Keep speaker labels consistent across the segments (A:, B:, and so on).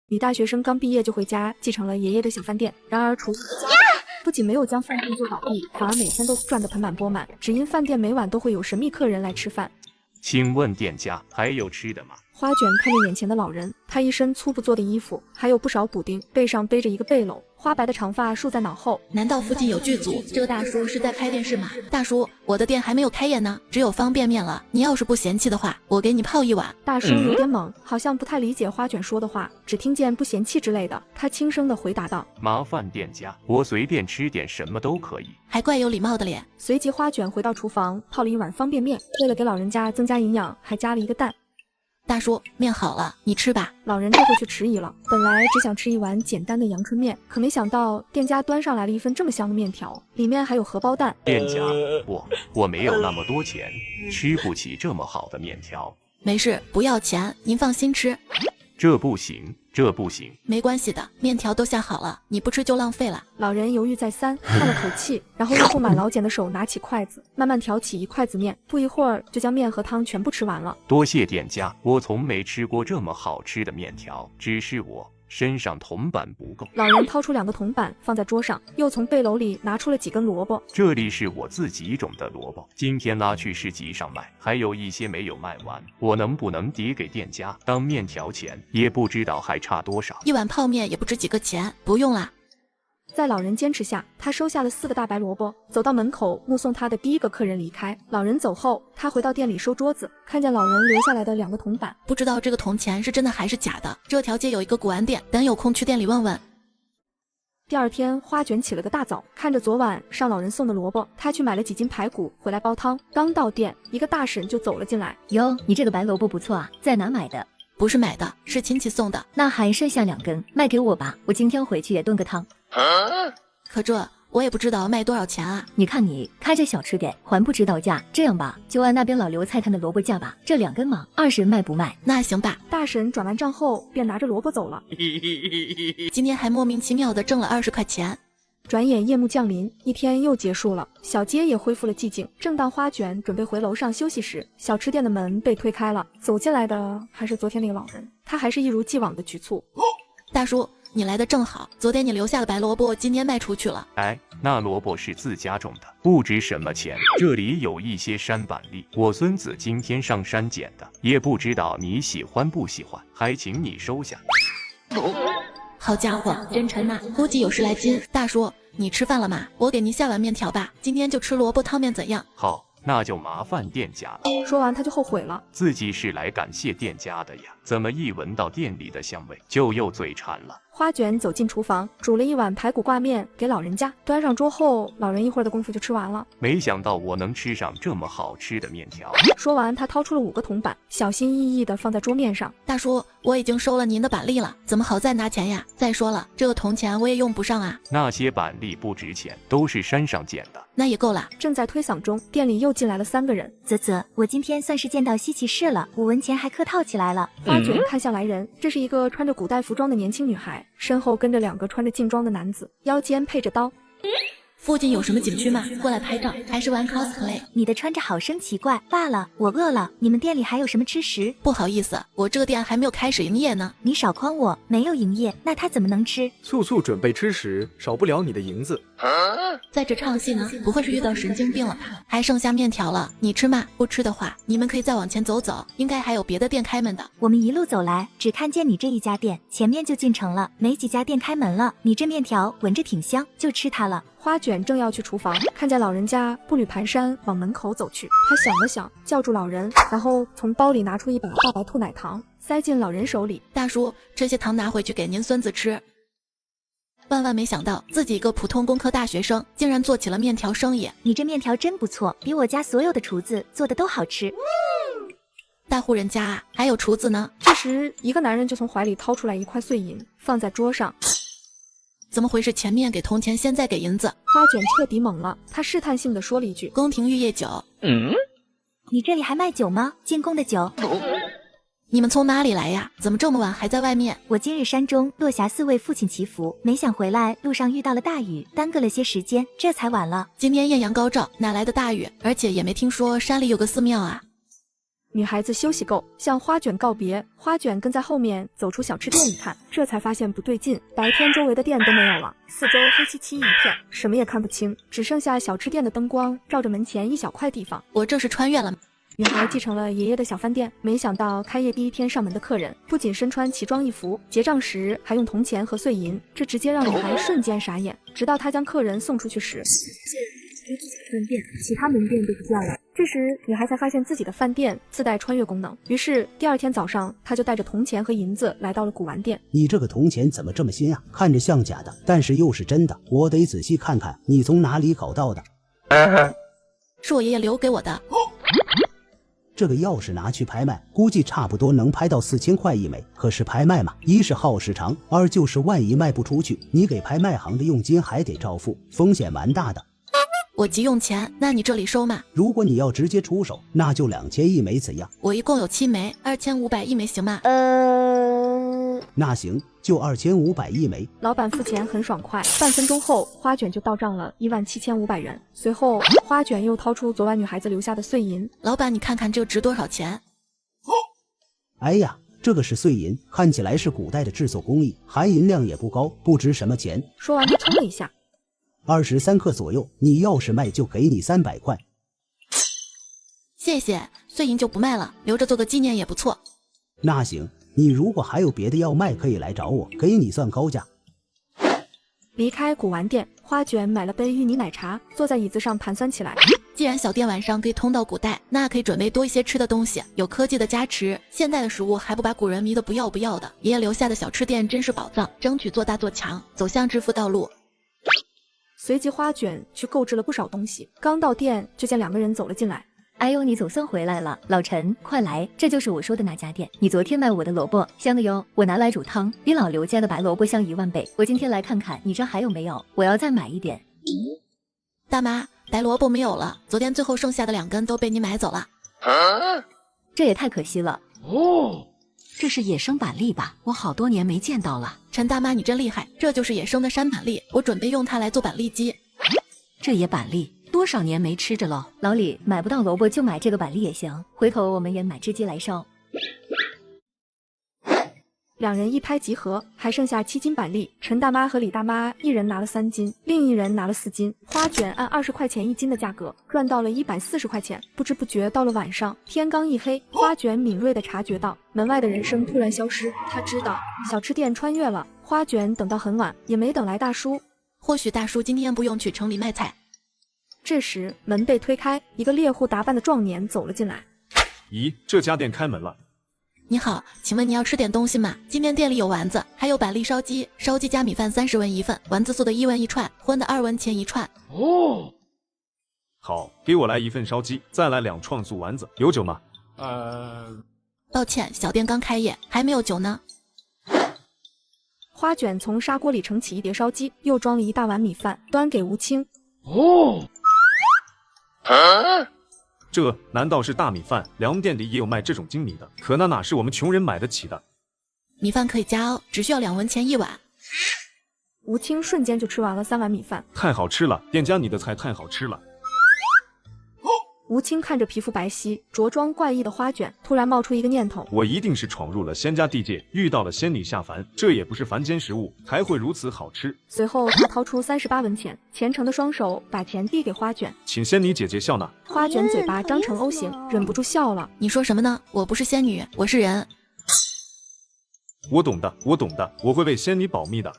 A: 女大学生刚毕业就回家，继承了爷爷的小饭店。然而厨子的家不仅没有将饭店做倒闭，反而每天都赚得盆满钵满，只因饭店每晚都会有神秘客人来吃饭。
B: 请问店家还有吃的吗？
A: 花卷看着眼前的老人，他一身粗布做的衣服，还有不少补丁，背上背着一个背篓，花白的长发束在脑后。
C: 难道附近有剧组？这个大叔是在拍电视吗？大叔，我的店还没有开业呢，只有方便面了。你要是不嫌弃的话，我给你泡一碗。
A: 大叔有点懵，好像不太理解花卷说的话，只听见不嫌弃之类的。他轻声的回答道：“
B: 麻烦店家，我随便吃点什么都可以。”
C: 还怪有礼貌的脸。
A: 随即花卷回到厨房，泡了一碗方便面，为了给老人家增加营养，还加了一个蛋。
C: 大叔，面好了，你吃吧。
A: 老人这回却迟疑了，本来只想吃一碗简单的阳春面，可没想到店家端上来了一份这么香的面条，里面还有荷包蛋。
B: 店家，我没有那么多钱，吃不起这么好的面条。
C: 没事，不要钱，您放心吃。
B: 这不行，这不行。
C: 没关系的，面条都下好了，你不吃就浪费了。
A: 老人犹豫再三，叹了口气，然后用布满老茧的手拿起筷子，慢慢挑起一筷子面，不一会儿就将面和汤全部吃完了。
B: 多谢店家，我从没吃过这么好吃的面条，只是我身上铜板不够。
A: 老人掏出2个铜板放在桌上，又从背篓里拿出了几根萝卜。
B: 这里是我自己种的萝卜，今天拉去市集上卖，还有一些没有卖完，我能不能抵给店家当面条钱？也不知道还差多少。
C: 一碗泡面也不值几个钱，不用啦。
A: 在老人坚持下，他收下了4个大白萝卜，走到门口目送他的第一个客人离开。老人走后，他回到店里收桌子，看见老人留下来的2个铜板，
C: 不知道这个铜钱是真的还是假的。这条街有一个古玩店，等有空去店里问问。
A: 第二天，花卷起了个大早，看着昨晚上老人送的萝卜，他去买了几斤排骨回来煲汤。刚到店，一个大婶就走了进来。
D: 哟，你这个白萝卜不错啊，在哪买的？
C: 不是买的，是亲戚送的。
D: 那还剩下2根，卖给我吧，我今天回去也炖个汤。
C: 可这我也不知道卖多少钱啊。
D: 你看你开这小吃店还不知道价，这样吧，就按那边老刘菜摊的萝卜价吧，这2根嘛，20卖不卖？
C: 那行吧。
A: 大婶转完账后便拿着萝卜走了。
C: 今天还莫名其妙的挣了20块钱。
A: 转眼夜幕降临，一天又结束了，小街也恢复了寂静。正当花卷准备回楼上休息时，小吃店的门被推开了，走进来的还是昨天那个老人，他还是一如既往的局促。
C: 大叔，你来的正好，昨天你留下的白萝卜今天卖出去了。
B: 哎，那萝卜是自家种的，不值什么钱。这里有一些山板栗，我孙子今天上山捡的，也不知道你喜欢不喜欢，还请你收下。
C: 好家伙，真沉呐，估计有10来斤。大叔，你吃饭了吗？我给您下碗面条吧，今天就吃萝卜汤面怎样？
B: 好，那就麻烦店家了。
A: 说完他就后悔了，
B: 自己是来感谢店家的呀，怎么一闻到店里的香味就又嘴馋了。
A: 花卷走进厨房，煮了一碗排骨挂面给老人家，端上桌后，老人一会儿的功夫就吃完了。
B: 没想到我能吃上这么好吃的面条。
A: 说完，他掏出了5个铜板，小心翼翼地放在桌面上。
C: 大叔，我已经收了您的板栗了，怎么好再拿钱呀？再说了，这个铜钱我也用不上啊。
B: 那些板栗不值钱，都是山上捡的。
C: 那也够了。
A: 正在推搡中，店里又进来了3个人。
D: 我今天算是见到稀奇事了，5文钱还客套起来了。
A: 花卷看向来人，这是一个穿着古代服装的年轻女孩，身后跟着2个穿着劲装的男子，腰间配着刀。
C: 附近有什么景区吗？过来拍照，还是玩 cosplay？
D: 你的穿着好生奇怪。罢了，我饿了，你们店里还有什么吃食？
C: 不好意思，我这个店还没有开始营业呢。
D: 你少诓我，没有营业，那他怎么能吃？
E: 速速准备吃食，少不了你的银子。
C: 在这唱戏呢，不会是遇到神经病了吧？还剩下面条了，你吃吗？不吃的话，你们可以再往前走走，应该还有别的店开门的。
D: 我们一路走来，只看见你这一家店，前面就进城了，没几家店开门了。你这面条闻着挺香，就吃它了。
A: 花卷正要去厨房，看见老人家步履蹒跚往门口走去，他想了想，叫住老人，然后从包里拿出一把大白兔奶糖，塞进老人手里。
C: 大叔，这些糖拿回去给您孙子吃。万万没想到，自己一个普通工科大学生，竟然做起了面条生意。
D: 你这面条真不错，比我家所有的厨子做的都好吃。
C: 大户人家啊，还有厨子呢。
A: 这时，一个男人就从怀里掏出来1块碎银，放在桌上。
C: 怎么回事？前面给铜钱，现在给银子。
A: 花卷彻底懵了，他试探性地说了一句：“
C: 宫廷玉液酒。”
D: 你这里还卖酒吗？进贡的酒。
C: 你们从哪里来呀？怎么这么晚还在外面？
D: 我今日山中落霞寺为父亲祈福，没想回来路上遇到了大雨，耽搁了些时间，这才晚了。
C: 今天艳阳高照，哪来的大雨？而且也没听说山里有个寺庙啊。
A: 女孩子休息够，向花卷告别。花卷跟在后面走出小吃店一看，这才发现不对劲，白天周围的店都没有了，四周黑漆漆一片，什么也看不清，只剩下小吃店的灯光照着门前一小块地方。
C: 我这是穿越了吗？
A: 女孩继承了爷爷的小饭店，没想到开业第一天上门的客人不仅身穿奇装异服，结账时还用铜钱和碎银，这直接让女孩瞬间傻眼。直到她将客人送出去时，饭店其他门店都不见了。这时女孩才发现自己的饭店自带穿越功能，于是第二天早上她就带着铜钱和银子来到了古玩店。
F: 你这个铜钱怎么这么新啊？看着像假的，但是又是真的，我得仔细看看你从哪里搞到的。
C: 是我爷爷留给我的。
F: 这个钥匙拿去拍卖，估计差不多能拍到4000块一枚。可是拍卖嘛，一是耗时长，二就是万一卖不出去，你给拍卖行的佣金还得照付，风险蛮大的。
C: 我急用钱，那你这里收吗？
F: 如果你要直接出手，那就2000一枚怎样？
C: 我一共有7枚，2500一枚行吗？
F: 那行，就2500一枚。
A: 老板付钱很爽快，半分钟后花卷就到账了17500元。随后花卷又掏出昨晚女孩子留下的碎银。
C: 老板，你看看这值多少钱？
F: 哎呀，这个是碎银，看起来是古代的制作工艺，含银量也不高，不值什么钱。
A: 说完就称了一下
F: ，23克左右，你要是卖就给你300块。
C: 谢谢，碎银就不卖了，留着做个纪念也不错。
F: 那行，你如果还有别的要卖，可以来找我，给你算高价。
A: 离开古玩店，花卷买了杯芋泥奶茶，坐在椅子上盘算起来。
C: 既然小店晚上可以通到古代，那可以准备多一些吃的东西，有科技的加持，现代的食物还不把古人迷得不要不要的。爷爷留下的小吃店真是宝藏，争取做大做强，走向致富道路。
A: 随即花卷去购置了不少东西，刚到店就见2个人走了进来。
D: 哎呦，你总算回来了，老陈，快来，这就是我说的那家店。你昨天卖我的萝卜香的哟，我拿来煮汤，比老刘家的白萝卜香1万倍。我今天来看看你这还有没有，我要再买一点。
C: 大妈，白萝卜没有了，昨天最后剩下的2根都被你买走了。
D: 这也太可惜了。
G: 这是野生板栗吧？我好多年没见到了。
C: 陈大妈，你真厉害，这就是野生的山板栗，我准备用它来做板栗鸡。
G: 这野板栗多少年没吃着了。
D: 老李，买不到萝卜就买这个板栗也行，回头我们也买只鸡来烧。
A: 2人一拍即合，还剩下7斤板栗。陈大妈和李大妈一人拿了3斤，另一人拿了4斤。花卷按20块钱1斤的价格赚到了140块钱。不知不觉到了晚上，天刚一黑，花卷敏锐地察觉到门外的人声突然消失，他知道小吃店穿越了。花卷等到很晚，也没等来大叔。
C: 或许大叔今天不用去城里卖菜。
A: 这时门被推开，一个猎户打扮的壮年走了进来。
E: 咦，这家店开门了。
C: 你好，请问你要吃点东西吗？今天店里有丸子，还有板栗烧鸡，烧鸡加米饭30文一份，丸子素的1文1串，荤的2文钱1串。
E: 哦，好，给我来1份烧鸡，再来2串素丸子，有酒吗？
C: 抱歉，小店刚开业，还没有酒呢。
A: 花卷从砂锅里盛起1碟烧鸡，又装了1大碗米饭，端给吴清。
E: 这难道是大米饭？粮店里也有卖这种精米的，可那哪是我们穷人买得起的。
C: 米饭可以加哦，只需要2文钱1碗。
A: 吴清瞬间就吃完了3碗米饭，
E: 太好吃了，店家你的菜太好吃了。
A: 吴清看着皮肤白皙、着装怪异的花卷，突然冒出一个念头：
E: 我一定是闯入了仙家地界，遇到了仙女下凡，这也不是凡间食物，才会如此好吃。
A: 随后他掏出38文钱，虔诚的双手把钱递给花卷，
E: 请仙女姐姐笑纳。
A: 花卷嘴巴张成 O 型，忍不住笑了。
C: 你说什么呢？我不是仙女，我是人。
E: 我懂的，我懂的，我会为仙女保密的。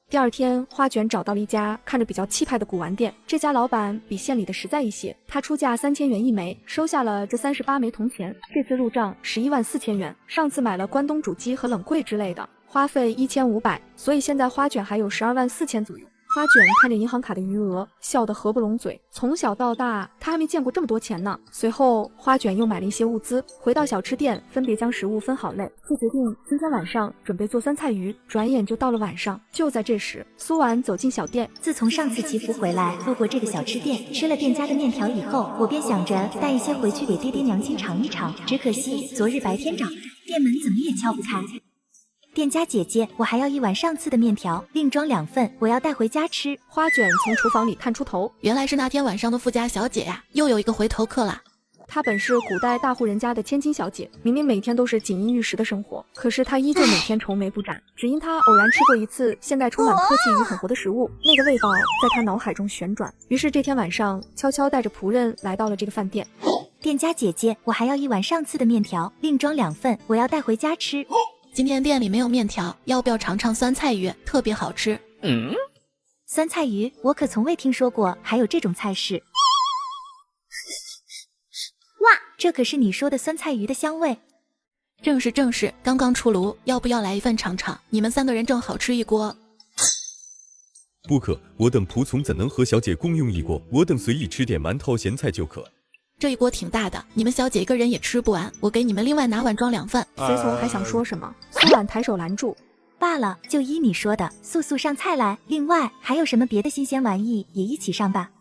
A: 第二天，花卷找到了一家看着比较气派的古玩店。这家老板比县里的实在一些，他出价3000元一枚，收下了这38枚铜钱。这次入账11万4千元，上次买了关东煮鸡和冷柜之类的，花费1500，所以现在花卷还有12万4千左右。花卷看着银行卡的余额，笑得合不拢嘴。从小到大，他还没见过这么多钱呢。随后，花卷又买了一些物资，回到小吃店，分别将食物分好类，就决定今天晚上准备做酸菜鱼。转眼就到了晚上，就在这时，苏婉走进小店。
D: 自从上次祈福回来，路过这个小吃店，吃了店家的面条以后，我便想着带一些回去给爹爹娘亲尝一尝。只可惜昨日白天找来，店门怎么也敲不开。店家姐姐，我还要1碗上次的面条，另装2份，我要带回家吃。
A: 花卷从厨房里探出头，
C: 原来是那天晚上的富家小姐呀，又有一个回头客了。
A: 她本是古代大户人家的千金小姐，明明每天都是锦衣玉食的生活，可是她依旧每天愁眉不展，只因她偶然吃过一次现代充满科技与狠活的食物，那个味道在她脑海中旋转。于是这天晚上，悄悄带着仆人来到了这个饭店。
D: 店家姐姐，我还要1碗上次的面条，另装2份，我要带回家吃。
C: 今天店里没有面条，要不要尝尝酸菜鱼？特别好吃。
D: 酸菜鱼，我可从未听说过还有这种菜式。哇，这可是你说的酸菜鱼的香味。
C: 正是，刚刚出炉，要不要来一份尝尝？你们3个人正好吃一锅。
H: 不可，我等仆从怎能和小姐共用一锅？我等随意吃点馒头咸菜就可。
C: 这一锅挺大的，你们小姐一个人也吃不完，我给你们另外拿碗装2份。
A: 随从还想说什么，苏婉抬手拦住。
D: 罢了，就依你说的，速速上菜来。另外还有什么别的新鲜玩意也一起上吧。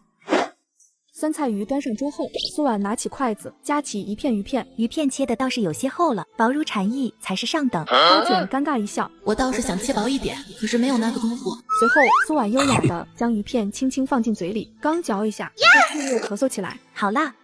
A: 酸菜鱼端上桌后，苏婉拿起筷子夹起一片鱼片，
D: 鱼片切的倒是有些厚了，薄如蝉翼才是上等。
A: 花卷尴尬一笑，
C: 我倒是想切薄一点，可是没有那个功夫。
A: 随后苏婉优雅的将鱼片轻轻放进嘴里，刚嚼一下，又咳嗽起来。
D: 好辣！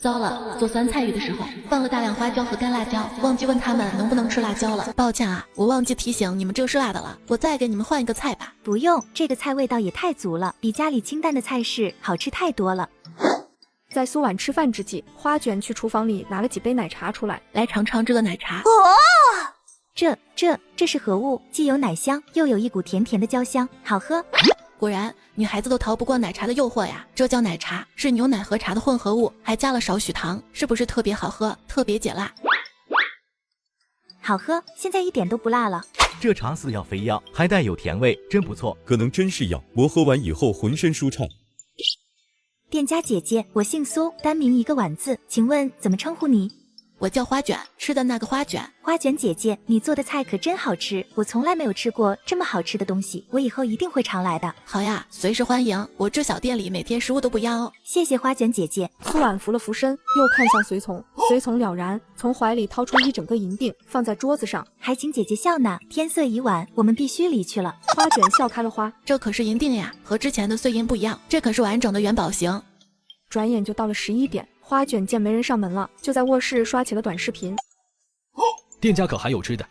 C: 糟了，做酸菜鱼的时候放了大量花椒和干辣椒，忘记问他们能不能吃辣椒了。抱歉啊，我忘记提醒你们这是辣的了，我再给你们换一个菜吧。
D: 不用，这个菜味道也太足了，比家里清淡的菜式好吃太多了。
A: 在苏婉吃饭之际，花卷去厨房里拿了几杯奶茶出来，
C: 来尝尝这个奶茶。
D: 这是何物？既有奶香，又有一股甜甜的焦香，好喝。
C: 果然，女孩子都逃不过奶茶的诱惑呀。这叫奶茶，是牛奶和茶的混合物，还加了少许糖，是不是特别好喝，特别解辣？
D: 好喝，现在一点都不辣了。
I: 这茶似药非药，还带有甜味，真不错。
H: 可能真是药，我喝完以后浑身舒畅。
D: 店家姐姐，我姓苏，单名一个婉字，请问怎么称呼你？
C: 我叫花卷，吃的那个花卷。
D: 花卷姐姐，你做的菜可真好吃，我从来没有吃过这么好吃的东西，我以后一定会常来的。
C: 好呀，随时欢迎，我这小店里每天食物都不一样哦。
D: 谢谢花卷姐姐。
A: 苏婉扶了扶身，又看向随从，随从了然，从怀里掏出一整个银锭，放在桌子上。
D: 还请姐姐笑纳，天色已晚，我们必须离去了。
A: 花卷笑开了花，
C: 这可是银锭呀，和之前的碎银不一样，这可是完整的元宝型。
A: 转眼就到了11点，花卷见没人上门了，就在卧室刷起了短视频。
J: 店家可还有吃的？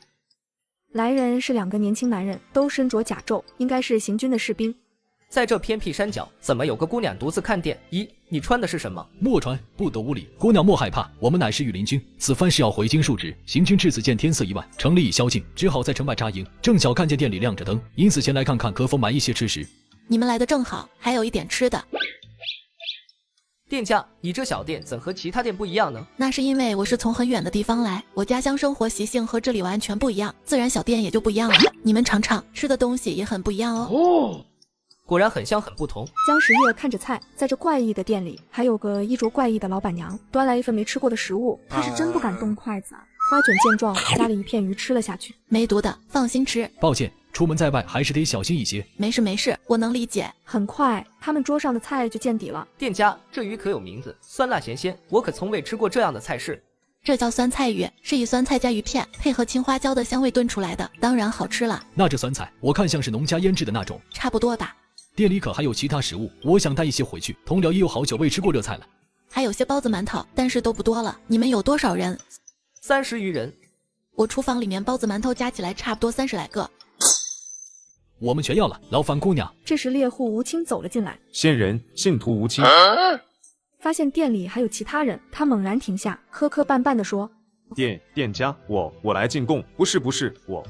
A: 来人是2个年轻男人，都身着甲胄，应该是行军的士兵。
K: 在这偏僻山脚，怎么有个姑娘独自看店？咦，你穿的是什么？
J: 莫穿，不得无礼。姑娘莫害怕，我们乃是御林军，此番是要回京述职。行军至此见天色已晚，城里已宵禁，只好在城外扎营。正巧看见店里亮着灯，因此前来看看可否买一些吃食。
C: 你们来的正好，还有一点吃的。
K: 店家，你这小店怎和其他店不一样呢？
C: 那是因为我是从很远的地方来，我家乡生活习性和这里完全不一样，自然小店也就不一样了。你们尝尝，吃的东西也很不一样哦。
K: 果然很香很不同。
A: 江时月看着菜，在这怪异的店里，还有个衣着怪异的老板娘，端来一份没吃过的食物，他是真不敢动筷子啊。花卷见状，夹了一片鱼吃了下去，
C: 没毒的，放心吃。
J: 抱歉，出门在外还是得小心一些。
C: 没事，我能理解。
A: 很快，他们桌上的菜就见底了。
K: 店家，这鱼可有名字？酸辣咸鲜，我可从未吃过这样的菜式。
C: 这叫酸菜鱼，是以酸菜加鱼片配合青花椒的香味炖出来的，当然好吃了。
J: 那这酸菜，我看像是农家腌制的那种。
C: 差不多吧。
J: 店里可还有其他食物？我想带一些回去。同僚也有好久未吃过热菜了。
C: 还有些包子馒头，但是都不多了。你们有多少人
K: ？30余人。
C: 我厨房里面包子馒头加起来差不多30来个。
J: 我们全要了，劳烦姑娘。
A: 这时猎户吴清走了进来，
E: 仙人信徒吴清，
A: 发现店里还有其他人，他猛然停下，磕磕绊绊地说：
E: 店家，我来进贡，不是我。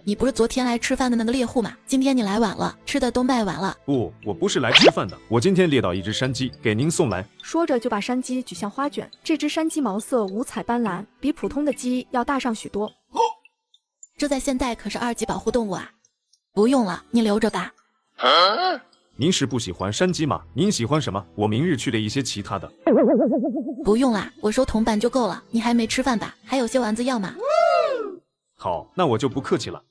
C: 你不是昨天来吃饭的那个猎户吗？今天你来晚了，吃的都卖完了。
E: 不，我不是来吃饭的，我今天猎到一只山鸡，给您送来。
A: 说着就把山鸡举向花卷。这只山鸡毛色五彩斑斓，比普通的鸡要大上许多。
C: 这在现代可是2级保护动物啊。不用了，你留着吧。
E: 您是不喜欢山鸡吗？您喜欢什么？我明日去了一些其他的。
C: 不用啦，我收铜板就够了。你还没吃饭吧？还有些丸子要吗？
E: 好，那我就不客气了。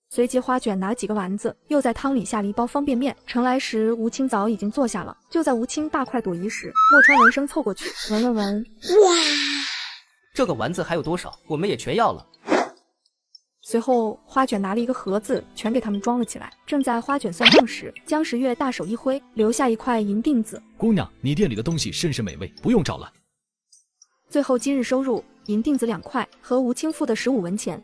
A: 随即花卷拿了几个丸子，又在汤里下了一包方便面。盛来时，吴清早已经坐下了。就在吴清大快朵颐时，莫川闻声凑过去闻了闻，哇，
K: 这个丸子还有多少？我们也全要了。
A: 随后，花卷拿了一个盒子，全给他们装了起来。正在花卷算账时，江时月大手一挥，留下一块银锭子。
J: 姑娘，你店里的东西甚是美味，不用找了。
A: 最后今日收入银锭子2块和吴清付的15文钱。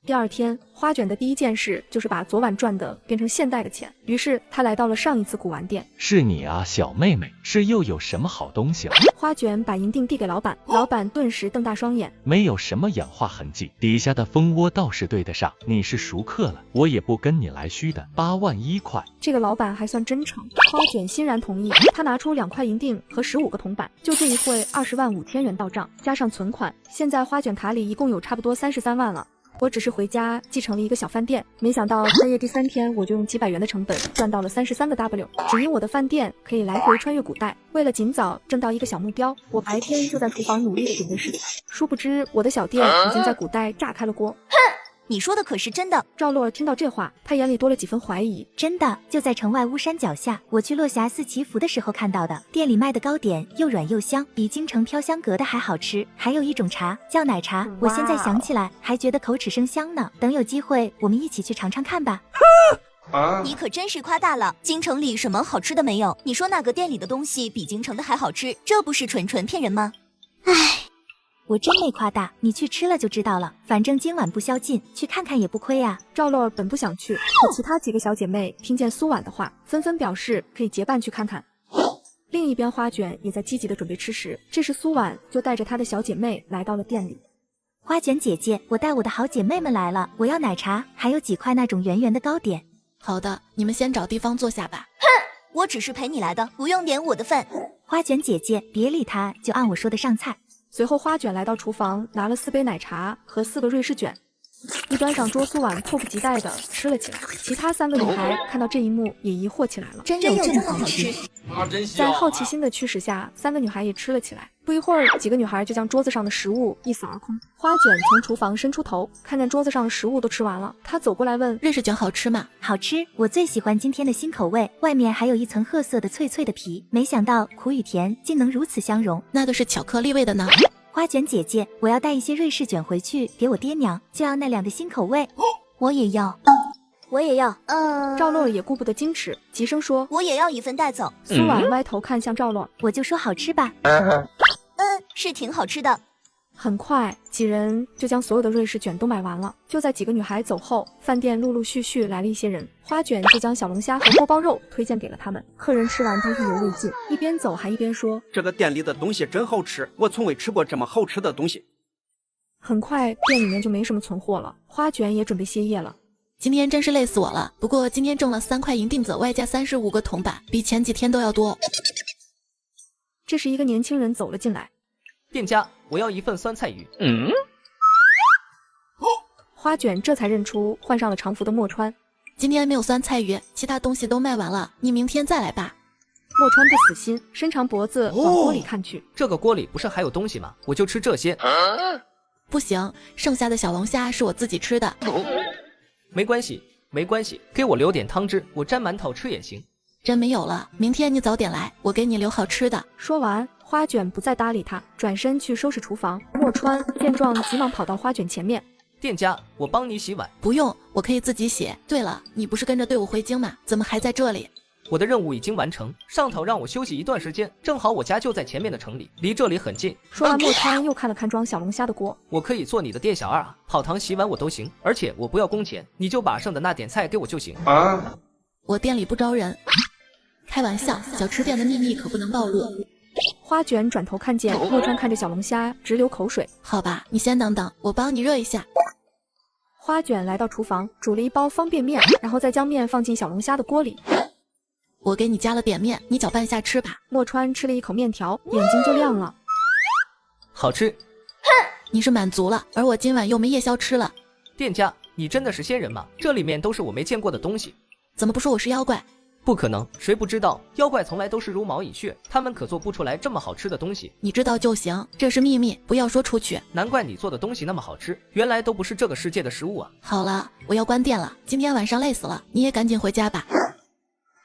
A: 第二天，花卷的第一件事就是把昨晚赚的变成现代的钱，于是他来到了上一次古玩店。
L: 是你啊，小妹妹，是又有什么好东西了？
A: 花卷把银锭递给老板，老板顿时瞪大双眼。
L: 没有什么氧化痕迹，底下的蜂窝倒是对得上。你是熟客了，我也不跟你来虚的。8万1块，
A: 这个老板还算真诚。花卷欣然同意，他拿出2块银锭和15个铜板，就这一会20万5千元到账，加上存款，现在花卷卡里一共有差不多33万了。我只是回家继承了一个小饭店，没想到开业第3天我就用几百元的成本赚到了33个 W， 只因我的饭店可以来回穿越古代。为了尽早挣到一个小目标，我白天就在厨房努力的准备食材，殊不知我的小店已经在古代炸开了锅。
D: 你说的可是真的？
A: 赵洛听到这话，他眼里多了几分怀疑。
D: 真的，就在城外巫山脚下，我去落霞寺祈福的时候看到的。店里卖的糕点又软又香，比京城飘香阁的还好吃。还有一种茶叫奶茶，我现在想起来还觉得口齿生香呢。等有机会，我们一起去尝尝看吧。
M: 你可真是夸大了，京城里什么好吃的没有？你说那个店里的东西比京城的还好吃，这不是纯骗人吗？
D: 唉。我真没夸大，你去吃了就知道了。反正今晚不宵禁，去看看也不亏啊。
A: 赵洛本不想去，可其他几个小姐妹听见苏婉的话，纷纷表示可以结伴去看看。另一边，花卷也在积极的准备吃食。这时，苏婉就带着她的小姐妹来到了店里。
D: 花卷姐姐，我带我的好姐妹们来了，我要奶茶，还有几块那种圆圆的糕点。
C: 好的，你们先找地方坐下吧。
M: 哼，我只是陪你来的，不用点我的份。
D: 花卷姐姐，别理她，就按我说的上菜。
A: 随后，花卷来到厨房，拿了4杯奶茶和4个瑞士卷，一端上桌，苏婉迫不及待地吃了起来。其他3个女孩看到这一幕，也疑惑起来了：
M: 真有这么好吃？
A: 在好奇心的驱使下，3个女孩也吃了起来。不一会儿，几个女孩就将桌子上的食物一扫而空。花卷从厨房伸出头，看见桌子上的食物都吃完了，她走过来问：
C: 瑞士卷好吃吗？
D: 好吃，我最喜欢今天的新口味，外面还有一层褐色的脆脆的皮，没想到苦与甜竟能如此相融。
C: 那都是巧克力味的呢。
D: 花卷姐姐，我要带一些瑞士卷回去给我爹娘，就要那2个新口味。
M: 我也要，我也要。
A: 赵洛也顾不得矜持，急声说：
M: 我也要一份带走。
A: 苏婉歪头看向赵洛，
D: 我就说好吃吧。
M: 是挺好吃的。
A: 很快，几人就将所有的瑞士卷都买完了。就在几个女孩走后，饭店陆陆续续来了一些人。花卷就将小龙虾和锅包肉推荐给了他们。客人吃完都意犹未尽，一边走还一边说：
N: 这个店里的东西真好吃，我从未吃过这么好吃的东西。
A: 很快，店里面就没什么存货了，花卷也准备歇业了。
C: 今天真是累死我了，不过今天挣了3块银锭子，外加35个铜板，比前几天都要多。
A: 这时，一个年轻人走了进来。
K: 店家，我要一份酸菜鱼。
A: 花卷这才认出换上了常服的墨川。
C: 今天没有酸菜鱼，其他东西都卖完了，你明天再来吧。
A: 墨川不死心，伸长脖子往锅里看去。
K: 这个锅里不是还有东西吗？我就吃这些。
C: 不行，剩下的小龙虾是我自己吃的。
K: 没关系，没关系，给我留点汤汁，我沾馒头吃也行。
C: 真没有了，明天你早点来，我给你留好吃的。
A: 说完，花卷不再搭理他，转身去收拾厨房。墨川见状，急忙跑到花卷前面。
K: 店家，我帮你洗碗。
C: 不用，我可以自己洗。对了，你不是跟着队伍回京吗？怎么还在这里？
K: 我的任务已经完成，上头让我休息一段时间，正好我家就在前面的城里，离这里很近。
A: 说完，墨川又看了看装小龙虾的锅。
K: 我可以做你的店小二啊，跑堂洗碗我都行，而且我不要工钱，你就把剩的那点菜给我就行。
C: 我店里不招人。开玩笑，小吃店的秘密可不能暴露。
A: 花卷转头看见墨川看着小龙虾直流口水。
C: 好吧，你先等等，我帮你热一下。
A: 花卷来到厨房，煮了一包方便面，然后再将面放进小龙虾的锅里。
C: 我给你加了点面，你搅拌下吃吧。
A: 墨川吃了一口面条，眼睛就亮了。
K: 好吃。
C: 你是满足了，而我今晚又没夜宵吃了。
K: 店家，你真的是仙人吗？这里面都是我没见过的东西。
C: 怎么不说我是妖怪？
K: 不可能，谁不知道妖怪从来都是茹毛饮血，他们可做不出来这么好吃的东西。
C: 你知道就行，这是秘密，不要说出去。
K: 难怪你做的东西那么好吃，原来都不是这个世界的食物啊。
C: 好了，我要关店了，今天晚上累死了，你也赶紧回家吧。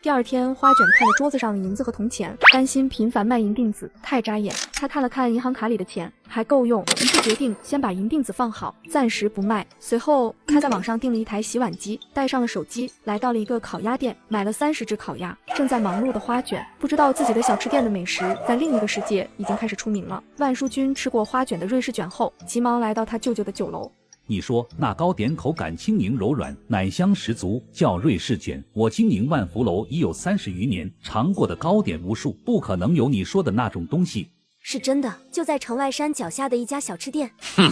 A: 第二天，花卷看着桌子上的银子和铜钱，担心频繁卖银锭子太扎眼。他看了看银行卡里的钱，还够用，于是决定先把银锭子放好，暂时不卖。随后，他在网上订了一台洗碗机，带上了手机，来到了一个烤鸭店，买了30只烤鸭。正在忙碌的花卷不知道自己的小吃店的美食在另一个世界已经开始出名了。万书君吃过花卷的瑞士卷后，急忙来到他舅舅的酒楼。
O: 你说那糕点口感轻盈柔软，奶香十足，叫瑞士卷。我经营万福楼已有30余年，尝过的糕点无数，不可能有你说的那种东西。
D: 是真的，就在城外山脚下的一家小吃店。
O: 哼，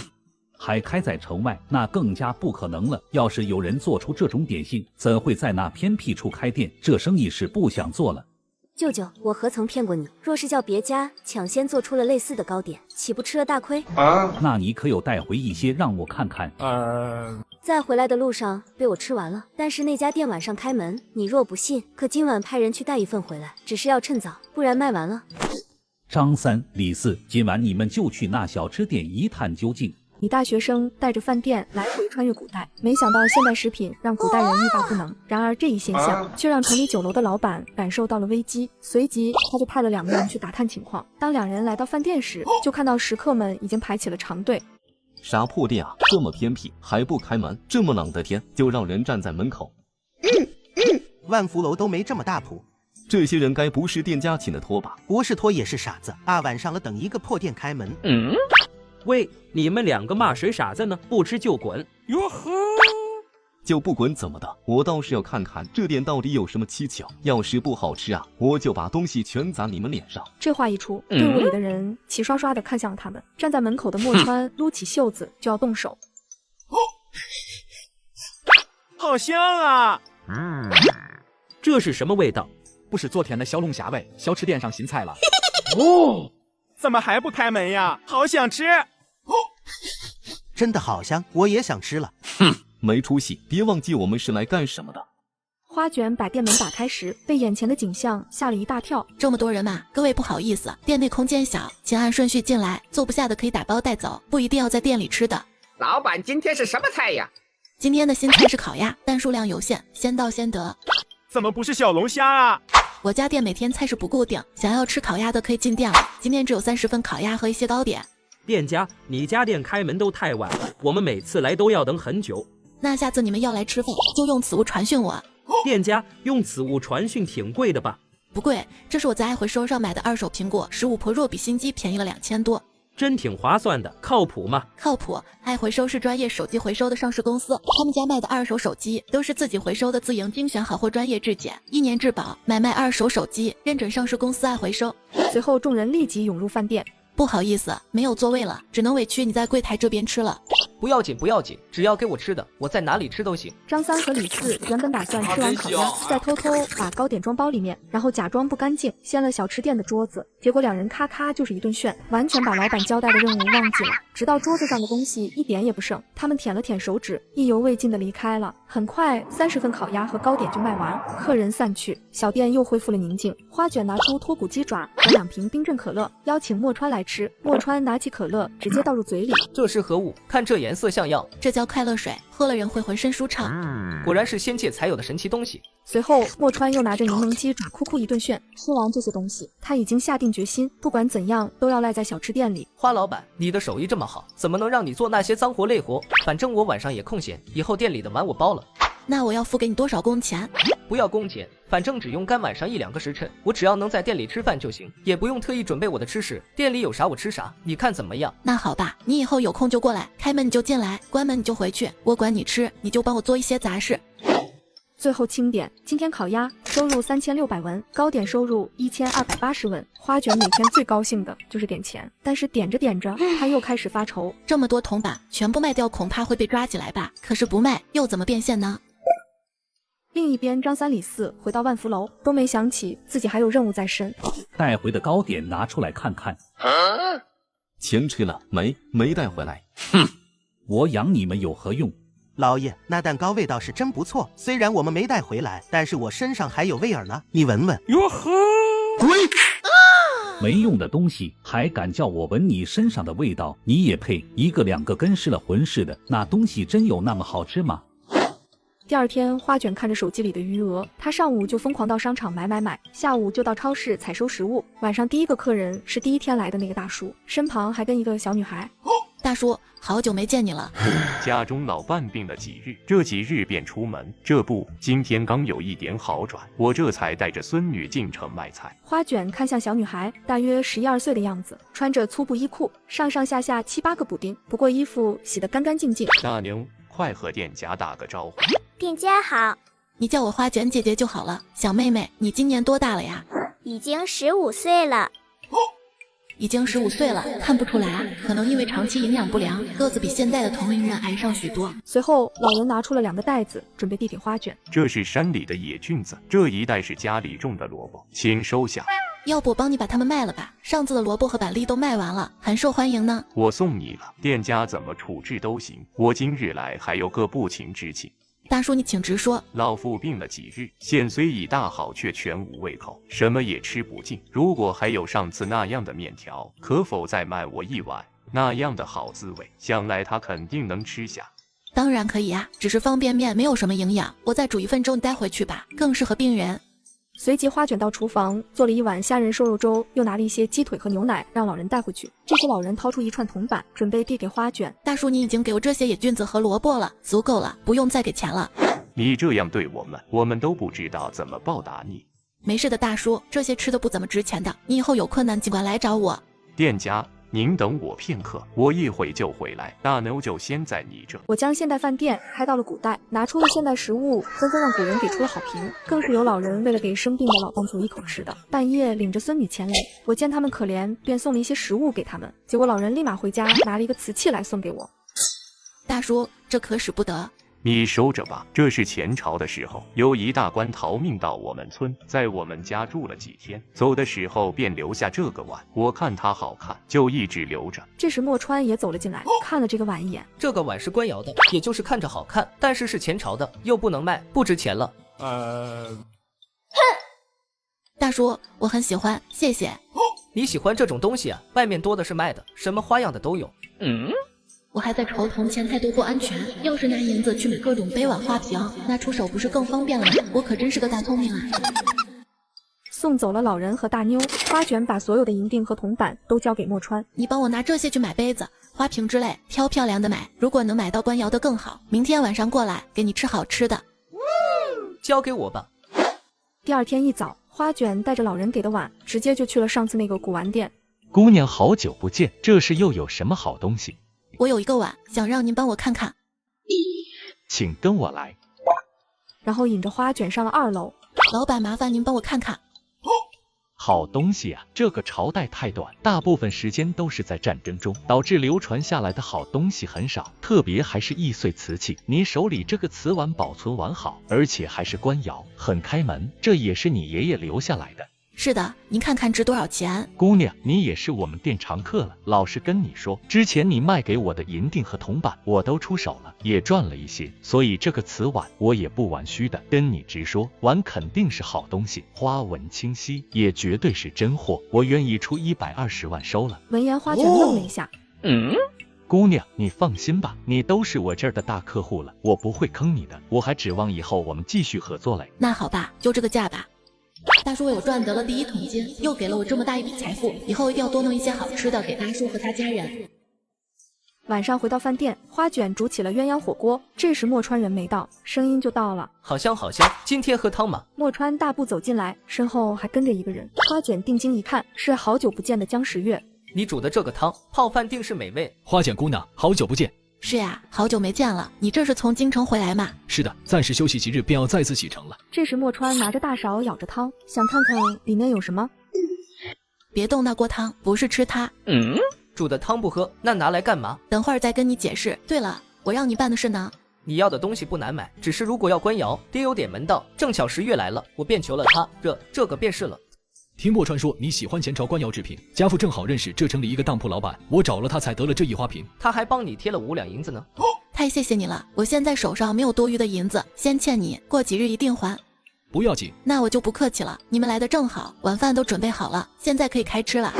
O: 还开在城外，那更加不可能了。要是有人做出这种点心，怎会在那偏僻处开店？这生意是不想做了。
D: 舅舅，我何曾骗过你？若是叫别家抢先做出了类似的糕点，岂不吃了大亏？
O: 那你可有带回一些让我看看？
D: 在回来的路上被我吃完了，但是那家店晚上开门，你若不信，可今晚派人去带一份回来，只是要趁早，不然卖完了。
O: 张三、李四，今晚你们就去那小吃店一探究竟。
A: 女大学生带着饭店来回穿越古代，没想到现代食品让古代人欲罢不能。然而这一现象却让城里酒楼的老板感受到了危机，随即他就派了2个人去打探情况。当2人来到饭店时，就看到食客们已经排起了长队。
P: 啥破店啊，这么偏僻还不开门，这么冷的天就让人站在门口。
Q: 万福楼都没这么大谱。
P: 这些人该不是店家请的托吧？
Q: 不是托也是傻子，大晚上了等一个破店开门。
N: 喂，你们2个骂谁傻子呢？不吃就滚！
P: 哟呵，就不滚怎么的？我倒是要看看这店到底有什么蹊跷。要是不好吃啊，我就把东西全砸你们脸上。
A: 这话一出，队伍里的人齐刷刷地看向了他们。站在门口的莫川撸起袖子就要动手。
N: 好香啊！这是什么味道？
R: 不是昨天的小龙虾味，小吃店上新菜了。
N: 哦，怎么还不开门呀？好想吃！
Q: 真的好香，我也想吃了。
P: 哼，没出息！别忘记我们是来干什么的。
A: 花卷把店门打开时，被眼前的景象吓了一大跳。
C: 这么多人嘛，各位不好意思，店内空间小，请按顺序进来，坐不下的可以打包带走，不一定要在店里吃的。
S: 老板，今天是什么菜呀？
C: 今天的新菜是烤鸭，但数量有限，先到先得。
N: 怎么不是小龙虾啊？
C: 我家店每天菜式不固定，想要吃烤鸭的可以进店了。今天只有30份烤鸭和一些糕点。
N: 店家，你家店开门都太晚了，我们每次来都要等很久。
C: 那下次你们要来吃饭，就用此物传讯我。
N: 店家，用此物传讯挺贵的吧？
C: 不贵，这是我在爱回收上买的2手苹果，15婆若比新机便宜了2000多。
N: 真挺划算的，靠谱吗？
C: 靠谱。爱回收是专业手机回收的上市公司，他们家卖的2手手机都是自己回收的自营精选好货，专业质检，1年质保。买卖2手手机认准上市公司爱回收。
A: 随后众人立即涌入饭店。
C: 不好意思，没有座位了，只能委屈你在柜台这边吃了。
K: 不要紧，不要紧，只要给我吃的，我在哪里吃都行。
A: 张三和李四原本打算吃完烤鸭，再偷偷把糕点装包里面，然后假装不干净，掀了小吃店的桌子。结果2人咔咔就是一顿炫，完全把老板交代的任务忘记了。直到桌子上的东西一点也不剩，他们舔了舔手指，意犹未尽的离开了。很快，30份烤鸭和糕点就卖完，客人散去，小店又恢复了宁静。花卷拿出脱骨鸡爪和2瓶冰镇可乐，邀请莫川来吃。莫川拿起可乐，直接倒入嘴里。
K: 这是何物？看这颜色像药。
C: 这叫快乐水，喝了人会浑身舒畅。
K: 果然是仙界才有的神奇东西。
A: 随后，莫川又拿着柠檬鸡爪哭哭一顿炫。吃完这些东西，他已经下定决心，不管怎样都要赖在小吃店里。
K: 花老板，你的手艺这么好，怎么能让你做那些脏活累活？反正我晚上也空闲，以后店里的碗我包了。
C: 那我要付给你多少工钱？
K: 不要工钱，反正只用干晚上1-2个时辰，我只要能在店里吃饭就行，也不用特意准备我的吃食，店里有啥我吃啥，你看怎么样？
C: 那好吧，你以后有空就过来，开门你就进来，关门你就回去，我管你吃，你就帮我做一些杂事。
A: 最后清点，今天烤鸭收入3600文，糕点收入1280文。花卷每天最高兴的就是点钱，但是点着点着，他又开始发愁。
C: 这么多铜板，全部卖掉恐怕会被抓起来吧？可是不卖又怎么变现呢？
A: 另一边，张三李四回到万福楼，都没想起自己还有任务在身。
O: 带回的糕点拿出来看看。
P: 钱吃了没带回来。
O: 哼，我养你们有何用？
Q: 老爷，那蛋糕味道是真不错，虽然我们没带回来，但是我身上还有味儿呢，你闻闻。
O: 哟呵，滚！没用的东西，还敢叫我闻你身上的味道？你也配？1个2个跟失了魂似的，那东西真有那么好吃吗？
A: 第二天，花卷看着手机里的余额，他上午就疯狂到商场买，下午就到超市采收食物，晚上第一个客人是第一天来的那个大叔，身旁还跟一个小女孩。
C: 大叔，好久没见你了。
B: 家中老伴病了几日，这几日便出门，这不，今天刚有一点好转，我这才带着孙女进城买菜。
A: 花卷看向小女孩，大约11、12岁的样子，穿着粗布衣裤，上上下下7、8个补丁，不过衣服洗得干干净净。
B: 大牛，快和店家打个招呼。
T: 店家好。
C: 你叫我花卷姐姐就好了。小妹妹，你今年多大了呀？
T: 已经15岁了。
C: 已经15岁了，看不出来啊，可能因为长期营养不良，个子比现在的同龄人矮上许多。
A: 随后，老人拿出了2个袋子，准备递给花卷。
B: 这是山里的野菌子，这一袋是家里种的萝卜，请收下。
C: 要不我帮你把它们卖了吧？上次的萝卜和板栗都卖完了，很受欢迎呢。
B: 我送你了，店家怎么处置都行。我今日来还有个不情之请。
C: 大叔，你请直说。
B: 老妇病了几日，现虽已大好，却全无胃口，什么也吃不进。如果还有上次那样的面条，可否再卖我1碗？那样的好滋味，想来他肯定能吃下。
C: 当然可以啊，只是方便面没有什么营养，我再煮1份粥你带回去吧，更适合病人。
A: 随即花卷到厨房做了1碗虾仁瘦肉粥，又拿了一些鸡腿和牛奶让老人带回去。这时老人掏出一串铜板，准备递给花卷。
C: 大叔，你已经给我这些野菌子和萝卜了，足够了，不用再给钱了。
B: 你这样对我们都不知道怎么报答你。
C: 没事的大叔，这些吃的不怎么值钱的，你以后有困难尽管来找我。
B: 店家，您等我片刻，我一会就回来。大牛就先在你这。
A: 我将现代饭店开到了古代，拿出了现代食物，纷纷让古人给出了好评，更是有老人为了给生病的老伴煮一口吃的。半夜领着孙女前来，我见他们可怜，便送了一些食物给他们。结果老人立马回家拿了一个瓷器来送给我。
C: 大叔，这可使不得。
B: 你收着吧，这是前朝的时候，有一大官逃命到我们村，在我们家住了几天，走的时候便留下这个碗，我看它好看，就一直留着。
A: 这时莫川也走了进来，看了这个碗一眼。
K: 这个碗是官窑的，也就是看着好看，但是是前朝的，又不能卖，不值钱了。
C: 大叔，我很喜欢，谢谢。
K: 你喜欢这种东西啊？外面多的是卖的，什么花样的都有。
C: 我还在愁铜钱太多不安全，要是拿银子去买各种杯碗花瓶，拿出手不是更方便了吗？我可真是个大聪明啊！
A: 送走了老人和大妞，花卷把所有的银锭和铜板都交给莫川。
C: 你帮我拿这些去买杯子、花瓶之类，挑漂亮的买。如果能买到官窑的更好，明天晚上过来给你吃好吃的。
K: 交给我吧。
A: 第二天一早，花卷带着老人给的碗，直接就去了上次那个古玩店。
L: 姑娘，好久不见，这是又有什么好东西？
C: 我有一个碗，想让您帮我看看。
L: 请跟我来。
A: 然后引着花卷上了2楼。
C: 老板，麻烦您帮我看看。
L: 好东西啊！这个朝代太短，大部分时间都是在战争中，导致流传下来的好东西很少，特别还是易碎瓷器。你手里这个瓷碗保存完好，而且还是官窑，很开门，这也是你爷爷留下来的。
C: 是的，您看看值多少钱？
L: 姑娘，你也是我们店常客了。老实跟你说，之前你卖给我的银锭和铜板，我都出手了，也赚了一些，所以这个瓷碗我也不玩虚的，跟你直说，碗肯定是好东西，花纹清晰，也绝对是真货，我愿意出120万收了。
A: 闻言，花卷愣了一下。
L: 姑娘，你放心吧，你都是我这儿的大客户了，我不会坑你的，我还指望以后我们继续合作嘞。
C: 那好吧，就这个价吧。大叔为我赚得了第1桶金，又给了我这么大一笔财富，以后一定要多弄一些好吃的给大叔和他家人。
A: 晚上回到饭店，花卷煮起了鸳鸯火锅。这时莫川人没到，声音就到了。
K: 好香好香，今天喝汤吗？
A: 莫川大步走进来，身后还跟着一个人。花卷定睛一看，是好久不见的江时月。
K: 你煮的这个汤，泡饭定是美味。
J: 花卷姑娘，好久不见。
C: 是呀，好久没见了。你这是从京城回来吗？
J: 是的，暂时休息几日，便要再次启程了。
A: 这时莫川拿着大勺舀着汤，想看看里面有什么。
C: 别动那锅汤，不是吃它。
K: 煮的汤不喝，那拿来干嘛？
C: 等会儿再跟你解释。对了，我让你办的事呢？
K: 你要的东西不难买，只是如果要官窑，得有点门道。正巧10月来了，我便求了他，这个便是了。
J: 听莫川说你喜欢前朝官窑制品，家父正好认识这城里一个当铺老板，我找了他才得了这一花瓶。
K: 他还帮你贴了5两银子呢。
C: 太谢谢你了，我现在手上没有多余的银子，先欠你，过几日一定还。
J: 不要紧，
C: 那我就不客气了。你们来的正好，晚饭都准备好了，现在可以开吃了。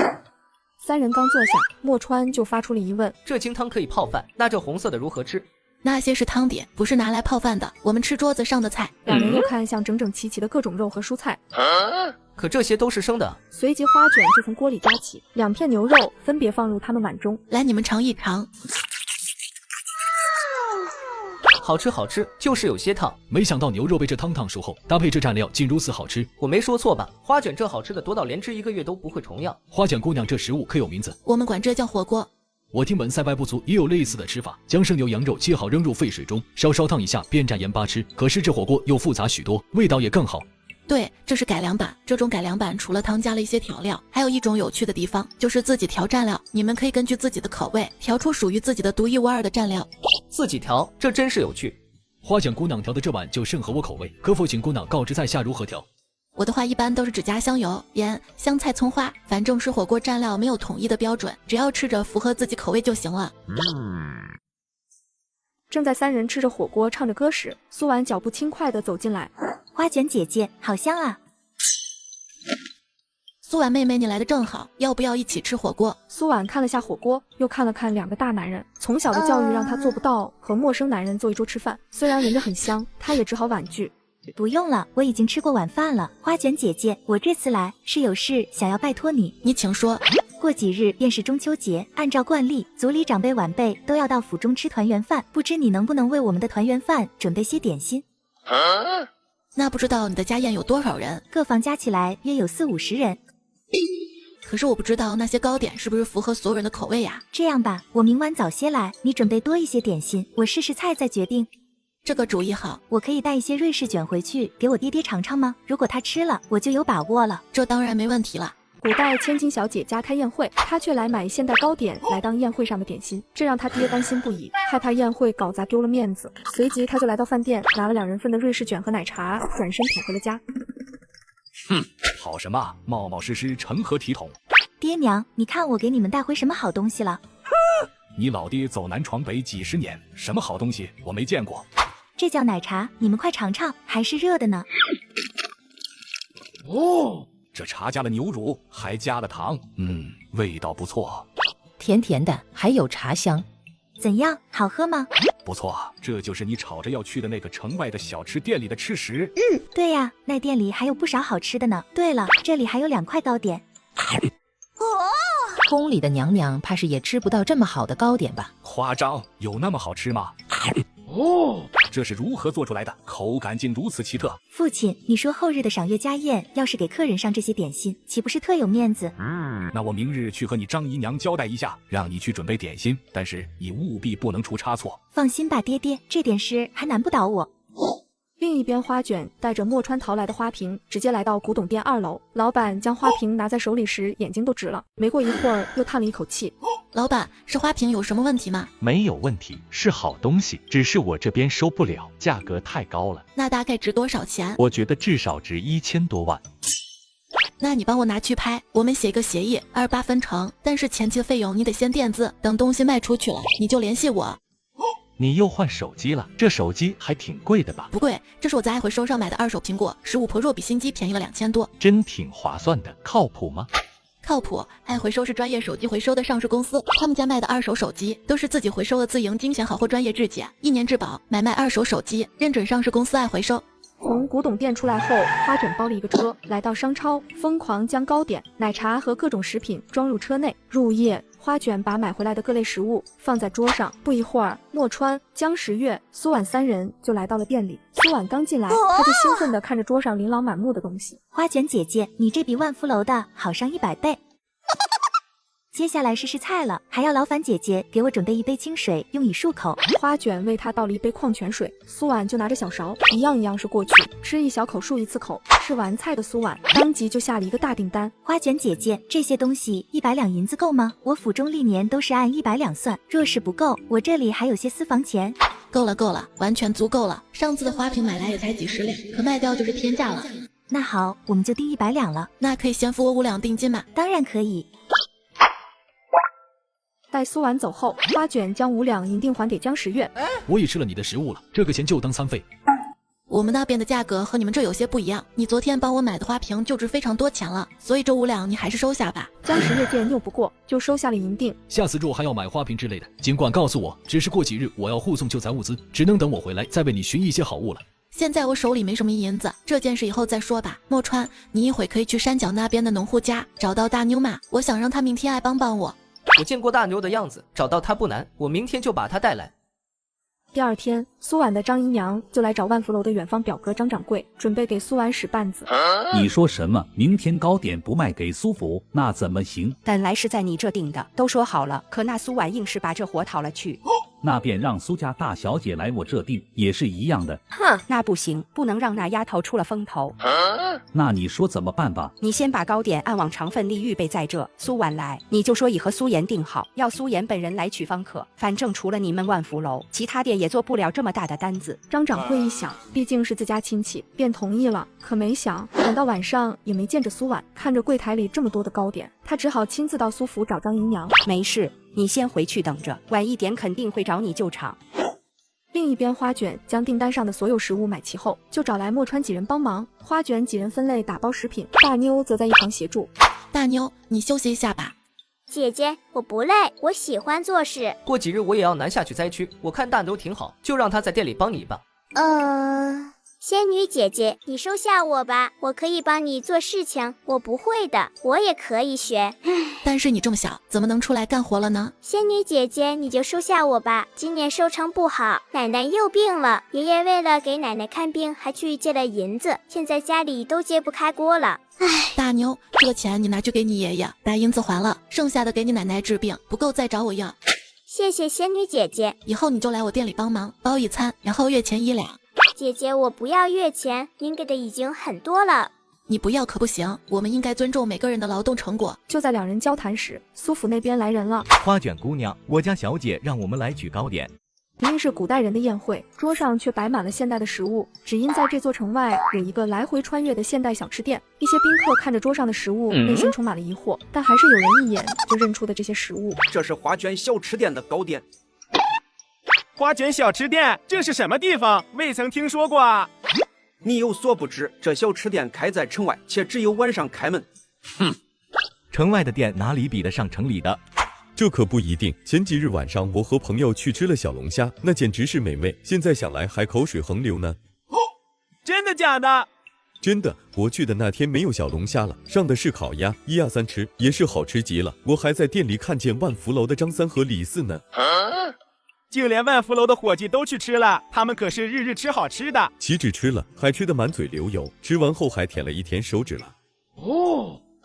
A: 3人刚坐下，莫川就发出了疑问：
K: 这清汤可以泡饭，那这红色的如何吃？
C: 那些是汤底，不是拿来泡饭的。我们吃桌子上的菜。
A: 两人又看向整整齐齐的各种肉和蔬菜，
K: 可这些都是生的。
A: 随即花卷就从锅里夹起2片牛肉，分别放入他们碗中。
C: 来，你们尝一尝。
K: 好吃好吃，就是有些烫。
J: 没想到牛肉被这汤烫熟后，搭配这蘸料竟如此好吃。
K: 我没说错吧？花卷这好吃的多到连吃1个月都不会重样。
J: 花卷姑娘这食物可有名字？
C: 我们管这叫火锅。
J: 我听闻塞外部族也有类似的吃法，将生牛羊肉切好扔入沸水中，稍稍烫一下便蘸盐巴吃。可是这火锅又复杂许多，味道也更好。
C: 对，这是改良版。这种改良版除了汤加了一些调料，还有一种有趣的地方，就是自己调蘸料。你们可以根据自己的口味调出属于自己的独一无二的蘸料。
K: 自己调，这真是有趣。
J: 花卷姑娘调的这碗就甚合我口味，可否请姑娘告知在下如何调？
C: 我的话一般都是只加香油、盐、香菜、葱花，反正吃火锅蘸料没有统一的标准，只要吃着符合自己口味就行了。
A: 正在3人吃着火锅唱着歌时，苏婉脚步轻快地走进来。
D: 花卷姐姐，好香啊！
C: 苏婉妹妹，你来的正好，要不要一起吃火锅？
A: 苏婉看了下火锅，又看了看2个大男人，从小的教育让她做不到和陌生男人坐一桌吃饭，虽然闻着很香，她也只好婉拒。
D: 不用了，我已经吃过晚饭了。花卷姐姐，我这次来是有事想要拜托你。
C: 你请说。
D: 过几日便是中秋节，按照惯例，族里长辈晚辈都要到府中吃团圆饭，不知你能不能为我们的团圆饭准备些点心？
C: 那不知道你的家宴有多少人？
D: 各房加起来约有40-50人。
C: 可是我不知道那些糕点是不是符合所有人的口味呀？
D: 这样吧，我明晚早些来，你准备多一些点心，我试试菜再决定。
C: 这个主意好，
D: 我可以带一些瑞士卷回去给我爹爹尝尝吗？如果他吃了，我就有把握了。
C: 这当然没问题了。
A: 古代千金小姐家开宴会，她却来买现代糕点来当宴会上的点心，这让她爹担心不已，害怕宴会搞砸丢了面子。随即他就来到饭店，拿了2人份的瑞士卷和奶茶，转身跑回了家。
R: 哼，好什么？冒冒失失，成何体统？
D: 爹娘，你看我给你们带回什么好东西了？
R: 你老爹走南闯北几10年，什么好东西我没见过。
D: 这叫奶茶，你们快尝尝，还是热的呢。
R: 哦，这茶加了牛乳，还加了糖，味道不错，
G: 甜甜的，还有茶香。
D: 怎样，好喝吗？
R: 不错，这就是你吵着要去的那个城外的小吃店里的吃食。
D: 对呀，那店里还有不少好吃的呢。对了，这里还有2块糕点。
G: 宫里的娘娘怕是也吃不到这么好的糕点吧？
R: 夸张，有那么好吃吗？哦，这是如何做出来的？口感竟如此奇特。
D: 父亲，你说后日的赏月家宴，要是给客人上这些点心，岂不是特有面子？
R: 那我明日去和你张姨娘交代一下，让你去准备点心，但是你务必不能出差错。
D: 放心吧，爹爹，这点事还难不倒我。
A: 另一边，花卷带着墨川淘来的花瓶，直接来到古董店2楼。老板将花瓶拿在手里时，眼睛都直了。没过一会儿，又叹了一口气：“
C: 老板，是花瓶有什么问题吗？”
L: 没有问题，是好东西，只是我这边收不了，价格太高了。
C: 那大概值多少钱？
L: 我觉得至少值1000多万。
C: 那你帮我拿去拍，我们写一个协议，28分成，但是前期的费用你得先垫资，等东西卖出去了，你就联系我。
L: 你又换手机了？这手机还挺贵的吧？
C: 不贵，这是我在爱回收上买的2手苹果，15 Pro 比新机便宜了2000多，
L: 真挺划算的。靠谱吗？
C: 靠谱。爱回收是专业手机回收的上市公司，他们家卖的2手手机都是自己回收的自营，精选好后专业质检，1年质保，买卖2手手机认准上市公司爱回收。
A: 从古董店出来后，花卷包了一个车，来到商超，疯狂将糕点、奶茶和各种食品装入车内。入夜，花卷把买回来的各类食物放在桌上。不一会儿，墨川、江时月、苏婉3人就来到了店里。苏婉刚进来，他就兴奋地看着桌上琳琅满目的东西。
D: 花卷姐姐，你这比万福楼的好上100倍。接下来是试菜了，还要劳烦姐姐给我准备一杯清水，用以漱口。
A: 花卷为她倒了一杯矿泉水，苏婉就拿着小勺，一样是过去，吃一小口漱一次口。吃完菜的苏婉当即就下了一个大订单。
D: 花卷姐姐，这些东西100两银子够吗？我府中历年都是按100两算，若是不够，我这里还有些私房钱。
C: 够了，完全足够了。上次的花瓶买来也才几10两，可卖掉就是天价了。
D: 那好，我们就定100两了。
C: 那可以先付我5两定金吗？
D: 当然可以。
A: 待苏婉走后，花卷将5两银锭还给江时月。
J: 我已吃了你的食物了，这个钱就当餐费。
C: 我们那边的价格和你们这有些不一样，你昨天帮我买的花瓶就值非常多钱了，所以这5两你还是收下吧。
A: 江时日见拗不过，就收下了银锭。
J: 下次若还要买花瓶之类的，尽管告诉我，只是过几日我要护送救灾物资，只能等我回来再为你寻一些好物了。
C: 现在我手里没什么银子，这件事以后再说吧。墨川，你一会可以去山脚那边的农户家找到大妞嘛，我想让她明天来帮帮我。
K: 我见过大妞的样子，找到她不难，我明天就把她带来。
A: 第二天，苏婉的张姨娘就来找万福楼的远方表哥张掌柜，准备给苏婉使绊子。
O: 你说什么？明天糕点不卖给苏府，那怎么行？
U: 本来是在你这定的，都说好了，可那苏婉硬是把这活讨了去。
O: 那便让苏家大小姐来我这定，也是一样的。
U: 哼，那不行，不能让那丫头出了风头。
O: 那你说怎么办吧？
U: 你先把糕点按往常份例预备在这，苏婉来，你就说已和苏妍定好，要苏妍本人来取方可。反正除了你们万福楼，其他店也做不了这么大的单子。
A: 张掌柜一想，毕竟是自家亲戚，便同意了。可没想，等到晚上也没见着苏婉，看着柜台里这么多的糕点，他只好亲自到苏府找张姨娘。
U: 没事，你先回去等着，晚一点肯定会找你救场。
A: 另一边，花卷将订单上的所有食物买齐后，就找来墨川几人帮忙。花卷几人分类打包食品，大妞则在一旁协助。
C: 大妞，你休息一下吧。
T: 姐姐，我不累，我喜欢做事。
K: 过几日我也要南下去灾区，我看大妞挺好，就让她在店里帮你吧。
T: 仙女姐姐，你收下我吧，我可以帮你做事情，我不会的，我也可以学。
C: 但是你这么小，怎么能出来干活了呢？
T: 仙女姐姐，你就收下我吧。今年收成不好，奶奶又病了，爷爷为了给奶奶看病，还去借了银子，现在家里都揭不开锅了。
C: 大妞，这个钱你拿去给你爷爷，把银子还了，剩下的给你奶奶治病，不够再找我要。
T: 谢谢仙女姐姐，
C: 以后你就来我店里帮忙，包一餐，然后月钱1两。
T: 姐姐，我不要月钱，您给的已经很多了。
C: 你不要可不行，我们应该尊重每个人的劳动成果。
A: 就在两人交谈时，苏府那边来人了。
I: 花卷姑娘，我家小姐让我们来举糕点。
A: 明明是古代人的宴会，桌上却摆满了现代的食物。只因在这座城外有一个来回穿越的现代小吃店，一些宾客看着桌上的食物，内心充满了疑惑，但还是有人一眼就认出的这些食物。
V: 这是花卷小吃店的糕点。花卷小吃店，这是什么地方？未曾听说过啊！你有所不知，这小吃店开在城外，且只有晚上开门。
I: 哼，城外的店哪里比得上城里的？
H: 这可不一定。前几日晚上，我和朋友去吃了小龙虾，那简直是美味，现在想来还口水横流呢。
V: 真的假的？
H: 真的，我去的那天没有小龙虾了，上的是烤鸭，1鸭3吃，也是好吃极了。我还在店里看见万福楼的张三和李四呢。
V: 就连万福楼的伙计都去吃了，他们可是日日吃好吃的。
H: 岂止吃了，还吃得满嘴流油，吃完后还舔了一天手指了。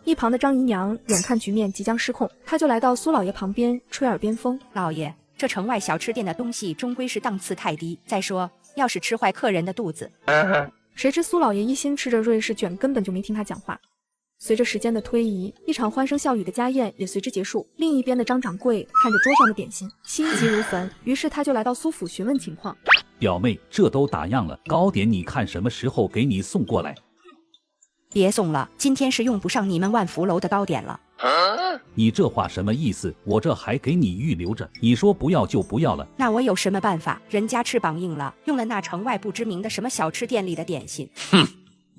A: 一旁的张姨娘眼看局面即将失控，她就来到苏老爷旁边吹耳边风。
U: 老爷，这城外小吃店的东西终归是档次太低，再说要是吃坏客人的肚子。
A: 谁知苏老爷一心吃着瑞士卷，根本就没听他讲话。随着时间的推移，一场欢声笑语的家宴也随之结束。另一边的张掌柜看着桌上的点心，心急如焚，于是他就来到苏府询问情况。
O: 表妹，这都打烊了，糕点你看什么时候给你送过来？
U: 别送了，今天是用不上你们万福楼的糕点了。
O: 你这话什么意思？我这还给你预留着，你说不要就不要了。
U: 那我有什么办法？人家翅膀硬了，用了那城外不知名的什么小吃店里的点心。
O: 哼！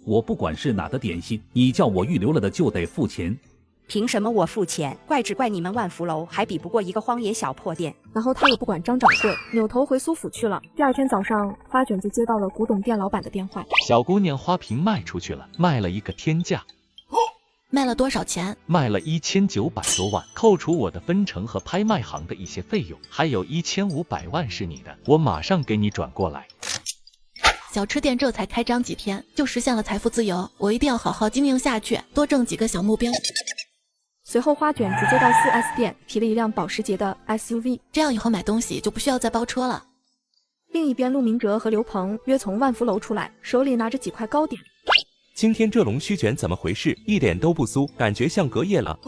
O: 我不管是哪个点心，你叫我预留了的就得付钱。
U: 凭什么我付钱？怪只怪你们万福楼还比不过一个荒野小破店。
A: 然后他也不管张掌柜，扭头回苏府去了。第二天早上，花卷就接到了古董店老板的电话。
L: 小姑娘花瓶卖出去了，卖了一个天价。
C: 卖了多少钱？
L: 卖了1900多万，扣除我的分成和拍卖行的一些费用，还有1500万是你的，我马上给你转过来。
C: 小吃店这才开张几天，就实现了财富自由，我一定要好好经营下去，多挣几个小目标。
A: 随后花卷直接到 4S 店提了一辆保时捷的 SUV，
C: 这样以后买东西就不需要再包车了。
A: 另一边，陆明哲和刘鹏约从万福楼出来，手里拿着几块糕点。
W: 今天这龙须卷怎么回事？一点都不酥，感觉像隔夜了。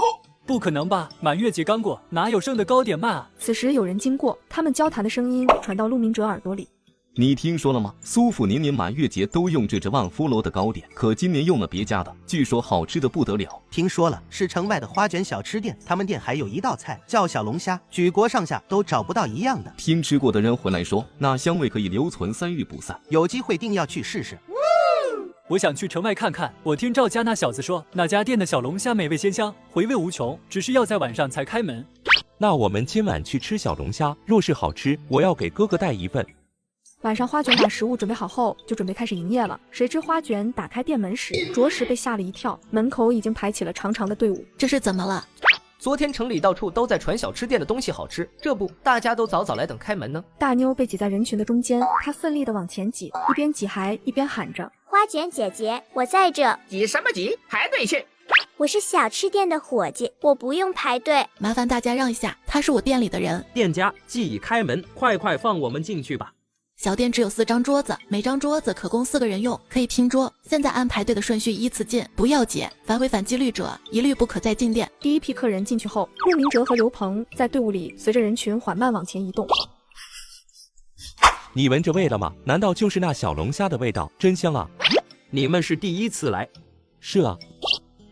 X: 不可能吧，满月节刚过，哪有剩的糕点卖啊？
A: 此时有人经过，他们交谈的声音传到陆明哲耳朵里。
P: 你听说了吗？苏府年年满月节都用这只万福楼的糕点，可今年用了别家的，据说好吃的不得了。
Q: 听说了，是城外的花卷小吃店，他们店还有一道菜叫小龙虾，举国上下都找不到一样的。
P: 听吃过的人回来说，那香味可以留存3日不散，
Q: 有机会定要去试试。
X: 我想去城外看看。我听赵家那小子说，那家店的小龙虾美味鲜香，回味无穷，只是要在晚上才开门。
W: 那我们今晚去吃小龙虾，若是好吃，我要给哥哥带一份。
A: 晚上花卷把食物准备好后，就准备开始营业了。谁知花卷打开店门时，着实被吓了一跳，门口已经排起了长长的队伍。
C: 这是怎么了？
K: 昨天城里到处都在传小吃店的东西好吃，这不，大家都早早来等开门呢。
A: 大妞被挤在人群的中间，她奋力地往前挤，一边挤还一边喊着：“
T: 花卷姐姐，我在这。”
E: 挤什么挤？排队去！
T: 我是小吃店的伙计，我不用排队。
C: 麻烦大家让一下，他是我店里的人。
N: 店家既已开门，快放我们进去吧。
C: 小店只有4张桌子，每张桌子可供4个人用，可以拼桌。现在按排队的顺序依次进，不要挤，反悔反击率者一律不可再进店。
A: 第一批客人进去后，陆明哲和刘鹏在队伍里随着人群缓慢往前移动。
W: 你闻着味了吗？难道就是那小龙虾的味道？真香啊！
N: 你们是第1次来？
W: 是啊，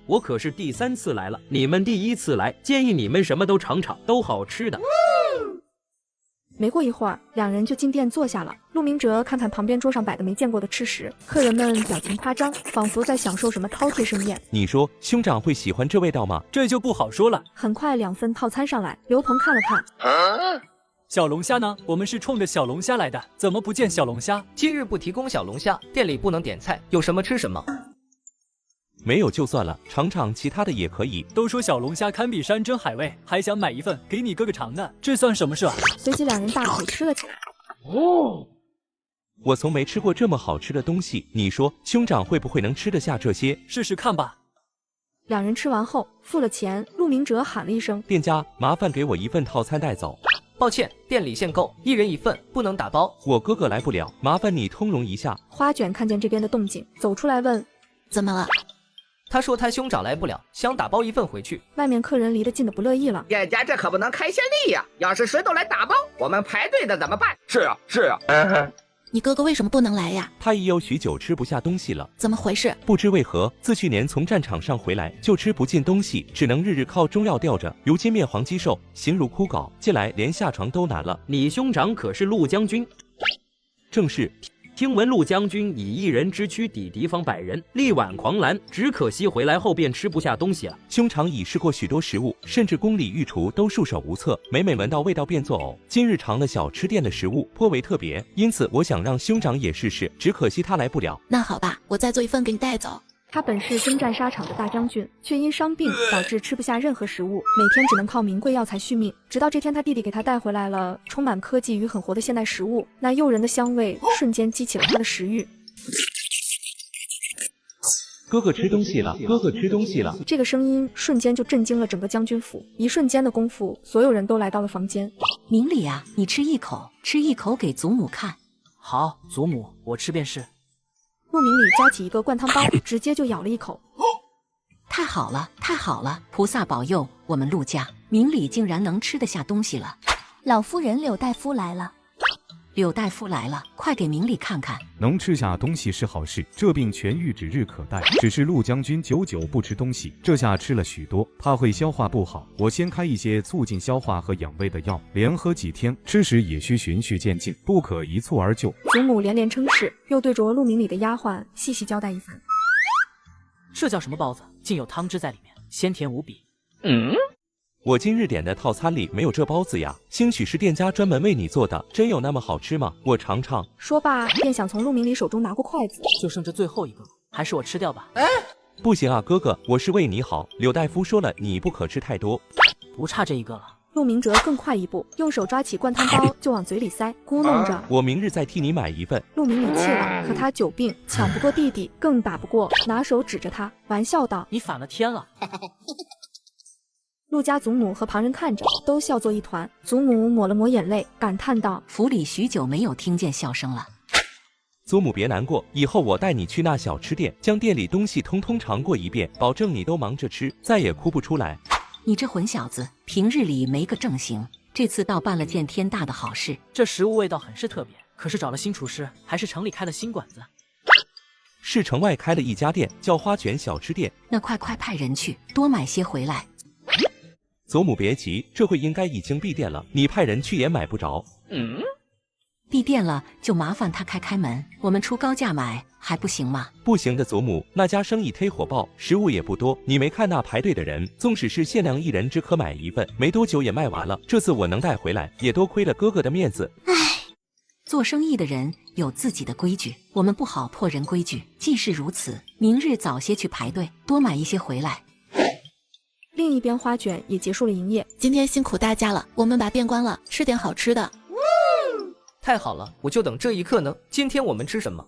N: 我可是第3次来了。你们第1次来，建议你们什么都尝尝，都好吃的。
A: 没过一会儿，两人就进店坐下了。陆明哲看看旁边桌上摆的没见过的吃食，客人们表情夸张，仿佛在享受什么饕餮盛宴。
W: 你说兄长会喜欢这味道吗？
X: 这就不好说了。
A: 很快2份套餐上来，刘鹏看了看，
X: 小龙虾呢？我们是冲着小龙虾来的，怎么不见小龙虾？
K: 今日不提供小龙虾，店里不能点菜，有什么吃什么。
W: 没有就算了，尝尝其他的也可以。
X: 都说小龙虾堪比山珍海味，还想买一份给你哥哥尝呢，这算什么事啊？
A: 随即2人大口吃了起来。
W: 我从没吃过这么好吃的东西，你说兄长会不会能吃得下这些？
X: 试试看吧。
A: 2人吃完后付了钱，陆明哲喊了一声：“
W: 店家，麻烦给我1份套餐带走。”
K: 抱歉，店里限购，1人1份，不能打包。
W: 我哥哥来不了，麻烦你通融一下。
A: 花卷看见这边的动静，走出来问：“
C: 怎么了？”
K: 他说他兄长来不了，想打包1份回去。
A: 外面客人离得近的不乐意了，
E: 店家这可不能开先例呀！要是谁都来打包，我们排队的怎么办？
V: 是呀，是呀。
C: 你哥哥为什么不能来呀？
W: 他已有许久吃不下东西了。
C: 怎么回事？
W: 不知为何，自去年从战场上回来就吃不进东西，只能日日靠中药吊着。如今面黄肌瘦，形如枯槁，近来连下床都难了。
N: 你兄长可是陆将军？
W: 正是。
N: 听闻陆将军以1人之躯抵敌方100人，力挽狂澜，只可惜回来后便吃不下东西了。
W: 兄长已试过许多食物，甚至宫里御厨都束手无策，每闻到味道便作呕。今日尝了小吃店的食物，颇为特别，因此我想让兄长也试试，只可惜他来不了。
C: 那好吧，我再做1份给你带走。
A: 他本是征战沙场的大将军，却因伤病导致吃不下任何食物，每天只能靠名贵药材续命。直到这天，他弟弟给他带回来了充满科技与狠活的现代食物，那诱人的香味瞬间激起了他的食欲。
W: 哥哥吃东西了，哥哥吃东西了！
A: 这个声音瞬间就震惊了整个将军府，一瞬间的功夫，所有人都来到了房间。
G: 明理啊，你吃一口，吃一口给祖母看。
X: 好，祖母，我吃便是。
A: 陆明礼夹起一个灌汤包，直接就咬了一口。
G: 太好了，太好了！菩萨保佑我们陆家，明理竟然能吃得下东西了。
D: 老夫人柳大夫来了。
G: 柳大夫来了，快给明理看看。
F: 能吃下东西是好事，这病痊愈指日可待。只是陆将军久久不吃东西，这下吃了许多，怕会消化不好。我先开一些促进消化和养胃的药，连喝几天。吃时也需循序渐进，不可一蹴而就。
A: 祖母连连称是，又对着陆明礼的丫鬟细细交代一番。
X: 这叫什么包子？竟有汤汁在里面，鲜甜无比。
W: 我今日点的套餐里没有这包子呀，兴许是店家专门为你做的，真有那么好吃吗？我尝尝。
A: 说罢，便想从陆明礼手中拿过筷子，
X: 就剩这最后一个，还是我吃掉吧。
W: 不行啊，哥哥，我是为你好。柳大夫说了，你不可吃太多。
X: 不差这一个了。
A: 陆明哲更快一步，用手抓起灌汤包就往嘴里塞，咕哝着：“
W: 我明日再替你买1份。”
A: 陆明礼气了，可他久病，抢不过弟弟，更打不过，拿手指着他，玩笑道：“
X: 你反了天了！”
A: 陆家祖母和旁人看着，都笑作一团。祖母抹了抹眼泪，感叹道：“
G: 府里许久没有听见笑声了。”
W: 祖母别难过，以后我带你去那小吃店，将店里东西通通尝过一遍，保证你都忙着吃，再也哭不出来。
G: 你这混小子，平日里没个正形，这次倒办了件天大的好事。
B: 这食物味道很是特别，可是找了新厨师，还是城里开的新馆子。
W: 是城外开了一家店，叫花卷小吃店。
G: 那快派人去，多买些回来。
W: 祖母别急，这会应该已经闭店了，你派人去也买不着。
G: 闭店了就麻烦他开门，我们出高价买还不行吗？
W: 不行的，祖母，那家生意忒火爆，食物也不多，你没看那排队的人，纵使是限量1人只可买1份，没多久也卖完了。这次我能带回来，也多亏了哥哥的面子。
G: 唉，做生意的人有自己的规矩，我们不好破人规矩。既是如此，明日早些去排队，多买一些回来。
A: 另一边，花卷也结束了营业。
C: 今天辛苦大家了，我们把店关了，吃点好吃的。
K: 太好了，我就等这一刻呢。今天我们吃什么？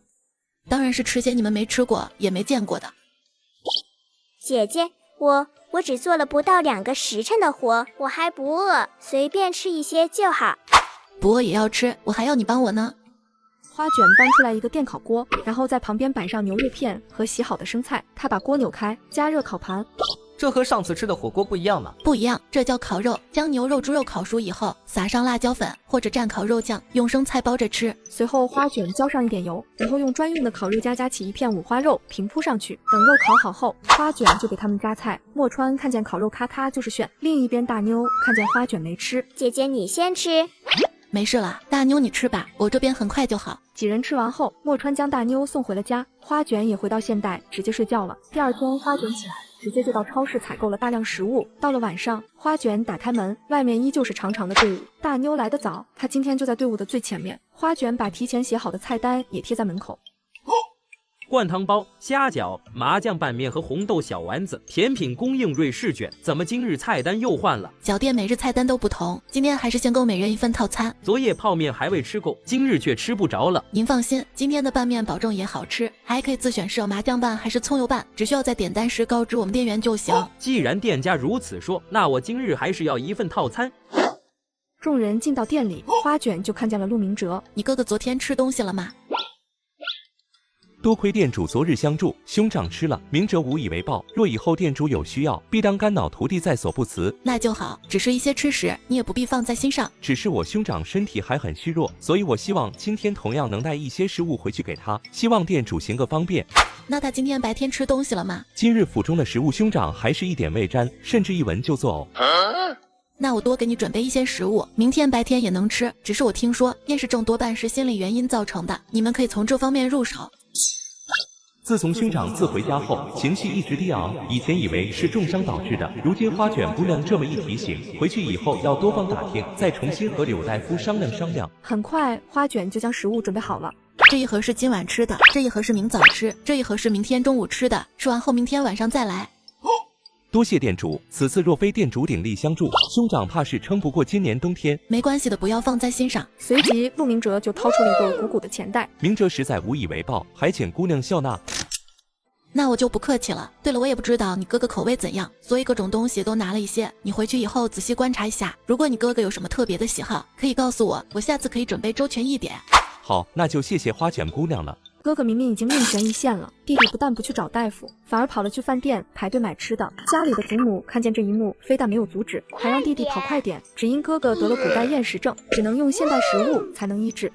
C: 当然是吃些你们没吃过也没见过的。
T: 姐姐，我只做了不到2个时辰的活，我还不饿，随便吃一些就好。
C: 不饿也要吃，我还要你帮我呢。
A: 花卷搬出来一个电烤锅，然后在旁边摆上牛肉片和洗好的生菜。他把锅扭开，加热烤盘。
K: 这和上次吃的火锅不一样吗？
C: 不一样，这叫烤肉。将牛肉、猪肉烤熟以后，撒上辣椒粉或者蘸烤肉酱，用生菜包着吃。
A: 随后花卷浇上一点油，然后用专用的烤肉夹夹起一片五花肉，平铺上去。等肉烤好后，花卷就给他们夹菜。莫川看见烤肉咔咔就是炫，另一边大妞看见花卷没吃，
T: 姐姐你先吃。
C: 没事了，大妞你吃吧，我这边很快就好。
A: 几人吃完后，莫川将大妞送回了家，花卷也回到现代，直接睡觉了。第二天，花卷起来，直接就到超市采购了大量食物。到了晚上，花卷打开门，外面依旧是长长的队伍。大妞来得早，她今天就在队伍的最前面。花卷把提前写好的菜单也贴在门口。
N: 灌汤包、虾饺、麻酱拌面和红豆小丸子，甜品供应瑞士卷。怎么今日菜单又换了？
C: 小店每日菜单都不同，今天还是限购每人1份套餐。
N: 昨夜泡面还未吃够，今日却吃不着了。
C: 您放心，今天的拌面保证也好吃，还可以自选是要麻酱拌还是葱油拌，只需要在点单时告知我们店员就行。
N: 既然店家如此说，那我今日还是要1份套餐。
A: 众人进到店里，花卷就看见了陆明哲。
C: 你哥哥昨天吃东西了吗？
W: 多亏店主昨日相助，兄长吃了。明哲无以为报，若以后店主有需要，必当肝脑涂地，在所不辞。
C: 那就好，只是一些吃食，你也不必放在心上。
W: 只是我兄长身体还很虚弱，所以我希望今天同样能带一些食物回去给他，希望店主行个方便。
C: 那他今天白天吃东西了吗？
W: 今日府中的食物，兄长还是一点未沾，甚至一闻就作呕。
C: 那我多给你准备一些食物，明天白天也能吃。只是我听说厌食症多半是心理原因造成的，你们可以从这方面入手。
W: 自从兄长自回家后，情绪一直低昂，以前以为是重伤导致的，如今花卷姑娘这么一提醒，回去以后要多方打听，再重新和柳大夫商量。
A: 很快，花卷就将食物准备好了。
C: 这一盒是今晚吃的，这一盒是明早吃，这一盒是明天中午吃的，吃完后明天晚上再来。
W: 多谢店主，此次若非店主鼎力相助，兄长怕是撑不过今年冬天。
C: 没关系的，不要放在心上。
A: 随即，陆明哲就掏出了一个鼓鼓的钱袋。
W: 明哲实在无以为报，还请姑娘笑纳。
C: 那我就不客气了。对了，我也不知道你哥哥口味怎样，所以各种东西都拿了一些。你回去以后仔细观察一下，如果你哥哥有什么特别的喜好，可以告诉我，我下次可以准备周全一点。
W: 好，那就谢谢花卷姑娘了。
A: 哥哥明明已经命悬一线了，弟弟不但不去找大夫，反而跑了去饭店排队买吃的。家里的祖母看见这一幕，非但没有阻止，还让弟弟跑快点。只因哥哥得了古代厌食症，只能用现代食物才能医治。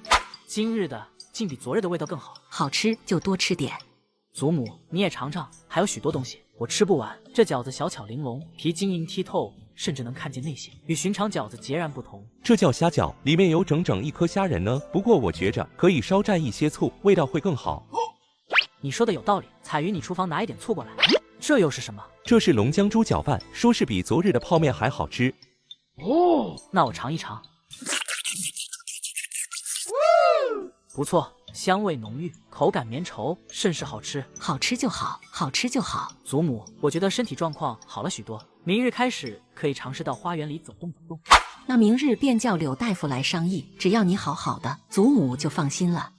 B: 今日的竟比昨日的味道更好，
G: 好吃就多吃点。
B: 祖母，你也尝尝，还有许多东西我吃不完。这饺子小巧玲珑，皮晶莹剔透，甚至能看见内馅，与寻常饺子截然不同。
W: 这叫虾饺，里面有整整1颗虾仁呢。不过我觉着可以稍蘸一些醋，味道会更好。
B: 你说的有道理，彩云，你厨房拿一点醋过来。这又是什么？
W: 这是龙江猪脚饭，说是比昨日的泡面还好吃。
B: 哦，那我尝一尝。不错，香味浓郁，口感绵稠，甚是好吃。
G: 好吃就好，好吃就好。
B: 祖母，我觉得身体状况好了许多，明日开始可以尝试到花园里走动。
G: 那明日便叫柳大夫来商议，只要你好好的，祖母就放心了。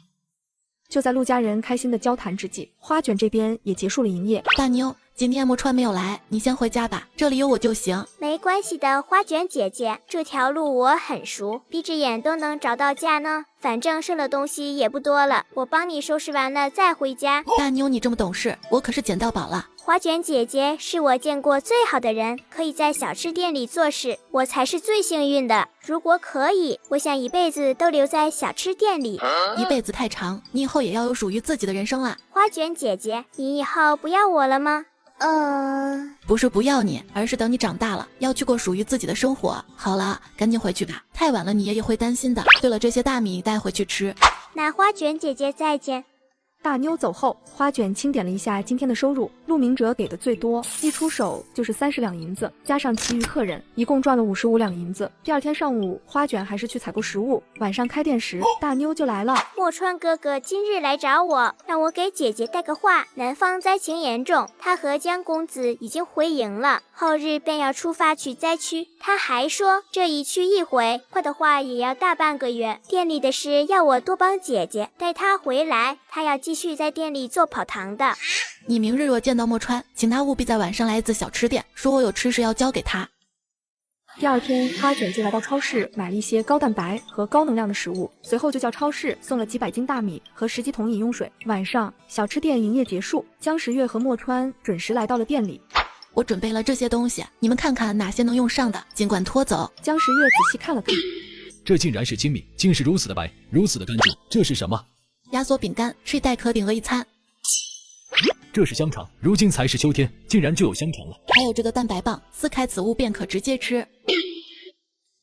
A: 就在陆家人开心的交谈之际，花卷这边也结束了营业。
C: 大妞，今天莫川没有来，你先回家吧，这里有我就行。
T: 没关系的，花卷姐姐，这条路我很熟，闭着眼都能找到家呢。反正剩的东西也不多了，我帮你收拾完了再回家。
C: 大妞，你这么懂事，我可是捡到宝了。
T: 花卷姐姐是我见过最好的人，可以在小吃店里做事，我才是最幸运的。如果可以，我想一辈子都留在小吃店里。
C: 一辈子太长，你以后也要有属于自己的人生啦。
T: 花卷姐姐，你以后不要我了吗？
C: 不是不要你，而是等你长大了，要去过属于自己的生活。好了，赶紧回去吧，太晚了你爷爷会担心的。对了，这些大米带回去吃。
T: 那花卷姐姐再见。
A: 大妞走后，花卷清点了一下今天的收入，陆明哲给的最多，一出手就是30两银子，加上其余客人，一共赚了55两银子。第二天上午，花卷还是去采购食物，晚上开店时，大妞就来了。
T: 墨川哥哥今日来找我，让我给姐姐带个话。南方灾情严重，他和江公子已经回营了，后日便要出发去灾区。他还说这一去一回，快的话也要大半个月。店里的事要我多帮姐姐，待他回来，他要继续在店里做跑堂的。
C: 你明日若见到墨川，请他务必在晚上来一次小吃店，说我有吃食要交给他。
A: 第二天，花卷就来到超市买了一些高蛋白和高能量的食物，随后就叫超市送了几百斤大米和10几桶饮用水。晚上，小吃店营业结束，江时月和墨川准时来到了店里。
C: 我准备了这些东西，你们看看哪些能用上的，尽管拖走。
A: 江时月仔细看了看，
J: 这竟然是精米，竟是如此的白，如此的干净，这是什么？
C: 压缩饼干，睡袋可顶饿一餐。
J: 这是香肠，如今才是秋天，竟然就有香肠了。
C: 还有这个蛋白棒，撕开此物便可直接吃。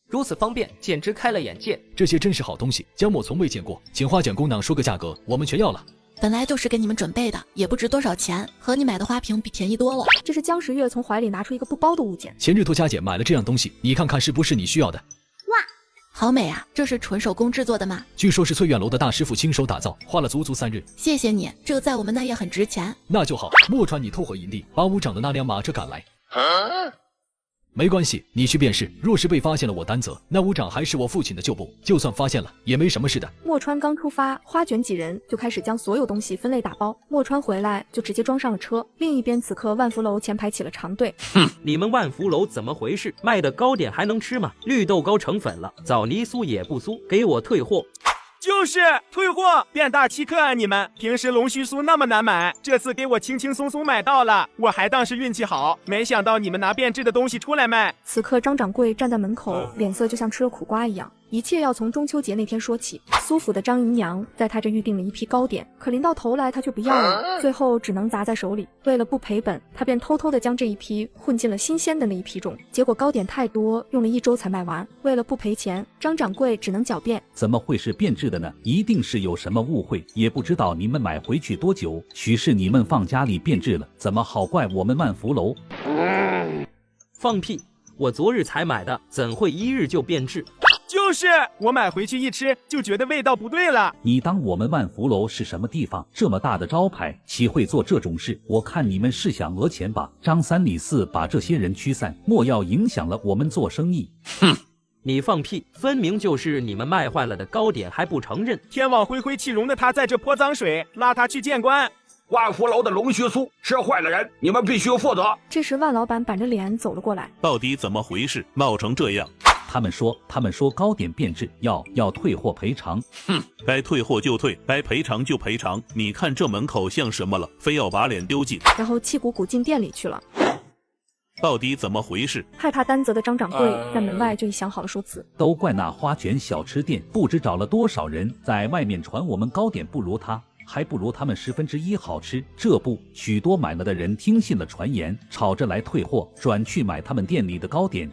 K: 如此方便，简直开了眼界。
J: 这些真是好东西，江某从未见过，请花卷姑娘说个价格，我们全要了。
C: 本来就是给你们准备的，也不值多少钱，和你买的花瓶比便宜多了。
A: 这是江时月从怀里拿出一个不包的物件。
J: 前日托佳姐买了这样东西，你看看是不是你需要的？
C: 哇，好美啊！这是纯手工制作的吗？
J: 据说是翠苑楼的大师傅亲手打造，花了足足3日。
C: 谢谢你，这个在我们那也很值钱。
J: 那就好，墨川你偷回营地，把武长的那辆马车赶来。没关系，你去便是。若是被发现了，我担责。那武长还是我父亲的旧部，就算发现了，也没什么事的。
A: 墨川刚出发，花卷几人就开始将所有东西分类打包。墨川回来就直接装上了车。另一边，此刻万福楼前排起了长队。
N: 你们万福楼怎么回事？卖的糕点还能吃吗？绿豆糕成粉了，枣泥酥也不酥，给我退货！
V: 就是退货，变大欺客啊！你们平时龙须酥那么难买，这次给我轻轻松松买到了，我还当是运气好，没想到你们拿变质的东西出来卖。
A: 此刻张掌柜站在门口，脸色就像吃了苦瓜一样。一切要从中秋节那天说起。苏府的张姨娘在他这预定了一批糕点，可临到头来他却不要了，最后只能砸在手里。为了不赔本，他便偷偷的将这一批混进了新鲜的那一批中，结果糕点太多，用了1周才卖完。为了不赔钱，张掌柜只能狡辩。
O: 怎么会是变质的呢？一定是有什么误会，也不知道你们买回去多久，许是你们放家里变质了，怎么好怪我们万福楼？
N: 放屁！我昨日才买的，怎会1日就变质？
V: 就是我买回去一吃，就觉得味道不对了。
O: 你当我们万福楼是什么地方？这么大的招牌，岂会做这种事？我看你们是想讹钱吧？张三李四把这些人驱散，莫要影响了我们做生意。
N: 哼！你放屁！分明就是你们卖坏了的糕点，还不承认？
V: 天网恢恢，气容的他在这泼脏水，拉他去见官。
E: 万福楼的龙须酥吃坏了人，你们必须负责。
A: 这时万老板板着脸走了过来，
M: 到底怎么回事？闹成这样？
O: 他们说糕点变质，要退货赔偿。
M: 哼，该退货就退，该赔偿就赔偿。你看这门口像什么了？非要把脸丢尽。
A: 然后气鼓鼓进店里去了。
M: 到底怎么回事？
A: 害怕担责的张掌柜在门外就已想好了说辞。
O: 都怪那花卷小吃店，不知找了多少人在外面传我们糕点不如他，还不如他们1/10好吃。这不，许多买了的人听信了传言，吵着来退货，转去买他们店里的糕点。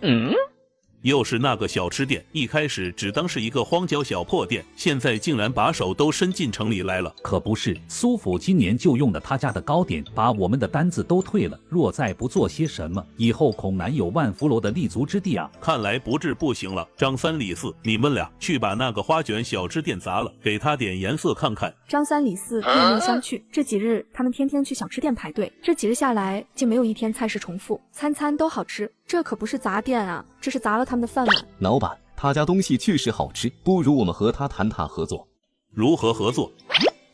M: 又是那个小吃店，一开始只当是一个荒郊小破店，现在竟然把手都伸进城里来了。
O: 可不是，苏府今年就用了他家的糕点，把我们的单子都退了。若再不做些什么，以后恐难有万福楼的立足之地啊！
M: 看来不治不行了。张三李四，你们俩去把那个花卷小吃店砸了，给他点颜色看看。
A: 张三李四面面相觑。这几日他们天天去小吃店排队，这几日下来竟没有一天菜式重复，餐餐都好吃。这可不是砸店啊，这是砸了他们的饭碗。
P: 老板，他家东西确实好吃，不如我们和他谈谈合作。
M: 如何合作？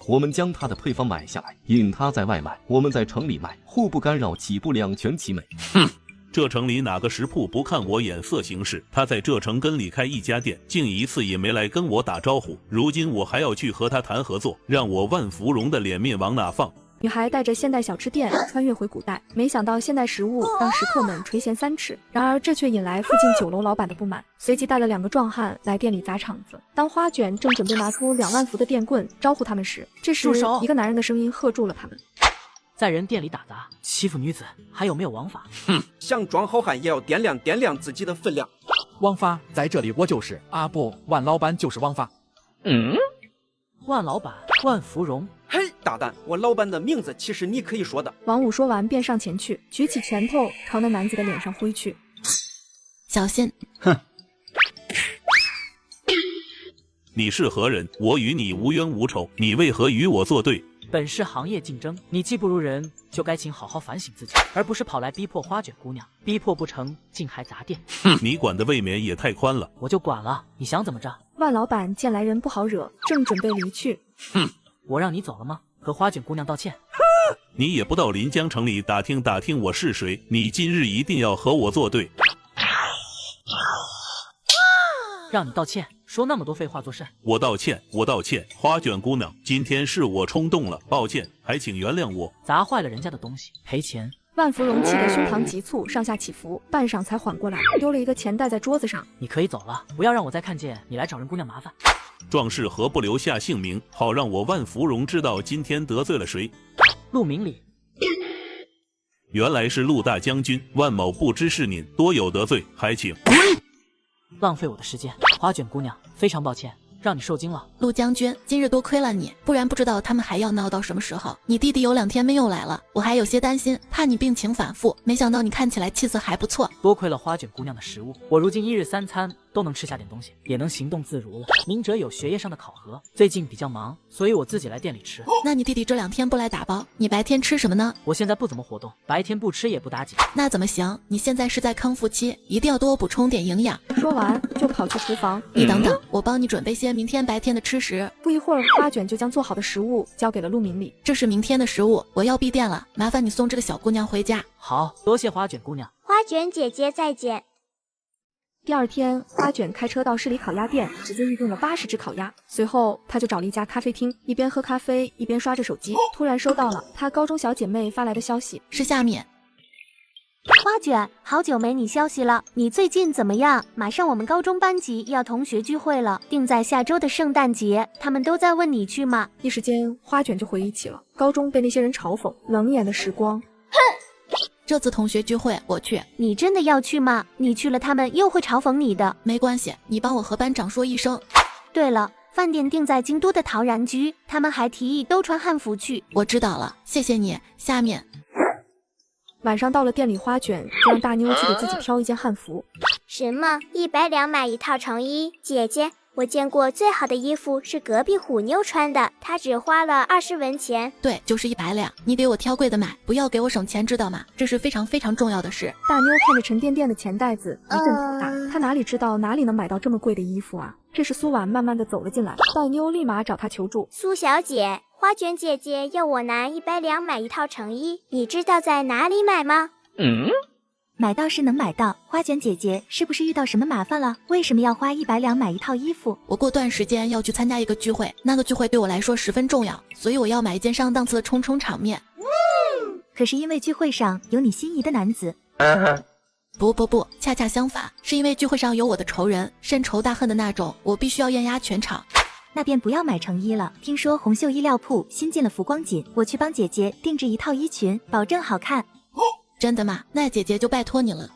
P: 我们将他的配方买下来，引他在外卖，我们在城里卖，互不干扰，岂不两全其美？
M: 哼！这城里哪个食铺不看我眼色行事？他在这城跟里开一家店，竟一次也没来跟我打招呼。如今我还要去和他谈合作，让我万福荣的脸面往哪放？
A: 女孩带着现代小吃店穿越回古代，没想到现代食物让食客们垂涎3尺，然而这却引来附近酒楼老板的不满，随即带了2个壮汉来店里砸场子。当花卷正准备拿出2万伏的电棍招呼他们时，这时一个男人的声音喝住了他们。
B: 在人店里打杂，欺负女子，还有没有王法？
V: 哼，想装好汉也要掂量自己的分量。
H: 王法在这里我就是啊不，万老板就是王法。
B: 万老板，万芙蓉。
V: 嘿，大胆！我老板的名字其实你可以说的。
A: 王五说完便上前去，举起拳头朝那男子的脸上挥去。
C: 小心！
V: 哼！
M: 你是何人？我与你无冤无仇，你为何与我作对？
B: 本是行业竞争，你既不如人，就该请好好反省自己，而不是跑来逼迫花卷姑娘，逼迫不成，竟还砸店。
M: 哼，你管的未免也太宽了。
B: 我就管了，你想怎么着？
A: 万老板见来人不好惹，正准备离去。
M: 哼，
B: 我让你走了吗？和花卷姑娘道歉。
M: 你也不到临江城里打听打听我是谁，你今日一定要和我作对。
B: 让你道歉，说那么多废话做甚？
M: 我道歉，花卷姑娘，今天是我冲动了，抱歉，还请原谅我。
B: 砸坏了人家的东西，赔钱。
A: 万芙蓉气得胸膛急促，上下起伏，半晌才缓过来，丢了一个钱袋在桌子上。
B: 你可以走了，不要让我再看见你来找人姑娘麻烦。
M: 壮士何不留下姓名，好让我万芙蓉知道今天得罪了谁？
B: 陆明礼。
M: 原来是陆大将军，万某不知是您，多有得罪，还请。
B: 浪费我的时间，花卷姑娘，非常抱歉，让你受惊了。
C: 陆将军，今日多亏了你，不然不知道他们还要闹到什么时候。你弟弟有2天没有来了，我还有些担心，怕你病情反复，没想到你看起来气色还不错。
B: 多亏了花卷姑娘的食物，我如今1日3餐都能吃下点东西，也能行动自如了。明哲有学业上的考核，最近比较忙，所以我自己来店里吃。
C: 那你弟弟这2天不来打包，你白天吃什么呢？
B: 我现在不怎么活动，白天不吃也不打紧。
C: 那怎么行？你现在是在康复期，一定要多补充点营养。
A: 说完就跑去厨房。
C: 你等等，我帮你准备些明天白天的吃食。
A: 不一会儿，花卷就将做好的食物交给了陆明礼。
C: 这是明天的食物，我要闭店了，麻烦你送这个小姑娘回家。
B: 好，多谢花卷姑娘。
T: 花卷姐姐再见。
A: 第2天，花卷开车到市里烤鸭店，直接预定了80只烤鸭。随后，他就找了一家咖啡厅，一边喝咖啡一边刷着手机，突然收到了他高中小姐妹发来的消息，
C: 是下面。
I: 花卷，好久没你消息了，你最近怎么样？马上我们高中班级要同学聚会了，定在下周的圣诞节，他们都在问你去吗？
A: 一时间，花卷就回忆起了高中被那些人嘲讽、冷眼的时光。
C: 这次同学聚会我去，
I: 你真的要去吗？你去了他们又会嘲讽你的。
C: 没关系，你帮我和班长说一声。
I: 对了，饭店定在京都的陶然居，他们还提议都穿汉服去。
C: 我知道了，谢谢你。下面
A: 晚上到了店里，花卷就让大妞去给自己挑一件汉服。
T: 什么100两买一套成衣？姐姐，我见过最好的衣服是隔壁虎妞穿的，她只花了20文钱。
C: 对，就是100两。你给我挑贵的买，不要给我省钱，知道吗？这是非常非常重要的事。
A: 大妞看着沉甸甸的钱袋子，一阵头大。她哪里知道哪里能买到这么贵的衣服啊？这时苏婉慢慢的走了进来，大妞立马找她求助。
T: 苏小姐，花卷姐姐要我拿100两买一套成衣，你知道在哪里买吗？
D: 买到是能买到，花卷姐姐是不是遇到什么麻烦了？为什么要花100两买一套衣服？
C: 我过段时间要去参加一个聚会，那个聚会对我来说十分重要，所以我要买一件上档次的冲场面。
D: 可是因为聚会上有你心仪的男子。
C: 不，恰恰相反，是因为聚会上有我的仇人，深仇大恨的那种，我必须要艳压全场。
D: 那便不要买成衣了。听说红袖衣料铺新进了浮光锦，我去帮姐姐定制一套衣裙，保证好看。
C: 真的吗？那姐姐就拜托你了。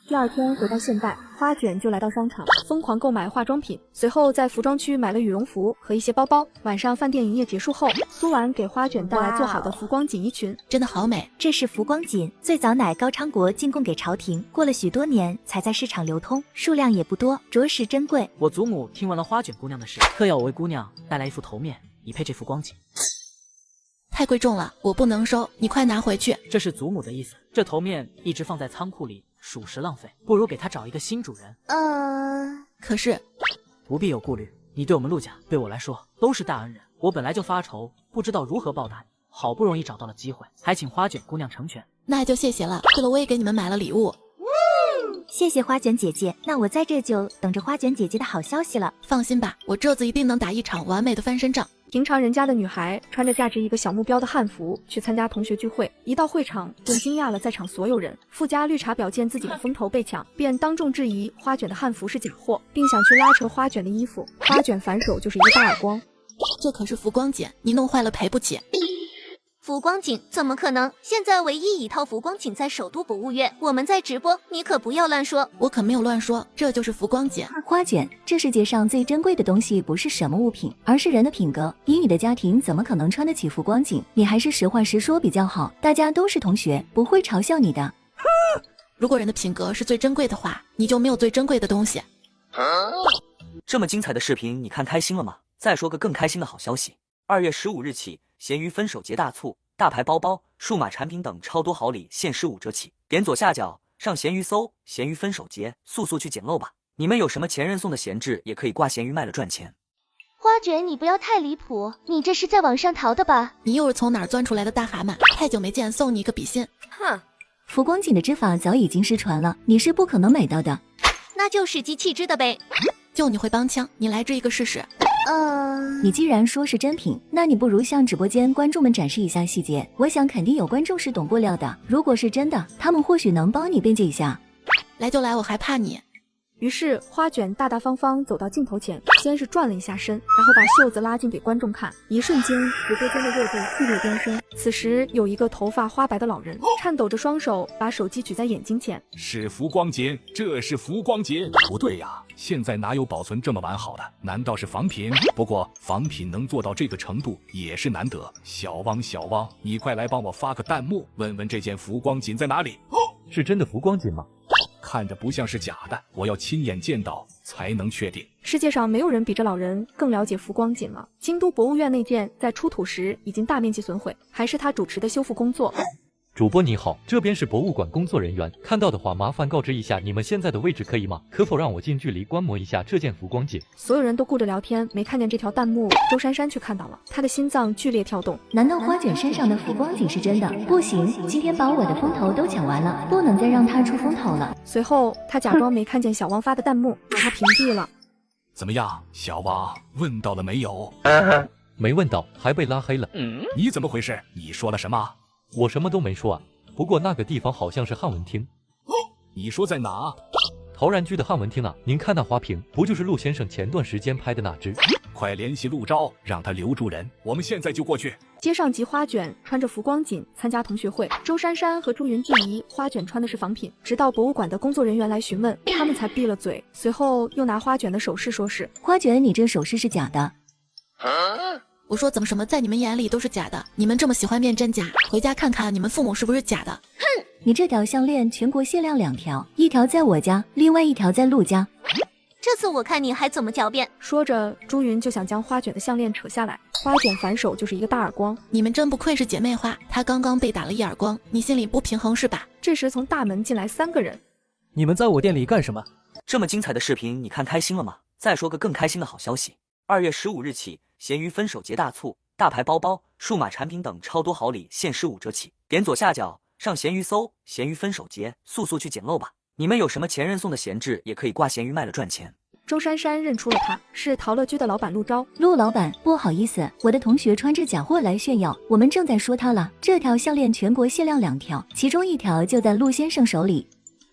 A: 第2天回到现代，花卷就来到商场，疯狂购买化妆品，随后在服装区买了羽绒服和一些包包。晚上饭店营业结束后，苏婉给花卷带来做好的浮光锦衣裙，
C: 真的好美。
D: 这是浮光锦，最早乃高昌国进贡给朝廷，过了许多年才在市场流通，数量也不多，着实珍贵。
B: 我祖母听闻了花卷姑娘的事，特要我为姑娘带来一副头面，以配这浮光锦。
C: 太贵重了，我不能收，你快拿回去。
B: 这是祖母的意思，这头面一直放在仓库里，属实浪费，不如给他找一个新主人。
C: 可是
B: 不必有顾虑，你对我们陆家，对我来说都是大恩人，我本来就发愁，不知道如何报答你，好不容易找到了机会，还请花卷姑娘成全。
C: 那就谢谢了。对了，我也给你们买了礼物。
D: 谢谢花卷姐姐，那我在这就等着花卷姐姐的好消息了。
C: 放心吧，我这次一定能打一场完美的翻身仗。
A: 平常人家的女孩穿着价值1个小目标的汉服去参加同学聚会，一到会场便惊讶了在场所有人。富家绿茶表见自己的风头被抢，便当众质疑花卷的汉服是假货，并想去拉扯花卷的衣服。花卷反手就是一个大耳光。
C: 这可是浮光锦，你弄坏了赔不起。
I: 浮光锦怎么可能？现在唯一一套浮光锦在首都博物院，我们在直播，你可不要乱说。
C: 我可没有乱说，这就是浮光锦。
D: 花卷，这世界上最珍贵的东西不是什么物品，而是人的品格。以你的家庭，怎么可能穿得起浮光锦？你还是实话实说比较好，大家都是同学，不会嘲笑你的。
C: 如果人的品格是最珍贵的话，你就没有最珍贵的东西。
L: 这么精彩的视频，你看开心了吗？再说个更开心的好消息，2月15日起，闲鱼分手节大促，大牌包包、数码产品等超多好礼限时5折起。点左下角上闲鱼搜“闲鱼分手节”，速速去捡漏吧！你们有什么前任送的闲置，也可以挂闲鱼卖了赚钱。
I: 花卷，你不要太离谱，你这是在网上淘的吧？
C: 你又是从哪儿钻出来的大蛤蟆？太久没见，送你一个笔芯。
I: 哼，
D: 浮光锦的织法早已经失传了，你是不可能买到的。
I: 那就使机器织的呗。
C: 就你会帮腔，你来织一个试试。
D: 你既然说是真品，那你不如向直播间观众们展示一下细节，我想肯定有观众是懂不了的。如果是真的，他们或许能帮你辩解一下。
C: 来就来，我还怕你。
A: 于是花卷大大方方走到镜头前，先是转了一下身，然后把袖子拉近给观众看。一瞬间，直播间的热度剧烈飙升。此时，有一个头发花白的老人颤抖着双手，把手机举在眼睛前。
R: 是浮光锦，这是浮光锦。不对呀，现在哪有保存这么完好的？难道是仿品？不过仿品能做到这个程度也是难得。小汪，你快来帮我发个弹幕，问问这件浮光锦在哪里？
S: 是真的浮光锦吗？
R: 看着不像是假的，我要亲眼见到才能确定。
A: 世界上没有人比这老人更了解浮光锦了。京都博物院那件在出土时已经大面积损毁，还是他主持的修复工作。
S: 主播你好，这边是博物馆工作人员，看到的话麻烦告知一下你们现在的位置可以吗？可否让我近距离观摩一下这件浮光锦？
A: 所有人都顾着聊天，没看见这条弹幕。周珊珊却看到了，她的心脏剧烈跳动。
D: 难道花卷身上的浮光锦是真的？不行，今天把我的风头都抢完了，不能再让他出风头了。
A: 随后他假装没看见小汪发的弹幕，把他屏蔽了。
R: 怎么样，小汪，问到了没有？
S: 没问到，还被拉黑了。
R: 你怎么回事？你说了什么？
S: 我什么都没说啊，不过那个地方好像是汉文厅。
R: 你说在哪？
S: 陶然居的汉文厅啊，您看那花瓶，不就是陆先生前段时间拍的那只？
R: 快联系陆钊，让他留住人，我们现在就过去。
A: 街上集花卷穿着浮光锦参加同学会，周珊珊和朱云质疑花卷穿的是仿品，直到博物馆的工作人员来询问，他们才闭了嘴。随后又拿花卷的首饰说是
D: 花卷，你这首饰是假的。
C: 我说怎么什么在你们眼里都是假的？你们这么喜欢辨真假，回家看看你们父母是不是假的？
D: 哼！你这条项链全国限量2条，一条在我家，另外一条在陆家。
I: 这次我看你还怎么狡辩！
A: 说着，朱云就想将花卷的项链扯下来，花卷反手就是一个大耳光。
C: 你们真不愧是姐妹花，她刚刚被打了一耳光，你心里不平衡是吧？
A: 这时从大门进来3个人。
U: 你们在我店里干什么？
L: 这么精彩的视频，你看开心了吗？再说个更开心的好消息，2月15日起，闲鱼分手节大促，大牌包包、数码产品等超多好礼限时5折起。点左下角上闲鱼搜“闲鱼分手节”，速速去捡漏吧！你们有什么前任送的闲置，也可以挂闲鱼卖了赚钱。
A: 周珊珊认出了他，是陶乐居的老板陆钊。
D: 陆老板，不好意思，我的同学穿着假货来炫耀，我们正在说他了。这条项链全国限量2条，其中1条就在陆先生手里。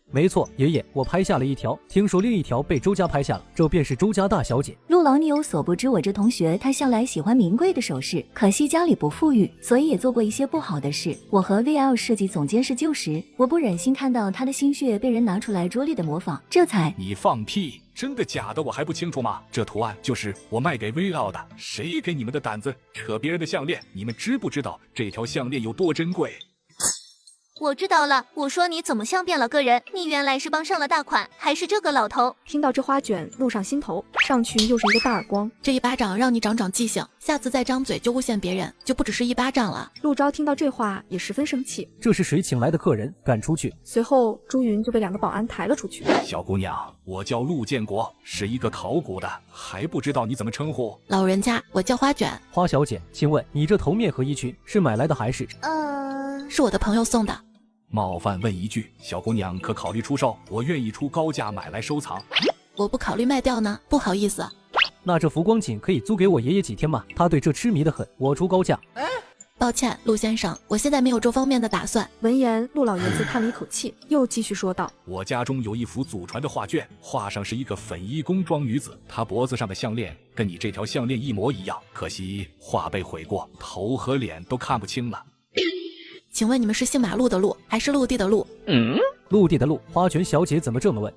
U: 没错，爷爷，我拍下了1条，听说另1条被周家拍下了，这便是周家大小姐。
D: 陆老，你有所不知，我这同学他向来喜欢名贵的首饰，可惜家里不富裕，所以也做过一些不好的事。我和 VL 设计总监是旧识，我不忍心看到他的心血被人拿出来拙劣的模仿，这才……
R: 你放屁！真的假的我还不清楚吗？这图案就是我卖给 VL 的，谁给你们的胆子扯别人的项链？你们知不知道这条项链有多珍贵？
I: 我知道了，我说你怎么像变了个人？你原来是帮上了大款，还是这个老头？
A: 听到这花卷，陆上心头，上去又是一个大耳光。
C: 这一巴掌让你长长记性，下次再张嘴就诬陷别人，就不只是1巴掌了。
A: 陆钊听到这话也十分生气，
U: 这是谁请来的客人？赶出去！
A: 随后朱云就被2个保安抬了出去。
R: 小姑娘，我叫陆建国，是一个考古的，还不知道你怎么称呼？
C: 老人家，我叫花卷。
U: 花小姐，请问你这头面和衣裙是买来的还是？
C: 是我的朋友送的。
R: 冒犯问一句，小姑娘可考虑出售？我愿意出高价买来收藏。
C: 我不考虑卖掉呢，不好意思。
U: 那这浮光锦可以租给我爷爷几天吗？他对这痴迷的很，我出高价。
C: 抱歉，陆先生，我现在没有这方面的打算。
A: 闻言，陆老爷子叹了一口气，又继续说道：
R: 我家中有一幅祖传的画卷，画上是一个粉衣宫装女子，她脖子上的项链跟你这条项链一模一样，可惜画被毁过，头和脸都看不清了。
C: 请问你们是姓马陆的陆，还是陆地的陆？
U: 陆地的陆。花卷小姐怎么这么问？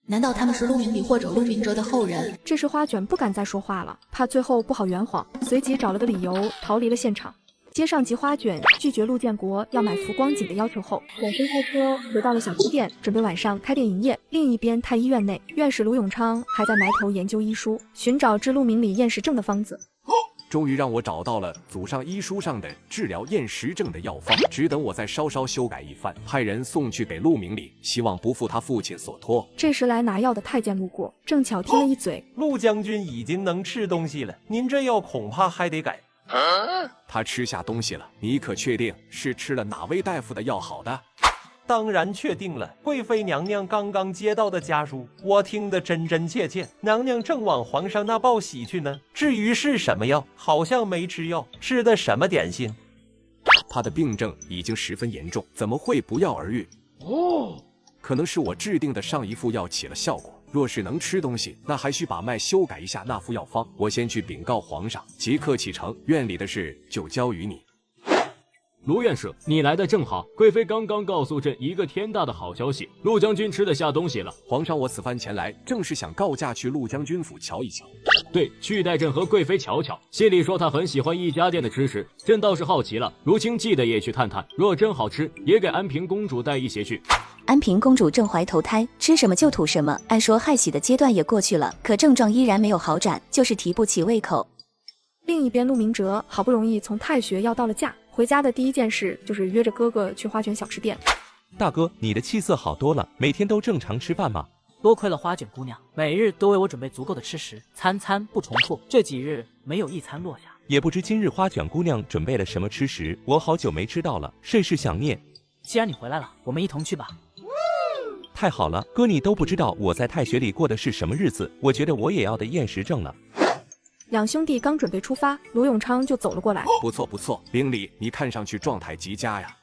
C: 难道他们是陆明礼或者陆明哲的后人？
A: 这时花卷不敢再说话了，怕最后不好圆谎，随即找了个理由逃离了现场。接上集花卷拒绝陆建国要买浮光锦的要求后，转身开车回到了小吃店，准备晚上开店营业。另一边，太医院内，院士卢永昌还在埋头研究医书，寻找治陆明礼厌食症的方子。
F: 终于让我找到了祖上医书上的治疗厌食症的药方，只等我再稍稍修改一番，派人送去给陆明礼，希望不负他父亲所托。
A: 这时来拿药的太监路过，正巧听了一嘴，
Q: 陆将军已经能吃东西了，您这药恐怕还得改。
F: 他吃下东西了，你可确定是吃了哪位大夫的药好的？
Q: 当然确定了，贵妃娘娘刚刚接到的家书，我听得真真切切。娘娘正往皇上那报喜去呢。至于是什么药，好像没吃药，吃的什么点心？
F: 他的病症已经十分严重，怎么会不药而愈？可能是我制定的上一副药起了效果。若是能吃东西，那还需把脉修改一下那副药方。我先去禀告皇上，即刻启程。院里的事就交于你。
W: 卢院士，你来的正好。贵妃刚刚告诉朕一个天大的好消息，陆将军吃得下东西了。
F: 皇上，我此番前来，正是想告假去陆将军府瞧一瞧。
W: 对，去带朕和贵妃瞧瞧。信里说他很喜欢一家店的吃食，朕倒是好奇了。如卿记得也去探探，若真好吃，也给安平公主带一些去。
X: 安平公主正怀头胎，吃什么就吐什么。按说害喜的阶段也过去了，可症状依然没有好转，就是提不起胃口。
A: 另一边，陆明哲好不容易从太学要到了假，回家的第一件事就是约着哥哥去花卷小吃店。
Q: 大哥，你的气色好多了，每天都正常吃饭吗？
B: 多亏了花卷姑娘，每日都为我准备足够的吃食，餐餐不重复，这几日没有一餐落下。
Q: 也不知今日花卷姑娘准备了什么吃食，我好久没吃到了，甚是想念。
B: 既然你回来了，我们一同去吧。
Q: 太好了，哥你都不知道我在太学里过的是什么日子，我觉得我也要得厌食症了。
A: 两兄弟刚准备出发，卢永昌就走了过来。
F: 不错不错，明礼，你看上去状态极佳呀。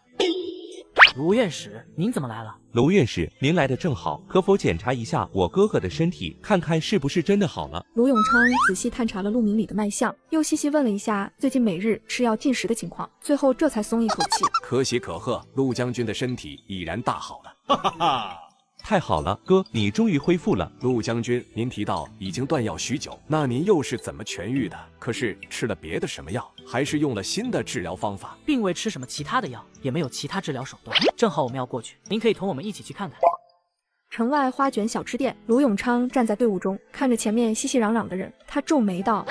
B: 卢院士，您怎么来了？
Q: 卢院士，您来的正好，可否检查一下我哥哥的身体，看看是不是真的好了？
A: 卢永昌仔细探查了陆明礼的脉象，又细细问了一下最近每日吃药进食的情况，最后这才松一口气。
F: 可喜可贺，陆将军的身体已然大好了。
Q: 哈哈哈！太好了，哥，你终于恢复了。
F: 陆将军，您提到已经断药许久，那您又是怎么痊愈的？可是吃了别的什么药，还是用了新的治疗方法？
B: 并未吃什么其他的药，也没有其他治疗手段。正好我们要过去，您可以同我们一起去看看。
A: 城外花卷小吃店，卢永昌站在队伍中，看着前面熙熙攘攘的人，他皱眉道：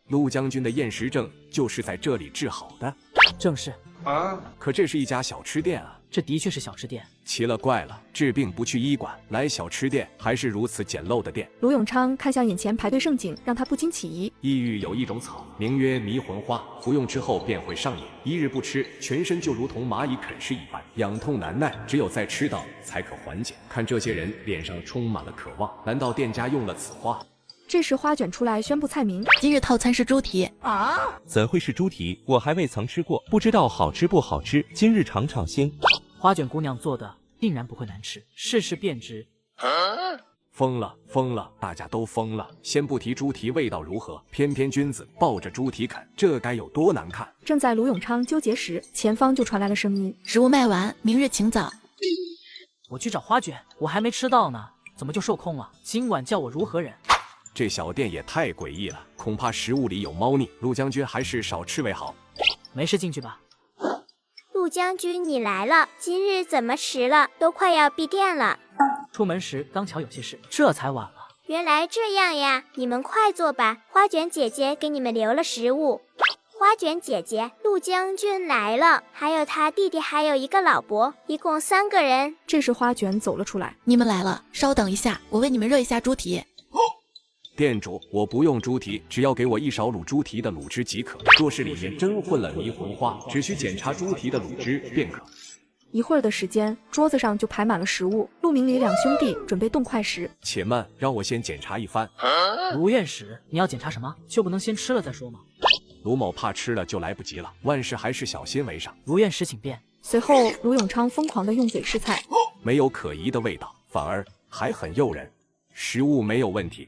F: 陆将军的厌食症就是在这里治好的？
B: 正是
F: 啊，可这是一家小吃店啊。
B: 这的确是小吃店，
F: 奇了怪了，治病不去医馆，来小吃店，还是如此简陋的店。
A: 卢永昌看向眼前排队盛景，让他不禁起疑。
F: 异域有一种草，名曰迷魂花，服用之后便会上瘾，一日不吃，全身就如同蚂蚁啃食一般，痒痛难耐，只有再吃到才可缓解。看这些人脸上充满了渴望，难道店家用了此花？
A: 这时花卷出来宣布菜名，
C: 今日套餐是猪蹄
Q: 啊！怎会是猪蹄？我还未曾吃过，不知道好吃不好吃，今日尝尝先。
B: 花卷姑娘做的定然不会难吃，试试便知。
F: 疯了疯了，大家都疯了！先不提猪蹄味道如何，偏偏君子抱着猪蹄啃，这该有多难看？
A: 正在卢永昌纠结时，前方就传来了声音：
C: 食物卖完，明日请早。
B: 我去找花卷，我还没吃到呢，怎么就受控了？今晚叫我如何忍？
F: 这小店也太诡异了，恐怕食物里有猫腻。陆将军还是少吃为好。
B: 没事，进去吧。
T: 陆将军，你来了，今日怎么迟了？都快要闭店了。
B: 出门时刚巧有些事，这才晚了。
T: 原来这样呀，你们快坐吧，花卷姐姐给你们留了食物。花卷姐姐，陆将军来了，还有他弟弟，还有一个老伯，一共3个人。
A: 这时花卷走了出来，
C: 你们来了，稍等一下，我为你们热一下猪蹄。
F: 店主，我不用猪蹄，只要给我1勺卤猪蹄的卤汁即可。若是里面真混了迷魂花，只需检查猪蹄的卤汁便可。
A: 一会儿的时间，桌子上就排满了食物。陆明里两兄弟准备动筷时，
F: 且慢，让我先检查一番。
B: 卢院使，你要检查什么？就不能先吃了再说吗？
F: 卢某怕吃了就来不及了，万事还是小心为上。
B: 卢院使请便。
A: 随后，卢永昌疯狂地用嘴试菜，
F: 没有可疑的味道，反而还很诱人，食物没有问题。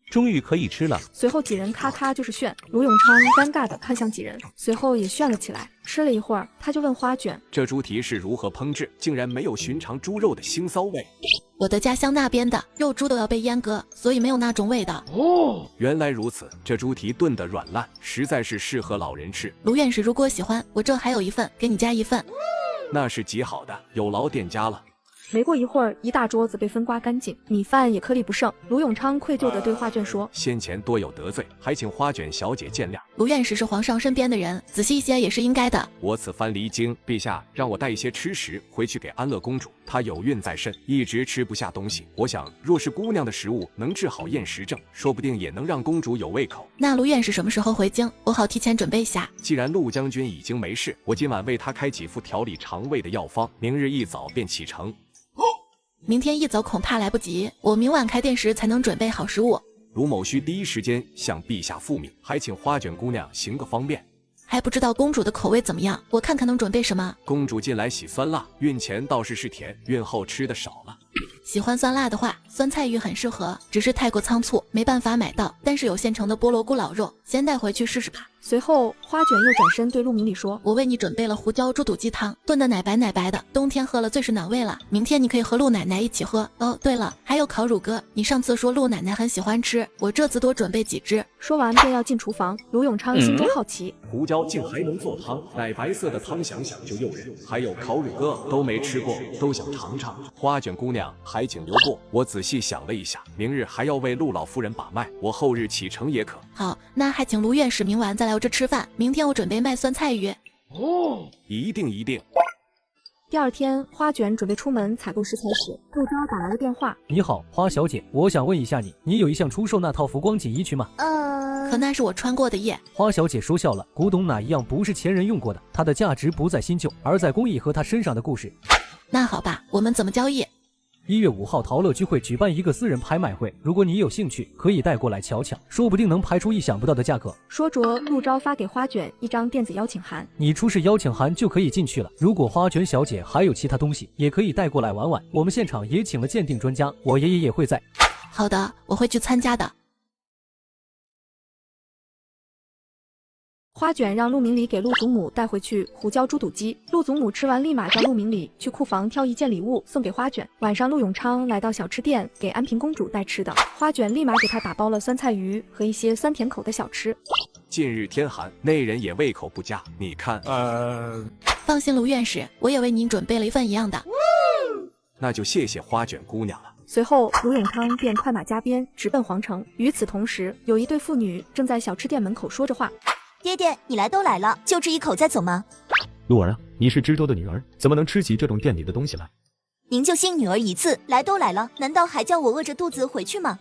G: 终于可以吃了。
A: 随后几人咔咔就是炫，卢永昌尴尬地看向几人，随后也炫了起来。吃了一会儿，他就问花卷：“
F: 这猪蹄是如何烹制？竟然没有寻常猪肉的腥臊味。”
C: 我的家乡那边的肉猪都要被阉割，所以没有那种味道。
F: 哦，原来如此，这猪蹄炖得软烂，实在是适合老人吃。
C: 卢院士，如果喜欢，我这还有一份，给你加一份。
F: 那是极好的，有劳店家了。
A: 没过一会儿，一大桌子被分刮干净，米饭也颗粒不剩。卢永昌愧疚地对花卷说：“
F: 先前多有得罪，还请花卷小姐见谅。”
C: 卢院士是皇上身边的人，仔细一些也是应该的。
F: 我此番离京，陛下让我带一些吃食回去给安乐公主，她有孕在身，一直吃不下东西。我想，若是姑娘的食物能治好厌食症，说不定也能让公主有胃口。
C: 那卢院士什么时候回京？我好提前准备下。
F: 既然陆将军已经没事，我今晚为他开几副调理肠胃的药方，明日一早便启程。
C: 明天一早恐怕来不及，我明晚开店时才能准备好食物。
F: 卢某需第一时间向陛下复命，还请花卷姑娘行个方便。
C: 还不知道公主的口味怎么样，我看看能准备什么。
F: 公主近来喜酸辣，孕前倒是甜，孕后吃的少了。
C: 喜欢酸辣的话，酸菜鱼很适合，只是太过仓促，没办法买到。但是有现成的菠萝菇老肉，先带回去试试吧。
A: 随后，花卷又转身对陆明里说：“
C: 我为你准备了胡椒猪肚鸡汤，炖的奶白奶白的，冬天喝了最是暖胃了。明天你可以和陆奶奶一起喝。哦，对了，还有烤乳鸽，你上次说陆奶奶很喜欢吃，我这次多准备几只。”
A: 说完便要进厨房。卢永昌心中好奇，
F: 胡椒竟还能做汤，奶白色的汤想想就诱人。还有烤乳鸽都没吃过，都想尝尝。花卷姑娘还请留步。我仔细想了一下，明日还要为陆老夫人把脉，我后日启程也可。
C: 好，那还请卢院士明晚再来我这吃饭。明天我准备卖酸菜鱼。
F: 哦，一定一定。
A: 第二天，花卷准备出门采购食材时，陆昭打来了电话。
U: 你好，花小姐，我想问一下你有意向出售那套浮光锦衣裙吗？
C: 可那是我穿过的耶。
U: 花小姐说笑了，古董哪一样不是前人用过的？它的价值不在新旧，而在工艺和它身上的故事。
C: 那好吧，我们怎么交易
U: ？1月5号，陶乐居会举办一个私人拍卖会，如果你有兴趣，可以带过来瞧瞧，说不定能拍出意想不到的价格。
A: 说着，陆昭发给花卷一张电子邀请函，
U: 你出示邀请函就可以进去了。如果花卷小姐还有其他东西，也可以带过来玩玩。我们现场也请了鉴定专家，我爷爷也会在。
C: 好的，我会去参加的。
A: 花卷让陆明里给陆祖母带回去胡椒猪肚鸡，陆祖母吃完立马叫陆明里去库房挑一件礼物送给花卷。晚上陆永昌来到小吃店给安平公主带吃的，花卷立马给他打包了酸菜鱼和一些酸甜口的小吃。
F: 近日天寒，内人也胃口不佳，你看
C: 放心，卢院士，我也为您准备了一份一样的。
F: 那就谢谢花卷姑娘了。
A: 随后，卢永昌便快马加鞭直奔皇城。与此同时，有一对妇女正在小吃店门口说着话。
D: 爹爹，你来都来了，就这一口再走吗？
J: 陆儿啊，你是知州的女儿，怎么能吃起这种店里的东西来？
D: 您就信女儿一次，来都来了，难道还叫我饿着肚子回去吗？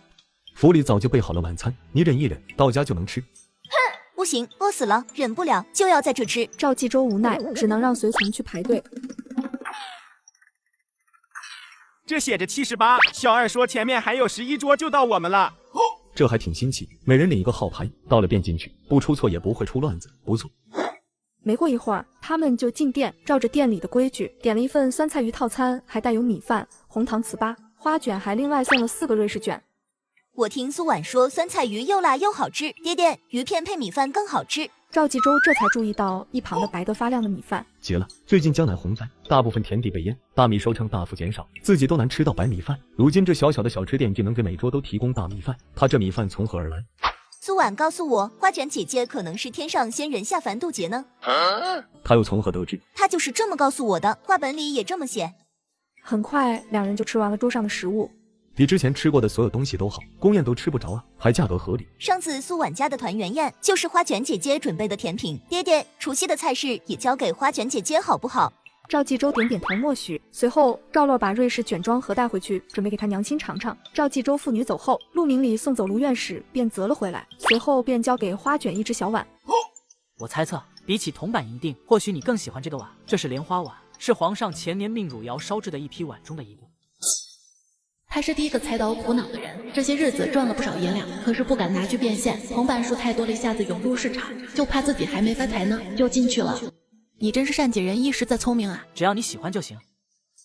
J: 府里早就备好了晚餐，你忍一忍，到家就能吃。
D: 哼，不行，饿死了，忍不了，就要在这吃。
A: 赵继周无奈，只能让随从去排队。
K: 这写着78，小二说前面还有11桌就到我们了。
J: 这还挺新奇，每人领一个号牌，到了便进去，不出错也不会出乱子，不错。
A: 没过一会儿，他们就进店，照着店里的规矩点了一份酸菜鱼套餐，还带有米饭、红糖糍粑，花卷还另外送了4个瑞士卷。
D: 我听苏婉说酸菜鱼又辣又好吃，爹爹，鱼片配米饭更好吃。
A: 赵继周这才注意到一旁的白得发亮的米饭。
J: 急了，最近江南洪灾，大部分田地被淹，大米收成大幅减少，自己都难吃到白米饭。如今这小小的小吃店竟能给每桌都提供大米饭，他这米饭从何而来？
D: 苏婉告诉我，花卷姐姐可能是天上仙人下凡渡劫呢。
J: 他又从何得知？
D: 他就是这么告诉我的，话本里也这么写。
A: 很快，两人就吃完了桌上的食物。
J: 比之前吃过的所有东西都好，宫宴都吃不着啊，还价格合理。
D: 上次苏婉家的团圆宴就是花卷姐姐准备的甜品，爹爹，除夕的菜式也交给花卷姐姐好不好？
A: 赵继周点点头默许。随后，赵乐把瑞士卷装盒带回去，准备给他娘亲尝尝。赵继周父女走后，陆明里送走卢院士，便择了回来，随后便交给花卷一只小碗。
B: 我猜测，比起铜板银锭，或许你更喜欢这个碗，这是莲花碗，是皇上前年命汝窑烧制的一批碗中的一部。
C: 他是第一个猜到我苦恼的人，这些日子赚了不少银两，可是不敢拿去变现，铜板数太多了，一下子涌入市场，就怕自己还没发财呢，就进去了。你真是善解人意，实在聪明啊！
B: 只要你喜欢就行。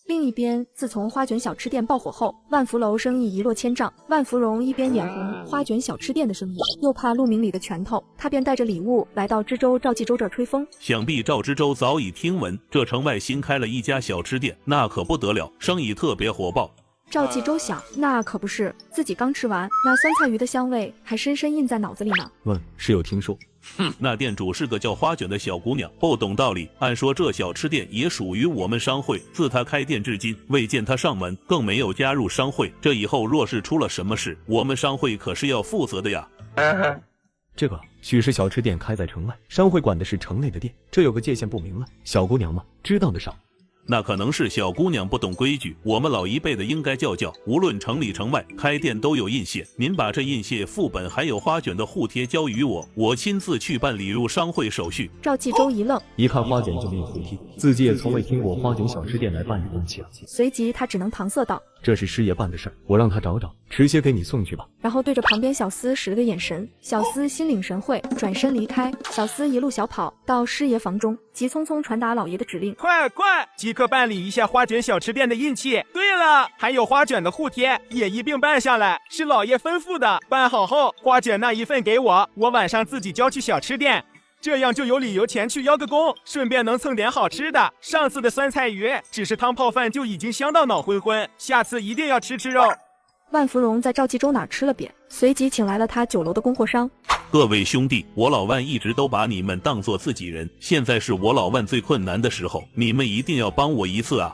A: 另一边，自从花卷小吃店爆火后，万福楼生意一落千丈。万福荣一边眼红花卷小吃店的生意，又怕陆明里的拳头，他便带着礼物来到知州赵继周这儿吹风。
M: 想必赵知州早已听闻，这城外新开了一家小吃店，那可不得了，生意特别火爆。
A: 赵继周想，那可不是，自己刚吃完，那酸菜鱼的香味还深深印在脑子里呢。
J: 是有听说。
M: 那店主是个叫花卷的小姑娘，不懂道理。按说这小吃店也属于我们商会，自她开店至今，未见她上门，更没有加入商会。这以后若是出了什么事，我们商会可是要负责的呀。
J: 这个许是小吃店开在城外，商会管的是城内的店，这有个界限不明了。小姑娘嘛，知道的少。
M: 那可能是小姑娘不懂规矩，我们老一辈的应该教教。无论城里城外，开店都有印屑，您把这印屑副本还有花卷的互贴交于我，我亲自去办理入商会手续。
A: 赵继周一愣，
J: 一看花卷就没有互贴，自己也从未听过花卷小吃店来办理印屑。
A: 随即他只能搪塞道：“
J: 这是师爷办的事儿，我让他找找，迟些给你送去吧。”
A: 然后对着旁边小厮使了个眼神，小厮心领神会，转身离开。小厮一路小跑到师爷房中，急匆匆传达老爷的指令：“
K: 快，即刻办理一下花卷小吃店的印契。对了，还有花卷的互贴也一并办下来，是老爷吩咐的。办好后，花卷那一份给我，我晚上自己交去小吃店。”这样就有理由前去邀个功，顺便能蹭点好吃的。上次的酸菜鱼只是汤泡饭就已经香到脑昏昏，下次一定要吃肉。
A: 万福荣在赵继周哪儿吃了瘪，随即请来了他酒楼的供货商。
M: 各位兄弟，我老万一直都把你们当作自己人，现在是我老万最困难的时候，你们一定要帮我一次啊！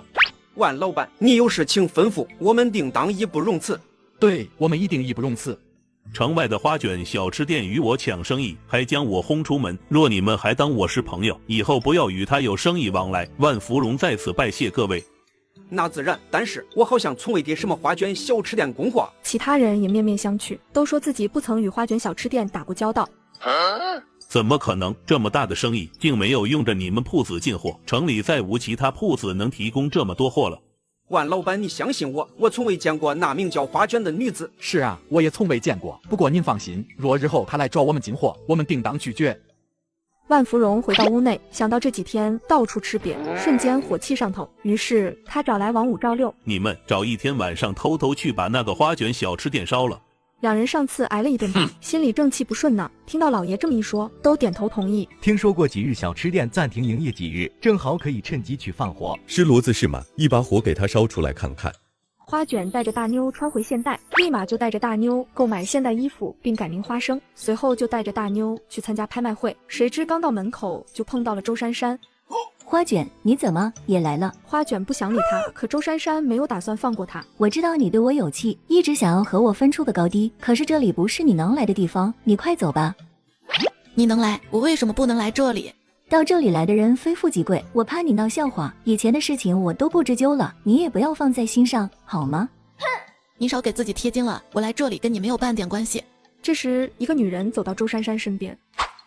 V: 万老板，你有事请吩咐，我们定当义不容辞。
H: 对，我们一定义不容辞。
M: 城外的花卷小吃店与我抢生意，还将我轰出门。若你们还当我是朋友，以后不要与他有生意往来。万福荣在此拜谢各位。
V: 那自然，但是我好像从未给什么花卷小吃店供货。
A: 其他人也面面相觑，都说自己不曾与花卷小吃店打过交道。
M: 怎么可能？这么大的生意，竟没有用着你们铺子进货？城里再无其他铺子能提供这么多货了。
V: 万老板，你相信我，我从未见过那名叫花卷的女子。
H: 是啊，我也从未见过。不过您放心，若日后她来找我们进货，我们定当拒绝。
A: 万福荣回到屋内，想到这几天到处吃瘪，瞬间火气上头。于是他找来王五、赵六，
M: 你们找一天晚上偷偷去把那个花卷小吃店烧了。
A: 两人上次挨了一顿打，心里正气不顺呢。听到老爷这么一说，都点头同意。
E: 听说过几日小吃店暂停营业几日，正好可以趁机去放火。
N: 是骡子是马，一把火给它烧出来看看。
A: 花卷带着大妞穿回现代，立马就带着大妞购买现代衣服，并改名花生。随后就带着大妞去参加拍卖会，谁知刚到门口就碰到了周珊珊。
D: 花卷，你怎么也来了？
A: 花卷不想理他，可周珊珊没有打算放过他。
D: 我知道你对我有气，一直想要和我分出个高低，可是这里不是你能来的地方，你快走吧。
C: 你能来，我为什么不能来这里？
D: 到这里来的人非富即贵，我怕你闹笑话，以前的事情我都不追究了，你也不要放在心上，好吗？
C: 哼，你少给自己贴金了，我来这里跟你没有半点关系。
A: 这时，一个女人走到周珊珊身边。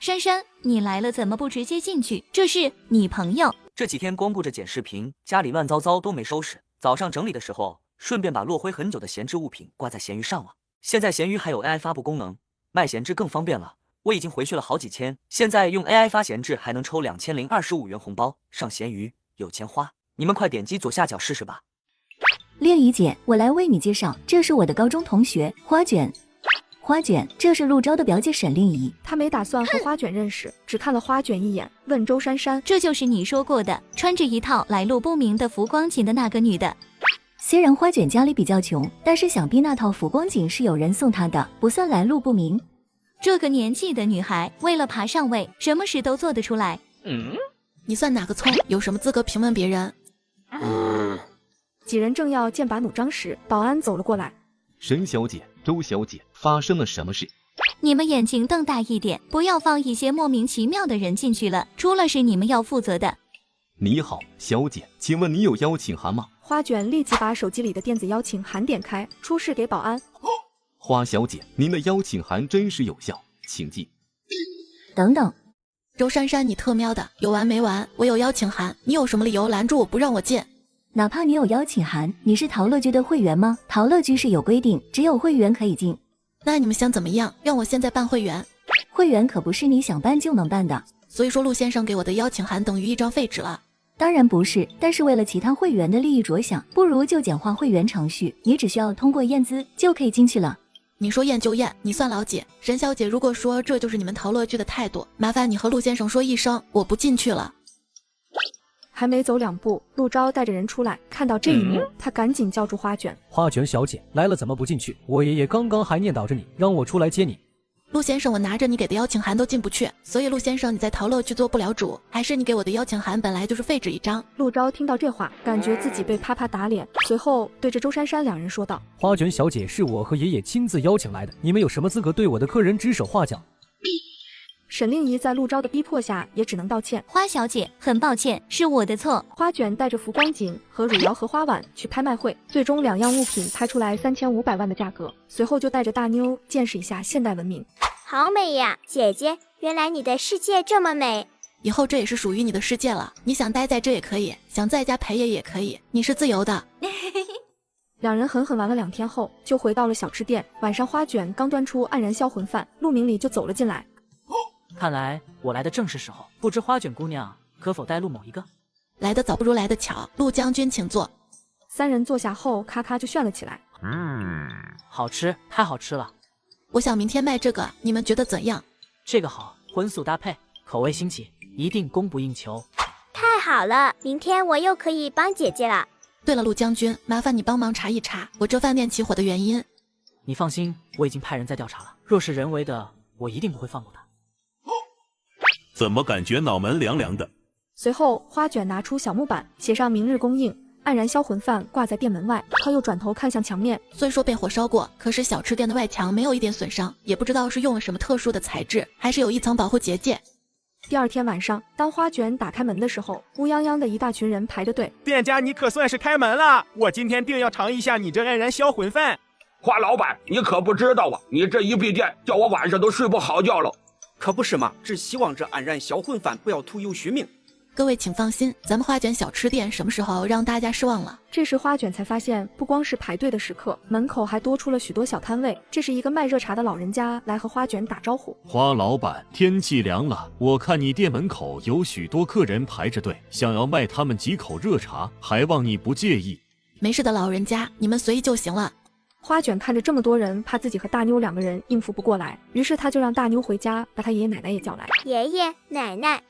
O: 珊珊，你来了怎么不直接进去？这是你朋友。
L: 这几天光顾着剪视频，家里乱糟糟都没收拾。早上整理的时候，顺便把落灰很久的闲置物品挂在闲鱼上了。现在闲鱼还有 AI 发布功能，卖闲置更方便了。我已经回去了好几千，现在用 AI 发闲置还能抽2025元红包，上闲鱼有钱花。你们快点击左下角试试吧。
D: 令姨姐，我来为你介绍，这是我的高中同学花卷。花卷，这是陆昭的表姐沈令仪。
A: 他没打算和花卷认识，只看了花卷一眼，问周珊珊：“
O: 这就是你说过的，穿着一套来路不明的浮光锦的那个女的？”
D: 虽然花卷家里比较穷，但是想必那套浮光锦是有人送她的，不算来路不明。
O: 这个年纪的女孩，为了爬上位，什么事都做得出来。
C: 你算哪个葱？有什么资格评论别人？
A: 几人正要剑拔弩张时，保安走了过来。
P: 沈小姐、周小姐，发生了什么事？
O: 你们眼睛瞪大一点，不要放一些莫名其妙的人进去了，出了事你们要负责的。
P: 你好，小姐，请问你有邀请函吗？
A: 花卷立即把手机里的电子邀请函点开，出示给保安。
P: 花小姐，您的邀请函真实有效，请进。
D: 等等，
C: 周珊珊，你特喵的，有完没完？我有邀请函，你有什么理由拦住我不让我进？
D: 哪怕你有邀请函，你是陶乐居的会员吗？陶乐居是有规定，只有会员可以进。
C: 那你们想怎么样？让我现在办会员？
D: 会员可不是你想办就能办的。
C: 所以说陆先生给我的邀请函等于一张废纸了？
D: 当然不是，但是为了其他会员的利益着想，不如就简化会员程序，你只需要通过验资就可以进去了。
C: 你说验就验，你算老几？沈小姐，如果说这就是你们陶乐居的态度，麻烦你和陆先生说一声，我不进去了。
A: 还没走2步，陆昭带着人出来，看到这一幕，他赶紧叫住花卷。
U: 花卷小姐来了，怎么不进去？我爷爷刚刚还念叨着你，让我出来接你。
C: 陆先生，我拿着你给的邀请函都进不去，所以陆先生你在陶乐居做不了主，还是你给我的邀请函本来就是废纸一张。
A: 陆昭听到这话，感觉自己被啪啪打脸，随后对着周珊珊两人说道：
U: 花卷小姐是我和爷爷亲自邀请来的，你们有什么资格对我的客人指手画脚？
A: 沈令仪在陆昭的逼迫下也只能道歉。
O: 花小姐，很抱歉，是我的错。
A: 花卷带着浮光锦和汝窑荷花碗去拍卖会，最终2样物品拍出来3500万的价格，随后就带着大妞见识一下现代文明。
T: 好美呀，姐姐，原来你的世界这么美。
C: 以后这也是属于你的世界了，你想待在这也可以，想在家陪也可以，你是自由的。
A: 两人狠狠玩了2天后，就回到了小吃店。晚上花卷刚端出黯然销魂饭，陆明礼就走了进来。
B: 看来我来的正是时候，不知花卷姑娘可否带路某一个？
C: 来得早不如来得巧，陆将军请坐。
A: 3人坐下后，咔咔就炫了起来。
B: 好吃，太好吃了。
C: 我想明天卖这个，你们觉得怎样？
B: 这个好，荤素搭配，口味新奇，一定供不应求。
T: 太好了，明天我又可以帮姐姐了。
C: 对了，陆将军，麻烦你帮忙查一查我这饭店起火的原因。
B: 你放心，我已经派人在调查了，若是人为的，我一定不会放过他。
M: 怎么感觉脑门凉凉的？
A: 随后，花卷拿出小木板，写上明日供应，黯然销魂饭挂在店门外。他又转头看向墙面，
C: 虽说被火烧过，可是小吃店的外墙没有一点损伤，也不知道是用了什么特殊的材质，还是有一层保护结界。
A: 第2天晚上，当花卷打开门的时候，乌泱泱的一大群人排着队。
K: 店家，你可算是开门了，我今天定要尝一下你这黯然销魂饭。
I: 花老板，你可不知道啊，你这一闭店，叫我晚上都睡不好觉了。
V: 可不是嘛，只希望这黯然销魂饭不要徒有虚名。
C: 各位请放心，咱们花卷小吃店什么时候让大家失望了？
A: 这时花卷才发现，不光是排队的食客，门口还多出了许多小摊位。这是一个卖热茶的老人家来和花卷打招呼。
R: 花老板，天气凉了，我看你店门口有许多客人排着队，想要卖他们几口热茶，还望你不介意。
C: 没事的，老人家，你们随意就行了。
A: 花卷看着这么多人，怕自己和大妞2个人应付不过来，于是他就让大妞回家，把他爷爷奶奶也叫来。
T: 爷爷奶奶，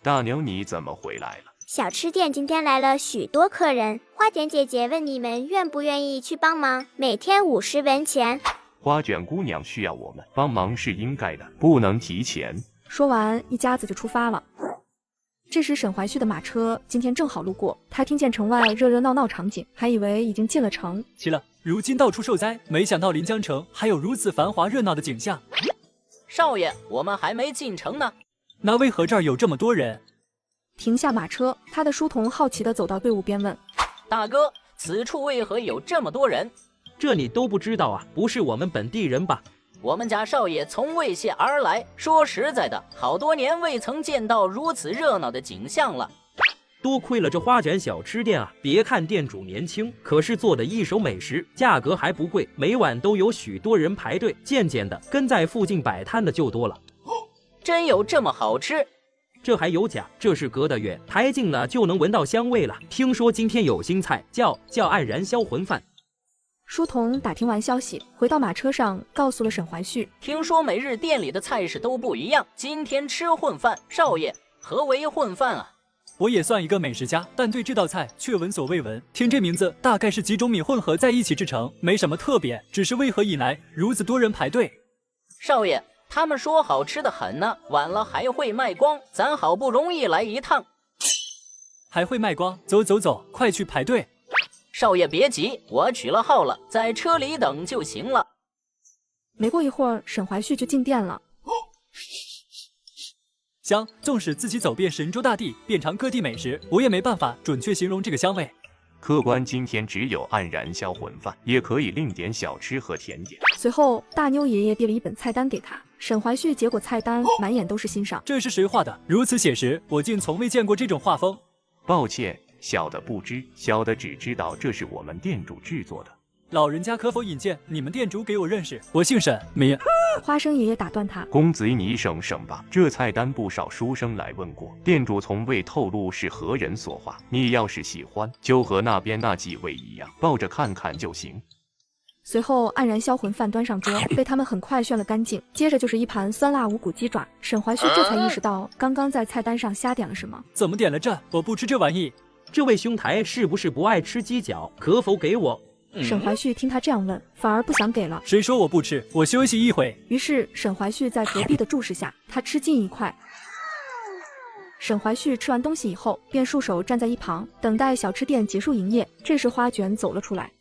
S: 大妞你怎么回来了？
T: 小吃店今天来了许多客人，花卷姐姐问你们愿不愿意去帮忙，每天50文钱。
S: 花卷姑娘需要我们帮忙是应该的，不能提钱。
A: 说完，一家子就出发了。这时沈怀旭的马车今天正好路过，他听见城外热热闹闹场景，还以为已经进了城。
U: 奇了，如今到处受灾，没想到临江城还有如此繁华热闹的景象。
W: 少爷，我们还没进城呢，
U: 那为何这儿有这么多人？
A: 停下马车，他的书童好奇地走到队伍边问：
W: 大哥，此处为何有这么多人？
Y: 这你都不知道啊？不是我们本地人吧？
W: 我们家少爷从魏县而来，说实在的，好多年未曾见到如此热闹的景象了。
Y: 多亏了这花卷小吃店啊！别看店主年轻，可是做的一手美食，价格还不贵，每晚都有许多人排队。渐渐的，跟在附近摆摊的就多了。
W: 真有这么好吃？
Y: 这还有假，这是隔得远，抬近了就能闻到香味了。听说今天有新菜，叫黯然销魂饭。
A: 书童打听完消息，回到马车上，告诉了沈怀旭。
W: 听说每日店里的菜式都不一样，今天吃混饭。少爷，何为混饭啊？
U: 我也算一个美食家，但对这道菜却闻所未闻。听这名字，大概是几种米混合在一起制成，没什么特别。只是为何以来如此多人排队？
W: 少爷，他们说好吃的很呢，晚了还会卖光。咱好不容易来一趟，
U: 还会卖光？走走走，快去排队。
W: 少爷别急，我取了号了，在车里等就行了。
A: 没过一会儿，沈怀旭就进店了。
U: 香，纵使自己走遍神州大地，遍尝各地美食，我也没办法准确形容这个香味。
S: 客官今天只有黯然销魂饭，也可以另点小吃和甜点。
A: 随后，大妞爷爷递了一本菜单给他。沈怀旭接过菜单，满眼都是欣赏。
U: 这是谁画的？如此写实，我竟从未见过这种画风。
S: 抱歉，小的不知，小的只知道这是我们店主制作的。
U: 老人家可否引荐你们店主给我认识？我姓沈，名。
A: 花生爷爷打断他：“
S: 公子你省省吧，这菜单不少书生来问过，店主从未透露是何人所画。你要是喜欢，就和那边那几位一样，抱着看看就行。”
A: 随后，黯然销魂饭端上桌，被他们很快炫了干净。接着就是一盘酸辣五谷鸡爪。沈怀旭这才意识到，刚刚在菜单上瞎点了什么。
U: 怎么点了这？我不吃这玩意。
Y: 这位兄台是不是不爱吃鸡脚？可否给我？
A: 沈怀旭听他这样问，反而不想给了。
U: 谁说我不吃？我休息一会。
A: 于是沈怀旭在隔壁的注视下，他吃进一块。沈怀旭吃完东西以后，便束手站在一旁，等待小吃店结束营业。这时花卷走了出来。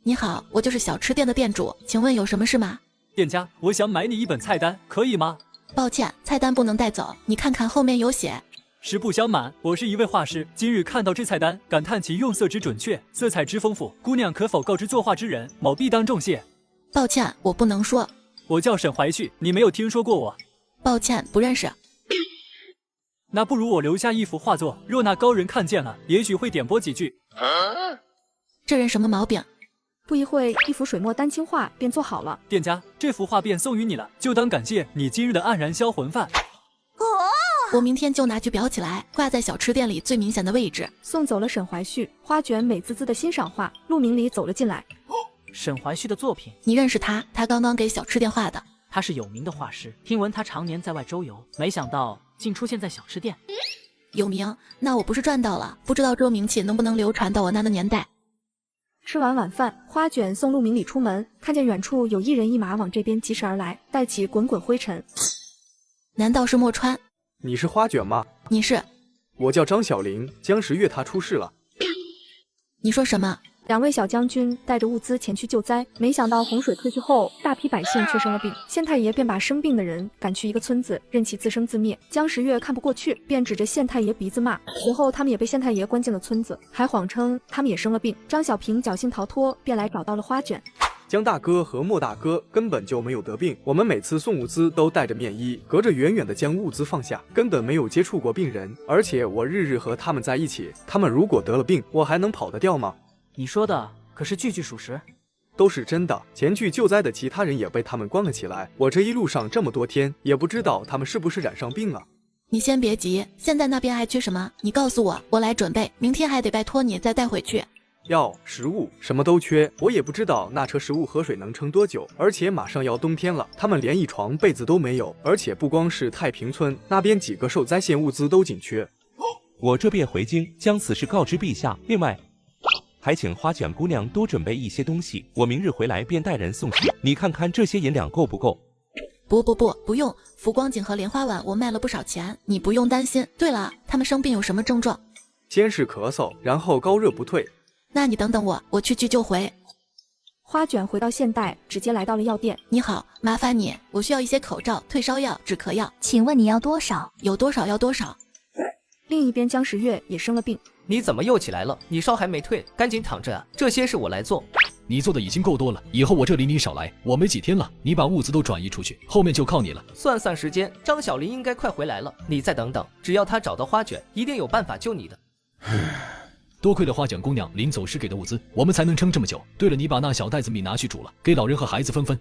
C: 你好，我就是小吃店的店主，请问有什么事吗？
U: 店家，我想买你一本菜单，可以吗？
C: 抱歉，菜单不能带走，你看看后面有写。
U: 实不相瞒，我是一位画师，今日看到这菜单，感叹其用色之准确，色彩之丰富。姑娘可否告知作画之人，某必当重谢。
C: 抱歉，我不能说。
U: 我叫沈怀旭，你没有听说过我？
C: 抱歉，不认识。
U: 那不如我留下一幅画作，若那高人看见了，也许会点拨几句。
C: 这人什么毛病？
A: 不一会，一幅水墨丹青画便做好了。
U: 店家，这幅画便送于你了，就当感谢你今日的黯然销魂饭。
C: 我明天就拿去裱起来，挂在小吃店里最明显的位置。
A: 送走了沈怀旭，花卷美滋滋的欣赏画。陆明礼走了进来。
B: 沈怀旭的作品，
C: 你认识他？他刚刚给小吃店画的。
B: 他是有名的画师，听闻他常年在外周游，没想到竟出现在小吃店。
C: 有名？那我不是赚到了？不知道这名气能不能流传到我那个年代。
A: 吃完晚饭，花卷送陆明礼出门，看见远处有一人一马往这边疾驰而来，带起滚滚灰尘。
C: 难道是墨川？
F: 你是花卷吗？
C: 你是？
F: 我叫张小玲，姜时月他出事了。
C: 你说什么？
A: 两位小将军带着物资前去救灾，没想到洪水退去后，大批百姓却生了病。县太爷便把生病的人赶去一个村子，任其自生自灭。姜时月看不过去，便指着县太爷鼻子骂。随后他们也被县太爷关进了村子，还谎称他们也生了病。张小平侥幸逃脱，便来找到了花卷。
F: 姜大哥和莫大哥根本就没有得病，我们每次送物资都带着面衣，隔着远远的将物资放下，根本没有接触过病人。而且我日日和他们在一起，他们如果得了病，我还能跑得掉吗？
B: 你说的可是句句属实？
F: 都是真的。前去救灾的其他人也被他们关了起来，我这一路上这么多天，也不知道他们是不是染上病了。
C: 你先别急，现在那边还缺什么？你告诉我，我来准备，明天还得拜托你再带回去。
F: 药、食物什么都缺，我也不知道那车食物和水能撑多久，而且马上要冬天了，他们连一床被子都没有，而且不光是太平村，那边几个受灾县物资都紧缺。
G: 我这便回京将此事告知陛下，另外还请花卷姑娘多准备一些东西，我明日回来便带人送去。你看看这些银两够不够？
C: 不用，浮光锦和莲花碗我卖了不少钱，你不用担心。对了，他们生病有什么症状？
F: 先是咳嗽，然后高热不退。
C: 那你等等我，我去急救回。
A: 花卷回到现代，直接来到了药店。
C: 你好，麻烦你，我需要一些口罩、退烧药、止咳药。
O: 请问你要多少？
C: 有多少要多少。
A: 另一边姜时月也生了病。
J: 你怎么又起来了？你烧还没退，赶紧躺着啊！这些事我来做。
Q: 你做的已经够多了，以后我这里你少来。我没几天了，你把物资都转移出去，后面就靠你了。
J: 算时间，张小林应该快回来了，你再等等，只要他找到花卷，一定有办法救你的。
Q: 多亏了花卷姑娘临走时给的物资，我们才能撑这么久。对了，你把那小袋子米拿去煮了，给老人和孩子分分。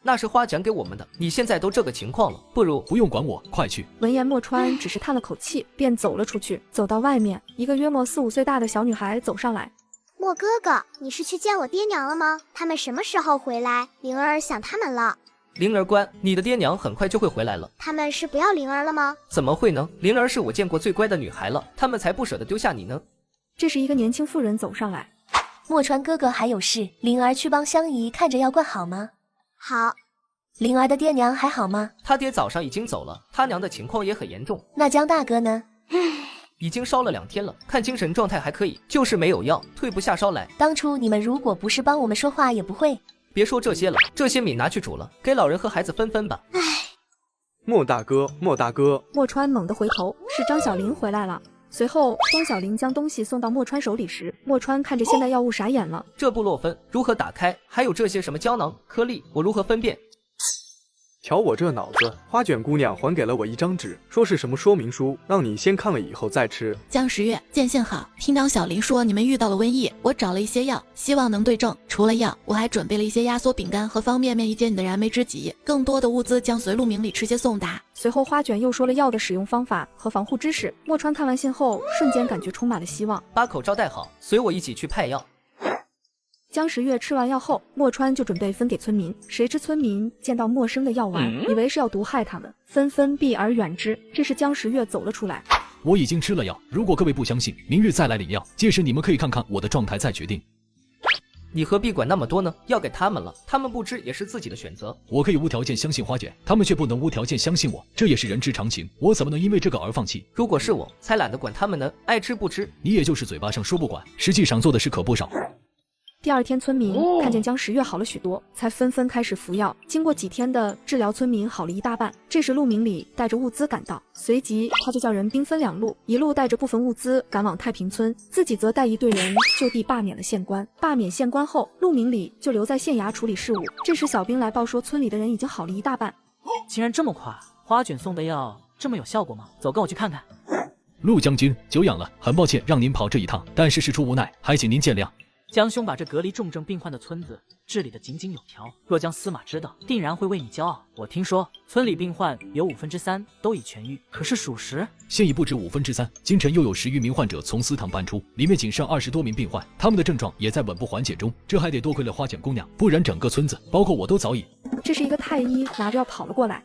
J: 那是花卷给我们的，你现在都这个情况了，不
Q: 用管我，快去。
A: 闻言，莫川只是叹了口气，便走了出去。走到外面，一个约莫4、5岁大的小女孩走上来。
T: 莫哥哥，你是去见我爹娘了吗？他们什么时候回来？灵儿想他们了。
J: 灵儿乖，你的爹娘很快就会回来了。
T: 他们是不要灵儿了吗？
J: 怎么会呢？灵儿是我见过最乖的女孩了，他们才不舍得丢下你呢。
A: 这时一个年轻妇人走上来。
O: 莫川哥哥还有事，灵儿去帮香姨看着药罐好吗？
T: 好。
O: 灵儿的爹娘还好吗？
J: 他爹早上已经走了，他娘的情况也很严重。
O: 那江大哥呢？
J: 已经烧了2天了，看精神状态还可以，就是没有药，退不下烧来。
O: 当初你们如果不是帮我们说话，也不会。
J: 别说这些了，这些米拿去煮了，给老人和孩子分分吧。
F: 莫大哥，
A: 莫川猛地回头，是张小林回来了。随后，汪小玲将东西送到墨川手里时，墨川看着现代药物傻眼了。
J: 这布洛芬如何打开？还有这些什么胶囊、颗粒，我如何分辨？
F: 瞧我这脑子，花卷姑娘还给了我一张纸，说是什么说明书，让你先看了以后再吃。
C: 江十月，见信好，听到小林说你们遇到了瘟疫，我找了一些药，希望能对症。除了药，我还准备了一些压缩饼干和方便面，以解你的燃眉之急。更多的物资将随陆明里直接送达。
A: 随后，花卷又说了药的使用方法和防护知识。墨川看完信后，瞬间感觉充满了希望。
J: 把口罩戴好，随我一起去派药。
A: 江十月吃完药后，墨川就准备分给村民，谁知村民见到陌生的药丸，以为是要毒害他们，纷纷避而远之。这时江十月走了出来，
Q: 我已经吃了药，如果各位不相信，明日再来领药，届时你们可以看看我的状态再决定。
J: 你何必管那么多呢？要给他们了，他们不吃也是自己的选择。
Q: 我可以无条件相信花卷，他们却不能无条件相信我，这也是人之常情，我怎么能因为这个而放弃？
J: 如果是我，才懒得管他们呢，爱吃不吃。
Q: 你也就是嘴巴上说不管，实际上做的事可不少。
A: 第二天，村民看见江十月好了许多，才纷纷开始服药。经过几天的治疗，村民好了一大半。这时，陆明里带着物资赶到，随即他就叫人兵分两路，一路带着部分物资赶往太平村，自己则带一队人就地罢免了县官。罢免县官后，陆明里就留在县衙处理事务。这时，小兵来报说，村里的人已经好了一大半。
B: 竟然这么快，花卷送的药这么有效果吗？走，跟我去看看。
Q: 陆将军，久仰了，很抱歉让您跑这一趟，但是事出无奈，还请您见谅。
B: 江兄把这隔离重症病患的村子治理得井井有条，若将司马知道，定然会为你骄傲。我听说村里病患有3%都已痊愈，可是属实？
Q: 现已不止3%，今晨又有10余名患者从司堂搬出，里面仅剩20多名病患，他们的症状也在稳步缓解中。这还得多亏了花卷姑娘，不然整个村子，包括我都早已……
A: 这是一个太医拿着药跑了过来。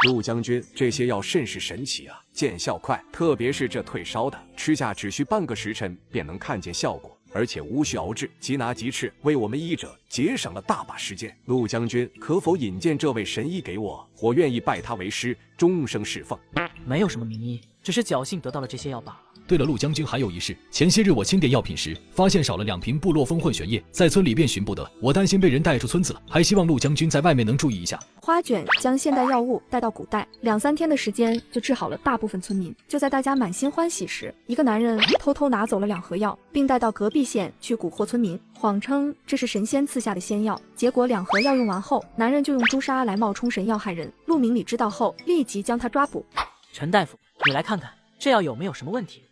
E: 陆将军，这些药甚是神奇啊，见效快，特别是这退烧的，吃下只需半个时辰便能看见效果。而且无需熬制，即拿即吃，为我们医者节省了大把时间。陆将军可否引荐这位神医给我？我愿意拜他为师，终生侍奉。
B: 没有什么名医，只是侥幸得到了这些药罢了。
Q: 对了，陆将军还有一事，前些日我清点药品时，发现少了2瓶部落风混血液，在村里便寻不得，我担心被人带出村子了，还希望陆将军在外面能注意一下。
A: 花卷将现代药物带到古代，2、3天的时间就治好了大部分村民。就在大家满心欢喜时，一个男人偷偷拿走了2盒药，并带到隔壁县去蛊惑村民，谎称这是神仙赐下的仙药。结果2盒药用完后，男人就用朱砂来冒充神药害人。陆明里知道后，立即将他抓捕。
B: 陈大夫，你来看看这药有没有什么问题？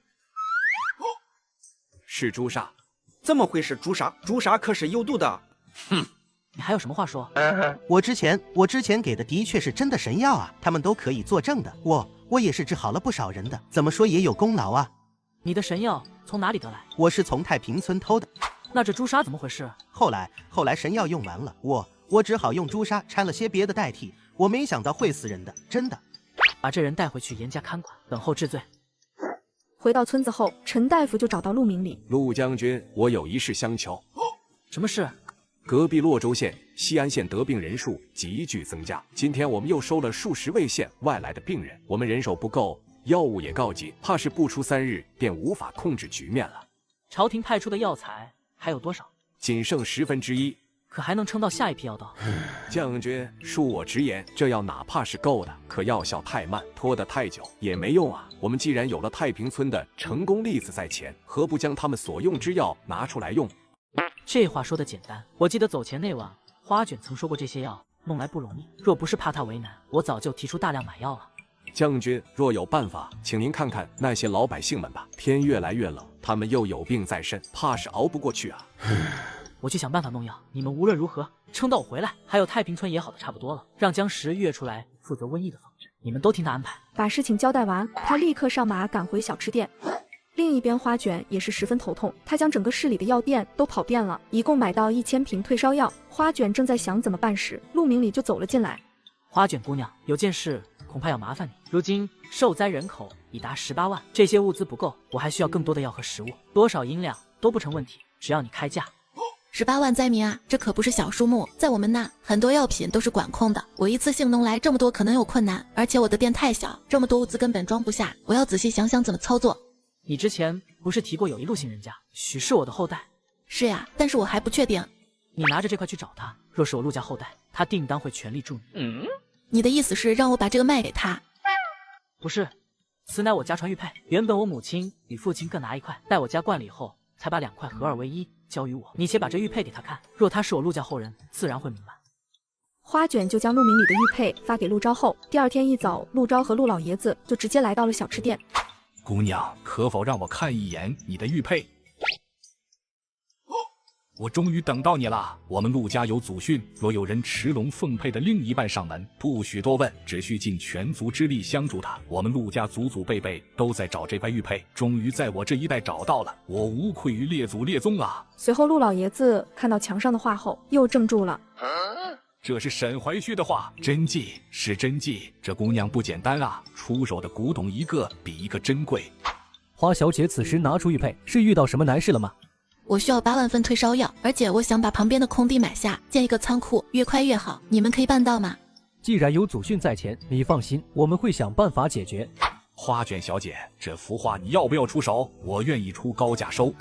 E: 是朱砂。
V: 怎么会是朱砂？朱砂可是有毒的。
B: 哼，你还有什么话说？
H: 我之前给的的确是真的神药啊，他们都可以作证的。我也是治好了不少人的，怎么说也有功劳啊。
B: 你的神药从哪里得来？
H: 我是从太平村偷的。
B: 那这朱砂怎么回事？
H: 后来神药用完了，我只好用朱砂掺了些别的代替，我没想到会死人的，真的。
B: 把这人带回去严加看管，等候治罪。
A: 回到村子后，陈大夫就找到陆明里。
E: 陆将军，我有一事相求。
B: 什么事？
E: 隔壁洛州县、西安县得病人数急剧增加，今天我们又收了数十位县外来的病人，我们人手不够，药物也告急，怕是不出3日便无法控制局面了。
B: 朝廷派出的药材还有多少？
E: 仅剩1/10。
B: 可还能撑到下一批药到？
E: 将军，恕我直言，这药哪怕是够的，可药效太慢，拖得太久也没用啊。我们既然有了太平村的成功例子在前，何不将他们所用之药拿出来用？
B: 这话说的简单，我记得走前那晚，花卷曾说过这些药弄来不容易，若不是怕他为难，我早就提出大量买药了。
E: 将军若有办法，请您看看那些老百姓们吧，天越来越冷，他们又有病在身，怕是熬不过去啊。
B: 我去想办法弄药，你们无论如何撑到我回来。还有太平村也好的差不多了，让江十月出来负责瘟疫的防治，你们都听他安排。
A: 把事情交代完，他立刻上马赶回小吃店。另一边，花卷也是十分头痛，他将整个市里的药店都跑遍了，一共买到1000瓶退烧药。花卷正在想怎么办时，陆明里就走了进来。
B: 花卷姑娘，有件事恐怕要麻烦你。如今受灾人口已达18万，这些物资不够，我还需要更多的药和食物，多少银两都不成问题，只要你开价。
C: 18万灾民啊，这可不是小数目。在我们那，很多药品都是管控的，我一次性弄来这么多可能有困难，而且我的店太小，这么多物资根本装不下，我要仔细想想怎么操作。
B: 你之前不是提过有一陆姓人家，许是我的后代？
C: 是呀，但是我还不确定。
B: 你拿着这块去找他，若是我陆家后代，他定当会全力助你。
C: 你的意思是让我把这个卖给他？
B: 不是，此乃我家传玉佩，原本我母亲比父亲更拿一块，待我家惯了以后，才把2块合二为一，交于我。你且把这玉佩给他看，若他是我陆家后人，自然会明白。
A: 花卷就将陆明里的玉佩发给陆昭后，第2天一早，陆昭和陆老爷子就直接来到了小吃店。
Q: 姑娘，可否让我看一眼你的玉佩？我终于等到你了。我们陆家有祖训，若有人持龙凤佩的另一半上门，不许多问，只需尽全族之力相助他。我们陆家祖祖辈辈都在找这块玉佩，终于在我这一代找到了，我无愧于列祖列宗啊！
A: 随后，陆老爷子看到墙上的画后，又怔住了。
Q: 这是沈怀旭的画，真迹是真迹，这姑娘不简单啊，出手的古董一个比一个珍贵。
U: 花小姐此时拿出玉佩，是遇到什么难事了吗？
C: 我需要8万份退烧药，而且我想把旁边的空地买下，建一个仓库，越快越好。你们可以办到吗？
U: 既然有祖训在前，你放心，我们会想办法解决。
Q: 花卷小姐，这幅画你要不要出手？我愿意出高价收。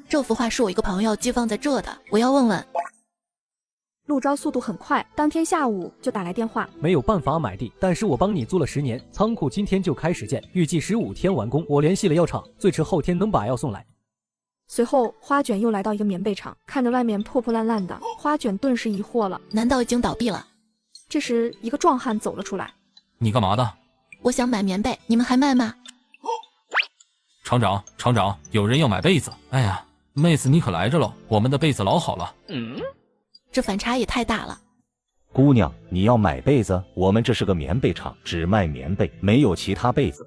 C: 这幅画是我一个朋友寄放在这的，我要问问。
A: 陆昭速度很快，当天下午就打来电话。
U: 没有办法买地，但是我帮你租了10年，仓库今天就开始建，预计15天完工。我联系了药厂，最迟后天能把药送来。
A: 随后，花卷又来到一个棉被厂，看着外面破破烂烂的，花卷顿时疑惑了：
C: 难道已经倒闭了？
A: 这时，一个壮汉走了出来。
D: 你干嘛的？
C: 我想买棉被，你们还卖吗？
D: 厂长，有人要买被子。哎呀，妹子你可来着喽，我们的被子老好了。
C: 这反差也太大了。
L: 姑娘，你要买被子？我们这是个棉被厂，只卖棉被，没有其他被子。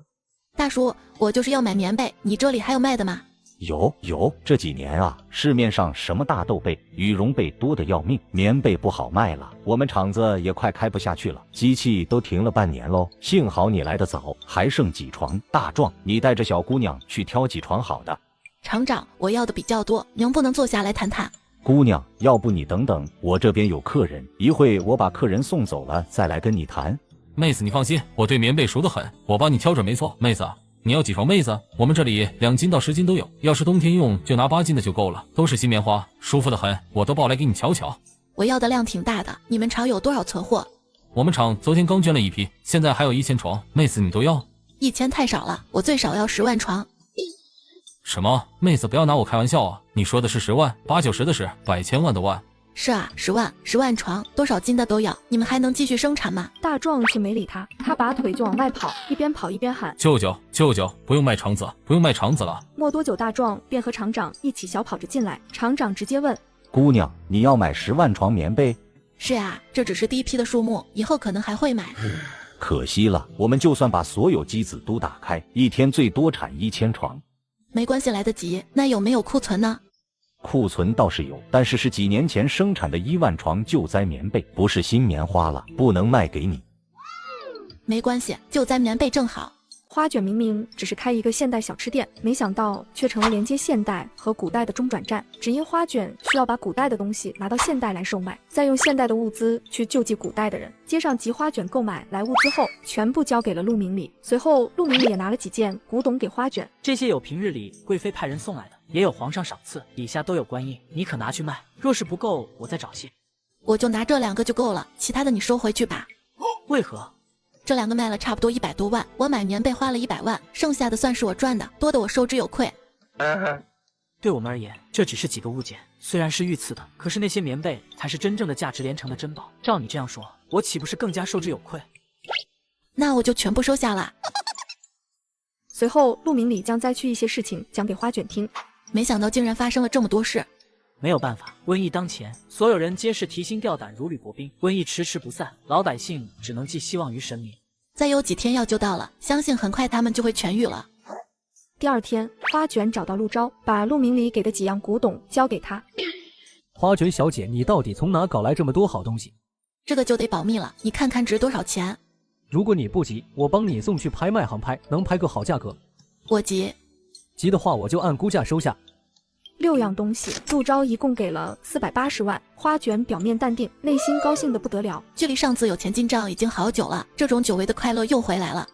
C: 大叔，我就是要买棉被，你这里还有卖的吗？
L: 有，这几年啊，市面上什么大豆被、羽绒被多得要命，棉被不好卖了，我们厂子也快开不下去了，机器都停了半年喽。幸好你来得早，还剩几床。大壮，你带着小姑娘去挑几床好的。
C: 厂长，我要的比较多，能不能坐下来谈谈？
L: 姑娘，要不你等等，我这边有客人，一会我把客人送走了再来跟你谈。
D: 妹子你放心，我对棉被熟得很，我帮你挑准没错。妹子，你要几床被子？我们这里2斤到10斤都有，要是冬天用就拿8斤的就够了，都是新棉花，舒服得很，我都抱来给你瞧瞧。
C: 我要的量挺大的，你们厂有多少存货？
D: 我们厂昨天刚捐了一批，现在还有1000床，妹子你都要
C: ？1000太少了，我最少要10万床。
D: 什么？妹子不要拿我开玩笑啊！你说的是10万，8、9、10的10，百千万的万。
C: 是啊，10万床，多少斤的都要。你们还能继续生产吗？
A: 大壮却没理他，他拔腿就往外跑，一边跑一边喊：
D: 舅舅，不用卖肠子，不用卖肠子了。
A: 没多久，大壮便和厂长一起小跑着进来。厂长直接问：
L: 姑娘，你要买10万床棉被？
C: 是啊，这只是第一批的数目，以后可能还会买。
L: 可惜了，我们就算把所有机子都打开，一天最多产1000床。
C: 没关系，来得及。那有没有库存呢？
L: 库存倒是有，但是几年前生产的1万床救灾棉被，不是新棉花了，不能卖给你。
C: 没关系，救灾棉被正好。
A: 花卷明明只是开一个现代小吃店，没想到却成了连接现代和古代的中转站。只因花卷需要把古代的东西拿到现代来售卖，再用现代的物资去救济古代的人。街上及花卷购买来物资后，全部交给了陆明礼。随后，陆明礼也拿了几件古董给花卷。
B: 这些有平日里贵妃派人送来的，也有皇上赏赐，底下都有官印，你可拿去卖。若是不够，我再找些。
C: 我就拿这2个就够了，其他的你收回去吧。
B: 为何？
C: 这2个卖了差不多100多万，我买棉被花了100万，剩下的算是我赚的，多的我受之有愧。
B: 对我们而言，这只是几个物件，虽然是御赐的，可是那些棉被才是真正的价值连城的珍宝。照你这样说，我岂不是更加受之有愧？
C: 那我就全部收下了。
A: 随后，陆明礼将灾区一些事情讲给花卷听，
C: 没想到竟然发生了这么多事。
B: 没有办法，瘟疫当前，所有人皆是提心吊胆，如履薄冰。瘟疫迟迟不散，老百姓只能寄希望于神明。
C: 再有几天药就到了，相信很快他们就会痊愈了。
A: 第2天，花卷找到陆昭，把陆明礼给的几样古董交给他。
U: 花卷小姐，你到底从哪搞来这么多好东西？
C: 这个就得保密了，你看看值多少钱？
U: 如果你不急，我帮你送去拍卖行拍，能拍个好价格。
C: 我急。
U: 急的话，我就按估价收下。
A: 6样东西，陆昭一共给了480万。花卷表面淡定，内心高兴得不得了。
C: 距离上次有钱进账已经好久了，这种久违的快乐又回来了。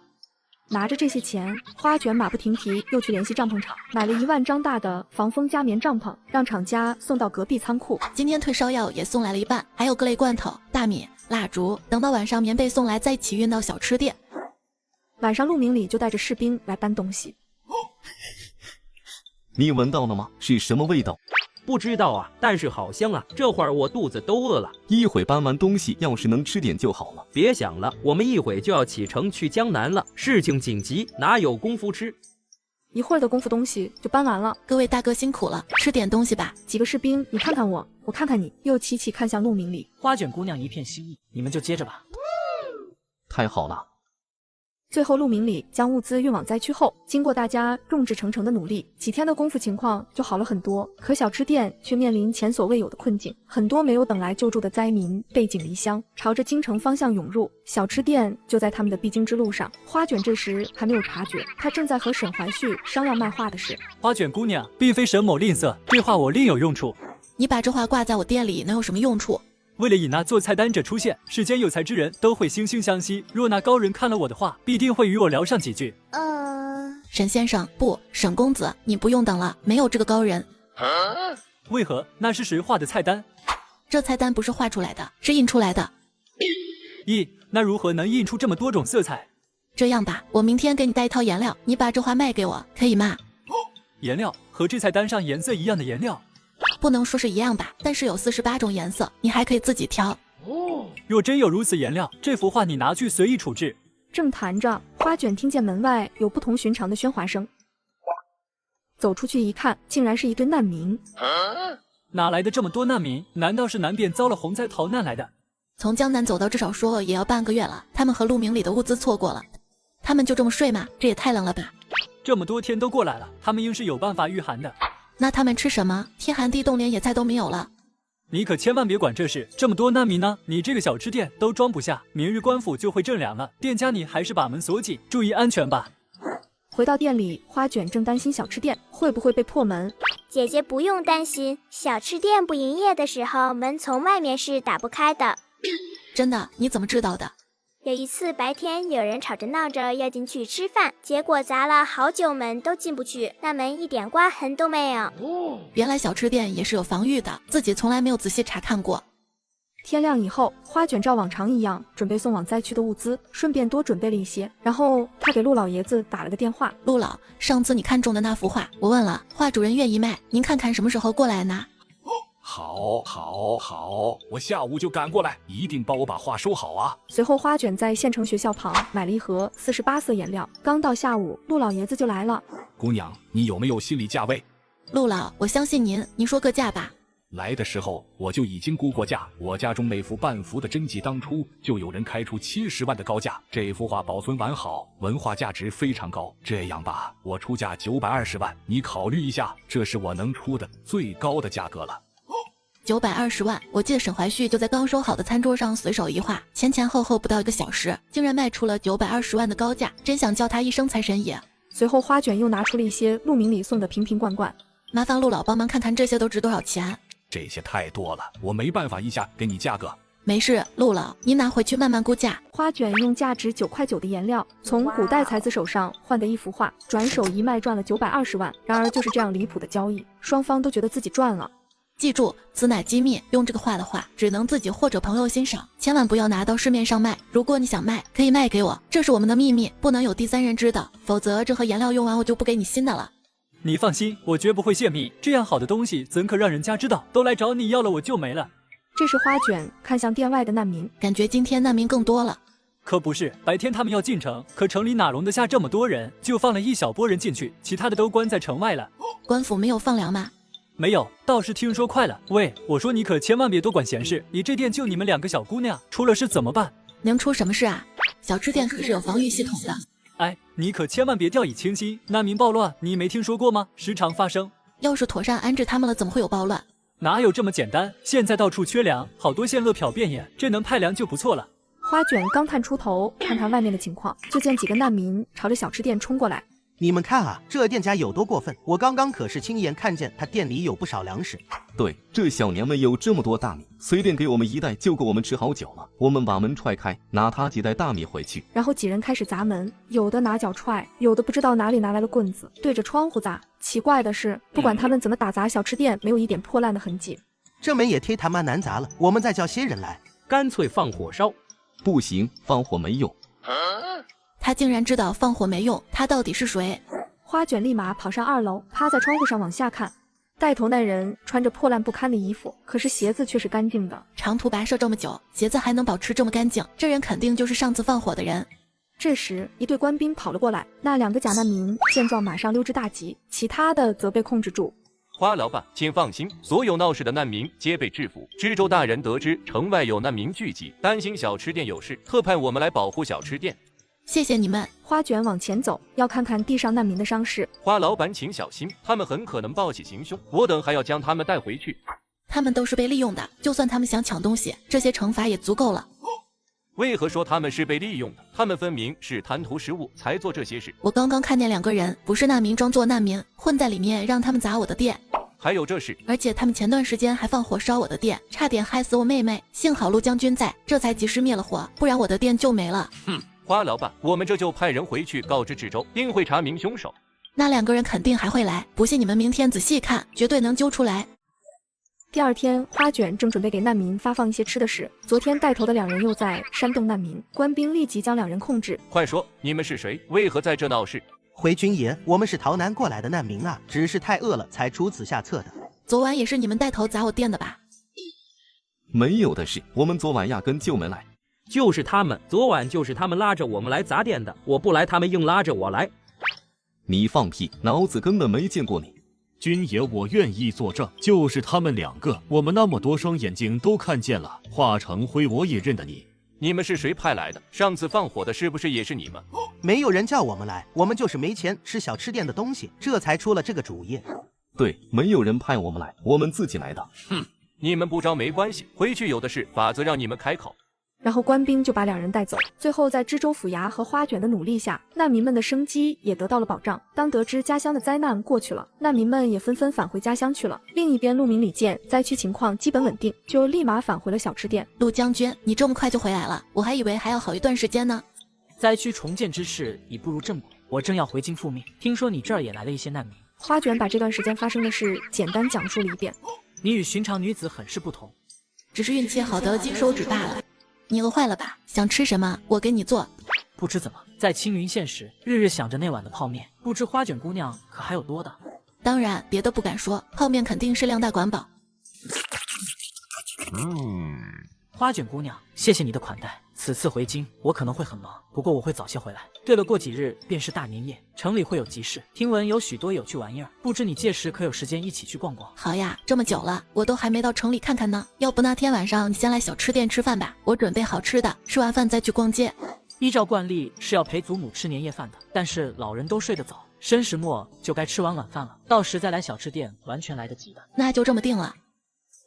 A: 拿着这些钱，花卷马不停蹄又去联系帐篷厂，买了1万张大的防风加棉帐篷，让厂家送到隔壁仓库。
C: 今天退烧药也送来了一半，还有各类罐头、大米、蜡烛，等到晚上棉被送来再一起运到小吃店。
A: 晚上陆明里就带着士兵来搬东西。
K: 你闻到了吗？是什么味道？
Y: 不知道啊，但是好香啊！这会儿我肚子都饿了。
K: 一会搬完东西，要是能吃点就好了。
Y: 别想了，我们一会就要启程去江南了，事情紧急，哪有功夫吃？
A: 一会儿的功夫，东西就搬完了。
C: 各位大哥辛苦了，吃点东西吧。
A: 几个士兵，你看看我，我看看你，又齐齐看向陆明里。
B: 花卷姑娘一片心意，你们就接着吧。
K: 太好了。
A: 最后，陆明里将物资运往灾区后，经过大家众志成城的努力，几天的功夫情况就好了很多。可小吃店却面临前所未有的困境，很多没有等来救助的灾民背井离乡，朝着京城方向涌入。小吃店就在他们的必经之路上。花卷这时还没有察觉，他正在和沈怀旭商量卖画的事。
U: 花卷姑娘，并非沈某吝啬，这画我另有用处。
C: 你把这画挂在我店里，能有什么用处？
U: 为了引那做菜单者出现，世间有才之人都会惺惺相惜。若那高人看了我的画，必定会与我聊上几句。
C: 沈先生，不，沈公子，你不用等了，没有这个高人。
U: 为何？那是谁画的菜单？
C: 这菜单不是画出来的，是印出来的。
U: 咦，那如何能印出这么多种色彩？
C: 这样吧，我明天给你带一套颜料，你把这画卖给我，可以吗？
U: 颜料和这菜单上颜色一样的颜料？
C: 不能说是一样吧，但是有48种颜色，你还可以自己挑。
U: 若真有如此颜料，这幅画你拿去随意处置。
A: 正谈着，花卷听见门外有不同寻常的喧哗声，走出去一看，竟然是一堆难民。
U: 哪来的这么多难民？难道是南边遭了洪灾逃难来的？
C: 从江南走到至少说也要半个月了，他们和陆明里的物资错过了，他们就这么睡吗？这也太冷了吧！
U: 这么多天都过来了，他们应是有办法御寒的。
C: 那他们吃什么？天寒地冻，连野菜都没有了。
U: 你可千万别管这事，这么多难民呢，你这个小吃店都装不下，明日官府就会正凉了。店家你还是把门锁紧，注意安全吧。
A: 回到店里，花卷正担心小吃店会不会被破门。
T: 姐姐不用担心，小吃店不营业的时候，门从外面是打不开的。
C: 真的？你怎么知道的？
T: 有一次白天有人吵着闹着要进去吃饭，结果砸了好久门都进不去，那门一点刮痕都没有。
C: 原来小吃店也是有防御的，自己从来没有仔细查看过。
A: 天亮以后，花卷照往常一样准备送往灾区的物资，顺便多准备了一些。然后他给陆老爷子打了个电话。
C: 陆老，上次你看中的那幅画，我问了，画主人愿意卖，您看看什么时候过来拿。
Q: 好，我下午就赶过来，一定帮我把画收好啊。
A: 随后花卷在县城学校旁买了一盒48色颜料，刚到下午，陆老爷子就来了。
Q: 姑娘，你有没有心理价位？
C: 陆老，我相信您，您说个价吧。
Q: 来的时候我就已经估过价，我家中每幅半幅的真迹当初就有人开出70万的高价，这幅画保存完好，文化价值非常高。这样吧，我出价920万，你考虑一下，这是我能出的最高的价格了。
C: 920万，我记得沈怀旭就在刚收好的餐桌上随手一画，前后不到1个小时，竟然卖出了920万的高价，真想叫他一声财神爷。
A: 随后花卷又拿出了一些陆明里送的瓶瓶罐罐，
C: 麻烦陆老帮忙看看这些都值多少钱。
Q: 这些太多了，我没办法一下给你价格。
C: 没事，陆老，您拿回去慢慢估价。
A: 花卷用价值9块9的颜料从古代才子手上换得一幅画，转手一卖赚了920万。然而就是这样离谱的交易，双方都觉得自己赚了。
C: 记住，此乃机密，用这个画的话，只能自己或者朋友欣赏，千万不要拿到市面上卖。如果你想卖，可以卖给我，这是我们的秘密，不能有第三人知道，否则这盒颜料用完我就不给你新的了。
U: 你放心，我绝不会泄密，这样好的东西怎可让人家知道？都来找你要了，我就没了。
A: 这时花卷看向店外的难民，
C: 感觉今天难民更多了。
U: 可不是，白天他们要进城，可城里哪容得下这么多人，就放了一小波人进去，其他的都关在城外了。
C: 官府没有放粮吗？
U: 没有，倒是听说快了。喂，我说你可千万别多管闲事，你这店就你们2个小姑娘，出了事怎么办？
C: 能出什么事啊？小吃店可是有防御系统的。
U: 哎，你可千万别掉以轻心，难民暴乱你没听说过吗？时常发生。
C: 要是妥善安置他们了，怎么会有暴乱？
U: 哪有这么简单？现在到处缺粮，好多县乐漂遍野，这能派粮就不错了。
A: 花卷刚探出头看看外面的情况，就见几个难民朝着小吃店冲过来。
H: 你们看啊，这店家有多过分！我刚刚可是亲眼看见他店里有不少粮食。
K: 对，这小娘们有这么多大米，随便给我们1袋就够我们吃好久了。我们把门踹开，拿他几袋大米回去。
A: 然后几人开始砸门，有的拿脚踹，有的不知道哪里拿来了棍子，对着窗户砸。奇怪的是，不管他们怎么打砸，小吃店没有一点破烂的痕迹。
H: 这门也忒他妈难砸了，我们再叫些人来，
Y: 干脆放火烧。
K: 不行，放火没用。
C: 他竟然知道放火没用，他到底是谁？
A: 花卷立马跑上2楼，趴在窗户上往下看。带头那人穿着破烂不堪的衣服，可是鞋子却是干净的。
C: 长途跋涉这么久，鞋子还能保持这么干净，这人肯定就是上次放火的人。
A: 这时，一队官兵跑了过来，那2个假难民见状马上溜之大吉，其他的则被控制住。
S: 花老板，请放心，所有闹事的难民皆被制服。知州大人得知城外有难民聚集，担心小吃店有事，特派我们来保护小吃店。
C: 谢谢你们。
A: 花卷往前走，要看看地上难民的伤势。
S: 花老板请小心，他们很可能暴起行凶，我等还要将他们带回去。
C: 他们都是被利用的，就算他们想抢东西，这些惩罚也足够了。
S: 为何说他们是被利用的？他们分明是贪图食物才做这些事。
C: 我刚刚看见2个人不是难民装作难民，混在里面让他们砸我的店。
S: 还有这事，
C: 而且他们前段时间还放火烧我的店，差点害死我妹妹，幸好陆将军在，这才及时灭了火，不然我的店就没了。
S: 花老板，我们这就派人回去告知知州，定会查明凶手。
C: 那2个人肯定还会来，不信你们明天仔细看，绝对能揪出来。
A: 第2天，花卷正准备给难民发放一些吃的时，昨天带头的2人又在煽动难民，官兵立即将2人控制。
S: 快说，你们是谁？为何在这闹事？
H: 回军爷，我们是逃难过来的难民啊，只是太饿了才出此下策的。
C: 昨晚也是你们带头砸我店的吧？
K: 没有的事，我们昨晚压根就没来。
Y: 就是他们，昨晚就是他们拉着我们来砸店的，我不来，他们硬拉着我来。
K: 你放屁，老子根本没见过你。
R: 军爷，我愿意作证，就是他们2个，我们那么多双眼睛都看见了。华成辉，我也认得你。
S: 你们是谁派来的？上次放火的是不是也是你们？
H: 没有人叫我们来，我们就是没钱吃小吃店的东西，这才出了这个主意。
K: 对，没有人派我们来，我们自己来的。
S: 你们不招没关系，回去有的是法子让你们开口。
A: 然后官兵就把2人带走。最后在知州府衙和花卷的努力下，难民们的生机也得到了保障。当得知家乡的灾难过去了，难民们也纷纷返回家乡去了。另一边，陆明里见灾区情况基本稳定，就立马返回了小吃店。
C: 陆将军，你这么快就回来了，我还以为还要好一段时间呢。
B: 灾区重建之事已步入正轨，我正要回京复命，听说你这儿也来了一些难民。
A: 花卷把这段时间发生的事简单讲述了一遍。
B: 你与寻常女子很是不同，
C: 只是运气好得金手指罢了。你饿坏了吧？想吃什么？我给你做。
B: 不知怎么，在青云县时，日日想着那碗的泡面，不知花卷姑娘可还有多的？
C: 当然，别的不敢说，泡面肯定是量大管饱。
B: 花卷姑娘，谢谢你的款待。此次回京，我可能会很忙，不过我会早些回来。对了，过几日便是大年夜，城里会有集市，听闻有许多有趣玩意儿，不知你届时可有时间一起去逛逛？
C: 好呀，这么久了，我都还没到城里看看呢。要不那天晚上你先来小吃店吃饭吧，我准备好吃的，吃完饭再去逛街。
B: 依照惯例是要陪祖母吃年夜饭的，但是老人都睡得早，申时末就该吃完晚饭了，到时再来小吃店完全来得及的。
C: 那就这么定了。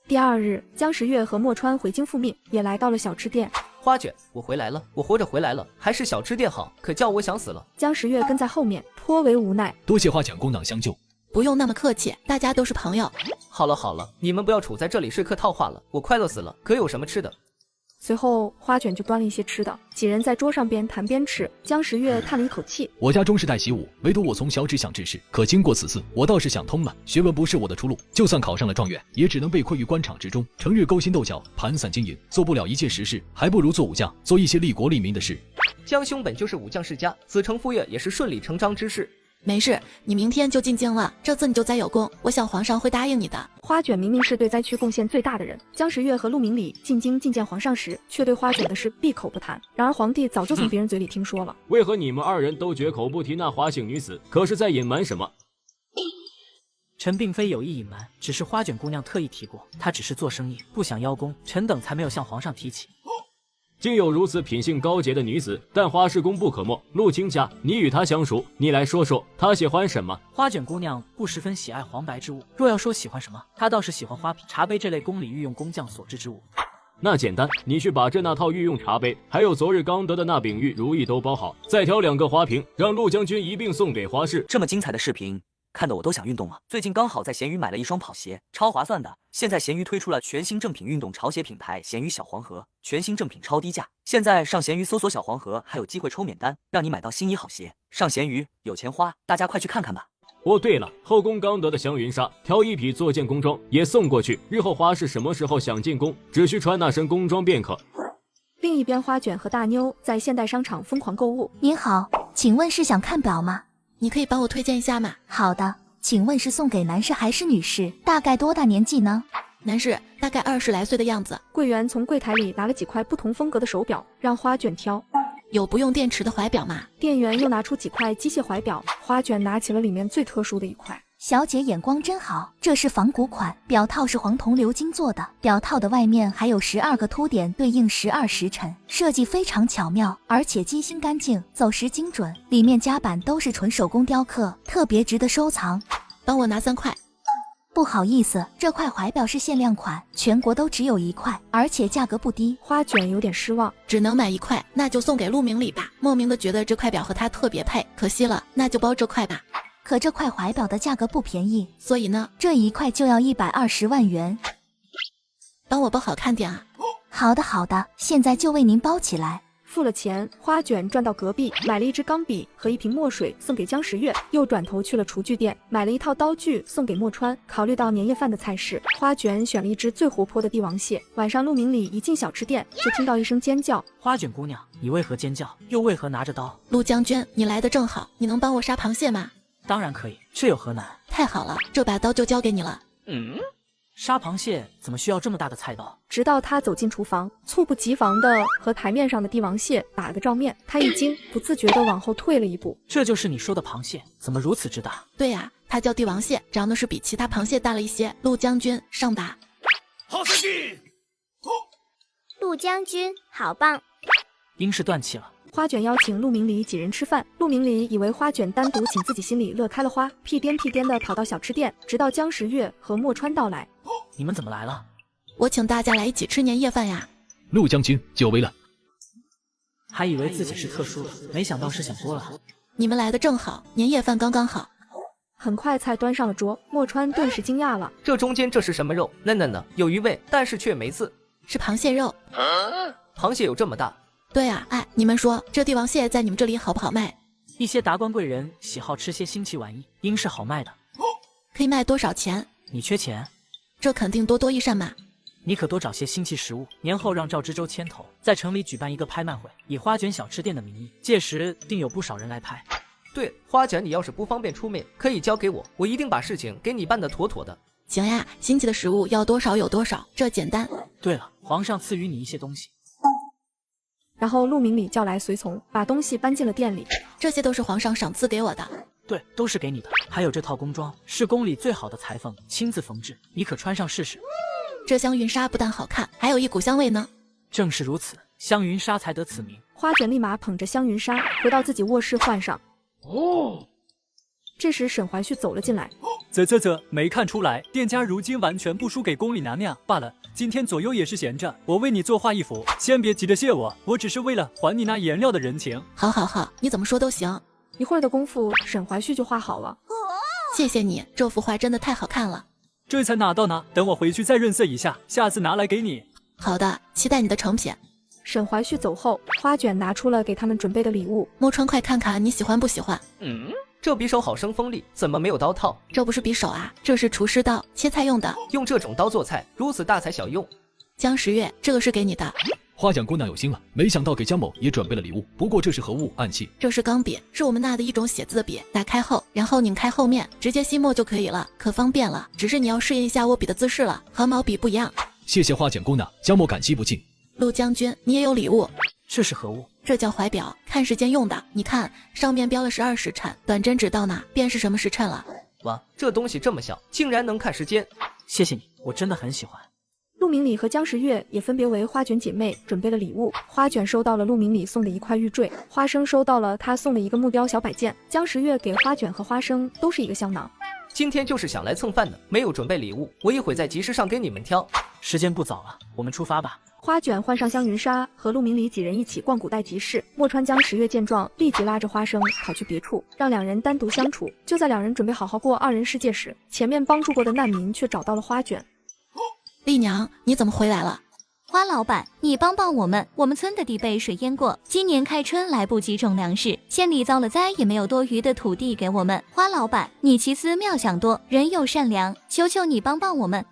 A: 第2日，江时月和墨川回京复命，也来到了小吃店。
J: 花卷，我回来了，我活着回来了，还是小吃店好，可叫我想死了。
A: 江时月跟在后面，颇为无奈。
I: 多谢花卷姑娘相救。
C: 不用那么客气，大家都是朋友。
J: 好了好了，你们不要处在这里说客套话了，我快乐死了，可有什么吃的？
A: 随后，花卷就端了一些吃的，几人在桌上边谈边吃。江时月叹了一口气：“
I: 我家中世代习武，唯独我从小只想治世，可经过此次，我倒是想通了。学问不是我的出路，就算考上了状元，也只能被困于官场之中，成日勾心斗角，盘散经营，做不了一切实事，还不如做武将，做一些利国利民的事。”
J: 江兄本就是武将世家，子承父业也是顺理成章之事。
C: 没事，你明天就进京了，这次你就栽有功，我想皇上会答应你的。
A: 花卷明明是对灾区贡献最大的人，江时月和陆明礼进京觐见皇上时，却对花卷的事闭口不谈。然而皇帝早就从别人嘴里听说了。
M: 为何你们2人都绝口不提那华姓女子？可是在隐瞒什么？
B: 臣并非有意隐瞒，只是花卷姑娘特意提过，她只是做生意，不想邀功，臣等才没有向皇上提起。
M: 竟有如此品性高洁的女子，但花氏功不可没。陆卿家，你与她相熟，你来说说，她喜欢什么？
B: 花卷姑娘不十分喜爱黄白之物，若要说喜欢什么，她倒是喜欢花瓶、茶杯这类宫里御用工匠所制之物。
M: 那简单，你去把这那套御用茶杯，还有昨日刚得的那柄玉如意都包好，再挑2个花瓶，让陆将军一并送给花氏。
N: 这么精彩的视频，看得我都想运动了。最近刚好在闲鱼买了一双跑鞋，超划算的。现在闲鱼推出了全新正品运动潮鞋品牌闲鱼小黄盒，全新正品超低价。现在上闲鱼搜索小黄盒，还有机会抽免单，让你买到新衣好鞋。上闲鱼有钱花，大家快去看看吧。
M: 哦，对了，后宫刚得的祥云纱，挑1匹做件工装也送过去。日后花氏什么时候想进宫，只需穿那身工装便可。
A: 另一边，花卷和大妞在现代商场疯狂购物。
G: 您好，请问是想看表吗？
C: 你可以帮我推荐一下吗？
G: 好的，请问是送给男士还是女士？大概多大年纪呢？
C: 男士，大概20来岁的样子。
A: 柜员从柜台里拿了几块不同风格的手表，让花卷挑。
C: 有不用电池的怀表吗？
A: 店员又拿出几块机械怀表，花卷拿起了里面最特殊的一块。
G: 小姐眼光真好，这是仿古款表套，是黄铜鎏金做的，表套的外面还有12个凸点，对应12时辰，设计非常巧妙，而且机芯干净，走时精准，里面夹板都是纯手工雕刻，特别值得收藏。
C: 帮我拿3块。
G: 不好意思，这块怀表是限量款，全国都只有1块，而且价格不低。
A: 花卷有点失望，
C: 只能买1块，那就送给陆明礼吧。莫名的觉得这块表和他特别配，可惜了，那就包这块吧。
G: 可这块怀表的价格不便宜，
C: 所以呢，
G: 这1块就要120万元。
C: 帮我包好看点啊。
G: 好的好的，现在就为您包起来。
A: 付了钱，花卷转到隔壁买了一支钢笔和一瓶墨水送给江时月，又转头去了厨具店买了一套刀具送给墨川。考虑到年夜饭的菜式，花卷选了一只最活泼的帝王蟹。晚上陆明礼一进小吃店，就听到一声尖叫。
B: 花卷姑娘，你为何尖叫？又为何拿着刀？
C: 陆将军，你来的正好，你能帮我杀螃蟹吗？
B: 当然可以，这有何难？
C: 太好了，这把刀就交给你了。
B: 杀螃蟹怎么需要这么大的菜刀？
A: 直到他走进厨房，猝不及防的和台面上的帝王蟹打了个照面，他一惊，不自觉的往后退了一步。
B: 这就是你说的螃蟹，怎么如此之大？
C: 对呀，它叫帝王蟹，长得是比其他螃蟹大了一些。陆将军，上吧。
T: 好司机，陆将军，好棒！
B: 应是断气了。
A: 花卷邀请陆明礼几人吃饭，陆明礼以为花卷单独请自己，心里乐开了花，屁颠屁颠的跑到小吃店，直到江时月和墨川到来。
B: 你们怎么来了？
C: 我请大家来一起吃年夜饭呀。
I: 陆将军，久违了。
B: 还以为自己是特殊的，没想到是想多了。
C: 你们来的正好，年夜饭刚刚好。
A: 很快菜端上了桌，墨川顿时惊讶了，
J: 这中间这是什么肉？嫩嫩的，有余味，但是却没刺。
C: 是螃蟹肉。
J: 螃蟹有这么大？
C: 对啊，哎，你们说这帝王蟹在你们这里好不好卖？
B: 一些达官贵人喜好吃些新奇玩意，应是好卖的。
C: 可以卖多少钱？
B: 你缺钱？
C: 这肯定多多益善嘛。
B: 你可多找些新奇食物，年后让赵知州牵头，在城里举办一个拍卖会，以花卷小吃店的名义，届时定有不少人来拍。
J: 对，花卷你要是不方便出面，可以交给我，我一定把事情给你办得妥妥的。
C: 行呀，新奇的食物要多少有多少，这简单。
B: 对了，皇上赐予你一些东西。
A: 然后陆明礼叫来随从，把东西搬进了店里。
C: 这些都是皇上赏赐给我的。
B: 对，都是给你的。还有这套宫装，是宫里最好的裁缝亲自缝制，你可穿上试试。
C: 这香云纱不但好看，还有一股香味呢。
B: 正是如此，香云纱才得此名。
A: 花卷立马捧着香云纱回到自己卧室换上。这时沈怀旭走了进来。
U: 没看出来，店家如今完全不输给宫里娘娘。罢了，今天左右也是闲着，我为你作画一幅，先别急着谢我，我只是为了还你那颜料的人情。
C: 好，你怎么说都行。
A: 一会儿的功夫，沈怀旭就画好了。
C: 谢谢你，这幅画真的太好看了。
U: 这才拿到呢，等我回去再润色一下，下次拿来给你。
C: 好的，期待你的成品。
A: 沈怀旭走后，花卷拿出了给他们准备的礼物。
C: 墨川，快看看你喜欢不喜欢？
J: 这匕首好生锋利，怎么没有刀套？
C: 这不是匕首啊，这是厨师刀，切菜用的。
J: 用这种刀做菜，如此大材小用。
C: 江时月，这个是给你的。
I: 花卷姑娘有心了，没想到给江某也准备了礼物。不过这是何物？暗器。
C: 这是钢笔，是我们那的一种写字的笔。打开后，然后拧开后面，直接吸墨就可以了，可方便了。只是你要适应一下我笔的姿势了，和毛笔不一样。
I: 谢谢花卷姑娘，江某感激不尽。
C: 陆将军，你也有礼物。
B: 这是何物？
C: 这叫怀表，看时间用的。你看上面标了12时辰，短针指到哪便是什么时辰了。
J: 哇，这东西这么小，竟然能看时间。
B: 谢谢你，我真的很喜欢。
A: 陆明礼和江时月也分别为花卷姐妹准备了礼物。花卷收到了陆明礼送的一块玉坠，花生收到了他送的一个木雕小摆件，江时月给花卷和花生都是一个香囊。
J: 今天就是想来蹭饭的，没有准备礼物，我一会在集市上给你们挑。
B: 时间不早了，我们出发吧。
A: 花卷换上香云纱，和陆明礼几人一起逛古代集市。墨川江时月见状，立即拉着花生跑去别处，让两人单独相处。就在两人准备好好过二人世界时，前面帮助过的难民却找到了花卷。
C: 丽娘，你怎么回来了？
G: 花老板，你帮帮我们，我们村的地被水淹过，今年开春来不及种粮食，县里遭了灾，也没有多余的土地给我们。花老板，你奇思妙想多，人又善良，求求你帮帮我们。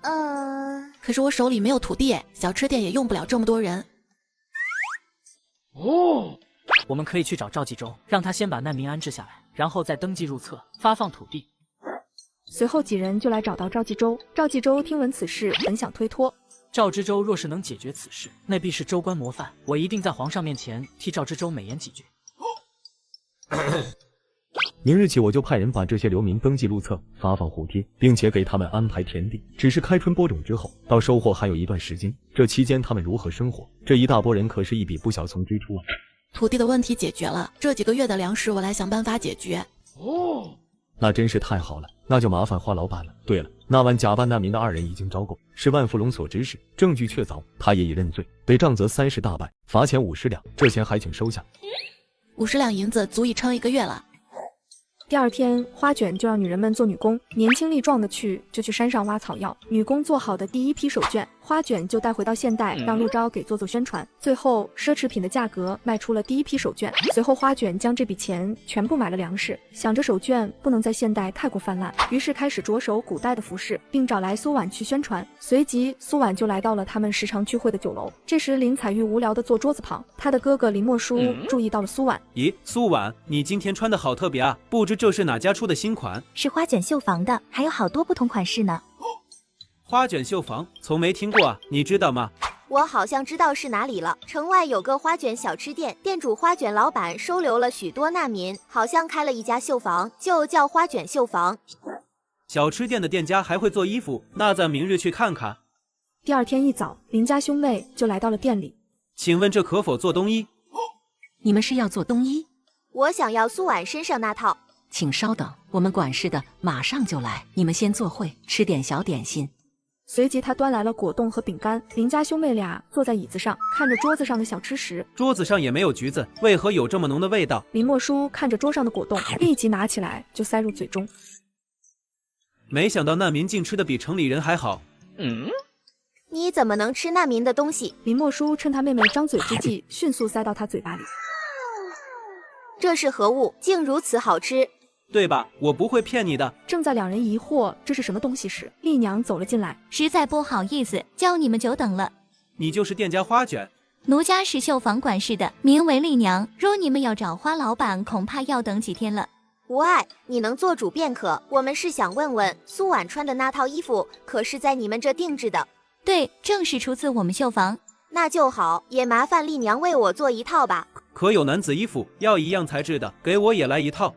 C: 可是我手里没有土地，小吃店也用不了这么多人。
B: 我们可以去找赵继周，让他先把难民安置下来，然后再登记入册，发放土地。
A: 随后几人就来找到赵继周。赵继周听闻此事，本想推脱。
B: 赵知州若是能解决此事，那必是州官模范，我一定在皇上面前替赵知州美言几句。
F: 明日起，我就派人把这些流民登记入册，发放户贴，并且给他们安排田地。只是开春播种之后，到收获还有一段时间，这期间他们如何生活？这一大波人可是一笔不小从支出啊！
C: 土地的问题解决了，这几个月的粮食我来想办法解决。
F: 那真是太好了，那就麻烦花老板了。对了，那晚假扮难民的2人已经招供，是万福龙所指使，证据确凿，他也已认罪，被杖责30大板，罚钱50两，这钱还请收下。
C: 50两银子足以撑1个月了。
A: 第二天，花卷就让女人们做女工，年轻力壮的就去山上挖草药。女工做好的第一批手绢，花卷就带回到现代，让陆昭给做宣传。最后，奢侈品的价格卖出了第一批手绢。随后，花卷将这笔钱全部买了粮食，想着手绢不能在现代太过泛滥，于是开始着手古代的服饰，并找来苏婉去宣传。随即，苏婉就来到了他们时常聚会的酒楼。这时，林采玉无聊地坐桌子旁，他的哥哥林默书注意到了苏婉。
V: 咦，苏婉，你今天穿的好特别啊，不知这是哪家出的新款？
G: 是花卷绣坊的，还有好多不同款式呢。
V: 花卷绣坊从没听过啊，你知道吗？
O: 我好像知道是哪里了，城外有个花卷小吃店，店主花卷老板收留了许多难民，好像开了一家绣坊，就叫花卷绣坊。
V: 小吃店的店家还会做衣服，那咱明日去看看。
A: 第二天一早，林家兄妹就来到了店里。
V: 请问这可否做冬衣？
P: 你们是要做冬衣？
O: 我想要苏婉身上那套。
P: 请稍等，我们管事的马上就来。你们先坐会，吃点小点心。
A: 随即他端来了果冻和饼干。林家兄妹俩坐在椅子上，看着桌子上的小吃食。
V: 桌子上也没有橘子，为何有这么浓的味道？
A: 林默书看着桌上的果冻，立即拿起来就塞入嘴中。
V: 没想到难民竟吃的比城里人还好。
O: 你怎么能吃难民的东西？
A: 林默书趁他妹妹张嘴之际，迅速塞到他嘴巴里。
O: 这是何物？竟如此好吃？
V: 对吧？我不会骗你的。
A: 正在两人疑惑这是什么东西时，丽娘走了进来。
G: 实在不好意思，叫你们久等了。
V: 你就是店家花卷？
G: 奴家是绣坊管事的，名为丽娘。若你们要找花老板，恐怕要等几天了。
O: 无碍，你能做主便可。我们是想问问，苏婉穿的那套衣服，可是在你们这定制的？
G: 对，正是出自我们绣坊。
O: 那就好，也麻烦丽娘为我做一套吧。
V: 可有男子衣服，要一样材质的，给我也来一套。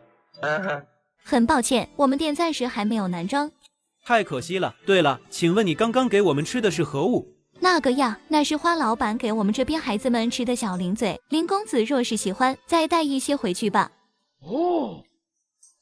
G: 很抱歉，我们店暂时还没有男装。
V: 太可惜了。对了，请问你刚刚给我们吃的是何物？
G: 那个呀，那是花老板给我们这边孩子们吃的小零嘴。林公子若是喜欢，再带一些回去吧。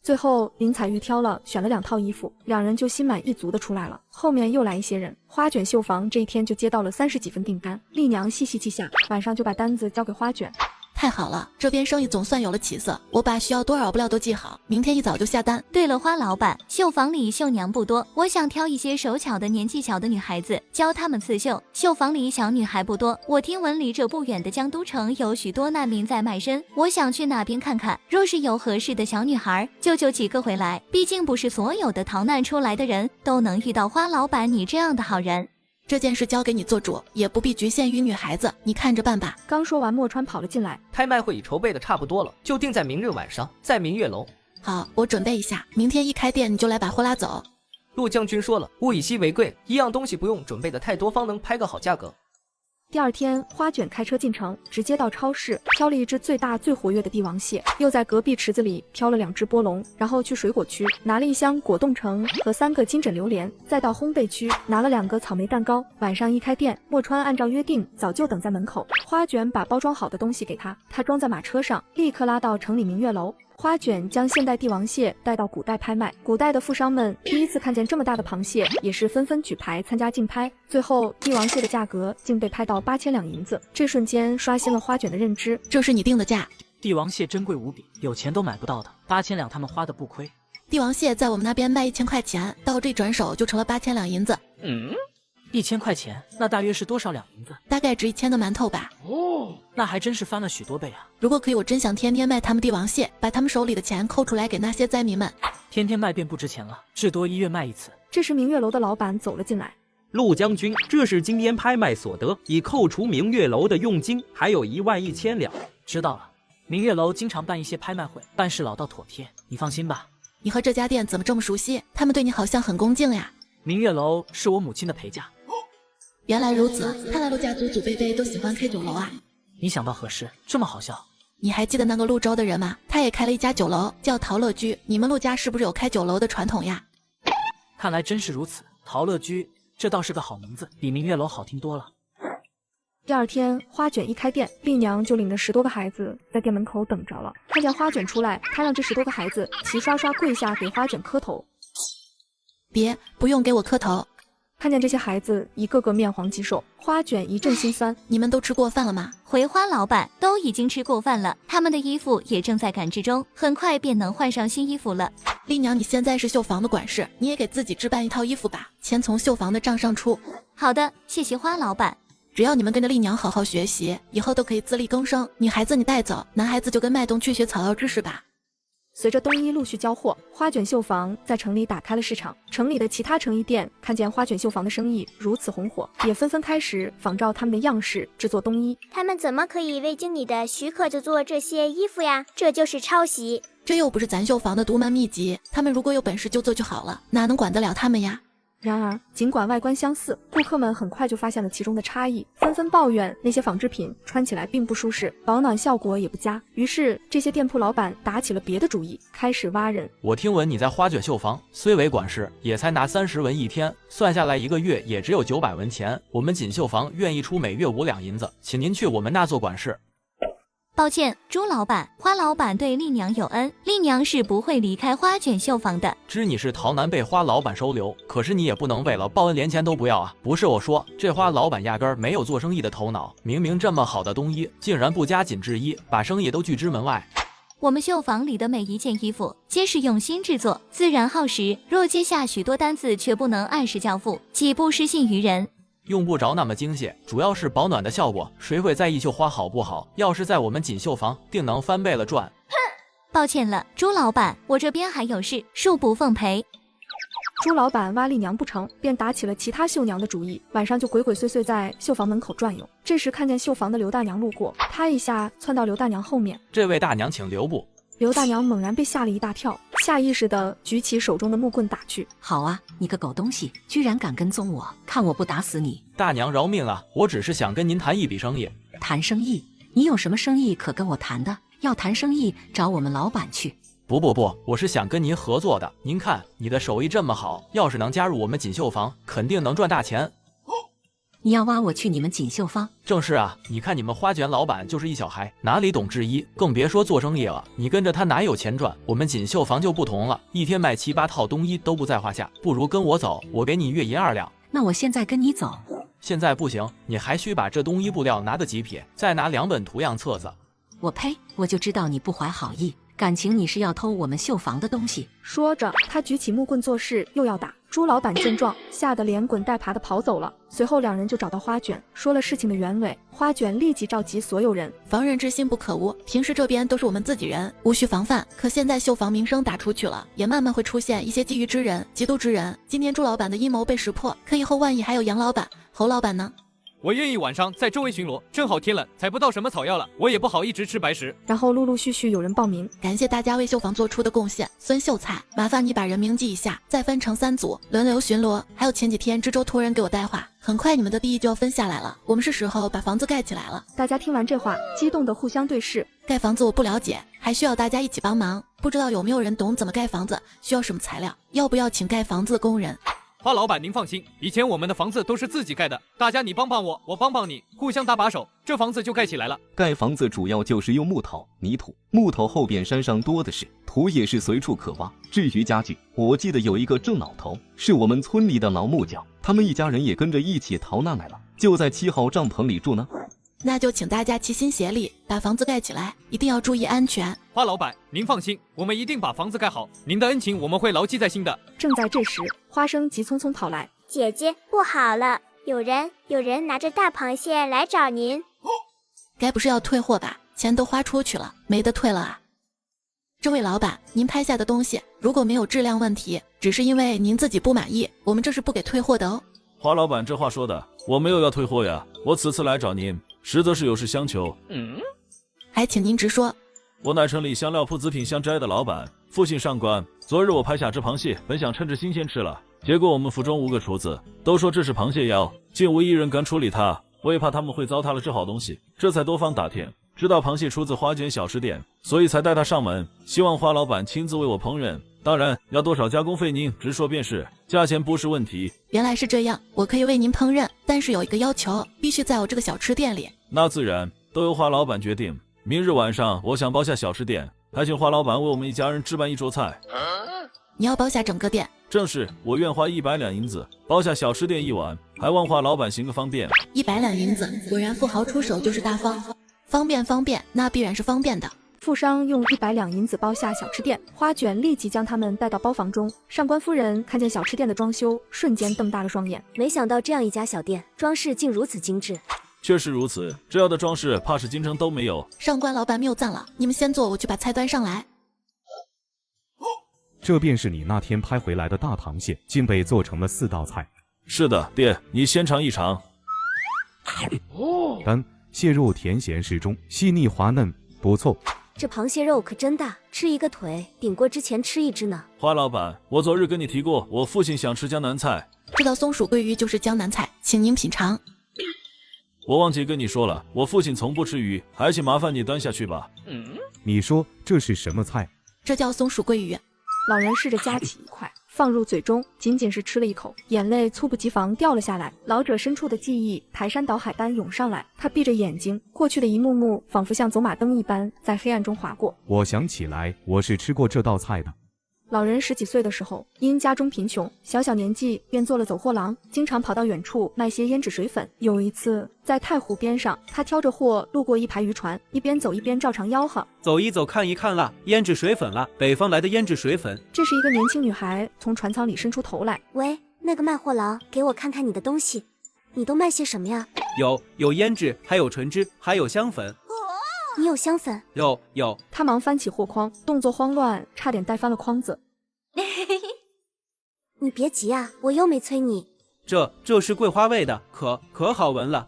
A: 最后林采玉选了2套衣服，两人就心满意足的出来了。后面又来一些人，花卷绣坊这一天就接到了30几份订单。丽娘细细记下，晚上就把单子交给花卷。
C: 太好了，这边生意总算有了起色。我把需要多少布料都记好，明天一早就下单。
G: 对了，花老板，绣坊里绣娘不多，我想挑一些手巧的年纪小的女孩子，教她们刺绣。绣坊里小女孩不多，我听闻离这不远的江都城有许多难民在卖身，我想去那边看看。若是有合适的小女孩，就几个回来。毕竟不是所有的逃难出来的人都能遇到花老板你这样的好人。
C: 这件事交给你做主，也不必局限于女孩子，你看着办吧。
A: 刚说完，墨川跑了进来。
J: 拍卖会已筹备的差不多了，就定在明日晚上，在明月楼。
C: 好，我准备一下，明天一开店你就来把货拉走。
J: 陆将军说了，物以稀为贵，一样东西不用准备的太多，方能拍个好价格。
A: 第二天，花卷开车进城，直接到超市挑了一只最大最活跃的帝王蟹，又在隔壁池子里挑了2只波龙，然后去水果区拿了1箱果冻橙和3个金枕榴莲，再到烘焙区拿了2个草莓蛋糕。晚上一开店，墨川按照约定早就等在门口。花卷把包装好的东西给他，他装在马车上，立刻拉到城里明月楼。花卷将现代帝王蟹带到古代拍卖，古代的富商们第一次看见这么大的螃蟹，也是纷纷举牌参加竞拍。最后，帝王蟹的价格竟被拍到8000两银子，这瞬间刷新了花卷的认知。
C: 这是你定的价？
B: 帝王蟹珍贵无比，有钱都买不到的，8000两他们花的不亏。
C: 帝王蟹在我们那边卖1000块钱，到这转手就成了8000两银子。
B: 1000块钱，那大约是多少两银子？
C: 大概值1000个馒头吧。
B: 那还真是翻了许多倍啊！
C: 如果可以，我真想天天卖他们帝王蟹，把他们手里的钱扣出来给那些灾民们。
B: 天天卖便不值钱了，至多1月卖1次。
A: 这时明月楼的老板走了进来。
Y: 陆将军，这是今天拍卖所得，已扣除明月楼的佣金，还有11000两。
B: 知道了，明月楼经常办一些拍卖会，办事老道妥帖，你放心吧。
C: 你和这家店怎么这么熟悉？他们对你好像很恭敬呀。
B: 明月楼是我母亲的陪嫁。
C: 原来如此，看来陆家祖祖辈辈都喜欢开酒楼啊。
B: 你想到何时？这么好笑？
C: 你还记得那个陆州的人吗？他也开了一家酒楼，叫陶乐居。你们陆家是不是有开酒楼的传统呀？
B: 看来真是如此。陶乐居，这倒是个好名字，比明月楼好听多了。
A: 第二天，花卷一开店，丽娘就领着10多个孩子在店门口等着了。看见花卷出来，她让这10多个孩子齐刷刷跪下给花卷磕头。
C: 别，不用给我磕头。
A: 看见这些孩子一个个面黄肌瘦，花卷一阵心酸。
C: 你们都吃过饭了吗？
G: 回花老板都已经吃过饭了，他们的衣服也正在赶制中，很快便能换上新衣服了。
C: 丽娘，你现在是绣房的管事，你也给自己置办一套衣服吧，钱从绣房的账上出。
G: 好的，谢谢花老板。
C: 只要你们跟着丽娘好好学习，以后都可以自力更生。女孩子你带走，男孩子就跟麦冬去学草药知识吧。
A: 随着冬衣陆续交货，花卷绣坊在城里打开了市场。城里的其他成衣店看见花卷绣坊的生意如此红火，也纷纷开始仿照他们的样式制作冬衣。
T: 他们怎么可以未经你的许可就做这些衣服呀？这就是抄袭！
C: 这又不是咱绣坊的独门秘籍，他们如果有本事就做就好了，哪能管得了他们呀？
A: 然而，尽管外观相似，顾客们很快就发现了其中的差异，纷纷抱怨那些仿制品穿起来并不舒适，保暖效果也不佳。于是，这些店铺老板打起了别的主意，开始挖人。
D: 我听闻你在花卷绣坊虽为管事，也才拿30文一天，算下来1个月也只有900文钱。我们锦绣坊愿意出每月5两银子，请您去我们那做管事。
G: 抱歉，朱老板，花老板对丽娘有恩，丽娘是不会离开花卷绣坊的。
D: 知你是陶南被花老板收留，可是你也不能为了报恩连钱都不要啊！不是我说，这花老板压根儿没有做生意的头脑，明明这么好的冬衣，竟然不加紧制衣，把生意都拒之门外。
G: 我们绣坊里的每一件衣服皆是用心制作，自然耗时，若接下许多单子却不能按时交付，岂不失信于人？
D: 用不着那么精细，主要是保暖的效果，谁会在意绣花好不好？要是在我们锦绣坊，定能翻倍了赚。
G: 哼，抱歉了，朱老板，我这边还有事，恕不奉陪。
A: 朱老板挖丽娘不成，便打起了其他绣娘的主意，晚上就鬼鬼祟祟在绣坊门口转悠。这时看见绣坊的刘大娘路过，他一下窜到刘大娘后面。
D: 这位大娘请留步。
A: 刘大娘猛然被吓了一大跳，下意识地举起手中的木棍打去。
P: 好啊，你个狗东西，居然敢跟踪我，看我不打死你！
D: 大娘饶命啊，我只是想跟您谈一笔生意。
P: 谈生意？你有什么生意可跟我谈的？要谈生意，找我们老板去。
D: 不，我是想跟您合作的。您看你的手艺这么好，要是能加入我们锦绣坊，肯定能赚大钱。
P: 你要挖我去你们锦绣坊？
D: 正是啊，你看你们花卷老板就是一小孩，哪里懂制衣，更别说做生意了。你跟着他哪有钱赚？我们锦绣坊就不同了，一天卖7、8套冬衣都不在话下。不如跟我走，我给你月银2两。
P: 那我现在跟你走？
D: 现在不行，你还需把这冬衣布料拿得极撇，再拿2本图样册子。
P: 我呸！我就知道你不怀好意，感情你是要偷我们绣坊的东西。
A: 说着，他举起木棍作势，又要打。朱老板见状，吓得连滚带爬的跑走了。随后2人就找到花卷，说了事情的原委。花卷立即召集所有人。
C: 防人之心不可无，平时这边都是我们自己人，无需防范。可现在绣坊名声打出去了，也慢慢会出现一些觊觎之人、嫉妒之人。今天朱老板的阴谋被识破，可以后万一还有杨老板、侯老板呢？
E: 我愿意晚上在周围巡逻，正好天冷，采不到什么草药了，我也不好一直吃白食。
A: 然后陆陆续续有人报名，
C: 感谢大家为绣坊做出的贡献。孙秀才，麻烦你把人名记一下，再分成3组，轮流巡逻。还有前几天知州托人给我带话，很快你们的地就要分下来了，我们是时候把房子盖起来了。
A: 大家听完这话，激动的互相对视。
C: 盖房子我不了解，还需要大家一起帮忙，不知道有没有人懂怎么盖房子，需要什么材料，要不要请盖房子的工人？
E: 花老板您放心，以前我们的房子都是自己盖的，大家你帮帮我，我帮帮你，互相搭把手，这房子就盖起来了。
K: 盖房子主要就是用木头、泥土，木头后边山上多的是，土也是随处可挖。至于家具，我记得有一个郑老头，是我们村里的老木匠，他们一家人也跟着一起逃难来了，就在7号帐篷里住呢。
C: 那就请大家齐心协力把房子盖起来，一定要注意安全。
E: 花老板您放心，我们一定把房子盖好，您的恩情我们会牢记在心的。
A: 正在这时，花生急匆匆跑来，
T: 姐姐不好了，有人拿着大螃蟹来找您。
C: 该不是要退货吧？钱都花出去了，没得退了啊。这位老板，您拍下的东西如果没有质量问题，只是因为您自己不满意，我们这是不给退货的哦。
L: 花老板这话说的，我没有要退货呀，我此次来找您，实则是有事相求。
C: 还请您直说。
L: 我乃城里香料铺子品香斋的老板，父姓上官。昨日我拍下只螃蟹，本想趁着新鲜吃了，结果我们府中5个厨子都说这是螃蟹妖，竟无一人敢处理它。我也怕他们会糟蹋了这好东西，这才多方打听，知道螃蟹出自花卷小吃店，所以才带他上门，希望花老板亲自为我烹饪。当然，要多少加工费您直说便是，价钱不是问题。
C: 原来是这样，我可以为您烹饪，但是有一个要求，必须在我这个小吃店里。
L: 那自然，都由花老板决定。明日晚上，我想包下小吃店，还请花老板为我们一家人置办一桌菜。
C: 你要包下整个店？
L: 正是，我愿花100两银子包下小吃店1晚，还望花老板行个方便。
C: 100两银子，果然富豪出手就是大方。方便，那必然是方便的。
A: 富商用100两银子包下小吃店，花卷立即将他们带到包房中。上官夫人看见小吃店的装修，瞬间瞪大了双眼，
Q: 没想到这样一家小店，装饰竟如此精致。
L: 确实如此，这样的装饰怕是京城都没有。
C: 上官老板谬赞了，你们先坐，我去把菜端上来。
R: 这便是你那天拍回来的大螃蟹，竟被做成了4道菜。
L: 是的，爹，你先尝一尝。
R: 单蟹肉甜咸适中，细腻滑嫩，不错。
Q: 这螃蟹肉可真大，吃一个腿顶过之前吃一只呢。
L: 花老板，我昨日跟你提过，我父亲想吃江南菜。
C: 这道松鼠桂鱼就是江南菜，请您品尝。
L: 我忘记跟你说了，我父亲从不吃鱼，还请麻烦你端下去吧。
R: 你说这是什么菜？
C: 这叫松鼠桂鱼。
A: 老人试着夹起一块，放入嘴中，仅仅是吃了一口，眼泪猝不及防掉了下来。老者深处的记忆排山倒海般涌上来，他闭着眼睛，过去的一幕幕仿佛像走马灯一般在黑暗中划过。
R: 我想起来，我是吃过这道菜的。
A: 老人10几岁的时候，因家中贫穷，小小年纪便做了走货郎，经常跑到远处卖些胭脂水粉。有一次，在太湖边上，他挑着货路过一排渔船，一边走一边照常吆喝：“
W: 走一走，看一看啦，胭脂水粉啦，北方来的胭脂水粉。”
A: 这时，一个年轻女孩从船舱里伸出头来：“
Q: 喂，那个卖货郎，给我看看你的东西，你都卖些什么呀？”“
W: 有胭脂，还有纯脂，还有香粉。”“
Q: 你有香粉？”“
W: 有。”
A: 他忙翻起货筐，动作慌乱，差点带翻了筐子。
Q: 你别急啊，我又没催你。
W: 这是桂花味的，可好闻了。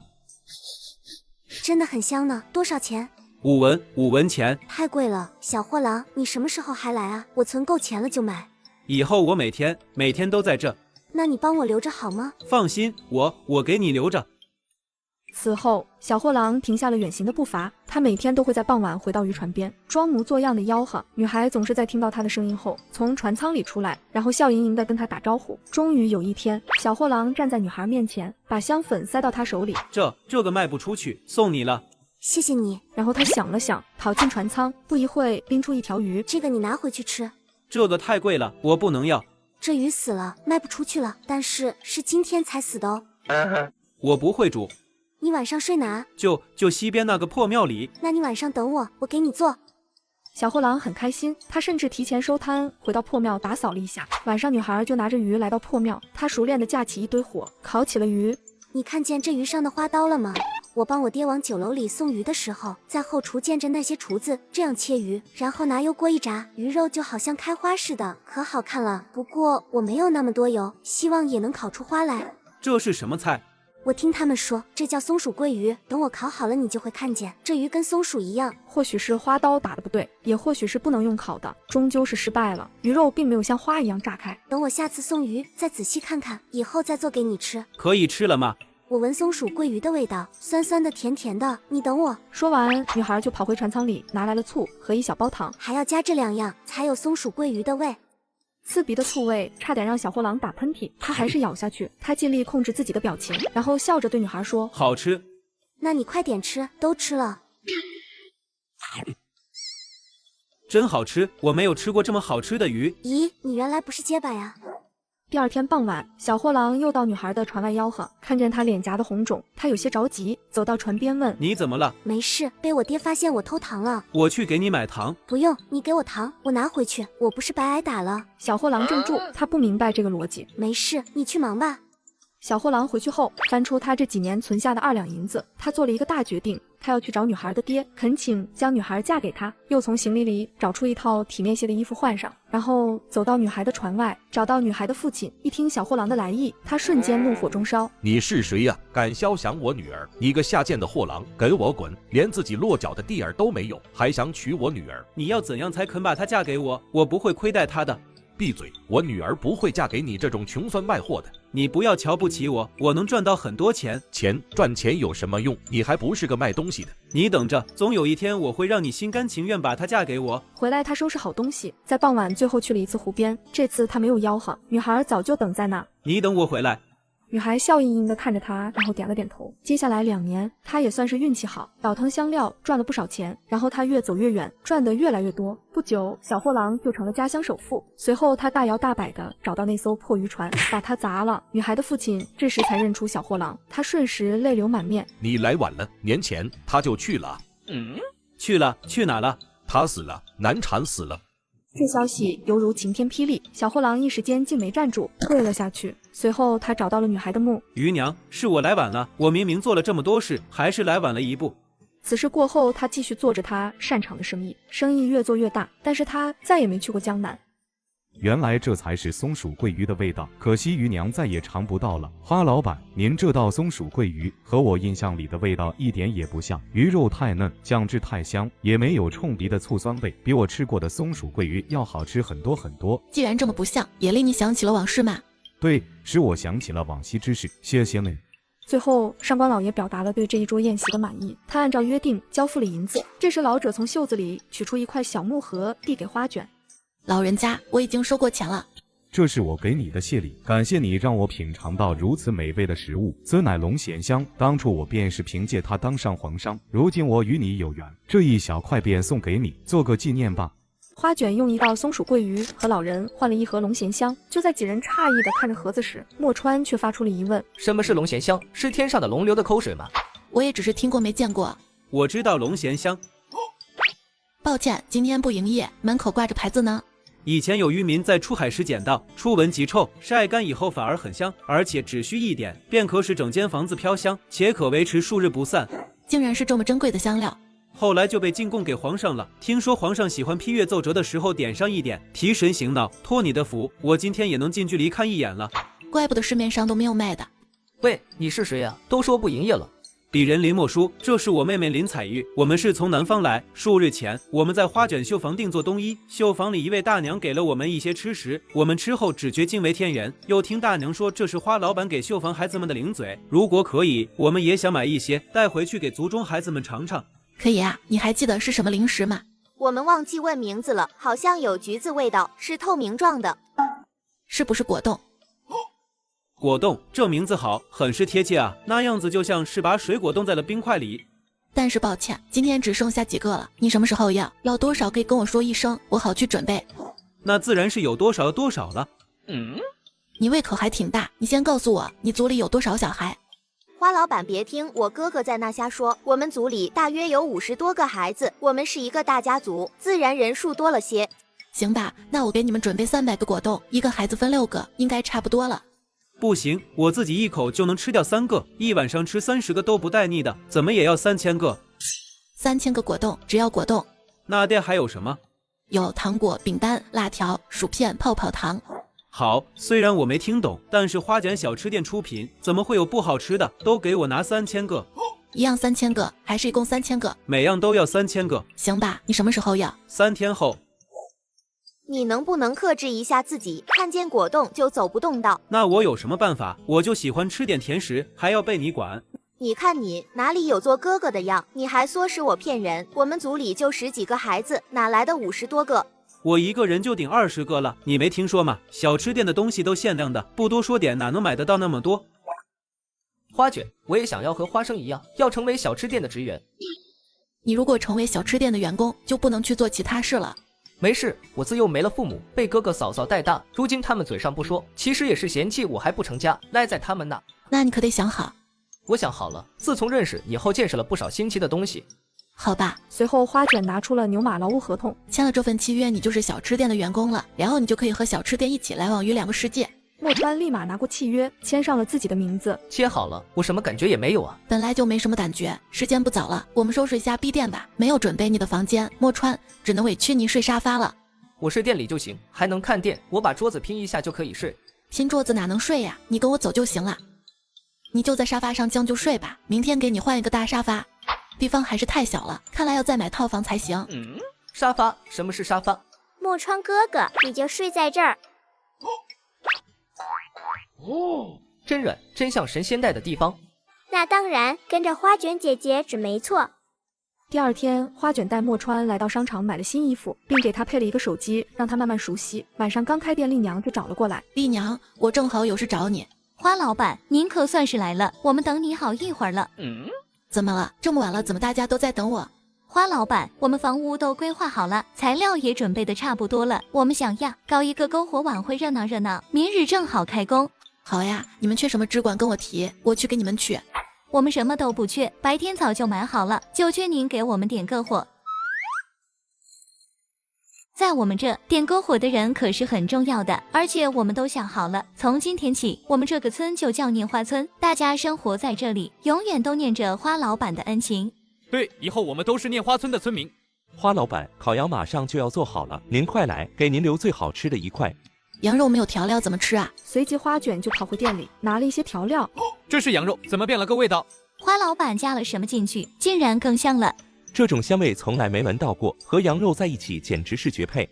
Q: 真的很香呢，多少钱
W: ？5文钱。
Q: 太贵了，小货郎，你什么时候还来啊？我存够钱了就买。
W: 以后我每天都在这。
Q: 那你帮我留着好吗？
W: 放心，我给你留着。
A: 此后，小货郎停下了远行的步伐。他每天都会在傍晚回到渔船边，装模作样的吆喝。女孩总是在听到他的声音后，从船舱里出来，然后笑盈盈地跟他打招呼。终于有一天，小货郎站在女孩面前，把香粉塞到她手里。
W: 这个卖不出去，送你了。
Q: 谢谢你。
A: 然后他想了想，跑进船舱，不一会拎出一条鱼。
Q: 这个你拿回去吃。
W: 这个太贵了，我不能要。
Q: 这鱼死了，卖不出去了，但是是今天才死的哦。
W: 我不会煮。
Q: 你晚上睡哪？
W: 就西边那个破庙里。
Q: 那你晚上等我，我给你做。
A: 小货郎很开心，他甚至提前收摊，回到破庙打扫了一下。晚上，女孩就拿着鱼来到破庙，她熟练地架起一堆火，烤起了鱼。
Q: 你看见这鱼上的花刀了吗？我帮我爹往酒楼里送鱼的时候，在后厨见着那些厨子这样切鱼，然后拿油锅一炸，鱼肉就好像开花似的，可好看了。不过我没有那么多油，希望也能烤出花来。
W: 这是什么菜？
Q: 我听他们说，这叫松鼠桂鱼。等我烤好了，你就会看见，这鱼跟松鼠一样。
A: 或许是花刀打得不对，也或许是不能用烤的，终究是失败了。鱼肉并没有像花一样炸开。
Q: 等我下次送鱼，再仔细看看，以后再做给你吃。
W: 可以吃了吗？
Q: 我闻松鼠桂鱼的味道，酸酸的，甜甜的。你等我。
A: 说完，女孩就跑回船舱里，拿来了醋和一小包糖，
Q: 还要加这2样，才有松鼠桂鱼的味。
A: 刺鼻的醋味差点让小货郎打喷嚏，他还是咬下去。他尽力控制自己的表情，然后笑着对女孩说：“
W: 好吃。”
Q: 那你快点吃，都吃了。
W: 真好吃，我没有吃过这么好吃的鱼。
Q: 咦，你原来不是结巴呀？
A: 第二天傍晚，小货郎又到女孩的船外吆喝，看见她脸颊的红肿，他有些着急，走到船边问：“
W: 你怎么了？”“
Q: 没事，被我爹发现我偷糖了。”“
W: 我去给你买糖。”“
Q: 不用，你给我糖，我拿回去，我不是白挨打了。”
A: 小货郎怔住，他不明白这个逻辑。
Q: “没事，你去忙吧。”
A: 小货郎回去后，翻出他这几年存下的2两银子，他做了一个大决定。他要去找女孩的爹，恳请将女孩嫁给他，又从行李里找出一套体面些的衣服换上，然后走到女孩的船外，找到女孩的父亲。一听小货郎的来意，他瞬间怒火中烧。
H: 你是谁呀？敢肖想我女儿？你个下贱的货郎，给我滚！连自己落脚的地儿都没有，还想娶我女儿？
W: 你要怎样才肯把她嫁给我？我不会亏待她的。
H: 闭嘴！我女儿不会嫁给你这种穷酸卖货的。
W: 你不要瞧不起我，我能赚到很多钱。
H: 赚钱有什么用？你还不是个卖东西的。
W: 你等着，总有一天我会让你心甘情愿把她嫁给我。
A: 回来他收拾好东西，在傍晚最后去了一次湖边，这次他没有吆喝，女孩早就等在那。
W: 你等我回来。
A: 女孩笑盈盈地看着他，然后点了点头。接下来2年，他也算是运气好，倒腾香料赚了不少钱，然后他越走越远，赚得越来越多。不久，小货郎就成了家乡首富。随后他大摇大摆地找到那艘破渔船，把它砸了。女孩的父亲这时才认出小货郎，他瞬时泪流满面。
H: 你来晚了，年前他就去了。
W: 去了？去哪了？
H: 他死了，难产死了。
A: 这消息犹如晴天霹雳，小货郎一时间竟没站住，跪了下去。随后他找到了女孩的墓。
W: 姨娘，是我来晚了，我明明做了这么多事，还是来晚了一步。
A: 此事过后，他继续做着他擅长的生意，生意越做越大，但是他再也没去过江南。
R: 原来这才是松鼠桂鱼的味道，可惜鱼娘再也尝不到了。花老板，您这道松鼠桂鱼和我印象里的味道一点也不像，鱼肉太嫩，酱汁太香，也没有冲鼻的醋酸味，比我吃过的松鼠桂鱼要好吃很多很多。
C: 既然这么不像，也令你想起了往事嘛。
R: 对，使我想起了往昔之事，谢谢你。
A: 最后，上官老爷表达了对这一桌宴席的满意，他按照约定交付了银子。这时，老者从袖子里取出一块小木盒，递给花卷。
C: 老人家，我已经收过钱了。
R: 这是我给你的谢礼，感谢你让我品尝到如此美味的食物。此乃龙涎香，当初我便是凭借它当上皇上，如今我与你有缘，这一小块便送给你，做个纪念吧。
A: 花卷用一道松鼠桂鱼和老人换了一盒龙涎香。就在几人诧异地看着盒子时，墨川却发出了疑问：
J: 什么是龙涎香？是天上的龙流的口水吗？
C: 我也只是听过没见过。
W: 我知道龙涎香。
C: 抱歉，今天不营业，门口挂着牌子呢。
W: 以前有渔民在出海时捡到，初闻极臭，晒干以后反而很香，而且只需一点，便可使整间房子飘香，且可维持数日不散。
C: 竟然是这么珍贵的香料。
W: 后来就被进贡给皇上了。听说皇上喜欢批阅奏折的时候点上一点，提神醒脑。托你的福，我今天也能近距离看一眼了。
C: 怪不得市面上都没有卖的。
J: 喂，你是谁呀？都说不营业了。
W: 鄙人林墨书，这是我妹妹林彩玉，我们是从南方来。数日前，我们在花卷绣坊定做冬衣，绣坊里一位大娘给了我们一些吃食，我们吃后只觉惊为天人。又听大娘说这是花老板给绣坊孩子们的零嘴，如果可以，我们也想买一些带回去给族中孩子们尝尝。
C: 可以啊，你还记得是什么零食吗？
O: 我们忘记问名字了，好像有橘子味道，是透明状的。
C: 是不是果冻？
W: 果冻，这名字好，很是贴切啊，那样子就像是把水果冻在了冰块里。
C: 但是抱歉，今天只剩下几个了，你什么时候要多少可以跟我说一声，我好去准备。
W: 那自然是有多少多少了。
C: 你胃口还挺大，你先告诉我，你族里有多少小孩？
O: 花老板别听我哥哥在那瞎说，我们族里大约有50多个孩子，我们是一个大家族，自然人数多了些。
C: 行吧，那我给你们准备300个果冻，一个孩子分6个，应该差不多了。
W: 不行，我自己一口就能吃掉3个，一晚上吃30个都不带腻的，怎么也要3000个。
C: 3000个果冻，只要果冻。
W: 那店还有什么？
C: 有糖果、饼干、辣条、薯片、泡泡糖。
W: 好，虽然我没听懂，但是花卷小吃店出品，怎么会有不好吃的？都给我拿3000个。
C: 一样3000个，还是一共3000个？
W: 每样都要3000个。
C: 行吧，你什么时候要
W: ？3天后。
O: 你能不能克制一下自己？看见果冻就走不动道。
W: 那我有什么办法？我就喜欢吃点甜食，还要被你管。
O: 你看你哪里有做哥哥的样？你还唆使我骗人？我们族里就10几个孩子，哪来的50多个？
W: 我一个人就顶20个了，你没听说吗？小吃店的东西都限量的，不多说点哪能买得到那么多？
J: 花卷，我也想要和花生一样，要成为小吃店的职员。
C: 你如果成为小吃店的员工，就不能去做其他事了。
J: 没事，我自幼没了父母，被哥哥嫂嫂带大，如今他们嘴上不说，其实也是嫌弃我还不成家，赖在他们那。
C: 那你可得想好。
J: 我想好了，自从认识以后，见识了不少新奇的东西。
C: 好吧。
A: 随后花卷拿出了牛马劳务合同，
C: 签了这份契约，你就是小吃店的员工了，然后你就可以和小吃店一起来往于2个世界。
A: 墨川立马拿过契约，签上了自己的名字。
J: 签好了，我什么感觉也没有啊。
C: 本来就没什么感觉，时间不早了，我们收拾一下 B 店吧。没有准备你的房间，墨川只能委屈你睡沙发了。
J: 我睡店里就行，还能看店，我把桌子拼一下就可以睡。
C: 拼桌子哪能睡呀？你跟我走就行了。你就在沙发上将就睡吧，明天给你换一个大沙发。地方还是太小了，看来要再买套房才行。
J: 沙发？什么是沙发？
T: 墨川哥哥，你就睡在这儿。
J: 真软，真像神仙待的地方。
T: 那当然，跟着花卷姐姐准没错。
A: 第二天，花卷带墨川来到商场买了新衣服，并给他配了一个手机，让他慢慢熟悉。晚上刚开店，丽娘就找了过来。
C: 丽娘，我正好有事找你。
G: 花老板，您可算是来了，我们等你好一会儿了。
C: 怎么了？这么晚了，怎么大家都在等我？
G: 花老板，我们房屋都规划好了，材料也准备的差不多了，我们想要搞一个篝火晚会，热闹热闹，明日正好开工。
C: 好呀，你们缺什么只管跟我提，我去给你们取。
G: 我们什么都不缺，白天早就买好了，就缺您给我们点个火。在我们这点篝火的人可是很重要的，而且我们都想好了，从今天起，我们这个村就叫念花村，大家生活在这里，永远都念着花老板的恩情。
E: 对，以后我们都是念花村的村民。
M: 花老板，烤羊马上就要做好了，您快来，给您留最好吃的一块。
C: 羊肉没有调料怎么吃啊？
A: 随即花卷就跑回店里拿了一些调料。
E: 这是羊肉，怎么变了个味道？
G: 花老板加了什么进去，竟然更香了。
M: 这种香味从来没闻到过，和羊肉在一起简直是绝配。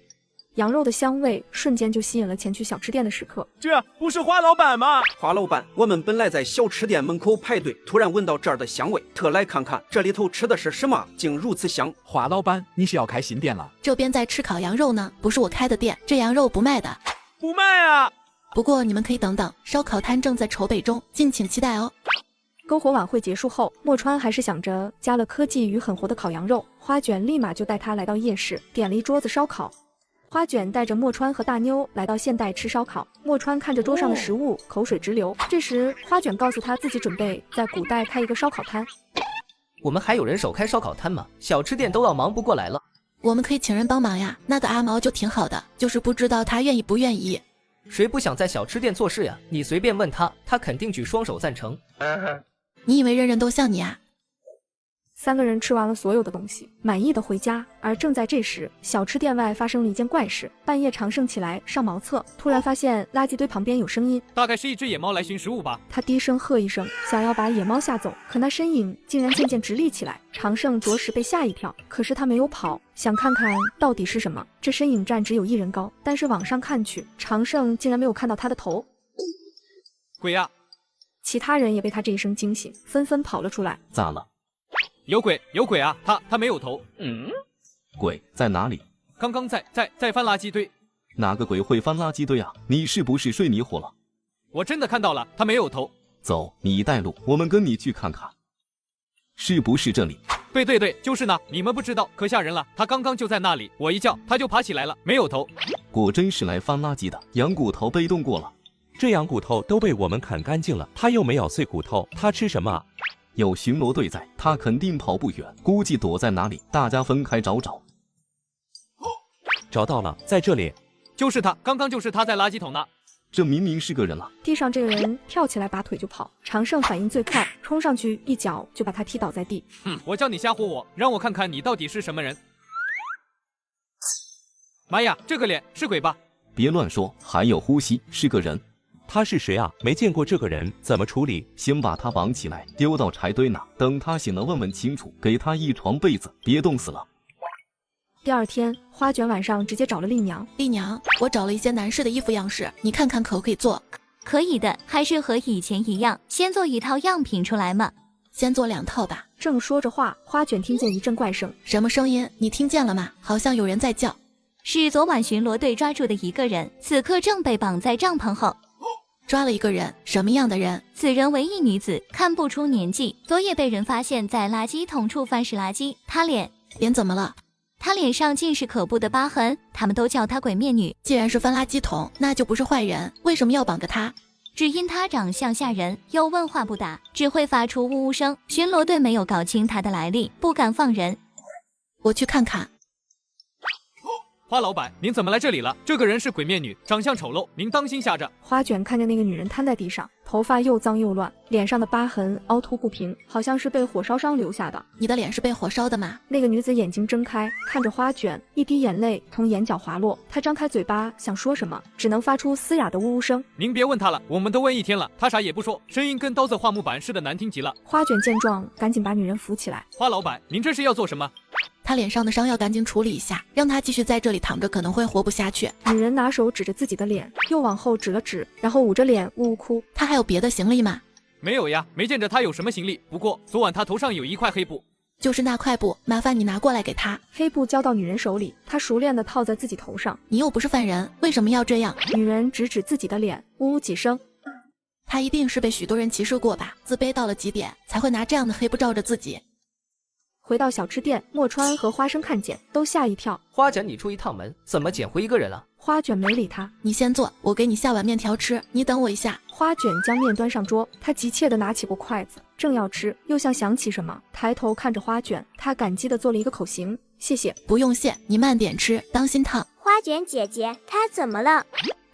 A: 羊肉的香味瞬间就吸引了前去小吃店的食客。
V: 这不是花老板吗？花老板，我们本来在小吃店门口排队，突然闻到这儿的香味，特来看看这里头吃的是什么，竟如此香。
N: 花老板，你是要开新店了？
C: 这边在吃烤羊肉呢，不是我开的店，这羊肉不卖的。
V: 不卖啊！
C: 不过你们可以等等，烧烤摊正在筹备中，敬请期待哦。
A: 篝火晚会结束后，墨川还是想着加了科技与狠活的烤羊肉，花卷立马就带他来到夜市，点了一桌子烧烤。花卷带着墨川和大妞来到现代吃烧烤，墨川看着桌上的食物，口水直流。这时，花卷告诉他自己准备在古代开一个烧烤摊。
J: 我们还有人手开烧烤摊吗？小吃店都要忙不过来了。
C: 我们可以请人帮忙呀，那个阿毛就挺好的，就是不知道他愿意不愿意。
J: 谁不想在小吃店做事呀？你随便问他，他肯定举双手赞成。
C: 你以为人人都像你啊？
A: 三个人吃完了所有的东西，满意的回家。而正在这时，小吃店外发生了一件怪事。半夜长盛起来上茅厕，突然发现垃圾堆旁边有声音，
E: 大概是一只野猫来寻食物吧。
A: 他低声喝一声，想要把野猫吓走，可那身影竟然渐渐直立起来。长盛着实被吓一跳，可是他没有跑，想看看到底是什么。这身影站只有1人高，但是往上看去，长盛竟然没有看到他的头。
E: 鬼呀！
A: 其他人也被他这一声惊醒，纷纷跑了出来。
M: 咋了？
E: 有鬼，有鬼啊！他没有头。
K: 鬼在哪里？
E: 刚刚在翻垃圾堆。
K: 哪个鬼会翻垃圾堆啊？你是不是睡迷糊了？
E: 我真的看到了，他没有头。
K: 走，你带路，我们跟你去看看，是不是这里？
E: 对，就是那。你们不知道，可吓人了。他刚刚就在那里，我一叫他就爬起来了，没有头。
K: 果真是来翻垃圾的。羊骨头被冻过了，
M: 这羊骨头都被我们啃干净了，他又没咬碎骨头，他吃什么啊？
K: 有巡逻队在，他肯定跑不远，估计躲在哪里，大家分开找找。
M: 找到了，在这里。
E: 就是他，刚刚就是他在垃圾桶那。
K: 这明明是个人了。
A: 地上这个人跳起来拔腿就跑，长盛反应最快，冲上去一脚就把他踢倒在地。
E: 我叫你吓唬我，让我看看你到底是什么人。妈呀，这个脸是鬼吧？
K: 别乱说，还有呼吸，是个人。
M: 他是谁啊？没见过这个人，怎么处理？
K: 先把他绑起来，丢到柴堆那，等他醒了问问清楚，给他一床被子，别冻死了。
A: 第二天，花卷晚上直接找了丽娘。
C: 丽娘，我找了一些男士的衣服样式，你看看可不可以做？
G: 可以的，还是和以前一样，先做一套样品出来嘛。
C: 先做2套吧。
A: 正说着话，花卷听见一阵怪声。
C: 什么声音？你听见了吗？好像有人在叫。
G: 是昨晚巡逻队抓住的一个人，此刻正被绑在帐篷后。
C: 抓了一个人，什么样的人？
G: 此人为一女子，看不出年纪。昨夜被人发现在垃圾桶处翻拾垃圾。她脸
C: 怎么了？
G: 她脸上尽是可怖的疤痕，他们都叫她鬼面女。
C: 既然是翻垃圾桶，那就不是坏人，为什么要绑着她？
G: 只因她长相吓人，又问话不打，只会发出呜呜声。巡逻队没有搞清她的来历，不敢放人。
C: 我去看看。
E: 花老板，您怎么来这里了？这个人是鬼面女，长相丑陋，您当心吓着。
A: 花卷看见那个女人瘫在地上，头发又脏又乱，脸上的疤痕凹凸不平，好像是被火烧伤留下的。
C: 你的脸是被火烧的吗？
A: 那个女子眼睛睁开，看着花卷，一滴眼泪从眼角滑落。她张开嘴巴想说什么，只能发出嘶哑的呜呜声。
E: 您别问她了，我们都问一天了，她啥也不说，声音跟刀子画木板似的难听极了。
A: 花卷见状，赶紧把女人扶起来。
E: 花老板，您这是要做什么？
C: 他脸上的伤要赶紧处理一下，让他继续在这里躺着可能会活不下去。
A: 女人拿手指着自己的脸，又往后指了指，然后捂着脸呜呜哭。
C: 他还有别的行李吗？
E: 没有呀，没见着他有什么行李。不过昨晚他头上有一块黑布，
C: 就是那块布，麻烦你拿过来给他。
A: 黑布交到女人手里，她熟练地套在自己头上。
C: 你又不是犯人，为什么要这样？
A: 女人指指自己的脸，呜呜几声。
C: 他一定是被许多人歧视过吧，自卑到了极点，才会拿这样的黑布罩着自己。
A: 回到小吃店，莫川和花生看见，都吓一跳。
J: 花卷，你出一趟门，怎么捡回一个人了？
A: 花卷没理他，
C: 你先坐，我给你下碗面条吃，你等我一下。
A: 花卷将面端上桌，他急切地拿起过筷子，正要吃，又像想起什么，抬头看着花卷，他感激地做了一个口型，谢谢。
C: 不用谢，你慢点吃，当心烫。
T: 花卷姐姐，她怎么了？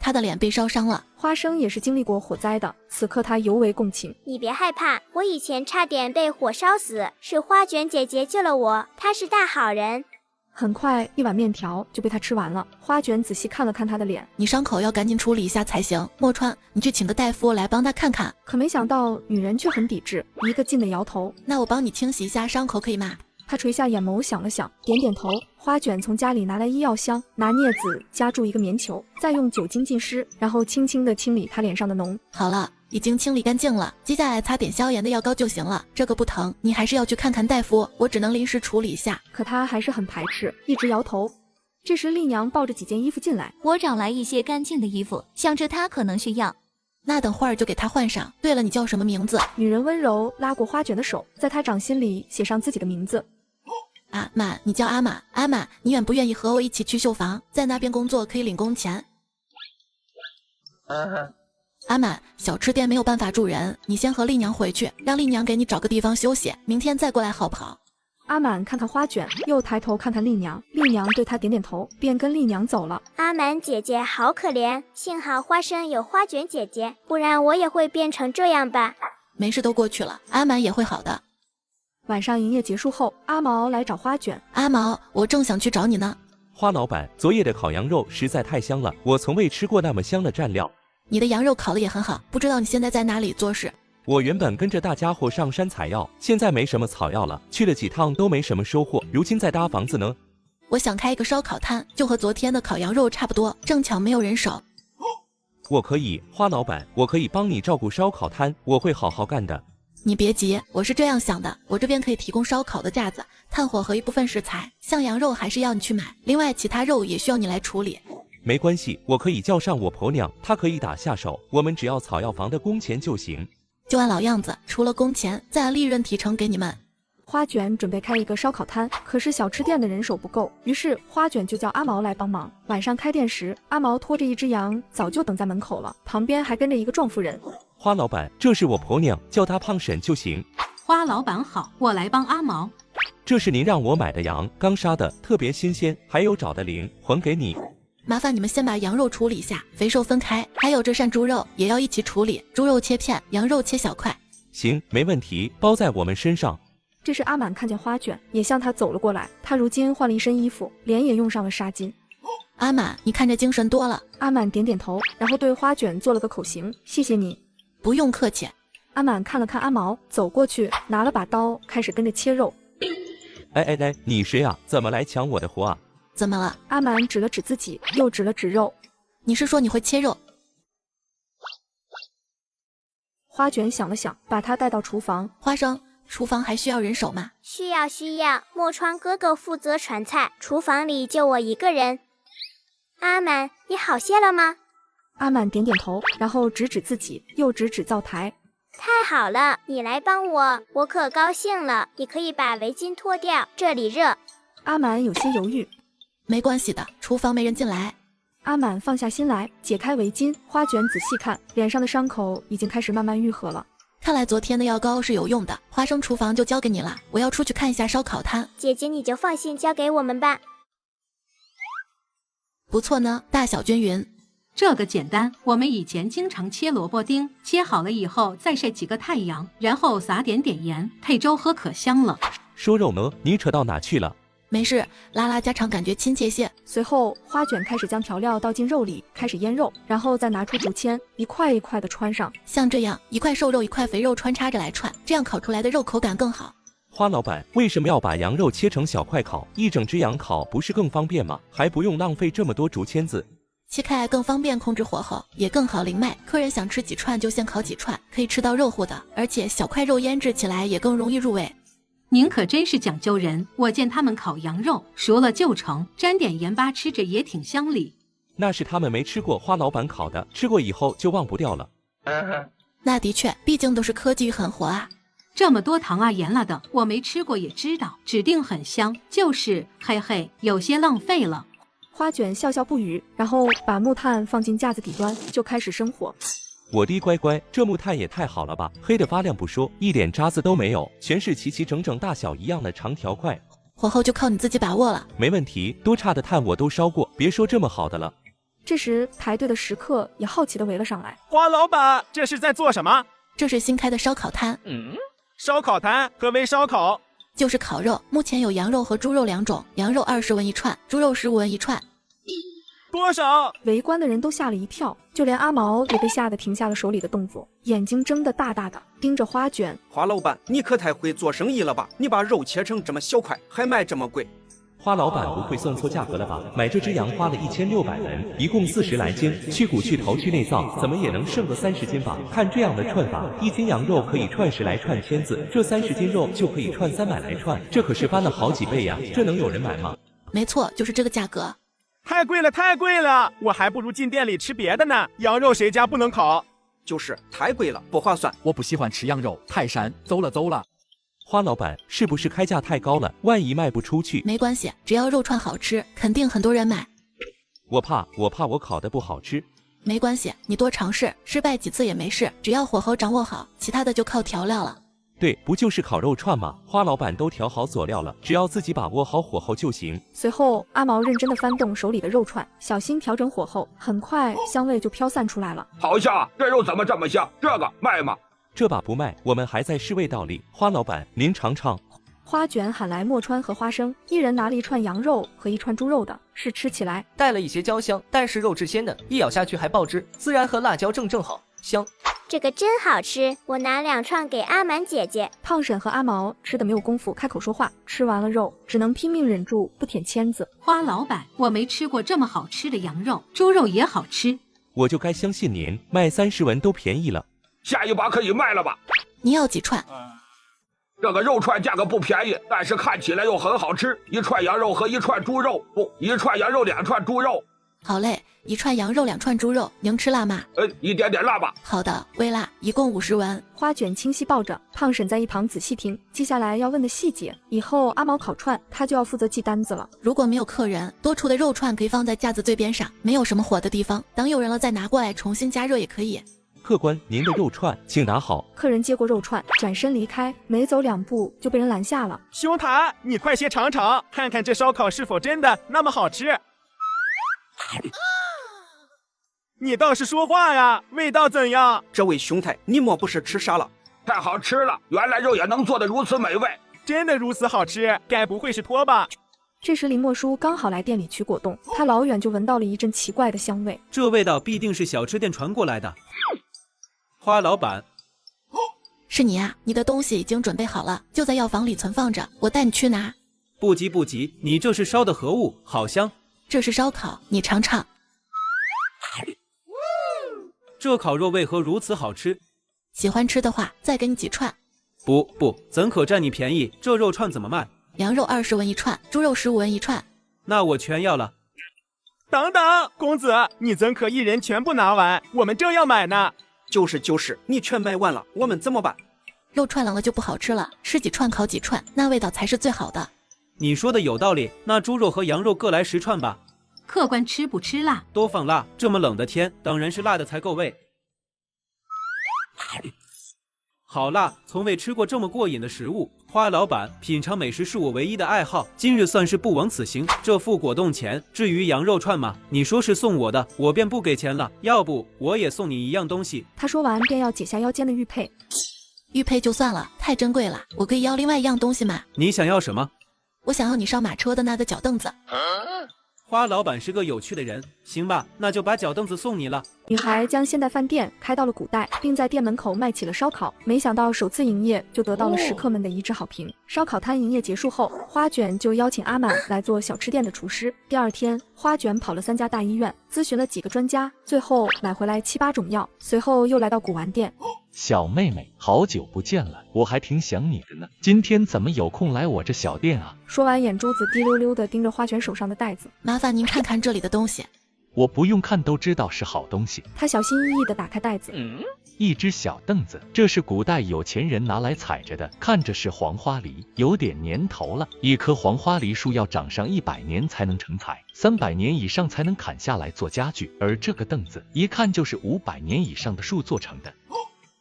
C: 他的脸被烧伤了。
A: 花生也是经历过火灾的，此刻他尤为共情。
T: 你别害怕，我以前差点被火烧死，是花卷姐姐救了我，她是大好人。
A: 很快一碗面条就被他吃完了。花卷仔细看了看他的脸，
C: 你伤口要赶紧处理一下才行。莫川，你去请个大夫来帮他看看。
A: 可没想到女人却很抵制，一个劲的摇头。
C: 那我帮你清洗一下伤口可以吗？
A: 他垂下眼眸想了想，点点头。花卷从家里拿来医药箱，拿镊子夹住一个棉球，再用酒精浸湿，然后轻轻地清理他脸上的脓。
C: 好了，已经清理干净了，接下来擦点消炎的药膏就行了。这个不疼，你还是要去看看大夫，我只能临时处理一下。
A: 可他还是很排斥，一直摇头。这时丽娘抱着几件衣服进来，
G: 我找来一些干净的衣服，想着她可能需要。
C: 那等会儿就给她换上。对了，你叫什么名字？
A: 女人温柔拉过花卷的手，在她掌心里写上自己的名字。
C: 阿满，你叫阿满。阿满，你愿不愿意和我一起去绣房，在那边工作可以领工钱？阿满，小吃店没有办法住人，你先和丽娘回去，让丽娘给你找个地方休息，明天再过来好不好？
A: 阿满看看花卷，又抬头看看丽娘，丽娘对他点点头，便跟丽娘走了。
T: 阿满姐姐好可怜，幸好花生有花卷姐姐，不然我也会变成这样吧。
C: 没事，都过去了，阿满也会好的。
A: 晚上营业结束后，阿毛来找花卷。
C: 阿毛，我正想去找你呢。
M: 花老板，昨夜的烤羊肉实在太香了，我从未吃过那么香的蘸料。
C: 你的羊肉烤得也很好，不知道你现在在哪里做事？
M: 我原本跟着大家伙上山采药，现在没什么草药了，去了几趟都没什么收获，如今在搭房子呢。
C: 我想开一个烧烤摊，就和昨天的烤羊肉差不多，正巧没有人手。
M: 我可以，花老板，我可以帮你照顾烧烤摊，我会好好干的。
C: 你别急，我是这样想的，我这边可以提供烧烤的架子、炭火和一部分食材，像羊肉还是要你去买，另外其他肉也需要你来处理。
M: 没关系，我可以叫上我婆娘，她可以打下手，我们只要草药房的工钱就行。
C: 就按老样子，除了工钱，再按利润提成给你们。
A: 花卷准备开一个烧烤摊，可是小吃店的人手不够，于是花卷就叫阿毛来帮忙。晚上开店时，阿毛拖着一只羊早就等在门口了，旁边还跟着一个壮妇人。
M: 花老板，这是我婆娘，叫她胖婶就行。
P: 花老板好，我来帮阿毛。
M: 这是您让我买的羊，刚杀的，特别新鲜，还有爪的鳞，还给你。
C: 麻烦你们先把羊肉处理一下，肥瘦分开，还有这扇猪肉也要一起处理，猪肉切片，羊肉切小块。
M: 行，没问题，包在我们身上。
A: 这时阿满看见花卷，也向他走了过来。他如今换了一身衣服，脸也用上了纱巾。
C: 阿满，你看着精神多了。
A: 阿满点点头，然后对花卷做了个口型，谢谢你。
C: 不用客气。
A: 阿满看了看阿毛，走过去拿了把刀，开始跟着切肉。
M: 哎，你谁啊？怎么来抢我的活啊？
C: 怎么了？
A: 阿满指了指自己，又指了指肉。
C: 你是说你会切肉？
A: 花卷想了想，把他带到厨房。
C: 花生，厨房还需要人手吗？
T: 需要。莫川哥哥负责传菜，厨房里就我一个人。阿满，你好些了吗？
A: 阿满点点头，然后指指自己，又指指灶台。
T: 太好了，你来帮我，我可高兴了。你可以把围巾脱掉，这里热。
A: 阿满有些犹豫。
C: 没关系的，厨房没人进来。
A: 阿满放下心来，解开围巾。花卷仔细看，脸上的伤口已经开始慢慢愈合了。
C: 看来昨天的药膏是有用的，花生厨房就交给你了，我要出去看一下烧烤摊。
T: 姐姐你就放心交给我们吧。
C: 不错呢，大小均匀。
F: 这个简单，我们以前经常切萝卜丁，切好了以后再晒几个太阳，然后撒点盐，配粥喝可香了。
M: 说肉呢？你扯到哪去了？
C: 没事，拉拉家常感觉亲切些。
A: 随后花卷开始将调料倒进肉里，开始腌肉，然后再拿出竹签，一块一块的穿上，
C: 像这样一块瘦肉一块肥肉穿插着来串，这样烤出来的肉口感更好。
M: 花老板，为什么要把羊肉切成小块烤？一整只羊烤不是更方便吗？还不用浪费这么多竹签子。
C: 切开更方便控制火候，也更好灵脉。客人想吃几串就先烤几串，可以吃到肉乎的，而且小块肉腌制起来也更容易入味。
F: 您可真是讲究人，我见他们烤羊肉熟了就成，沾点盐巴吃着也挺香哩。
M: 那是他们没吃过花老板烤的，吃过以后就忘不掉了。
C: 那的确，毕竟都是科技狠活啊。
F: 这么多糖啊盐了的，我没吃过也知道，指定很香，就是嘿嘿，有些浪费了。
A: 花卷笑笑不语，然后把木炭放进架子底端，就开始生火。
M: 我的乖乖，这木炭也太好了吧，黑得发亮不说，一点渣子都没有，全是齐齐整整大小一样的长条块。
C: 火候就靠你自己把握了。
M: 没问题，多差的炭我都烧过，别说这么好的了。
A: 这时排队的食客也好奇地围了上来。
V: 花老板，这是在做什么？
C: 这是新开的烧烤摊。
V: 烧烤摊？何为烧烤？
C: 就是烤肉，目前有羊肉和猪肉两种，羊肉20文一串，猪肉15文一串。
V: 多少？
A: 围观的人都吓了一跳，就连阿毛也被吓得停下了手里的动作，眼睛睁得大大的，盯着花卷。
V: 花老板，你可太会做生意了吧？你把肉切成这么小块，还卖这么贵？
M: 花老板不会算错价格了吧？买这只羊花了1600文，一共40来斤，去骨去头去内脏，怎么也能剩个30斤吧？看这样的串法，一斤羊肉可以串10来串签子，这30斤肉就可以串300来串，这可是翻了好几倍呀！这能有人买吗？
C: 没错，就是这个价格。
V: 太贵了，太贵了！我还不如进店里吃别的呢。羊肉谁家不能烤？就是太贵了，不划算。
N: 我不喜欢吃羊肉，太膻，走了。
M: 花老板是不是开价太高了？万一卖不出去？
C: 没关系，只要肉串好吃，肯定很多人买。
M: 我怕我烤的不好吃。
C: 没关系，你多尝试，失败几次也没事，只要火候掌握好，其他的就靠调料了。
M: 对，不就是烤肉串吗？花老板都调好佐料了，只要自己把握好火候就行。
A: 随后，阿毛认真地翻动手里的肉串，小心调整火候，很快香味就飘散出来了。
I: 好香啊！这肉怎么这么香？这个卖吗？
M: 这把不卖，我们还在试味道里。花老板，您尝尝。
A: 花卷喊来墨川和花生，一人拿了一串羊肉和一串猪肉的，试吃起来
J: 带了一些焦香，但是肉质鲜嫩，一咬下去还爆汁，孜然和辣椒正好，香。
T: 这个真好吃，我拿2串给阿满姐姐。
A: 胖婶和阿毛吃的没有功夫开口说话，吃完了肉只能拼命忍住不舔签子。
F: 花老板，我没吃过这么好吃的羊肉，猪肉也好吃。
M: 我就该相信您，卖30文都便宜了。
I: 下一把可以卖了吧？
C: 你要几串？
I: 这个肉串价格不便宜，但是看起来又很好吃。一串羊肉和一串猪肉，不，一串羊肉2串猪肉。
C: 好嘞，一串羊肉2串猪肉，您吃辣吗？
I: 一点点辣吧。
C: 好的，微辣，一共50文。
A: 花卷清晰抱着，胖婶在一旁仔细听，记下来要问的细节。以后阿毛烤串，他就要负责记单子了。
C: 如果没有客人，多出的肉串可以放在架子最边上，没有什么火的地方，等有人了再拿过来重新加热也可以。
M: 客官，您的肉串请拿好。
A: 客人接过肉串，转身离开，没走2步就被人拦下了。
V: 兄台，你快些尝尝，看看这烧烤是否真的那么好吃。你倒是说话呀，味道怎样？这位兄台，你莫不是吃啥了？
I: 太好吃了，原来肉也能做得如此美味。
V: 真的如此好吃，该不会是托吧？
A: 这时林默书刚好来店里取果冻，他老远就闻到了一阵奇怪的香味。
W: 这味道必定是小吃店传过来的。花老板，
C: 是你啊，你的东西已经准备好了，就在药房里存放着，我带你去拿。
W: 不急不急，你这是烧的何物？好香。
C: 这是烧烤，你尝尝。
W: 这烤肉为何如此好吃？
C: 喜欢吃的话，再给你几串。
W: 不，怎可占你便宜？这肉串怎么卖？
C: 羊肉20文一串，猪肉15文一串。
W: 那我全要了。
V: 等等，公子，你怎可一人全部拿完？我们正要买呢。就是，你全买完了，我们怎么办？
C: 肉串冷了就不好吃了，吃几串烤几串，那味道才是最好的。
W: 你说的有道理，那猪肉和羊肉各来10串吧。
F: 客官吃不吃辣？
W: 多放辣，这么冷的天，当然是辣的才够味。好辣，从未吃过这么过瘾的食物。花老板，品尝美食是我唯一的爱好，今日算是不枉此行。这副果冻钱，至于羊肉串吗？你说是送我的，我便不给钱了。要不我也送你一样东西。
A: 他说完便要解下腰间的玉佩。
C: 玉佩就算了，太珍贵了，我可以要另外一样东西吗？
W: 你想要什么？
C: 我想要你上马车的那个脚凳子。
W: 花老板是个有趣的人，行吧，那就把脚凳子送你了。
A: 女孩将现代饭店开到了古代，并在店门口卖起了烧烤。没想到首次营业就得到了食客们的一致好评。烧烤摊营业结束后，花卷就邀请阿满来做小吃店的厨师。第二天，花卷跑了3家大医院，咨询了几个专家，最后买回来7、8种药。随后又来到古玩店。
B: 小妹妹，好久不见了，我还挺想你的呢。今天怎么有空来我这小店啊？
A: 说完，眼珠子滴溜溜地盯着花卷手上的袋子。
C: 麻烦您看看这里的东西。
B: 我不用看都知道是好东西。
A: 他小心翼翼地打开袋子。
B: 一只小凳子，这是古代有钱人拿来踩着的，看着是黄花梨，有点年头了。一棵黄花梨树要长上100年才能成材，300年以上才能砍下来做家具，而这个凳子一看就是500年以上的树做成的。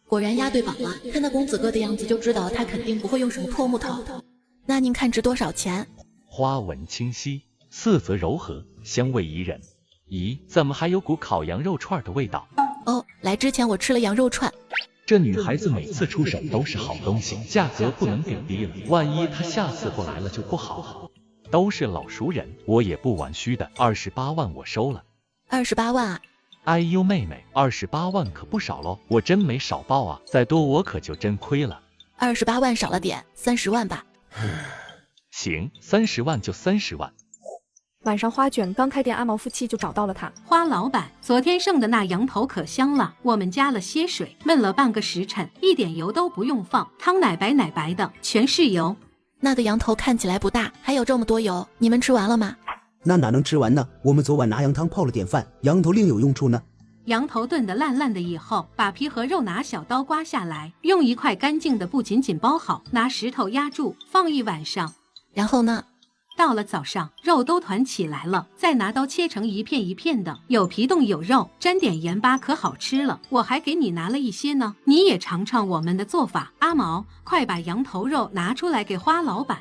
C: 果然押对宝了，看那公子哥的样子就知道他肯定不会用什么破木头。那您看值多少钱？
B: 花纹清晰，色泽柔和，香味宜人。咦，怎么还有股烤羊肉串的味道？
C: 哦，来之前我吃了羊肉串。
B: 这女孩子每次出手都是好东西，价格不能给低了，万一她下次不来了就不好了。都是老熟人，我也不玩虚的，28万我收了。
C: 28万啊？
B: 哎呦妹妹，28万可不少喽，我真没少报啊，再多我可就真亏了。
C: 28万少了点，30万吧。
B: 行，30万就30万。
A: 晚上花卷刚开店，阿毛夫妻就找到了他。
F: 花老板，昨天剩的那羊头可香了，我们加了些水，焖了半个时辰，一点油都不用放，汤奶白奶白的，全是油。
C: 那个羊头看起来不大，还有这么多油，你们吃完了吗？
S: 那哪能吃完呢？我们昨晚拿羊汤泡了点饭，羊头另有用处呢。
F: 羊头炖得烂烂的以后，把皮和肉拿小刀刮下来，用一块干净的布紧紧包好，拿石头压住，放1晚上。
C: 然后呢？
F: 到了早上，肉都团起来了，再拿刀切成一片一片的，有皮冻有肉，沾点盐巴可好吃了。我还给你拿了一些呢，你也尝尝我们的做法。阿毛，快把羊头肉拿出来给花老板。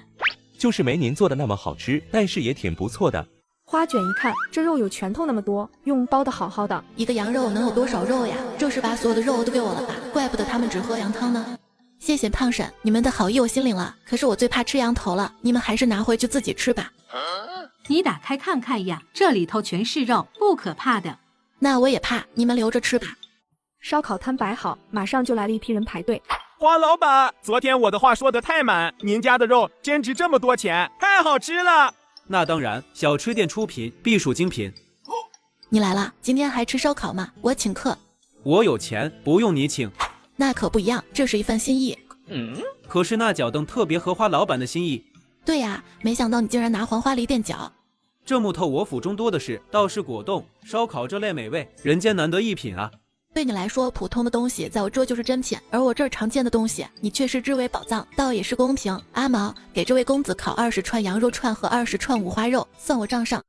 M: 就是没您做的那么好吃，但是也挺不错的。
A: 花卷一看，这肉有拳头那么多，用包的好好的。
C: 一个羊肉能有多少肉呀？这是把所有的肉都给我了吧？怪不得他们只喝羊汤呢。谢谢胖婶，你们的好意我心领了。可是我最怕吃羊头了，你们还是拿回去自己吃吧。
F: 你打开看看呀，这里头全是肉，不可怕的。
C: 那我也怕，你们留着吃吧。
A: 烧烤摊摆好，马上就来了一批人排队。
V: 花老板，昨天我的话说得太满，您家的肉真值这么多钱，太好吃了。
W: 那当然，小吃店出品必属精品。
C: 你来了，今天还吃烧烤吗？我请客。
W: 我有钱，不用你请。
C: 那可不一样，这是一份心意。
W: 可是那脚凳特别合花老板的心意。
C: 对呀，没想到你竟然拿黄花梨垫脚。
W: 这木头我府中多的是，倒是果冻、烧烤这类美味，人间难得一品啊。
C: 对你来说，普通的东西在我这就是珍品，而我这儿常见的东西，你却视之为宝藏，倒也是公平。阿毛，给这位公子烤20串羊肉串和20串五花肉，算我账上。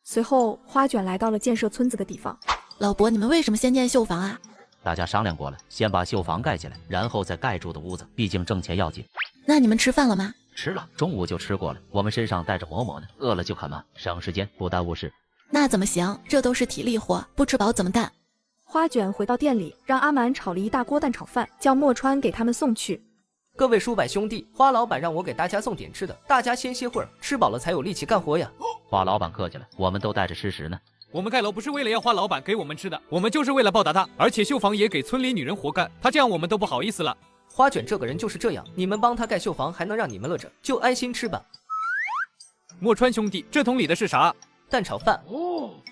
A: 随后，花卷来到了建设村子的地方。
C: 老伯，你们为什么先建绣房啊？
U: 大家商量过了，先把绣房盖起来，然后再盖住的屋子，毕竟挣钱要紧。
C: 那你们吃饭了吗？
U: 吃了，中午就吃过了。我们身上带着馍馍呢，饿了就啃嘛，省时间不耽误事。
C: 那怎么行？这都是体力活，不吃饱怎么蛋？
A: 花卷回到店里，让阿满炒了一大锅蛋炒饭，叫莫川给他们送去。
J: 各位叔伯兄弟，花老板让我给大家送点吃的，大家先歇会儿，吃饱了才有力气干活呀。
U: 花老板客气了，我们都带着吃食呢。
E: 我们盖楼不是为了要花老板给我们吃的，我们就是为了报答他，而且绣房也给村里女人活干，他这样我们都不好意思了。
J: 花卷这个人就是这样，你们帮他盖绣房还能让你们乐着，就安心吃吧。
E: 莫川兄弟，这桶里的是啥？
J: 蛋炒饭。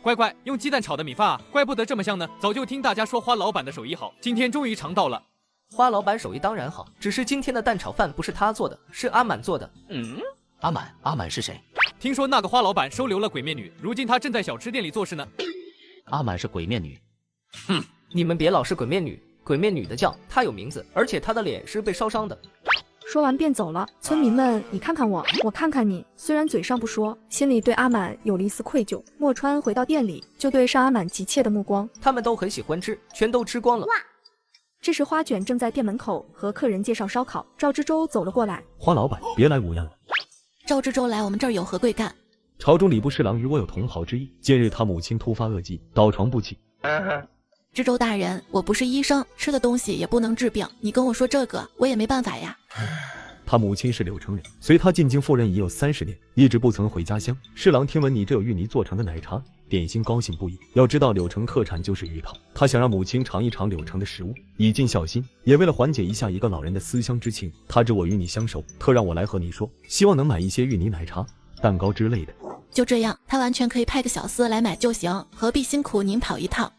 E: 乖乖，用鸡蛋炒的米饭啊，怪不得这么香呢。早就听大家说花老板的手艺好，今天终于尝到了。
J: 花老板手艺当然好，只是今天的蛋炒饭不是他做的，是阿满做的。
U: 阿满是谁？
E: 听说那个花老板收留了鬼面女，如今他正在小吃店里做事呢。
U: 阿满是鬼面女？
J: 哼，你们别老是鬼面女，鬼面女的叫，她有名字，而且她的脸是被烧伤的。
A: 说完便走了。村民们，你看看我，我看看你，虽然嘴上不说，心里对阿满有了一丝愧疚。莫川回到店里，就对上阿满急切的目光。
J: 他们都很喜欢吃，全都吃光了。
A: 这时花卷正在店门口和客人介绍烧烤，赵之周走了过来。
D: 花老板，别来无恙了。
C: 赵之周来我们这儿有何贵干？
D: 朝中礼部侍郎与我有同袍之意，近日他母亲突发恶疾，倒床不起。
C: 知州大人，我不是医生，吃的东西也不能治病，你跟我说这个，我也没办法呀。
D: 他母亲是柳城人，随他进京赴任已有30年，一直不曾回家乡。侍郎听闻你这有芋泥做成的奶茶点心，高兴不已。要知道柳城特产就是芋头，他想让母亲尝一尝柳城的食物，以尽孝心，也为了缓解一下一个老人的思乡之情。他知我与你相熟，特让我来和你说，希望能买一些芋泥奶茶、蛋糕之类的。
C: 就这样，他完全可以派个小厮来买就行，何必辛苦您跑一趟？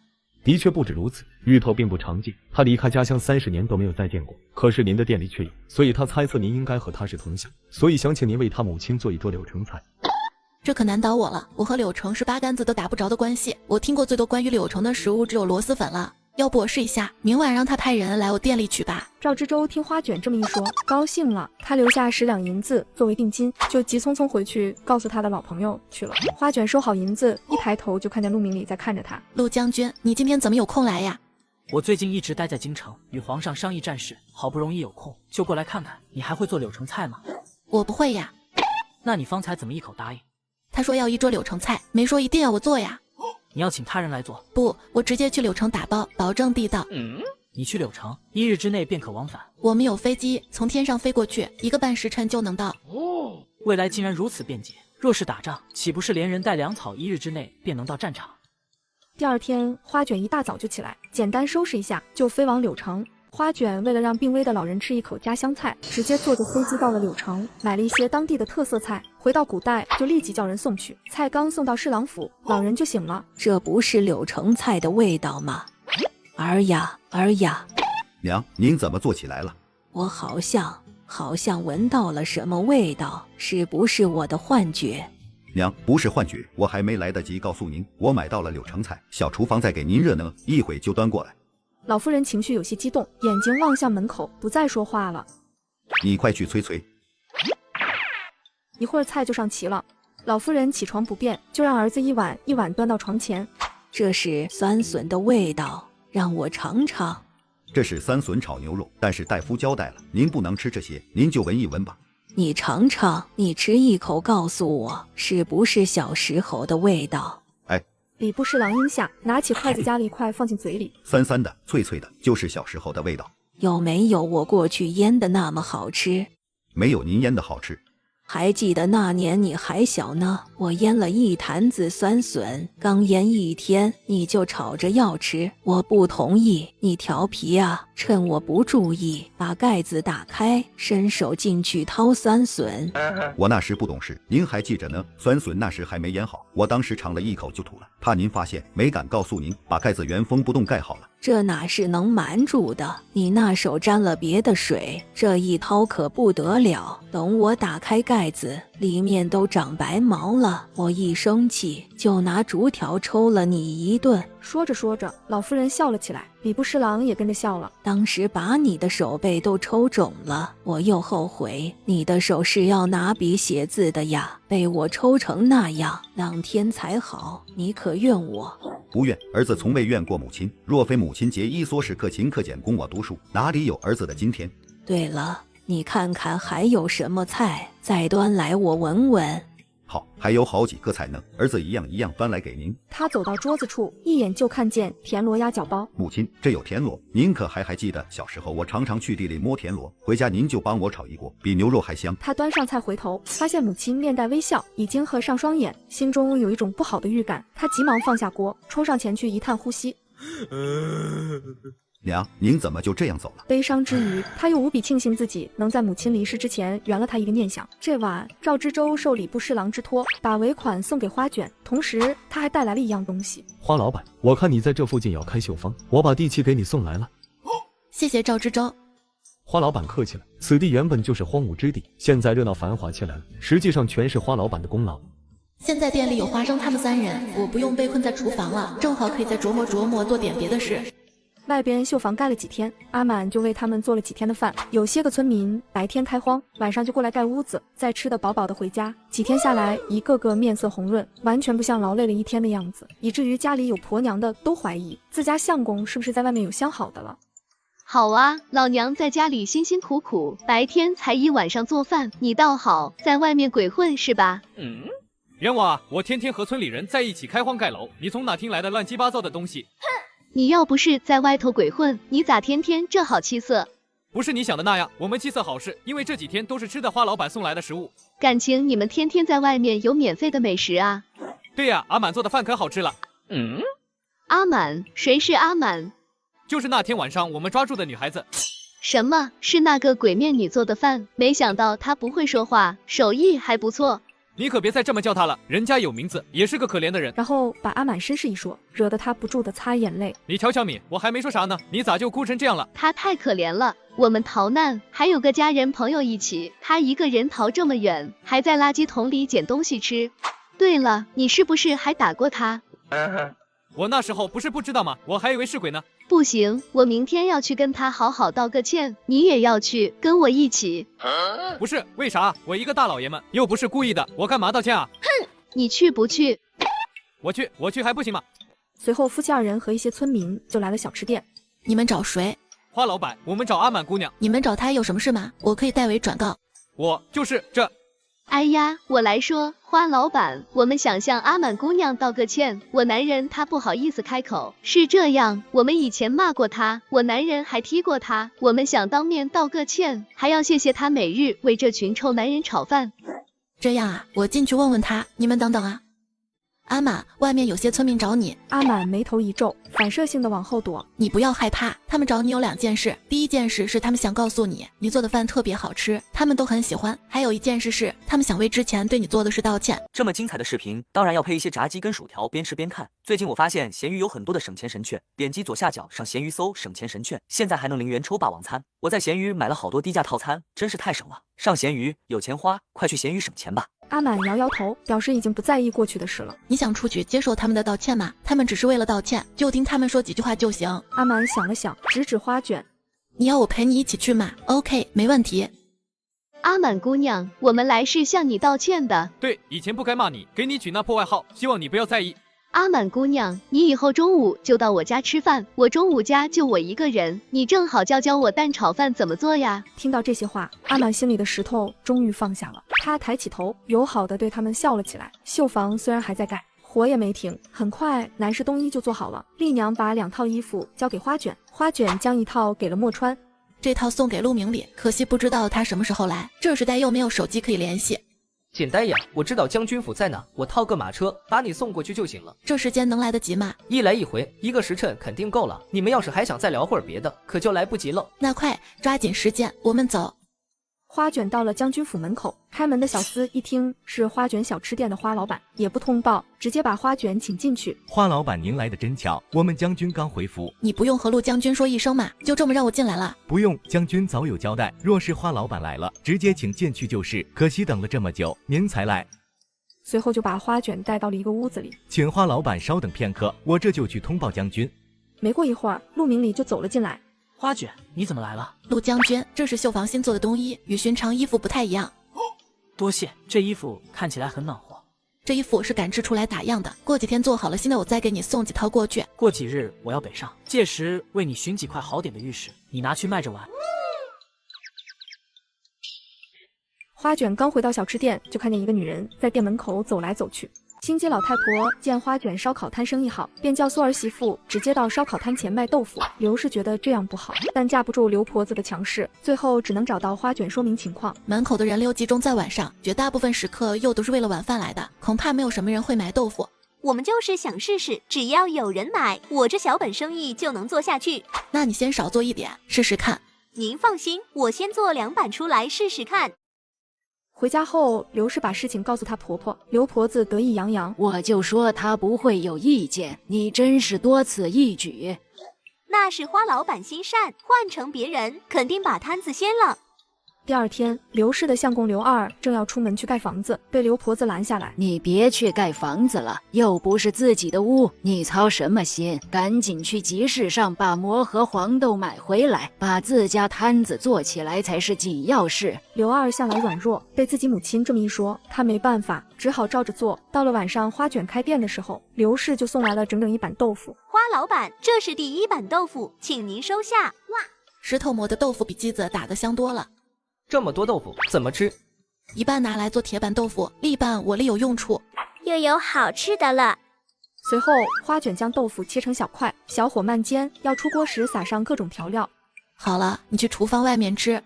D: 的确不止如此，芋头并不常见，他离开家乡30年都没有再见过，可是您的店里却有，所以他猜测您应该和他是同乡，所以想请您为他母亲做一桌柳城菜。
C: 这可难倒我了，我和柳城是八竿子都打不着的关系，我听过最多关于柳城的食物只有螺蛳粉了。要不我试一下，明晚让他派人来我店里取吧。
A: 赵之周听花卷这么一说，高兴了，他留下10两银子作为定金，就急匆匆回去告诉他的老朋友去了。花卷收好银子，一抬头就看见陆明礼在看着他。
C: 陆将军，你今天怎么有空来呀？
L: 我最近一直待在京城，与皇上商议战事，好不容易有空，就过来看看。你还会做柳城菜吗？
C: 我不会呀。
L: 那你方才怎么一口答应？
C: 他说要一桌柳城菜，没说一定要我做呀。
L: 你要请他人来做？
C: 不，我直接去柳城打包，保证地道。
L: 你去柳城1日之内便可往返。
C: 我们有飞机，从天上飞过去，1个半时辰就能到。
L: 未来竟然如此便捷，若是打仗，岂不是连人带粮草1日之内便能到战场？
A: 第二天，花卷一大早就起来，简单收拾一下，就飞往柳城。花卷为了让病危的老人吃一口家乡菜，直接坐着飞机到了柳城，买了一些当地的特色菜。回到古代就立即叫人送去，菜刚送到侍郎府，老人就醒了。
Q: 这不是柳城菜的味道吗？儿呀儿呀！
X: 娘，您怎么坐起来了？
Q: 我好像闻到了什么味道，是不是我的幻觉？
X: 娘，不是幻觉，我还没来得及告诉您，我买到了柳城菜，小厨房在给您热呢，一会就端过来。
A: 老夫人情绪有些激动，眼睛望向门口，不再说话了。
X: 你快去催催。
A: 一会儿菜就上齐了，老夫人起床不便，就让儿子一碗一碗端到床前。
Q: 这是酸笋的味道，让我尝尝。
X: 这是酸笋炒牛肉，但是大夫交代了，您不能吃这些，您就闻一闻吧。
Q: 你尝尝，你吃一口告诉我，是不是小时候的味道？
A: 礼部侍郎应下，拿起筷子夹了一块放进嘴里，
X: 酸酸的，脆脆的，就是小时候的味道。
Q: 有没有我过去腌的那么好吃？
X: 没有您腌的好吃。
Q: 还记得那年你还小呢，我腌了一坛子酸笋，刚腌1天你就吵着要吃，我不同意，你调皮啊，趁我不注意把盖子打开，伸手进去掏酸笋。
X: 我那时不懂事，您还记着呢，酸笋那时还没腌好，我当时尝了一口就吐了，怕您发现，没敢告诉您，把盖子原封不动盖好了。
Q: 这哪是能瞒住的？你那手沾了别的水，这一掏可不得了。等我打开盖子，里面都长白毛了。我一生气就拿竹条抽了你一顿。
A: 说着说着，老夫人笑了起来，礼部侍郎也跟着笑了。
Q: 当时把你的手背都抽肿了，我又后悔，你的手是要拿笔写字的呀，被我抽成那样，2天才好，你可怨我？
X: 不怨，儿子从未怨过母亲。若非母亲节衣缩食、克勤克俭供我读书，哪里有儿子的今天？
Q: 对了，你看看还有什么菜，再端来我闻闻。
X: 好，还有好几个菜呢，儿子一样一样端来给您。
A: 他走到桌子处，一眼就看见田螺鸭脚包。
X: 母亲，这有田螺，您可还记得小时候我常常去地里摸田螺，回家您就帮我炒一锅，比牛肉还香。
A: 他端上菜回头，发现母亲面带微笑，已经合上双眼，心中有一种不好的预感。他急忙放下锅，冲上前去一探呼吸。
X: 娘，您怎么就这样走了？
A: 悲伤之余，他又无比庆幸自己能在母亲离世之前圆了他一个念想。这晚，赵之周受礼部侍郎之托，把尾款送给花卷，同时他还带来了一样东西。
D: 花老板，我看你在这附近要开绣坊，我把地契给你送来了。
C: 谢谢赵之周。
D: 花老板客气了，此地原本就是荒芜之地，现在热闹繁华起来了，实际上全是花老板的功劳。
C: 现在店里有华生他们3人，我不用被困在厨房了，正好可以再琢磨琢磨，做点别的事。
A: 外边绣坊盖了几天，阿满就为他们做了几天的饭。有些个村民白天开荒，晚上就过来盖屋子，再吃得饱饱的回家。几天下来，一个个面色红润，完全不像劳累了一天的样子，以至于家里有婆娘的都怀疑自家相公是不是在外面有相好的了。
H: 好啊，老娘在家里辛辛苦苦，白天才一晚上做饭，你倒好，在外面鬼混是吧？
E: 冤枉啊！我天天和村里人在一起开荒盖楼，你从哪听来的乱七八糟的东西？
H: 你要不是在外头鬼混，你咋天天这好气色？
E: 不是你想的那样，我们气色好是因为这几天都是吃的花老板送来的食物。
H: 感情你们天天在外面有免费的美食啊？
E: 对呀，阿满做的饭可好吃了。
H: 阿满？谁是阿满？
E: 就是那天晚上我们抓住的女孩子。
H: 什么？是那个鬼面女做的饭？没想到她不会说话，手艺还不错。
E: 你可别再这么叫她了，人家有名字，也是个可怜的人。
A: 然后把阿满身世一说，惹得他不住的擦眼泪。
E: 你瞧瞧你，我还没说啥呢，你咋就哭成这样了？
H: 他太可怜了，我们逃难还有个家人朋友一起，他一个人逃这么远，还在垃圾桶里捡东西吃。对了，你是不是还打过他？
E: 我那时候不是不知道吗？我还以为是鬼呢。
H: 不行，我明天要去跟他好好道个歉，你也要去，跟我一起。
E: 不是，为啥？我一个大老爷们，又不是故意的，我干嘛道歉啊？
H: 哼，你去不去？
E: 我去还不行吗？
A: 随后夫妻二人和一些村民就来了小吃店。
C: 你们找谁？
E: 花老板，我们找阿满姑娘。
C: 你们找她有什么事吗？我可以代为转告。
E: 我就是这。
H: 哎呀，我来说，花老板，我们想向阿满姑娘道个歉。我男人他不好意思开口，是这样，我们以前骂过他，我男人还踢过他，我们想当面道个歉，还要谢谢他每日为这群臭男人炒饭。
C: 这样啊，我进去问问他。你们等等啊。阿满，外面有些村民找你。
A: 阿满眉头一皱，反射性的往后躲。
C: 你不要害怕，他们找你有2件事。第一件事是他们想告诉你，你做的饭特别好吃，他们都很喜欢。还有一件事是，他们想为之前对你做的事道歉。
K: 这么精彩的视频，当然要配一些炸鸡跟薯条，边吃边看。最近我发现闲鱼有很多的省钱神券，点击左下角上闲鱼搜省钱神券，现在还能0元抽霸王餐。我在闲鱼买了好多低价套餐，真是太省了。上闲鱼有钱花，快去闲鱼省钱吧。
A: 阿满摇摇头，表示已经不在意过去的事了。
C: 你想出去接受他们的道歉吗？他们只是为了道歉，就听他们说几句话就行。
A: 阿满想了想，指指花卷。
C: 你要我陪你一起去吗 ？OK， 没问题。
H: 阿满姑娘，我们来是向你道歉的。
E: 对，以前不该骂你，给你取那破外号，希望你不要在意。
H: 阿满姑娘，你以后中午就到我家吃饭，我中午家就我一个人，你正好教我蛋炒饭怎么做呀。
A: 听到这些话，阿满心里的石头终于放下了，他抬起头，友好的对他们笑了起来。绣房虽然还在盖，活也没停，很快男士冬衣就做好了。丽娘把2套衣服交给花卷，花卷将1套给了莫川，
C: 这套送给陆明里，可惜不知道他什么时候来，这时代又没有手机可以联系。
J: 简单呀，我知道将军府在哪，我套个马车把你送过去就行了。
C: 这时间能来得及吗
J: ？1来1回1个时辰肯定够了。你们要是还想再聊会儿别的，可就来不及了。
C: 那快抓紧时间，我们走。
A: 花卷到了将军府门口，开门的小厮一听是花卷小吃店的花老板，也不通报，直接把花卷请进去。
O: 花老板，您来的真巧，我们将军刚回府。
C: 你不用和陆将军说一声嘛，就这么让我进来了？
O: 不用，将军早有交代，若是花老板来了，直接请进去就是。可惜等了这么久，您才来。
A: 随后就把花卷带到了一个屋子里，
O: 请花老板稍等片刻，我这就去通报将军。
A: 没过一会儿，陆明礼就走了进来。
L: 花卷，你怎么来了？
C: 陆将军，这是绣房新做的冬衣，与寻常衣服不太一样。
L: 多谢，这衣服看起来很暖和。
C: 这衣服是赶制出来打样的，过几天做好了新的，我再给你送几套过去。
L: 过几日我要北上，届时为你寻几块好点的玉石，你拿去卖着玩。
A: 花卷刚回到小吃店，就看见一个女人在店门口走来走去。新街老太婆见花卷烧烤摊生意好，便叫苏儿媳妇直接到烧烤摊前卖豆腐。刘氏觉得这样不好，但架不住刘婆子的强势，最后只能找到花卷说明情况。
C: 门口的人流集中在晚上，绝大部分食客又都是为了晚饭来的，恐怕没有什么人会买豆腐。
R: 我们就是想试试，只要有人买，我这小本生意就能做下去。
C: 那你先少做一点，试试看。
R: 您放心，我先做2板出来试试看。
A: 回家后，刘氏把事情告诉她婆婆，刘婆子得意洋洋，
Y: 我就说她不会有意见，你真是多此一举。
R: 那是花老板心善，换成别人肯定把摊子掀了。
A: 第二天，刘氏的相公刘二正要出门去盖房子，被刘婆子拦下来。
Y: 你别去盖房子了，又不是自己的屋，你操什么心？赶紧去集市上把馍和黄豆买回来，把自家摊子做起来才是紧要事。
A: 刘二向来软弱，被自己母亲这么一说，他没办法，只好照着做。到了晚上，花卷开店的时候，刘氏就送来了整整1板豆腐。
R: 花老板，这是第1板豆腐，请您收下。哇！
C: 石头磨的豆腐比机子打的香多了。
J: 这么多豆腐怎么吃？
C: 一半拿来做铁板豆腐，另一半我另有用处。
G: 又有好吃的了。
A: 随后，花卷将豆腐切成小块，小火慢煎，要出锅时撒上各种调料。
C: 好了，你去厨房外面吃。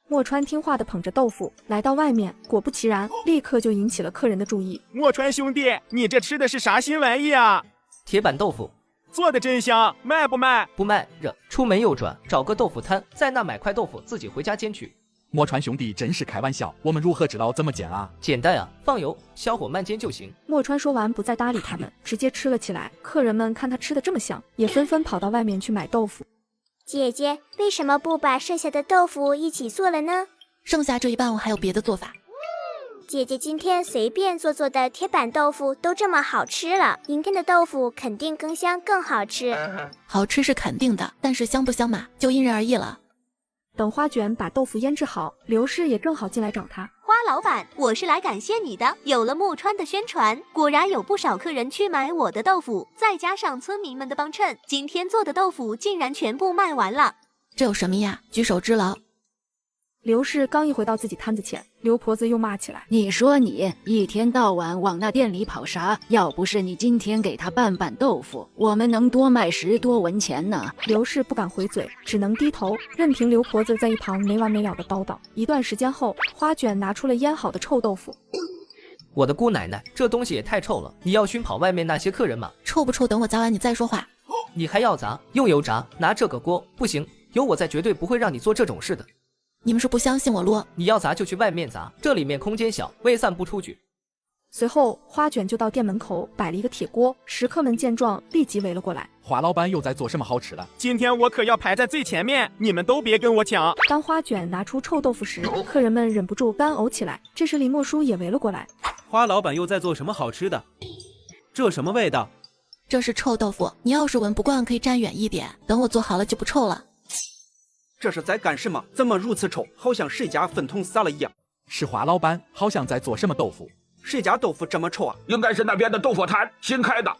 A: 墨川听话地捧着豆腐来到外面，果不其然，立刻就引起了客人的注意。
V: 墨川兄弟，你这吃的是啥新玩意啊？
J: 铁板豆腐，
V: 做的真香，卖不卖？
J: 不卖，热。出门右转，找个豆腐摊，在那买块豆腐，自己回家煎去。
I: 墨川兄弟真是开玩笑，我们如何知道怎么煎啊？
J: 简单啊，放油，小火慢煎就行。
A: 墨川说完不再搭理他们，直接吃了起来。客人们看他吃的这么香，也纷纷跑到外面去买豆腐。
G: 姐姐，为什么不把剩下的豆腐一起做了呢？
C: 剩下这一半我还有别的做法。
G: 姐姐今天随便做的铁板豆腐都这么好吃了，明天的豆腐肯定更香更好吃。
C: 好吃是肯定的，但是香不香嘛，就因人而异了。
A: 等花卷把豆腐腌制好，刘氏也正好进来找他。
R: 花老板，我是来感谢你的，有了墨川的宣传，果然有不少客人去买我的豆腐，再加上村民们的帮衬，今天做的豆腐竟然全部卖完了。
C: 这有什么呀？举手之劳。
A: 刘氏刚一回到自己摊子前，刘婆子又骂起来：“
Y: 你说你一天到晚往那店里跑啥？要不是你今天给他拌豆腐，我们能多卖10多文钱呢。”
A: 刘氏不敢回嘴，只能低头，任凭刘婆子在一旁没完没了的叨叨。一段时间后，花卷拿出了腌好的臭豆腐。
J: 我的姑奶奶，这东西也太臭了！你要熏跑外面那些客人吗？
C: 臭不臭？等我砸完你再说话。
J: 你还要砸？用油炸？拿这个锅？不行，有我在，绝对不会让你做这种事的。
C: 你们是不相信我啰？
J: 你要砸就去外面砸，这里面空间小，未散不出去。
A: 随后，花卷就到店门口摆了一个铁锅，食客们见状立即围了过来。
I: 花老板又在做什么好吃的？
V: 今天我可要排在最前面，你们都别跟我抢。
A: 当花卷拿出臭豆腐时，客人们忍不住干呕起来。这时李莫叔也围了过来。
W: 花老板又在做什么好吃的？这什么味道？
C: 这是臭豆腐，你要是闻不惯可以站远一点，等我做好了就不臭了。
V: 这是在干什么？怎么如此臭？好像谁家粪桶撒了一样。
I: 是花老板，好像在做什么豆腐？
V: 谁家豆腐这么臭啊？
N: 应该是那边的豆腐摊新开的。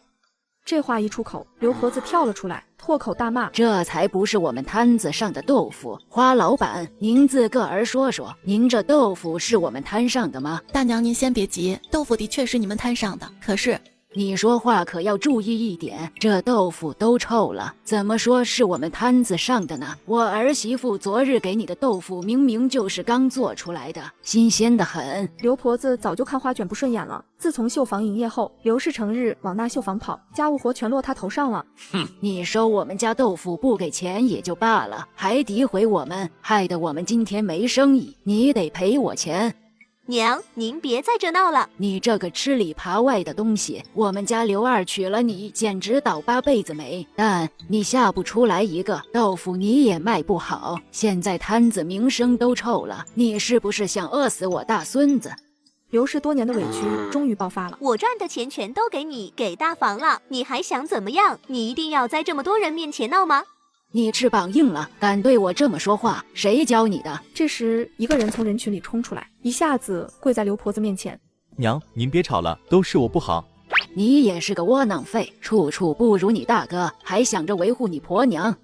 A: 这话一出口，刘婆子跳了出来，破口大骂：“
Y: 这才不是我们摊子上的豆腐！花老板，您自个儿说说，您这豆腐是我们摊上的吗？”
C: 大娘您先别急，豆腐的确是你们摊上的，可是
Y: 你说话可要注意一点，这豆腐都臭了，怎么说是我们摊子上的呢？我儿媳妇昨日给你的豆腐明明就是刚做出来的，新鲜的很。
A: 刘婆子早就看花卷不顺眼了，自从绣房营业后，刘氏成日往那绣房跑，家务活全落她头上了。
Y: 哼，你收我们家豆腐不给钱也就罢了，还诋毁我们，害得我们今天没生意，你得赔我钱。
R: 娘，您别在这闹了！
Y: 你这个吃里扒外的东西，我们家刘二娶了你，简直倒8辈子霉。但你下不出来一个豆腐，你也卖不好，现在摊子名声都臭了，你是不是想饿死我大孙子？
A: 刘氏多年的委屈终于爆发了。
R: 我赚的钱全都给你，给大房了，你还想怎么样？你一定要在这么多人面前闹吗？
Y: 你翅膀硬了，敢对我这么说话？谁教你的？
A: 这时，一个人从人群里冲出来，一下子跪在刘婆子面前：“
D: 娘，您别吵了，都是我不好。
Y: 你也是个窝囊废，处处不如你大哥，还想着维护你婆娘。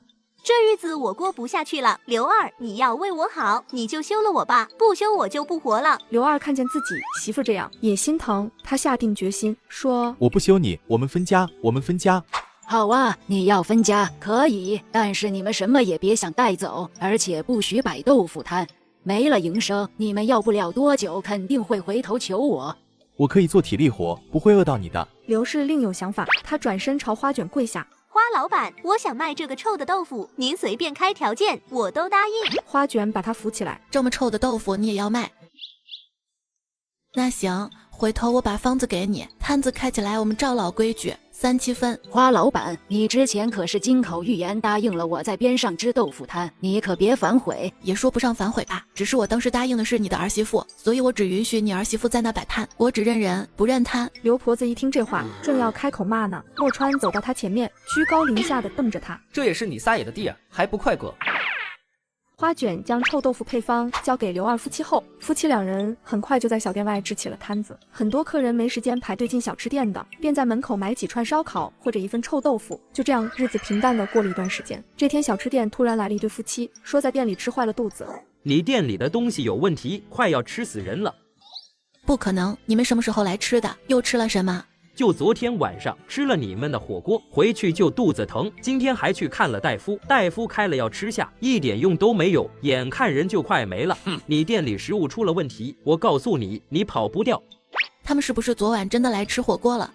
R: 这日子我过不下去了。刘二，你要为我好，你就休了我吧，不休我就不活了。”
A: 刘二看见自己媳妇这样，也心疼，他下定决心说：“
D: 我不休你，我们分家，我们分家。”
Y: 好啊，你要分家可以，但是你们什么也别想带走，而且不许摆豆腐摊，没了营生，你们要不了多久肯定会回头求我。
D: 我可以做体力活，不会饿到你的。
A: 刘氏另有想法，他转身朝花卷跪下：“
R: 花老板，我想卖这个臭的豆腐，您随便开条件，我都答应。”
A: 花卷把他扶起来：“
C: 这么臭的豆腐你也要卖？那行，回头我把方子给你，摊子开起来我们照老规矩。3七分。”
Y: 花老板，你之前可是金口玉言答应了我在边上支豆腐摊，你可别反悔。
C: 也说不上反悔吧，只是我当时答应的是你的儿媳妇，所以我只允许你儿媳妇在那摆摊，我只认人不认摊。
A: 刘婆子一听这话，正要开口骂呢，莫川走到她前面，居高临下的瞪着她：“
J: 这也是你撒野的地儿，还不快滚！”
A: 花卷将臭豆腐配方交给刘二夫妻后，夫妻两人很快就在小店外支起了摊子。很多客人没时间排队进小吃店的，便在门口买几串烧烤或者一份臭豆腐。就这样，日子平淡的过了一段时间。这天，小吃店突然来了一对夫妻，说在店里吃坏了肚子。
B: 你店里的东西有问题，快要吃死人了。
C: 不可能，你们什么时候来吃的？又吃了什么？
B: 就昨天晚上吃了你们的火锅，回去就肚子疼，今天还去看了大夫，大夫开了药吃下，一点用都没有，眼看人就快没了。你店里食物出了问题，我告诉你，你跑不掉。
C: 他们是不是昨晚真的来吃火锅了？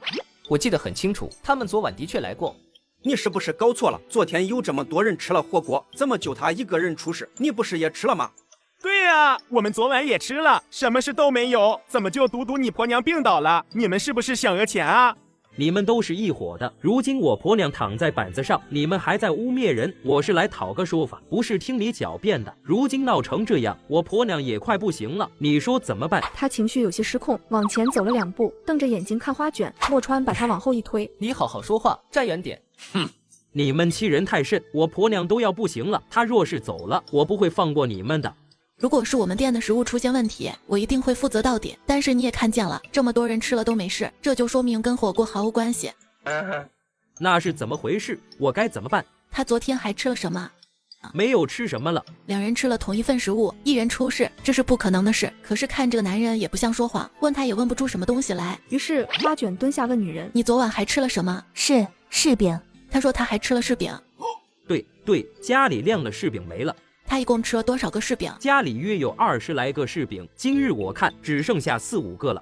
J: 我记得很清楚，他们昨晚的确来过。
V: 你是不是搞错了？昨天有这么多人吃了火锅，怎么就他一个人出事？你不是也吃了吗？
M: 对呀，我们昨晚也吃了，什么事都没有，怎么就独独你婆娘病倒了？你们是不是想讹钱啊？
B: 你们都是一伙的，如今我婆娘躺在板子上，你们还在污蔑人，我是来讨个说法，不是听你狡辩的。如今闹成这样，我婆娘也快不行了，你说怎么办？
A: 他情绪有些失控，往前走了2步，瞪着眼睛看花卷。莫川把他往后一推：“
J: 你好好说话，站远点。”
B: 哼。你们欺人太甚，我婆娘都要不行了，她若是走了，我不会放过你们的。
C: 如果是我们店的食物出现问题，我一定会负责到底。但是你也看见了，这么多人吃了都没事，这就说明跟火锅毫无关系。
B: 那是怎么回事？我该怎么办？
C: 他昨天还吃了什么？
B: 没有吃什么了。
C: 2人吃了同一份食物，一人出事，这是不可能的事。可是看这个男人也不像说谎，问他也问不出什么东西来。
A: 于是花卷蹲下问女人：“
C: 你昨晚还吃了什么？”“
R: 是柿饼。”
C: 他说他还吃了柿饼。
B: 对，家里晾的柿饼没了。
C: 他一共吃了多少个柿饼？
B: 家里约有20来个柿饼，今日我看只剩下4、5个了。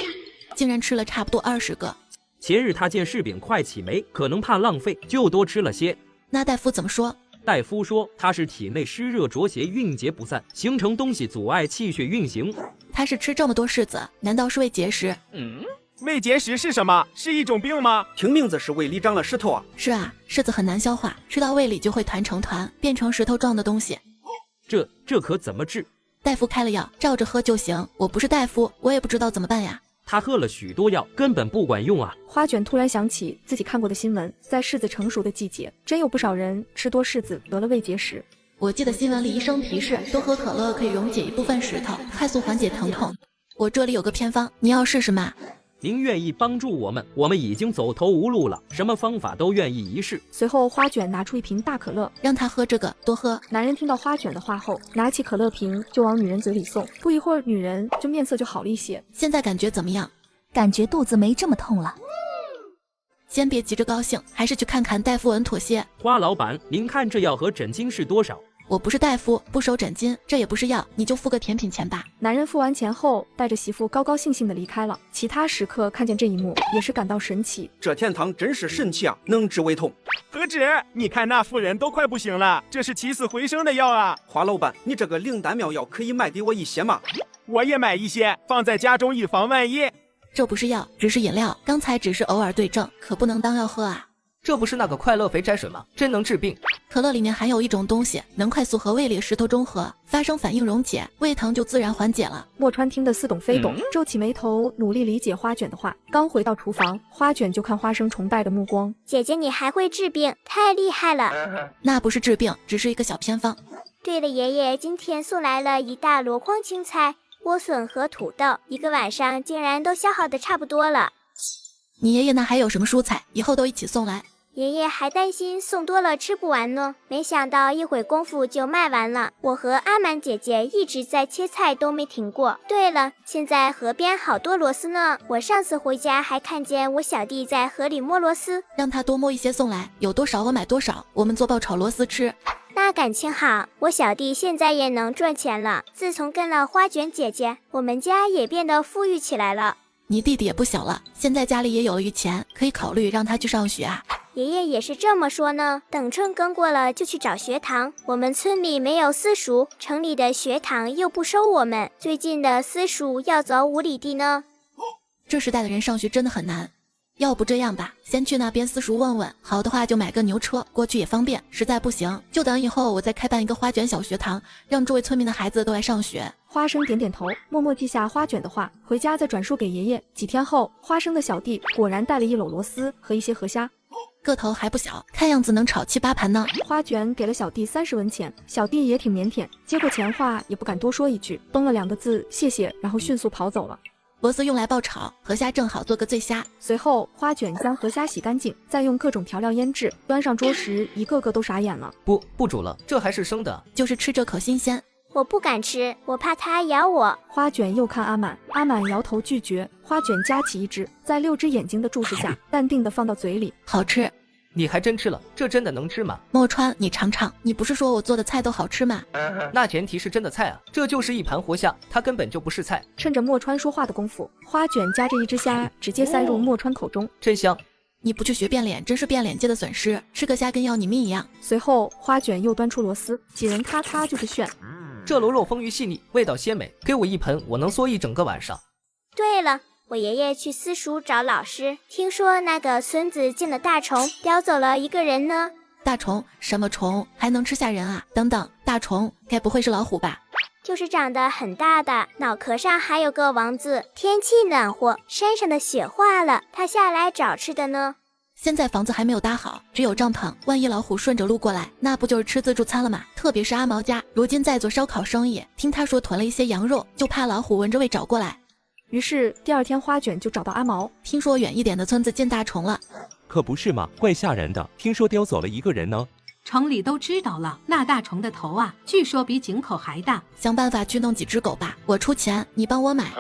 C: 竟然吃了差不多20个。
B: 前日他见柿饼快起霉，可能怕浪费，就多吃了些。
C: 那大夫怎么说？
B: 大夫说他是体内湿热浊邪运结不散，形成东西阻碍气血运行。
C: 他是吃这么多柿子，难道是胃结石？
M: 胃结石是什么？是一种病吗？
V: 听名字是胃里长了石头啊。
C: 是啊，柿子很难消化，吃到胃里就会团成团，变成石头状的东西。
B: 这可怎么治？
C: 大夫开了药，照着喝就行。我不是大夫，我也不知道怎么办呀。
B: 他喝了许多药，根本不管用啊。
A: 花卷突然想起自己看过的新闻，在柿子成熟的季节，真有不少人吃多柿子得了胃结石。
C: 我记得新闻里医生提示，多喝可乐可以溶解一部分石头，快速缓解疼痛。我这里有个偏方，你要试试吗？
B: 您愿意帮助我们，我们已经走投无路了，什么方法都愿意一试。
A: 随后花卷拿出一瓶大可乐，
C: 让他喝这个，多喝。
A: 男人听到花卷的话后，拿起可乐瓶就往女人嘴里送，不一会儿女人就面色就好了一些。
C: 现在感觉怎么样？
R: 感觉肚子没这么痛了。
C: 先别急着高兴，还是去看看大夫稳妥些。
B: 花老板，您看这药和诊金是多少？
C: 我不是大夫，不收诊金，这也不是药，你就付个甜品钱吧。
A: 男人付完钱后，带着媳妇高高兴兴地离开了。其他食客看见这一幕，也是感到神奇。
V: 这甜汤真是神奇啊，能治胃痛。
M: 何止？你看那妇人都快不行了，这是起死回生的药啊！
V: 花老板，你这个灵丹妙药可以卖给我一些吗？
M: 我也买一些，放在家中以防万一。
C: 这不是药，只是饮料，刚才只是偶尔对症，可不能当药喝啊。
J: 这不是那个快乐肥宅水吗？真能治病。
C: 可乐里面含有一种东西，能快速和胃里石头中和，发生反应溶解，胃疼就自然缓解了。
A: 莫川听得似懂非懂，皱起眉头，努力理解花卷的话。刚回到厨房，花卷就看花生崇拜的目光。
G: 姐姐你还会治病，太厉害了。
C: 那不是治病，只是一个小偏方。
G: 对了，爷爷今天送来了一大箩筐青菜、莴笋和土豆，一个晚上竟然都消耗的差不多了。
C: 你爷爷那还有什么蔬菜？以后都一起送来。
G: 爷爷还担心送多了吃不完呢，没想到一会功夫就卖完了。我和阿满姐姐一直在切菜都没停过。对了，现在河边好多螺丝呢，我上次回家还看见我小弟在河里摸螺丝。
C: 让他多摸一些送来，有多少我买多少，我们做爆炒螺丝吃。
G: 那感情好，我小弟现在也能赚钱了。自从跟了花卷姐姐，我们家也变得富裕起来了。
C: 你弟弟也不小了，现在家里也有了余钱，可以考虑让他去上学啊。
G: 爷爷也是这么说呢，等春耕过了就去找学堂。我们村里没有私塾，城里的学堂又不收我们，最近的私塾要走5里地呢。
C: 这时代的人上学真的很难。要不这样吧，先去那边私塾问问，好的话就买个牛车过去也方便，实在不行就等以后我再开办一个花卷小学堂，让诸位村民的孩子都来上学。
A: 花生点点头，默默记下花卷的话，回家再转述给爷爷。几天后，花生的小弟果然带了一篓螺丝和一些河虾。
C: 个头还不小，看样子能炒7、8盘呢。
A: 花卷给了小弟30文钱，小弟也挺腼腆，接过钱话也不敢多说一句，崩了2个字谢谢，然后迅速跑走了。
C: 螺丝用来爆炒，河虾正好做个醉虾。
A: 随后花卷将河虾洗干净，再用各种调料腌制，端上桌时一个个都傻眼了。
J: 不煮了，这还是生的，
C: 就是吃这口新鲜。
G: 我不敢吃，我怕它咬我。
A: 花卷又看阿满，阿满摇头拒绝。花卷夹起一只，在6只眼睛的注视下，淡定地放到嘴里，
C: 好吃。
J: 你还真吃了，这真的能吃吗？
C: 墨川，你尝尝，你不是说我做的菜都好吃吗？
J: 那前提是真的菜啊，这就是一盘活虾，它根本就不是菜。
A: 趁着墨川说话的功夫，花卷夹着一只虾，直接塞入墨川口中，
J: 真香。
C: 你不去学变脸，真是变脸界的损失，吃个虾跟要你命一样。
A: 随后花卷又端出螺丝，几人咔咔就是炫。
J: 这螺肉丰腴细腻，味道鲜美，给我一盆，我能嗦一整个晚上。
G: 对了，我爷爷去私塾找老师，听说那个孙子进了大虫，叼走了一个人呢。
C: 大虫？什么虫？还能吃下人啊？等等，大虫该不会是老虎吧？
G: 就是长得很大的，脑壳上还有个王字。天气暖和，山上的雪化了，它下来找吃的呢。
C: 现在房子还没有搭好，只有帐篷，万一老虎顺着路过来，那不就是吃自助餐了吗？特别是阿毛家，如今在做烧烤生意，听他说囤了一些羊肉，就怕老虎闻着味找过来。
A: 于是第2天花卷就找到阿毛，
C: 听说远一点的村子进大虫了。
F: 可不是嘛，怪吓人的，听说叼走了一个人呢。
P: 城里都知道了，那大虫的头啊，据说比井口还大。
C: 想办法去弄几只狗吧，我出钱，你帮我买。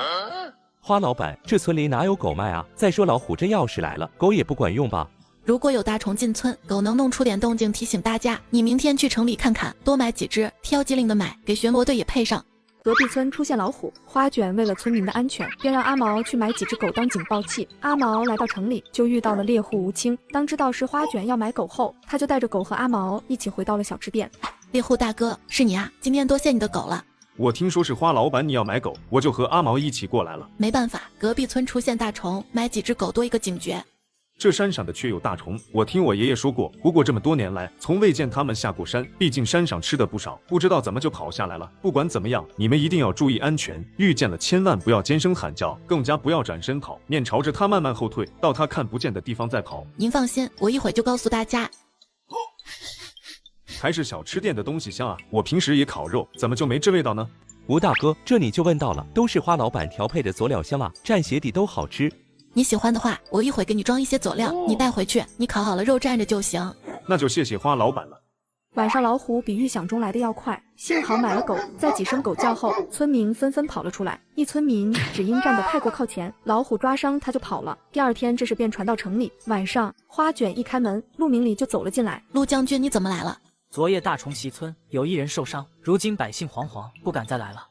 F: 花老板，这村里哪有狗卖啊？再说老虎真要是来了，狗也不管用吧？
C: 如果有大虫进村，狗能弄出点动静提醒大家。你明天去城里看看，多买几只，挑机灵的买，给巡逻队也配上。
A: 隔壁村出现老虎，花卷为了村民的安全，便让阿毛去买几只狗当警报器。阿毛来到城里，就遇到了猎户吴清。当知道是花卷要买狗后，他就带着狗和阿毛一起回到了小吃店。
C: 猎户大哥，是你啊，今天多谢你的狗了。
S: 我听说是花老板你要买狗，我就和阿毛一起过来了。
C: 没办法，隔壁村出现大虫，买几只狗多一个警觉。
S: 这山上的确有大虫，我听我爷爷说过，不过这么多年来，从未见他们下过山。毕竟山上吃的不少，不知道怎么就跑下来了。不管怎么样，你们一定要注意安全，遇见了千万不要尖声喊叫，更加不要转身跑，面朝着他慢慢后退，到他看不见的地方再跑。
C: 您放心，我一会儿就告诉大家。
S: 还是小吃店的东西香啊，我平时也烤肉，怎么就没这味道呢？
F: 吴大哥，这你就问到了，都是花老板调配的佐料香啊，蘸鞋底都好吃。
C: 你喜欢的话，我一会给你装一些佐料，你带回去，你烤好了肉蘸着就行。
S: 那就谢谢花老板了。
A: 晚上老虎比预想中来的要快，幸好买了狗，在几声狗叫后，村民纷纷跑了出来。一村民只因站得太过靠前，老虎抓伤他就跑了。第2天这事便传到城里。晚上花卷一开门，陆明礼就走了进来。
C: 陆将军，你怎么来了？
L: 昨夜大虫袭村，有1人受伤，如今百姓惶惶，不敢再来了。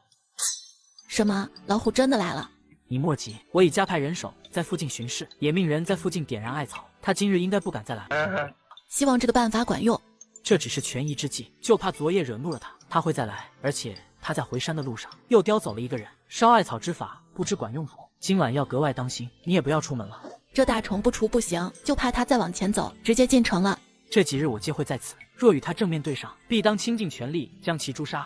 C: 什么？老虎真的来了？
L: 你莫急，我已加派人手在附近巡视，也命人在附近点燃艾草，他今日应该不敢再来了。
C: 希望这个办法管用。
L: 这只是权宜之计，就怕昨夜惹怒了他，他会再来。而且他在回山的路上又叼走了一个人，烧艾草之法不知管用否？今晚要格外当心，你也不要出门了。
C: 这大虫不除不行，就怕他再往前走，直接进城了。
L: 这几日我皆会在此，若与他正面对上，必当倾尽全力将其诛杀。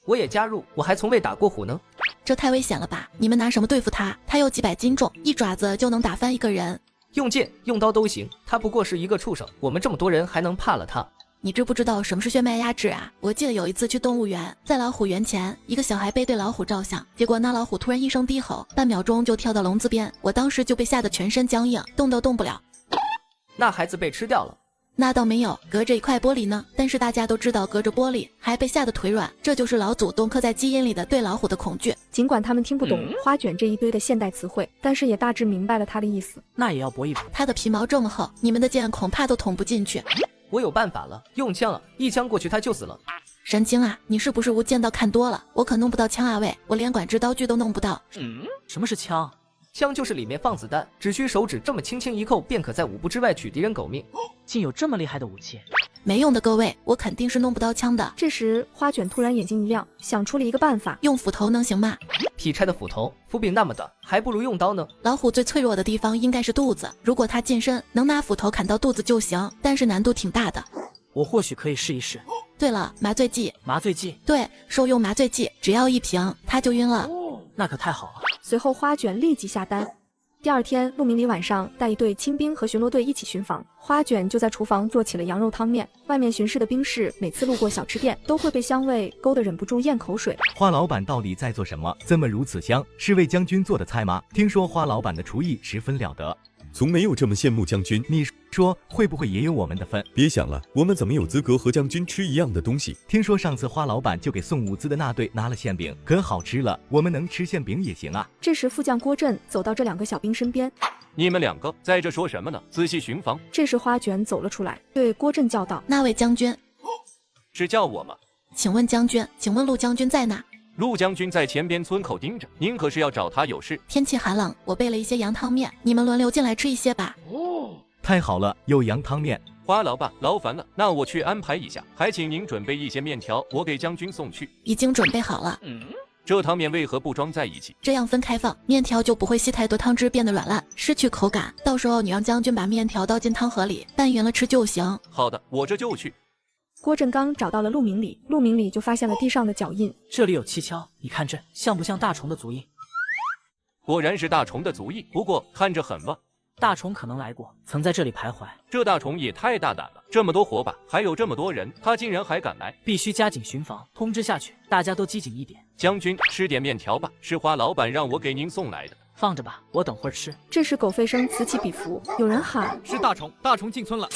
J: 我也加入，我还从未打过虎呢。
C: 这太危险了吧？你们拿什么对付他？他有几百斤重，一爪子就能打翻一个人。
J: 用剑用刀都行，他不过是一个畜生，我们这么多人还能怕了他？
C: 你知不知道什么是血脉压制啊？我记得有一次去动物园，在老虎园前，一个小孩背对老虎照相，结果那老虎突然一声低吼，半秒钟就跳到笼子边，我当时就被吓得全身僵硬，动都动不了。
J: 那孩子被吃掉了？
C: 那倒没有，隔着一块玻璃呢。但是大家都知道隔着玻璃还被吓得腿软，这就是老祖宗刻在基因里的对老虎的恐惧。
A: 尽管他们听不懂花卷这一堆的现代词汇，但是也大致明白了他的意思。
L: 那也要搏一搏，
C: 他的皮毛这么厚，你们的剑恐怕都捅不进去。
J: 我有办法了，用枪了，一枪过去他就死了。
C: 神经啊，你是不是无间道看多了？我可弄不到枪啊喂，我连管制刀具都弄不到。
L: 什么是枪？
J: 枪就是里面放子弹，只需手指这么轻轻一扣，便可在5步之外取敌人狗命。
L: 竟有这么厉害的武器？
C: 没用的各位，我肯定是弄不到枪的。
A: 这时花卷突然眼睛一亮，想出了一个办法，
C: 用斧头能行吗？
J: 劈柴的斧头，斧柄那么大，还不如用刀呢。
C: 老虎最脆弱的地方应该是肚子，如果它近身，能拿斧头砍到肚子就行，但是难度挺大的。
L: 我或许可以试一试。
C: 对了，麻醉剂。
L: 麻醉剂？
C: 对，兽用麻醉剂，只要1瓶，它就晕了。
L: 那可太好了。
A: 随后花卷立即下单。第二天，陆明里晚上带一队清兵和巡逻队一起巡防，花卷就在厨房做起了羊肉汤面。外面巡视的兵士每次路过小吃店，都会被香味勾得忍不住咽口水。
O: 花老板到底在做什么？怎么如此香？是为将军做的菜吗？听说花老板的厨艺十分了得。
D: 从没有这么羡慕将军。
O: 你说会不会也有我们的份？
D: 别想了，我们怎么有资格和将军吃一样的东西？
O: 听说上次花老板就给送物资的那队拿了馅饼，可好吃了。我们能吃馅饼也行啊。
A: 这时副将郭震走到这两个小兵身边，
K: 你们两个在这说什么呢？仔细巡防。
A: 这时花卷走了出来，对郭震叫道：“
C: 那位将军，
K: 是叫我吗？
C: 请问将军，请问陆将军在哪？”
K: 陆将军在前边村口盯着，您可是要找他有事？
C: 天气寒冷，我备了一些羊汤面，你们轮流进来吃一些吧。
O: 太好了，有羊汤面。
K: 花老板，劳烦了，那我去安排一下，还请您准备一些面条，我给将军送去。
C: 已经准备好了。
K: 这汤面为何不装在一起？
C: 这样分开放，面条就不会吸太多汤汁，变得软烂，失去口感。到时候你让将军把面条倒进汤盒里，拌匀了吃就行。
K: 好的，我这就去。
A: 郭震刚找到了陆明里，陆明里就发现了地上的脚印，
L: 这里有蹊跷，你看这像不像大虫的足印？
K: 果然是大虫的足印，不过看着很旺。
L: 大虫可能来过，曾在这里徘徊。
K: 这大虫也太大胆了，这么多火把，还有这么多人，他竟然还敢来！
L: 必须加紧巡防，通知下去，大家都机警一点。
K: 将军，吃点面条吧，是花老板让我给您送来的。
L: 放着吧，我等会儿吃。
A: 这时狗吠声此起彼伏，有人喊：“
E: 是大虫，大虫进村了！”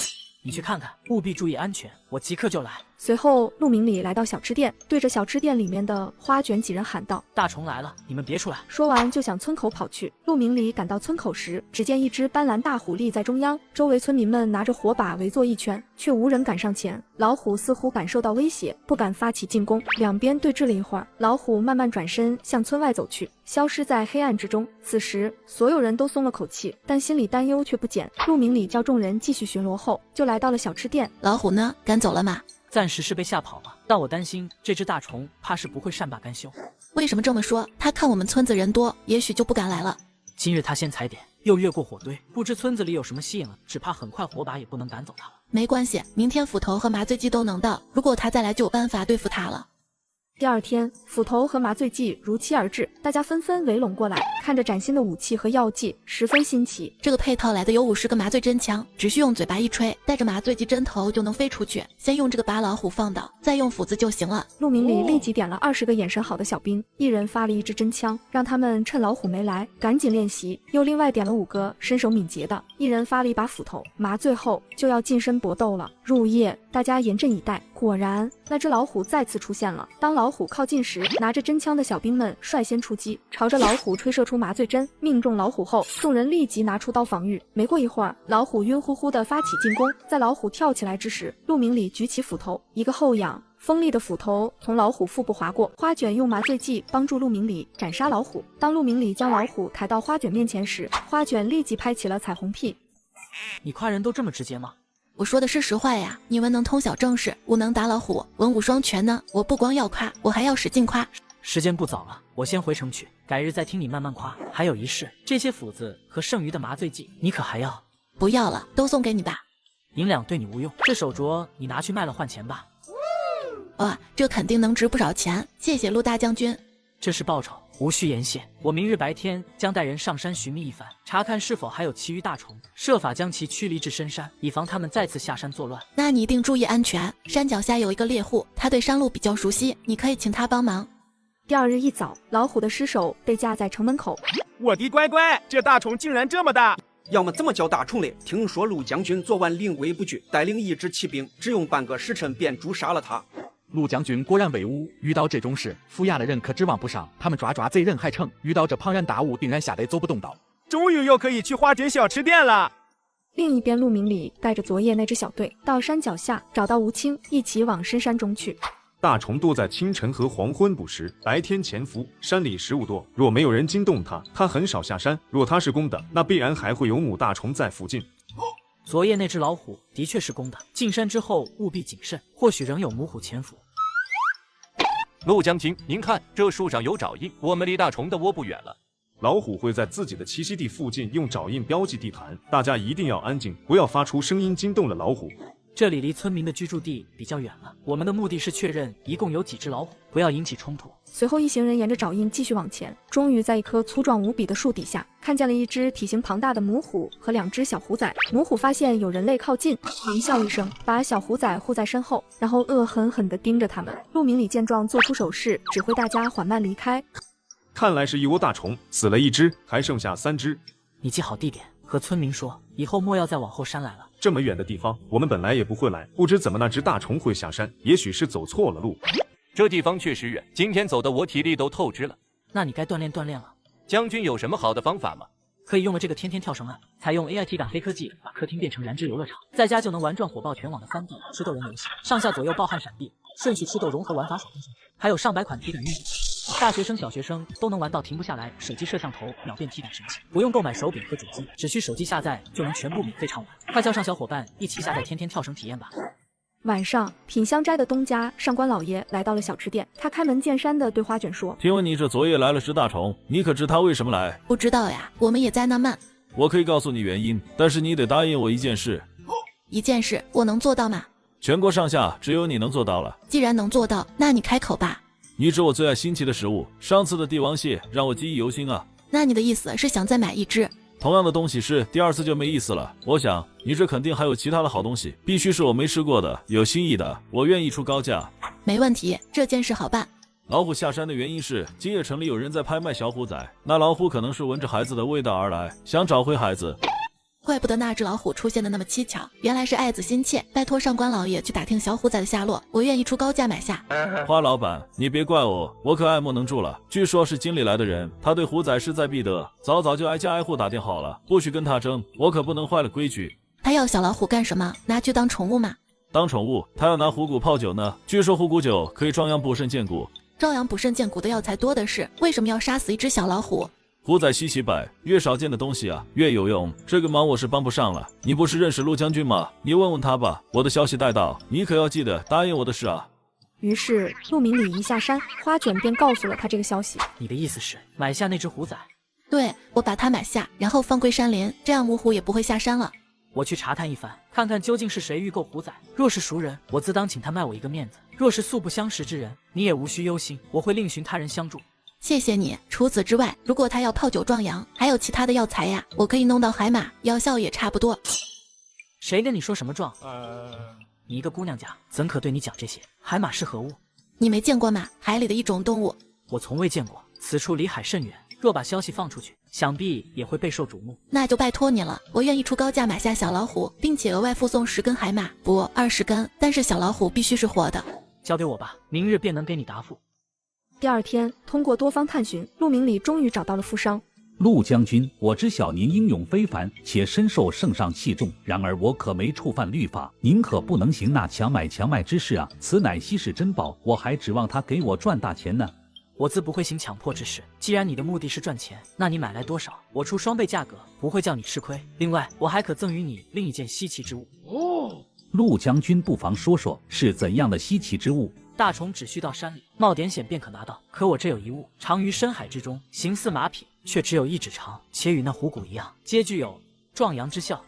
L: 你去看看，务必注意安全，我即刻就来。
A: 随后，陆明里来到小吃店，对着小吃店里面的花卷几人喊道：“
L: 大虫来了，你们别出来！”
A: 说完就向村口跑去。陆明里赶到村口时，只见一只斑斓大虎立在中央，周围村民们拿着火把围坐一圈，却无人敢上前。老虎似乎感受到威胁，不敢发起进攻。两边对峙了一会儿，老虎慢慢转身向村外走去，消失在黑暗之中。此时，所有人都松了口气，但心里担忧却不减。陆明里叫众人继续巡逻后，就来到了小吃店。
C: 老虎呢？赶走了吗？
L: 暂时是被吓跑了，但我担心这只大虫怕是不会善罢甘休。
C: 为什么这么说？他看我们村子人多，也许就不敢来了。
L: 今日他先踩点，又越过火堆，不知村子里有什么吸引了，只怕很快火把也不能赶走他了。
C: 没关系，明天斧头和麻醉剂都能到，如果他再来就有办法对付他了。
A: 第二天，斧头和麻醉剂如期而至，大家纷纷围拢过来，看着崭新的武器和药剂，十分新奇。
C: 这个配套来的有50个麻醉针枪，只需用嘴巴一吹，带着麻醉剂针头就能飞出去。先用这个把老虎放倒，再用斧子就行了。
A: 陆明里立即点了20个眼神好的小兵，一人发了一支针枪，让他们趁老虎没来赶紧练习。又另外点了5个身手敏捷的，一人发了一把斧头。麻醉后就要近身搏斗了。入夜，大家严阵以待。果然，那只老虎再次出现了。当老虎靠近时，拿着针枪的小兵们率先出击，朝着老虎吹射出麻醉针，命中老虎后，众人立即拿出刀防御。没过一会儿，老虎晕乎乎地发起进攻。在老虎跳起来之时，陆明里举起斧头，一个后仰，锋利的斧头从老虎腹部划过。花卷用麻醉剂帮助陆明里斩杀老虎。当陆明里将老虎抬到花卷面前时，花卷立即拍起了彩虹屁。
L: 你夸人都这么直接吗？
C: 我说的是实话呀，你文能通晓政事，武能打老虎，文武双全呢。我不光要夸，我还要使劲夸。
L: 时间不早了，我先回城去，改日再听你慢慢夸。还有一事，这些斧子和剩余的麻醉剂，你可还要？
C: 不要了，都送给你吧。
L: 银两对你无用，这手镯你拿去卖了换钱吧。
C: 哇，这肯定能值不少钱，谢谢陆大将军。
L: 这是报酬，无需言谢。我明日白天将带人上山寻觅一番，查看是否还有其余大虫，设法将其驱离至深山，以防他们再次下山作乱。
C: 那你一定注意安全，山脚下有一个猎户，他对山路比较熟悉，你可以请他帮忙。
A: 第二日一早，老虎的尸首被架在城门口。
M: 我的乖乖，这大虫竟然这么大！
V: 要么怎么叫大虫嘞？听说陆将军昨晚临危不惧，带领一支骑兵，只用半个时辰便诛杀了他。
I: 陆将军果然威武，遇到这种事，府衙的人可指望不上。他们抓贼人还成，遇到这庞然大物，定然吓得走不动道。
M: 终于又可以去花卷小吃店了。
A: 另一边，陆明里带着昨夜那支小队到山脚下，找到吴清，一起往深山中去。
S: 大虫多在清晨和黄昏捕食，白天潜伏，山里食物多。若没有人惊动它，它很少下山。若它是公的，那必然还会有母大虫在附近。
L: 昨夜那只老虎的确是公的，进山之后务必谨慎，或许仍有母虎潜伏。
K: 陆将军，您看这树上有爪印，我们离大虫的窝不远了。
S: 老虎会在自己的栖息地附近用爪印标记地盘，大家一定要安静，不要发出声音惊动了老虎。
L: 这里离村民的居住地比较远了，我们的目的是确认一共有几只老虎，不要引起冲突。
A: 随后一行人沿着爪印继续往前，终于在一棵粗壮无比的树底下看见了一只体型庞大的母虎和2只小虎崽。母虎发现有人类靠近，狂笑一声，把小虎崽护在身后，然后恶狠狠地盯着他们。陆明礼见状做出手势，指挥大家缓慢离开。
S: 看来是一窝大虫，死了1只，还剩下3只。
L: 你记好地点，和村民说，以后莫要再往后山来了。
S: 这么远的地方，我们本来也不会来，不知怎么那只大虫会下山，也许是走错了路。
K: 这地方确实远，今天走的我体力都透支了。
L: 那你该锻炼锻炼了。
K: 将军有什么好的方法吗？
L: 可以用了这个天天跳绳案，采用 AI 体感飞科技，把客厅变成燃脂游乐场，在家就能玩转火爆全网的3D 吃豆人游戏，上下左右暴汗闪避，顺序吃豆融合玩法手动上，还有上百款体感运动。大学生、小学生都能玩到停不下来，手机摄像头秒变体感神器，不用购买手柄和主机，只需手机下载就能全部免费畅玩。快叫上小伙伴一起下载天天跳绳体验吧！
A: 晚上，品香斋的东家上官老爷来到了小吃店，他开门见山地对花卷说：“
H: 听闻你这昨夜来了只大虫，你可知他为什么来？”
C: 不知道呀，我们也在纳闷。
H: 我可以告诉你原因，但是你得答应我一件事。
C: 一件事，我能做到吗？
H: 全国上下只有你能做到了。
C: 既然能做到，那你开口吧。
H: 你指我最爱新奇的食物，上次的帝王蟹让我记忆犹新啊。
C: 那你的意思是想再买1只？
H: 同样的东西是第2次就没意思了。我想你这肯定还有其他的好东西，必须是我没吃过的，有新意的，我愿意出高价。
C: 没问题，这件事好办。
H: 老虎下山的原因是今夜城里有人在拍卖小虎崽，那老虎可能是闻着孩子的味道而来，想找回孩子。
C: 怪不得那只老虎出现的那么蹊跷，原来是爱子心切。拜托上官老爷去打听小虎崽的下落，我愿意出高价买下。
H: 花老板，你别怪我，我可爱莫能助了。据说是经理来的人，他对虎崽势在必得，早就挨家挨户打电好了，不许跟他争，我可不能坏了规矩。
C: 他要小老虎干什么？拿去当宠物吗？
H: 当宠物，他要拿虎骨泡酒呢。据说虎骨酒可以壮阳补肾健骨。
C: 壮阳补肾健骨的药材多的是，为什么要杀死一只小老虎？
H: 虎崽稀奇百，越少见的东西啊，越有用。这个忙我是帮不上了。你不是认识陆将军吗？你问问他吧。我的消息带到，你可要记得答应我的事啊。
A: 于是陆明礼一下山，花卷便告诉了他这个消息。
L: 你的意思是买下那只虎崽？
C: 对，我把它买下，然后放归山林，这样母虎也不会下山了。
L: 我去查探一番，看看究竟是谁预购虎崽。若是熟人，我自当请他卖我一个面子；若是素不相识之人，你也无需忧心，我会另寻他人相助。
C: 谢谢你。除此之外，如果他要泡酒壮阳，还有其他的药材呀，我可以弄到海马，药效也差不多。
L: 谁跟你说什么壮？你一个姑娘家，怎可对你讲这些？海马是何物？
C: 你没见过吗？海里的一种动物。
L: 我从未见过，此处离海甚远，若把消息放出去，想必也会备受瞩目。
C: 那就拜托你了，我愿意出高价买下小老虎，并且额外附送10根海马，不20根，但是小老虎必须是活的。
L: 交给我吧，明日便能给你答复。
A: 第2天，通过多方探寻，陆明礼终于找到了富商。
Q: 陆将军，我知晓您英勇非凡，且深受圣上器重。然而我可没触犯律法，您可不能行那强买之事啊！此乃稀世珍宝，我还指望他给我赚大钱呢。
L: 我自不会行强迫之事。既然你的目的是赚钱，那你买来多少，我出双倍价格，不会叫你吃亏。另外，我还可赠予你另一件稀奇之物。
Q: 陆将军不妨说说是怎样的稀奇之物？
L: 大虫只需到山里冒点险便可拿到，可我这有一物，长于深海之中，形似马匹，却只有1指长，且与那虎骨一样，皆具有壮阳之效。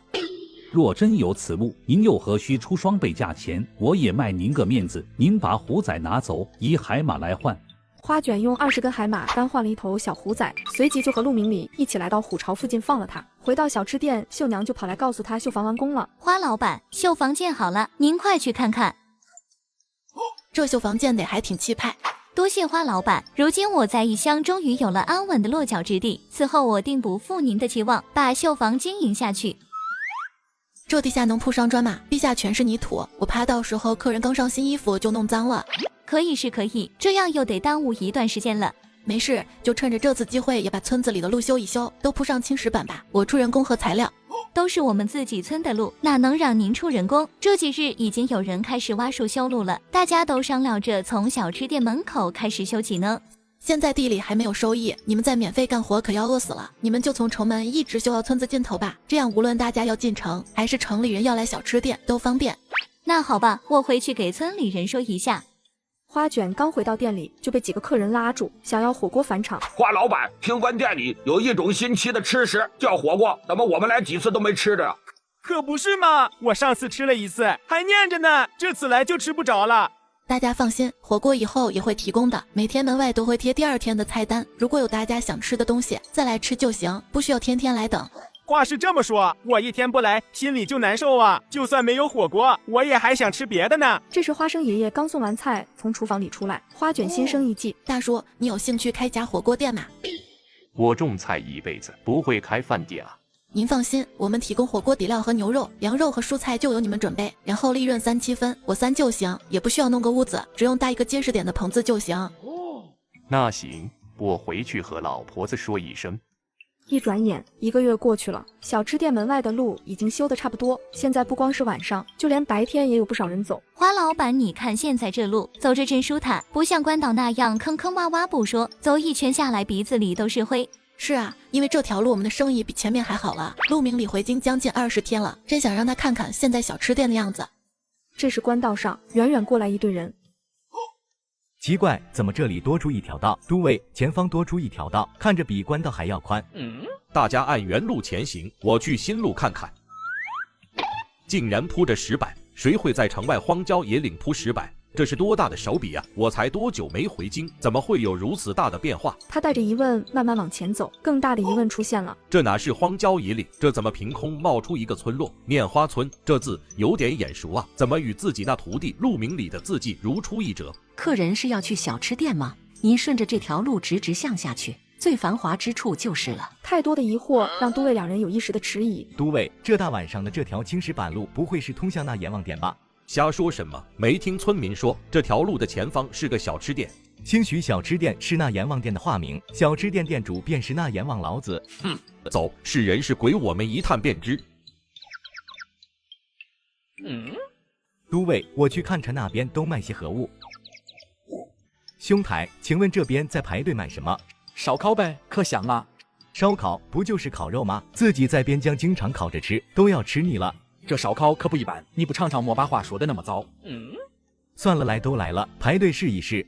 Q: 若真有此物，您又何须出双倍价钱？我也卖您个面子，您把虎崽拿走，以海马来换。
A: 花卷用20根海马单换了一头小虎崽，随即就和陆明礼一起来到虎巢附近放了它。回到小吃店，绣娘就跑来告诉他绣房完工了。
R: 花老板，绣房建好了，您快去看看。
C: 这绣房建得还挺气派。
R: 多谢花老板，如今我在异乡终于有了安稳的落脚之地，此后我定不负您的期望，把绣房经营下去。
C: 这地下能铺上砖吗？地下全是泥土，我怕到时候客人刚上新衣服就弄脏了。
R: 可以是可以，这样又得耽误一段时间了。
C: 没事，就趁着这次机会也把村子里的路修一修，都铺上青石板吧。我出人工和材料。
R: 都是我们自己村的路，哪能让您出人工？这几日已经有人开始挖树修路了，大家都商量着从小吃店门口开始修起呢。
C: 现在地里还没有收益，你们再免费干活可要饿死了。你们就从城门一直修到村子尽头吧，这样无论大家要进城，还是城里人要来小吃店，都方便。
R: 那好吧，我回去给村里人说一下。
A: 花卷刚回到店里，就被几个客人拉住，想要火锅返场。
N: 花老板，听闻店里有一种新奇的吃食，叫火锅，怎么我们来几次都没吃着？
M: 可不是嘛，我上次吃了一次，还念着呢，这次来就吃不着了。
C: 大家放心，火锅以后也会提供的，每天门外都会贴第2天的菜单，如果有大家想吃的东西，再来吃就行，不需要天天来等。
M: 话是这么说，我一天不来，心里就难受啊。就算没有火锅，我也还想吃别的呢。
A: 这时花生爷爷刚送完菜，从厨房里出来，花卷心生一计：
C: 大叔，你有兴趣开家火锅店吗？
K: 我种菜一辈子，不会开饭店啊。
C: 您放心，我们提供火锅底料和牛肉、羊肉和蔬菜就由你们准备，然后利润3-7分，我3就行，也不需要弄个屋子，只用搭一个结实点的棚子就行。
K: 那行，我回去和老婆子说一声。
A: 一转眼1个月过去了，小吃店门外的路已经修得差不多，现在不光是晚上，就连白天也有不少人走。
R: 花老板，你看现在这路走着真舒坦，不像关岛那样坑坑洼洼不说，走一圈下来鼻子里都是灰。
C: 是啊，因为这条路我们的生意比前面还好了。陆明里回京将近20天了，真想让他看看现在小吃店的样子。
A: 这时官道上远远过来一队人，
O: 奇怪，怎么这里多出一条道？都尉，前方多出一条道，看着比官道还要宽。
T: 大家按原路前行，我去新路看看。竟然铺着石板，谁会在城外荒郊野岭铺石板？这是多大的手笔啊！我才多久没回京，怎么会有如此大的变化？
A: 他带着疑问慢慢往前走，更大的疑问出现了：
T: 这哪是荒郊野岭？这怎么凭空冒出一个村落？面花村，这字有点眼熟啊，怎么与自己那徒弟陆明里的字迹如出一辙？
P: 客人是要去小吃店吗？您顺着这条路直向下去，最繁华之处就是了。
A: 太多的疑惑让都尉两人有一时的迟疑。
O: 都尉，这大晚上的这条青石板路不会是通向那阎王殿吧？
T: 瞎说什么？没听村民说这条路的前方是个小吃店？
O: 兴许小吃店是那阎王殿的化名，小吃店店主便是那阎王老子。
T: 走，是人是鬼，我们一探便知。
O: 都尉，我去看看那边都卖些何物。兄台，请问这边在排队买什么？
I: 烧烤呗，可香啊！
O: 烧烤不就是烤肉吗？自己在边疆经常烤着吃，都要吃腻了。
I: 这烧烤可不一般，你不尝尝莫把话说的那么糟。
O: 算了，来都来了，排队试一试。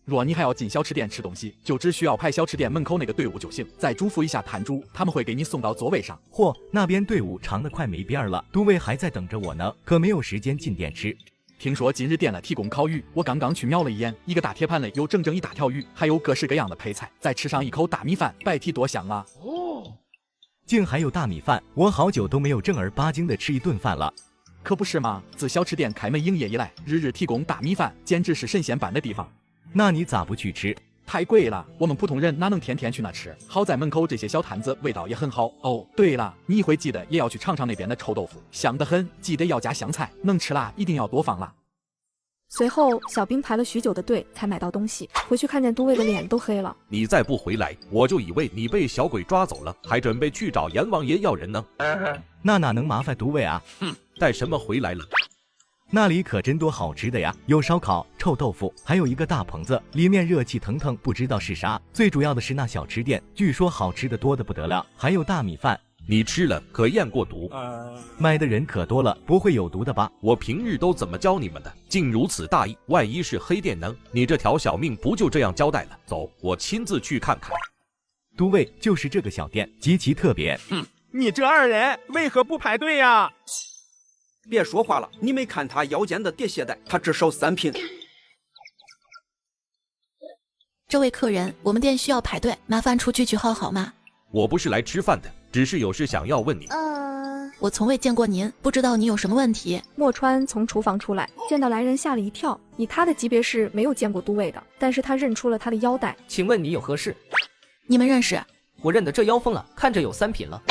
I: 若你还要进小吃店吃东西，就只需要排小吃店门口那个队伍就行，再嘱咐一下摊主，他们会给你送到座位上。
O: 嚯，那边队伍长得快没边了，都尉还在等着我呢，可没有时间进店吃。
I: 听说今日店了提供烤鱼，我刚刚去瞄了一眼，一个大铁盘里有整整一大条鱼，还有各式各样的配菜，再吃上一口大米饭，白提多香啊！
O: 竟还有大米饭，我好久都没有正儿八经的吃一顿饭了。
I: 可不是吗？自小吃店开门营业以来，日日提供大米饭，简直是神仙般的地方。
O: 那你咋不去吃？
I: 太贵了，我们普通人哪能天天去那吃？好在门口这些小摊子味道也很好。哦，对了，你一会记得也要去尝尝那边的臭豆腐，香得很，记得要加香菜，能吃辣一定要多放辣。
A: 随后，小兵排了许久的队才买到东西，回去看见都尉的脸都黑了。
T: 你再不回来，我就以为你被小鬼抓走了，还准备去找阎王爷要人呢。
O: 那哪能麻烦都尉啊？
T: 带什么回来了？
O: 那里可真多好吃的呀，有烧烤、臭豆腐，还有一个大棚子，里面热气腾腾，不知道是啥。最主要的是那小吃店，据说好吃的多得不得了，还有大米饭。
T: 你吃了可验过毒？
O: 卖的人可多了，不会有毒的吧？
T: 我平日都怎么教你们的，竟如此大意？万一是黑店呢？你这条小命不就这样交代了？走，我亲自去看看。
O: 都尉，就是这个小店，极其特别。
M: 你这二人为何不排队呀？
V: 别说话了，你没看他腰间的叠鞋带，他只收3品。
C: 这位客人，我们店需要排队，麻烦出去取号好吗？
T: 我不是来吃饭的，只是有事想要问你。
C: 我从未见过您，不知道你有什么问题。
A: 莫川从厨房出来，见到来人吓了一跳，以他的级别是没有见过都尉的，但是他认出了他的腰带。
J: 请问你有何事？
C: 你们认识？
J: 我认得这妖风了，看着有3品了。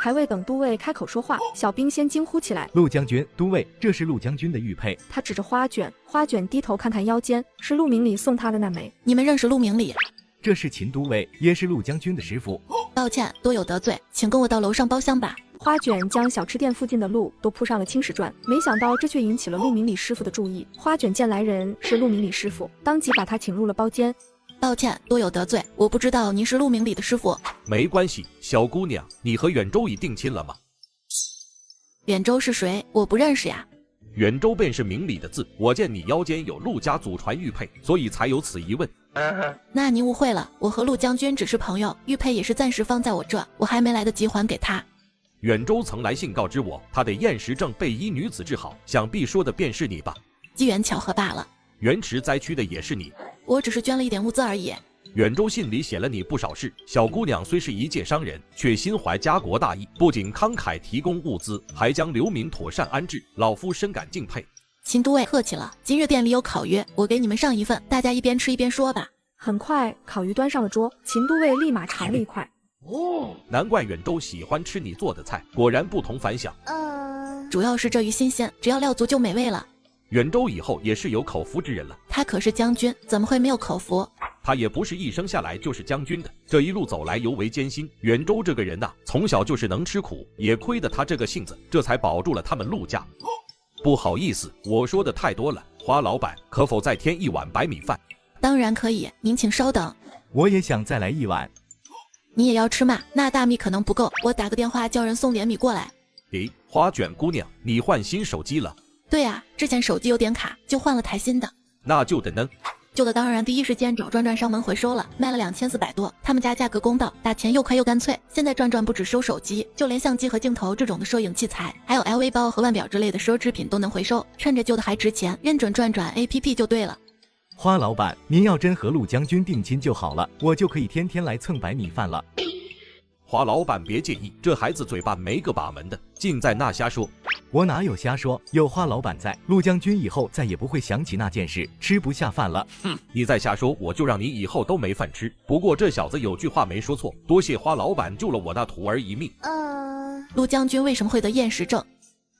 A: 还未等都尉开口说话，小兵先惊呼起来：
O: 陆将军，都尉，这是陆将军的玉佩。
A: 他指着花卷，花卷低头看看腰间，是陆明里送他的那枚。
C: 你们认识陆明里？
O: 这是秦都尉，也是陆将军的师傅。
C: 抱歉，多有得罪，请跟我到楼上包厢吧。
A: 花卷将小吃店附近的路都铺上了青石砖，没想到这却引起了陆明里师傅的注意。花卷见来人是陆明里师傅，当即把他请入了包间。
C: 抱歉，多有得罪，我不知道您是陆明里的师傅。
T: 没关系，小姑娘，你和远州已定亲了吗？
C: 远州是谁？我不认识呀。
T: 远州便是明里的字，我见你腰间有陆家祖传玉佩，所以才有此疑问。
C: 那您误会了，我和陆将军只是朋友，玉佩也是暂时放在我这，我还没来得及还给他。
T: 远州曾来信告知我，他得厌食症被一女子治好，想必说的便是你吧？
C: 机缘巧合罢了。
T: 原池灾区的也是你？
C: 我只是捐了一点物资而已。
T: 远州信里写了你不少事，小姑娘虽是一介商人，却心怀家国大义，不仅慷慨提供物资，还将流民妥善安置，老夫深感敬佩。
C: 秦都尉客气了，今日店里有烤鱼，我给你们上一份，大家一边吃一边说吧。
A: 很快，烤鱼端上了桌，秦都尉立马尝了一块。
T: 难怪远州喜欢吃你做的菜，果然不同凡响。
C: 主要是这鱼新鲜，只要料足就美味了。
T: 远州以后也是有口福之人了。
C: 他可是将军，怎么会没有口福？
T: 他也不是一生下来就是将军的，这一路走来尤为艰辛。远州这个人呐，从小就是能吃苦，也亏得他这个性子，这才保住了他们陆家。不好意思，我说的太多了，花老板可否再添一碗白米饭？
C: 当然可以，您请稍等。
O: 我也想再来一碗。
C: 你也要吃嘛？那大米可能不够，我打个电话叫人送点米过来。
T: 咦，花卷姑娘，你换新手机了？
C: 对啊，之前手机有点卡，就换了台新的。
T: 那旧的呢？
C: 旧的当然第一时间找转转上门回收了，卖了2400多，他们家价格公道，打钱又快又干脆。现在转转不只收手机，就连相机和镜头这种的摄影器材，还有 LV 包和腕表之类的奢侈品都能回收，趁着旧的还值钱，认准转转 APP 就对了。
O: 花老板，您要真和陆将军定亲就好了，我就可以天天来蹭白米饭了。
T: 花老板别介意，这孩子嘴巴没个把门的，尽在那瞎说。
O: 我哪有瞎说，有花老板在，陆将军以后再也不会想起那件事，吃不下饭了。
T: 哼，你再瞎说，我就让你以后都没饭吃。不过这小子有句话没说错，多谢花老板救了我那徒儿一命。
C: 陆将军为什么会得厌食症？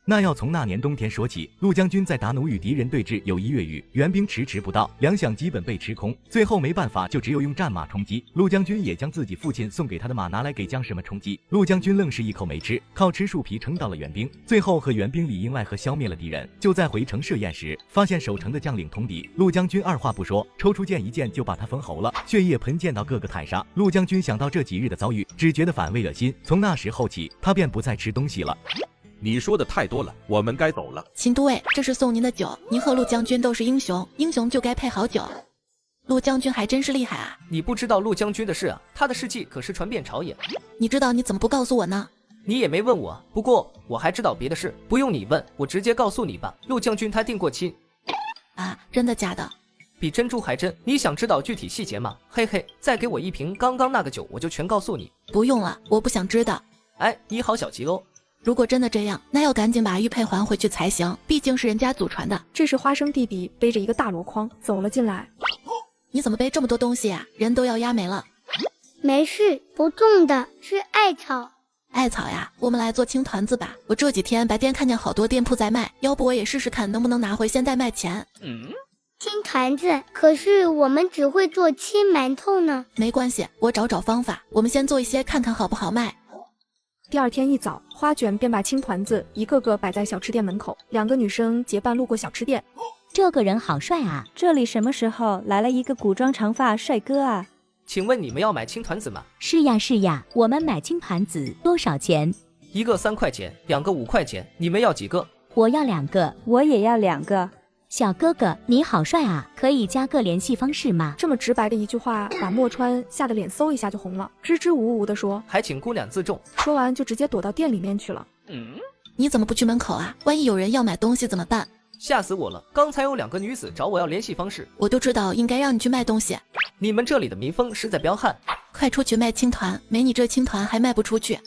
O: 那要从那年冬天说起，陆将军在达努与敌人对峙有1月余，援兵迟迟不到，粮饷基本被吃空，最后没办法，就只有用战马充饥。陆将军也将自己父亲送给他的马拿来给将士们充饥，陆将军愣是一口没吃，靠吃树皮撑到了援兵，最后和援兵里应外合消灭了敌人。就在回城设宴时，发现守城的将领通敌，陆将军二话不说，抽出剑一剑就把他封喉了，血液喷溅到各个台上。陆将军想到这几日的遭遇，只觉得反胃恶心，从那时候起，他便不再吃东西了。
T: 你说的太多了，我们该走了。
C: 秦都尉，这是送您的酒，您和陆将军都是英雄，英雄就该配好酒。陆将军还真是厉害啊！
J: 你不知道陆将军的事啊，他的事迹可是传遍朝野。
C: 你知道你怎么不告诉我呢？
J: 你也没问我，不过我还知道别的事，不用你问，我直接告诉你吧。陆将军他定过亲。
C: 啊，真的假的？
J: 比珍珠还真。你想知道具体细节吗？嘿嘿，再给我一瓶刚刚那个酒，我就全告诉你。
C: 不用了，我不想知道。
J: 哎，你好小吉喽。
C: 如果真的这样，那要赶紧把玉佩还回去才行，毕竟是人家祖传的。
A: 这时花生弟弟背着一个大箩筐走了进来。
C: 你怎么背这么多东西啊？人都要压没了。
B: 没事，不重的，是艾草。
C: 艾草呀，我们来做青团子吧。我这几天白天看见好多店铺在卖，要不我也试试看能不能拿回现代卖钱。
B: 青团子，可是我们只会做青馒头呢。
C: 没关系，我找找方法。我们先做一些看看好不好卖。
A: 第二天一早，花卷便把青团子一个个摆在小吃店门口，两个女生结伴路过小吃店。
U: 这个人好帅啊！这里什么时候来了一个古装长发帅哥啊？
J: 请问你们要买青团子吗？
U: 是呀是呀，我们买青团子多少钱？
J: 一个3块钱，2个5块钱，你们要几个？
U: 我要2个，我也要2个。小哥哥，你好帅啊！可以加个联系方式吗？
A: 这么直白的一句话，把墨川吓得脸嗖一下就红了，支支吾吾地说：“
J: 还请姑娘自重。”
A: 说完就直接躲到店里面去了。
C: 你怎么不去门口啊？万一有人要买东西怎么办？
J: 吓死我了！刚才有2个女子找我要联系方式，
C: 我就知道应该让你去卖东西。
J: 你们这里的民风实在彪悍，
C: 快出去卖青团，没你这青团还卖不出去。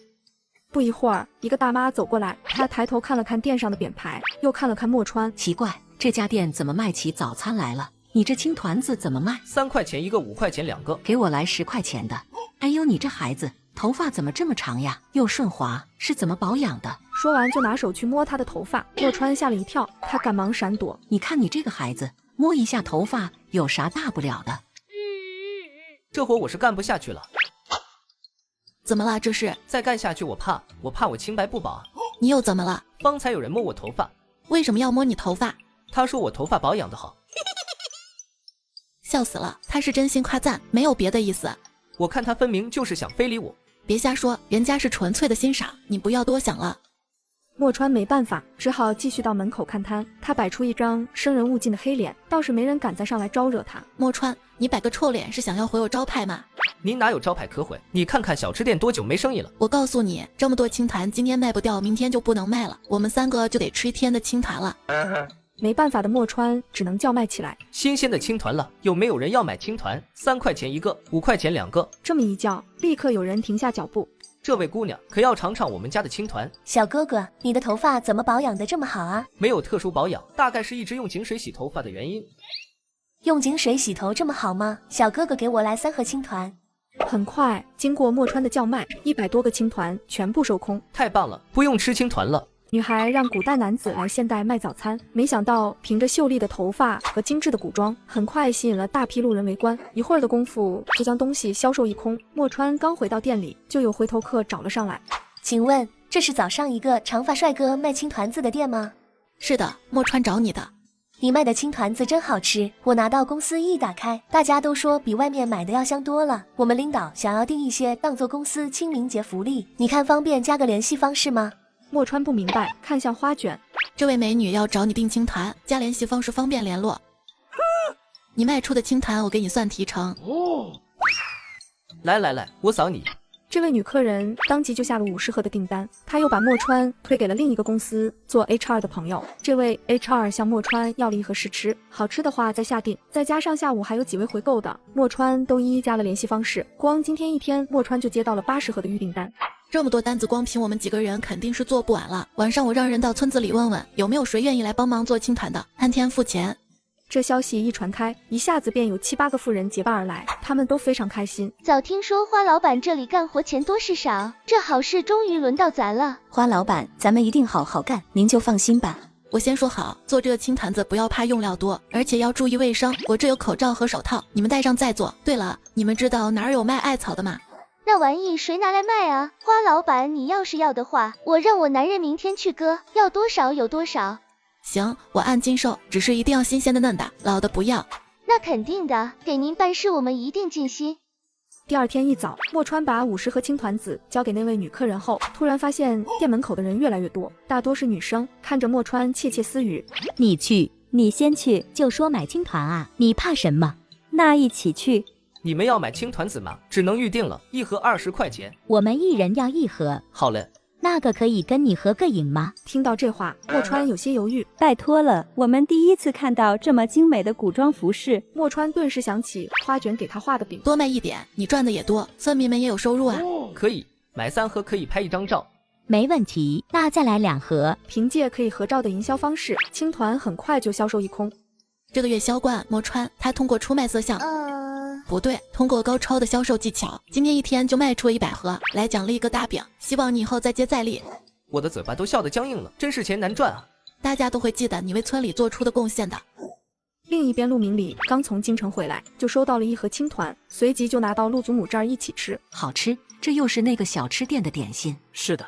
A: 不一会儿，一个大妈走过来，她抬头看了看店上的匾牌，又看了看墨川，
P: 奇怪，这家店怎么卖起早餐来了？你这青团子怎么卖
J: ？3块钱一个，5块钱2个。
P: 给我来10块钱的。哎呦，你这孩子头发怎么这么长呀？又顺滑，是怎么保养的？
A: 说完就拿手去摸她的头发，墨川吓了一跳，他赶忙闪躲。
P: 你看你这个孩子，摸一下头发有啥大不了的？
J: 这活我是干不下去了。
C: 怎么了？这是
J: 再干下去我怕我清白不保啊。
C: 你又怎么了？
J: 方才有人摸我头发。
C: 为什么要摸你头发？
J: 他说我头发保养得好。
C: 笑死了，他是真心夸赞，没有别的意思。
J: 我看他分明就是想非礼我。
C: 别瞎说，人家是纯粹的欣赏，你不要多想了。
A: 莫川没办法，只好继续到门口看摊。他摆出一张生人勿近的黑脸，倒是没人敢再上来招惹他。
C: 莫川，你摆个臭脸是想要毁我招牌吗？
J: 您哪有招牌可毁？你看看小吃店多久没生意了？
C: 我告诉你，这么多青团，今天卖不掉，明天就不能卖了。我们3个就得吃1天的青团了。
A: 没办法的莫川只能叫卖起来。
J: 新鲜的青团了，有没有人要买青团？3块钱1个，5块钱2个。
A: 这么一叫，立刻有人停下脚步。
J: 这位姑娘可要尝尝我们家的青团。
F: 小哥哥，你的头发怎么保养的这么好啊？
J: 没有特殊保养，大概是一直用井水洗头发的原因。
F: 用井水洗头这么好吗？小哥哥，给我来3盒青团。
A: 很快，经过莫川的叫卖，100多个青团全部售空。
J: 太棒了，不用吃青团了。
A: 女孩让古代男子来现代卖早餐，没想到凭着秀丽的头发和精致的古装，很快吸引了大批路人围观。一会儿的功夫，就将东西销售一空。莫川刚回到店里，就有回头客找了上来。
F: 请问，这是早上一个长发帅哥卖青团子的店吗？
C: 是的，莫川找你的。
F: 你卖的青团子真好吃，我拿到公司一打开，大家都说比外面买的要香多了。我们领导想要订一些当做公司清明节福利，你看方便加个联系方式吗？
A: 莫川不明白，看向花卷，
C: 这位美女要找你订青团，加联系方式方便联络。你卖出的青团我给你算提成。
J: 来，我扫你。
A: 这位女客人当即就下了50盒的订单，她又把莫川推给了另一个公司做 HR 的朋友。这位 HR 向莫川要了1盒试吃，好吃的话再下订，再加上下午还有几位回购的，莫川都一一加了联系方式。光今天一天，莫川就接到了80盒的预订单。
C: 这么多单子，光凭我们几个人肯定是做不完了。晚上我让人到村子里问问，有没有谁愿意来帮忙做青团的，按天付钱。
A: 这消息一传开，一下子便有7、8个妇人结伴而来，他们都非常开心。
B: 早听说花老板这里干活钱多事少，这好事终于轮到咱了。
P: 花老板，咱们一定好好干，您就放心吧。
C: 我先说好，做这个青团子不要怕用料多，而且要注意卫生。我这有口罩和手套，你们戴上再做。对了，你们知道哪儿有卖艾草的吗？
B: 那玩意谁拿来卖啊？花老板，你要是要的话，我让我男人明天去割，要多少有多少。
C: 行，我按斤售，只是一定要新鲜的嫩的，老的不要。
B: 那肯定的，给您办事我们一定尽心。
A: 第二天一早，莫川把50盒青团子交给那位女客人后，突然发现店门口的人越来越多，大多是女生，看着莫川窃窃私语：
U: 你去，你先去，就说买青团啊，你怕什么？那一起去。
J: 你们要买青团子吗？只能预定了，1盒20块钱。
U: 我们1人要1盒。
J: 好嘞。
U: 那个可以跟你合个影吗？
A: 听到这话，莫川有些犹豫。
G: 拜托了，我们第一次看到这么精美的古装服饰。
A: 莫川顿时想起花卷给他画的饼，
C: 多卖一点，你赚的也多，村民们也有收入啊。
J: 可以，买3盒可以拍1张照。
U: 没问题，那再来2盒。
A: 凭借可以合照的营销方式，青团很快就销售一空。
C: 这个月销冠莫川，他通过出卖色相。不对，通过高超的销售技巧，今天一天就卖出了100盒，来奖励一个大饼，希望你以后再接再厉。
J: 我的嘴巴都笑得僵硬了，真是钱难赚啊！
C: 大家都会记得你为村里做出的贡献的。
A: 另一边，陆明里刚从京城回来，就收到了1盒青团，随即就拿到陆祖母这儿一起吃。
P: 好吃，这又是那个小吃店的点心。
L: 是的，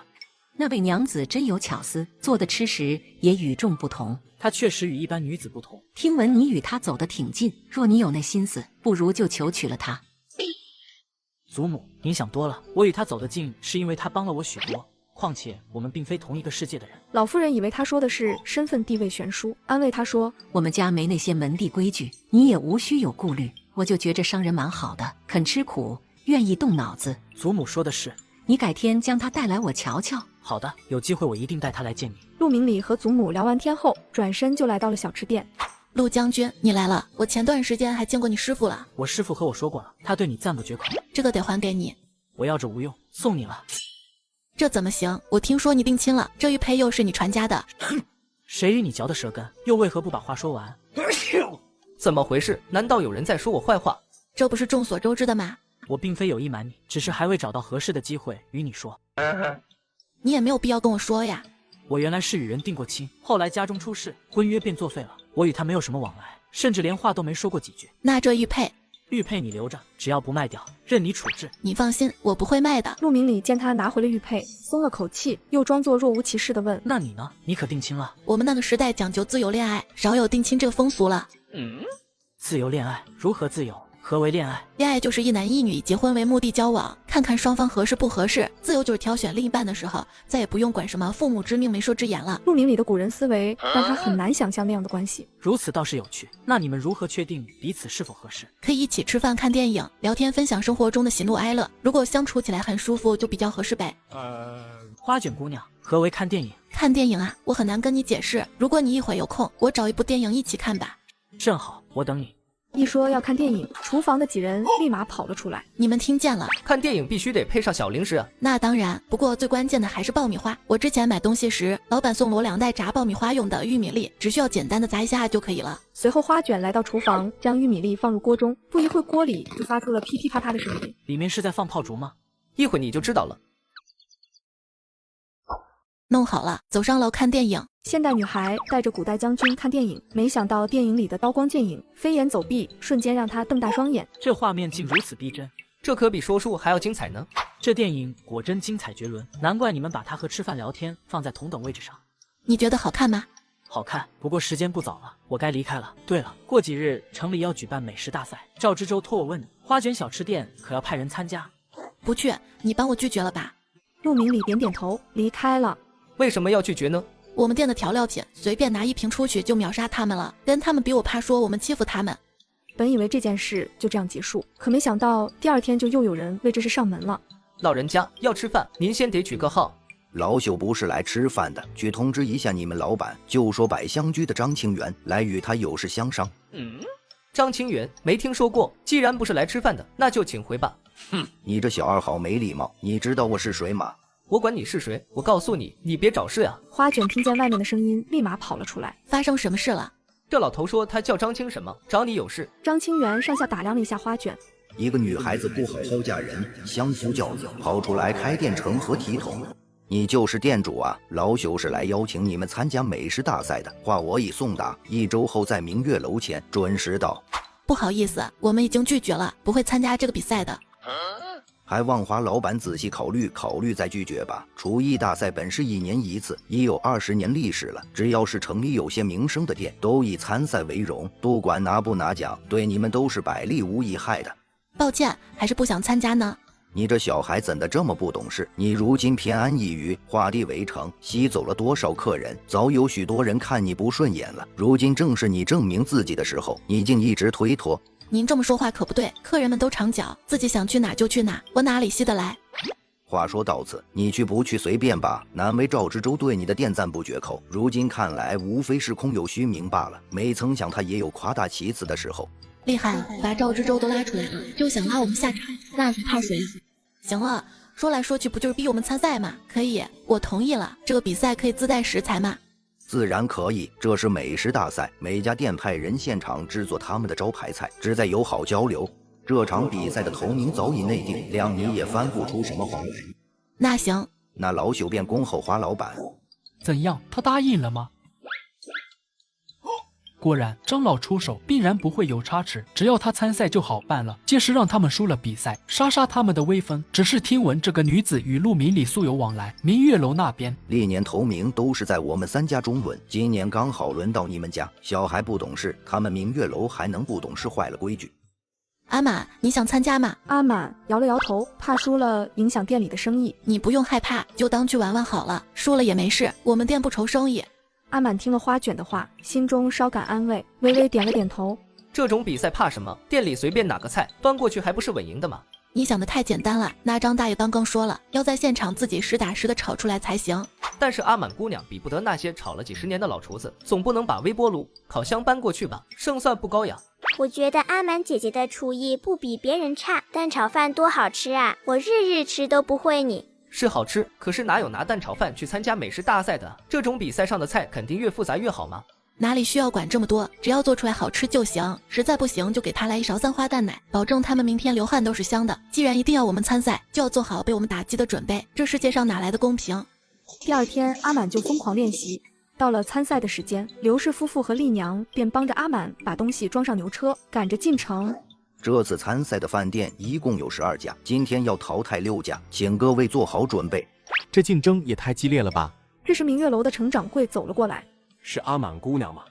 P: 那位娘子真有巧思，做的吃食也与众不同。
L: 她确实与一般女子不同。
P: 听闻你与她走得挺近，若你有那心思，不如就求娶了她。
L: 祖母，您想多了，我与她走得近，是因为她帮了我许多。况且我们并非同一个世界的人。
A: 老夫人以为他说的是身份地位悬殊，安慰他说：
P: 我们家没那些门第规矩，你也无需有顾虑。我就觉着商人蛮好的，肯吃苦，愿意动脑子。
L: 祖母说的是，
P: 你改天将他带来我瞧瞧。
L: 好的，有机会我一定带他来见你。
A: 陆明里和祖母聊完天后，转身就来到了小吃店。
C: 陆将军，你来了，我前段时间还见过你师傅了。
L: 我师傅和我说过了，他对你赞不绝口。
C: 这个得还给你。
L: 我要这无用，送你了。
C: 这怎么行？我听说你定亲了，这玉佩又是你传家的。
L: 谁与你嚼的舌根？又为何不把话说完？
J: 怎么回事？难道有人在说我坏话？
C: 这不是众所周知的吗？
L: 我并非有意瞒你，只是还未找到合适的机会与你说。
C: 你也没有必要跟我说呀。
L: 我原来是与人定过亲，后来家中出事，婚约便作废了。我与他没有什么往来，甚至连话都没说过几句。
C: 那这玉佩？
L: 玉佩你留着，只要不卖掉，任你处置。
C: 你放心，我不会卖的。
A: 陆明里见他拿回了玉佩，松了口气，又装作若无其事地问：
L: 那你呢？你可定亲了？
C: 我们那个时代讲究自由恋爱，少有定亲这个风俗了。
L: 自由恋爱如何自由？何为恋爱？
C: 恋爱就是一男一女以结婚为目的交往，看看双方合适不合适，自由就是挑选另一半的时候，再也不用管什么父母之命媒妁之言了。
A: 陆明里的古人思维让他很难想象那样的关系。
L: 如此倒是有趣。那你们如何确定彼此是否合适？
C: 可以一起吃饭、看电影、聊天，分享生活中的喜怒哀乐。如果相处起来很舒服，就比较合适呗。
L: 花卷姑娘，何为看电影？
C: 看电影啊，我很难跟你解释。如果你一会有空，我找一部电影一起看吧。
L: 正好，我等你。
A: 一说要看电影，厨房的几人立马跑了出来。
C: 你们听见了？
J: 看电影必须得配上小零食啊！
C: 那当然，不过最关键的还是爆米花。我之前买东西时，老板送我2袋炸爆米花用的玉米粒，只需要简单的砸一下就可以了。
A: 随后花卷来到厨房，将玉米粒放入锅中，不一会锅里就发出了噼噼啪啪的声音。
L: 里面是在放炮竹吗？
J: 一会你就知道了。
C: 弄好了，走上楼看电影。
A: 现代女孩带着古代将军看电影，没想到电影里的刀光剑影、飞檐走壁，瞬间让她瞪大双眼。
L: 这画面竟如此逼真，
J: 这可比说书还要精彩呢。
L: 这电影果真精彩绝伦，难怪你们把它和吃饭聊天放在同等位置上。
C: 你觉得好看吗？
L: 好看，不过时间不早了，我该离开了。对了，过几日城里要举办美食大赛，赵之舟托我问你，花卷小吃店可要派人参加？
C: 不去，你帮我拒绝了吧。
A: 陆明里点点头，离开了。
J: 为什么要拒绝呢？
C: 我们店的调料品随便拿1瓶出去就秒杀他们了，跟他们比我怕说我们欺负他们。
A: 本以为这件事就这样结束，可没想到第2天就又有人为这事上门了。
J: 老人家要吃饭，您先得取个号。
D: 老朽不是来吃饭的，去通知一下你们老板，就说百香居的张清源来与他有事相商。
J: 张清源没听说过，既然不是来吃饭的，那就请回吧。
D: 哼，你这小二好没礼貌，你知道我是谁吗？
J: 我管你是谁，我告诉你，你别找事啊！
A: 花卷听见外面的声音，立马跑了出来。
C: 发生什么事了？
J: 这老头说他叫张清什么，找你有事。
A: 张清源上下打量了一下花卷，
D: 一个女孩子不好好嫁人，相夫教子，跑出来开店成何体统？你就是店主啊！老朽是来邀请你们参加美食大赛的，话我已送达，1周后在明月楼前准时到。
C: 不好意思，我们已经拒绝了，不会参加这个比赛的。
D: 还望华老板仔细考虑再拒绝吧。厨艺大赛本是1年1次，已有20年历史了。只要是城里有些名声的店，都以参赛为荣，不管拿不拿奖，对你们都是百利无一害的。
C: 抱歉，还是不想参加呢。
D: 你这小孩怎的这么不懂事？你如今偏安一隅，画地为城，吸走了多少客人？早有许多人看你不顺眼了。如今正是你证明自己的时候，你竟一直推脱。
C: 您这么说话可不对，客人们都长脚，自己想去哪就去哪，我哪里吸得来？
D: 话说到此，你去不去随便吧。难为赵之舟对你的店赞不绝口，如今看来无非是空有虚名罢了。没曾想他也有夸大其词的时候。
C: 厉害，把赵之舟都拉出来了，就想拉我们下场，那是怕谁？行了，说来说去不就是逼我们参赛吗？可以，我同意了。这个比赛可以自带食材吗？
D: 自然可以，这是美食大赛，每家店派人现场制作他们的招牌菜，旨在友好交流。这场比赛的头名早已内定，谅你也翻不出什么话来。
C: 那行，
D: 那老朽便恭候花老板。
E: 怎样？他答应了吗？果然，张老出手必然不会有差池，只要他参赛就好办了。届时让他们输了比赛，杀他们的威风。只是听闻这个女子与陆明里素有往来，明月楼那边
D: 历年头名都是在我们3家中轮，今年刚好轮到你们家。小孩不懂事，他们明月楼还能不懂事坏了规矩？
C: 阿满，你想参加吗？
A: 阿满摇了摇头，怕输了影响店里的生意。
C: 你不用害怕，就当去玩玩好了，输了也没事，我们店不愁生意。
A: 阿满听了花卷的话，心中稍感安慰，微微点了点头。
J: 这种比赛怕什么？店里随便哪个菜端过去还不是稳赢的吗？
C: 你想的太简单了，那张大爷刚刚说了，要在现场自己实打实的炒出来才行。
J: 但是阿满姑娘比不得那些炒了几10年的老厨子，总不能把微波炉、烤箱搬过去吧？胜算不高呀。
B: 我觉得阿满姐姐的厨艺不比别人差，蛋炒饭多好吃啊！我日日吃都不会你。
J: 是好吃，可是哪有拿蛋炒饭去参加美食大赛的？这种比赛上的菜肯定越复杂越好吗？
C: 哪里需要管这么多，只要做出来好吃就行。实在不行就给他来1勺3花淡奶，保证他们明天流汗都是香的。既然一定要我们参赛，就要做好被我们打击的准备。这世界上哪来的公平？
A: 第2天，阿满就疯狂练习。到了参赛的时间，刘氏夫妇和丽娘便帮着阿满把东西装上牛车，赶着进城。
D: 这次参赛的饭店一共有12家，今天要淘汰6家，请各位做好准备。
I: 这竞争也太激烈了吧！
A: 这时明月楼的程掌柜走了过来。
W: 是阿满姑娘吗？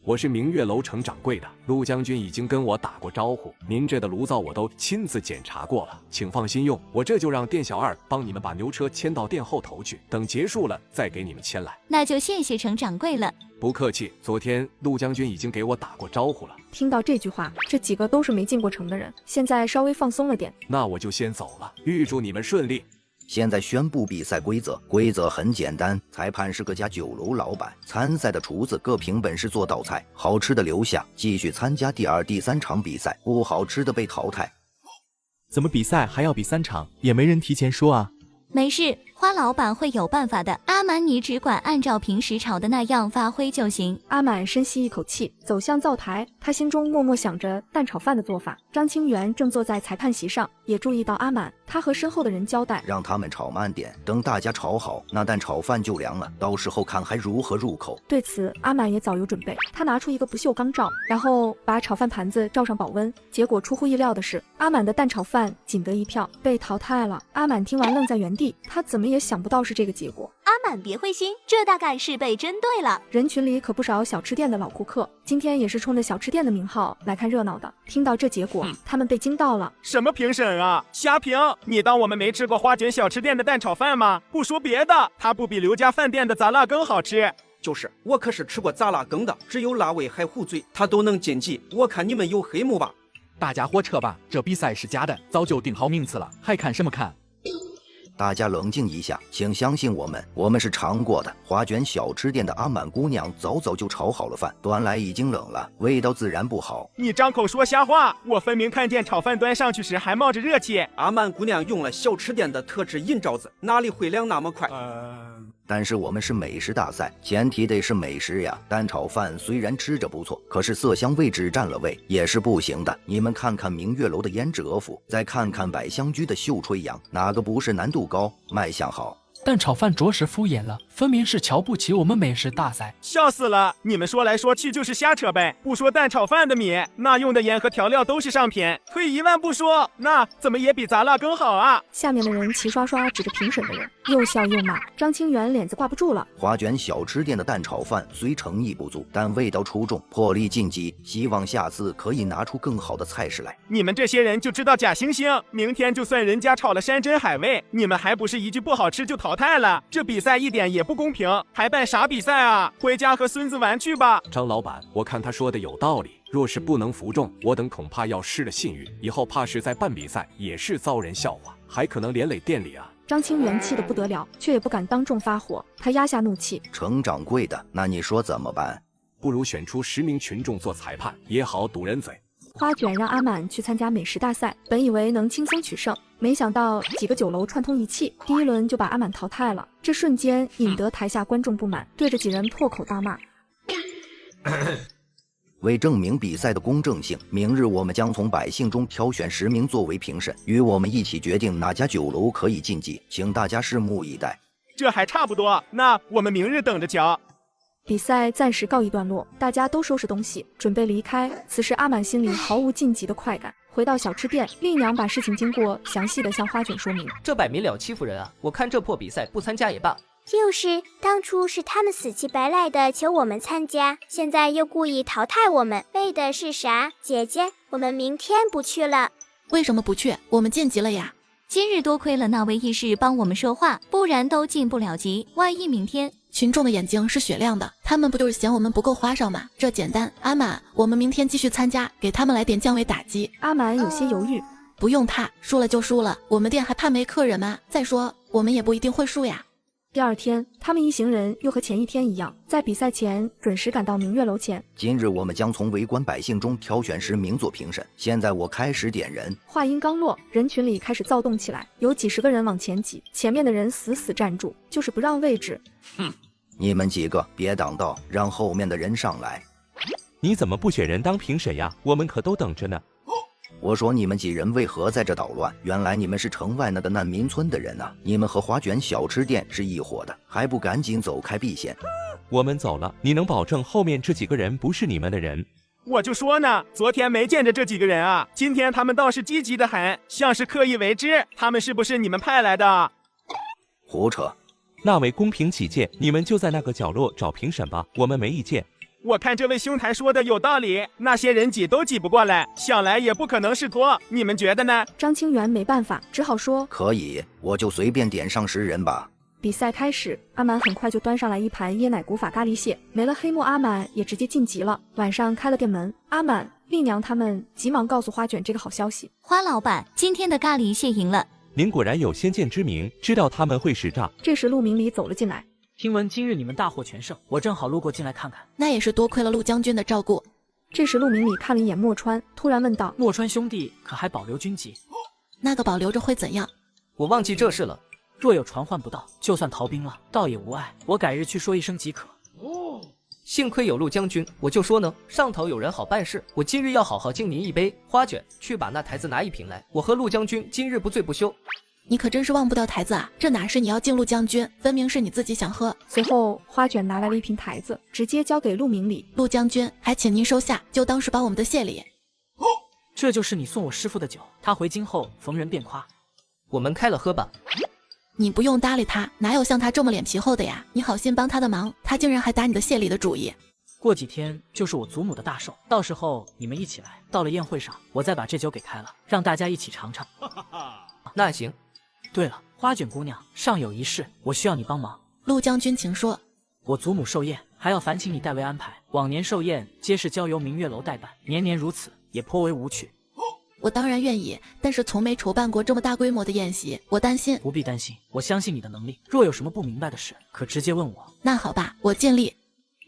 H: 我是明月楼城掌柜的陆将军，已经跟我打过招呼，您这的炉灶我都亲自检查过了，请放心用。我这就让店小二帮你们把牛车牵到店后头去，等结束了再给你们牵来。
U: 那就谢谢程掌柜了。
H: 不客气，昨天陆将军已经给我打过招呼了。
A: 听到这句话，这几个都是没进过城的人，现在稍微放松了点。
H: 那我就先走了，预祝你们顺利。
D: 现在宣布比赛规则，规则很简单，裁判是各家酒楼老板，参赛的厨子各凭本事做道菜，好吃的留下，继续参加第2、第3场比赛，不好吃的被淘汰。
S: 怎么比赛还要比3场？也没人提前说啊。
U: 没事，花老板会有办法的。阿满，你只管按照平时炒的那样发挥就行。
A: 阿满深吸一口气，走向灶台，他心中默默想着蛋炒饭的做法。张清源正坐在裁判席上，也注意到阿满，他和身后的人交代，
D: 让他们炒慢点，等大家炒好，那蛋炒饭就凉了，到时候看还如何入口。
A: 对此，阿满也早有准备，他拿出一个不锈钢罩，然后把炒饭盘子罩上保温。结果出乎意料的是，阿满的蛋炒饭仅得1票，被淘汰了。阿满听完愣在原地，他怎么也想不到是这个结果。
R: 阿满别灰心，这大概是被针对了。
A: 人群里可不少小吃店的老顾客，今天也是冲着小吃店的名号来看热闹的。听到这结果，他们被惊到了。
M: 什么评审啊？瞎评！你当我们没吃过花卷小吃店的蛋炒饭吗？不说别的，它不比刘家饭店的杂辣羹好吃。
V: 就是我可是吃过杂辣羹的，只有辣味还糊嘴，它都能晋级。我看你们有黑幕吧？
I: 大家伙撤吧，这比赛是假的，早就定好名次了，还看什么看？
D: 大家冷静一下，请相信我们是尝过的。花卷小吃店的阿满姑娘早就炒好了饭，端来已经冷了，味道自然不好。
M: 你张口说瞎话！我分明看见炒饭端上去时还冒着热气。
V: 阿满姑娘用了小吃店的特制银罩子，哪里会凉那么快？
D: 但是我们是美食大赛，前提得是美食呀。蛋炒饭虽然吃着不错，可是色香味只占了位，也是不行的。你们看看明月楼的胭脂鹅府，再看看百香居的秀吹羊，哪个不是难度高、卖相好？
E: 蛋炒饭着实敷衍了，分明是瞧不起我们美食大赛。
M: 笑死了！你们说来说去就是瞎扯呗。不说蛋炒饭的米，那用的盐和调料都是上品。退1万步说，那怎么也比杂辣羹好啊？
A: 下面的人齐刷刷指着评审的人，又笑又骂。张清源脸子挂不住了。
D: 花卷小吃店的蛋炒饭虽诚意不足，但味道出众，破例晋级。希望下次可以拿出更好的菜式来。
M: 你们这些人就知道假惺惺，明天就算人家炒了山珍海味，你们还不是一句不好吃就淘汰了？这比赛一点也不公平，还办啥比赛啊？回家和孙子玩去吧。
H: 张老板，我看他说的有道理，若是不能服众，我等恐怕要失了信誉，以后怕是在办比赛也是遭人笑话，还可能连累店里啊。
A: 张清源气得不得了，却也不敢当众发火，他压下怒气。
D: 程掌柜的，那你说怎么办？
H: 不如选出10名群众做裁判，也好堵人嘴。
A: 花卷让阿满去参加美食大赛，本以为能轻松取胜，没想到几个酒楼串通一气，第1轮就把阿满淘汰了。这瞬间引得台下观众不满，对着几人破口大骂。
D: 为证明比赛的公正性，明日我们将从百姓中挑选10名作为评审，与我们一起决定哪家酒楼可以晋级，请大家拭目以待。
M: 这还差不多，那我们明日等着瞧。
A: 比赛暂时告一段落，大家都收拾东西准备离开。此时阿满心里毫无晋级的快感。回到小吃店，丽娘把事情经过详细的向花卷说明。
J: 这摆明了欺负人啊！我看这破比赛不参加也罢。
B: 就是当初是他们死乞白赖的求我们参加，现在又故意淘汰我们，为的是啥？姐姐，我们明天不去了。
C: 为什么不去？我们晋级了呀！
U: 今日多亏了那位义士帮我们说话，不然都晋不了级。万一明天……
C: 群众的眼睛是雪亮的，他们不就是嫌我们不够花哨吗？这简单。阿满，我们明天继续参加，给他们来点降维打击。
A: 阿满有些犹豫，
C: 不用他，输了就输了，我们店还怕没客人吗？再说我们也不一定会输呀。
A: 第2天，他们一行人又和前一天一样，在比赛前准时赶到明月楼前。
D: 今日我们将从围观百姓中挑选10名做评审。现在我开始点人。
A: 话音刚落，人群里开始躁动起来，有几10个人往前挤，前面的人死站住，就是不让位置。
D: 你们几个别挡道，让后面的人上来。
W: 你怎么不选人当评审呀？我们可都等着呢。
D: 我说你们几人为何在这捣乱？原来你们是城外那个难民村的人啊！你们和花卷小吃店是一伙的，还不赶紧走开避嫌？
W: 我们走了，你能保证后面这几个人不是你们的人？
M: 我就说呢，昨天没见着这几个人啊，今天他们倒是积极的很，像是刻意为之。他们是不是你们派来的？
D: 胡扯！
W: 那为公平起见，你们就在那个角落找评审吧，我们没意见。
M: 我看这位兄台说的有道理，那些人挤都挤不过来，想来也不可能是托，你们觉得呢？
A: 张清源没办法，只好说
D: 可以，我就随便点上10人吧。
A: 比赛开始，阿满很快就端上来一盘椰奶古法咖喱蟹，没了黑幕，阿满也直接晋级了。晚上开了店门，阿满、丽娘他们急忙告诉花卷这个好消息。
R: 花老板，今天的咖喱蟹赢了。
W: 您果然有先见之明，知道他们会使诈。
A: 这时陆明礼走了进来，
L: 听闻今日你们大获全胜，我正好路过进来看看。
C: 那也是多亏了陆将军的照顾。
A: 这时陆明礼看了一眼墨川，突然问道：
L: 墨川兄弟可还保留军籍？
C: 那个保留着会怎样？
J: 我忘记这事了。
L: 若有传唤不到，就算逃兵了，倒也无碍。我改日去说一声即可。
J: 幸亏有陆将军，我就说呢，上头有人好办事。我今日要好好敬您一杯。花卷，去把那台子拿一瓶来，我和陆将军今日不醉不休。
C: 你可真是忘不掉台子啊！这哪是你要敬陆将军，分明是你自己想喝。
A: 随后花卷拿来了一瓶台子，直接交给陆明礼。
C: 陆将军，还请您收下，就当是把我们的谢礼。
L: 这就是你送我师父的酒，他回京后逢人便夸。
J: 我们开了喝吧。
C: 你不用搭理他，哪有像他这么脸皮厚的呀？你好心帮他的忙，他竟然还打你的谢礼的主意。
L: 过几天就是我祖母的大寿，到时候你们一起来，到了宴会上，我再把这酒给开了，让大家一起尝尝。
J: 那行。
L: 对了，花卷姑娘，尚有一事，我需要你帮忙。
C: 陆将军，请说。
L: 我祖母寿宴，还要烦请你代为安排。往年寿宴皆是交由明月楼代办，年年如此，也颇为无趣。
C: 我当然愿意，但是从没筹办过这么大规模的宴席，我担心。
L: 不必担心，我相信你的能力。若有什么不明白的事，可直接问我。
C: 那好吧，我尽力。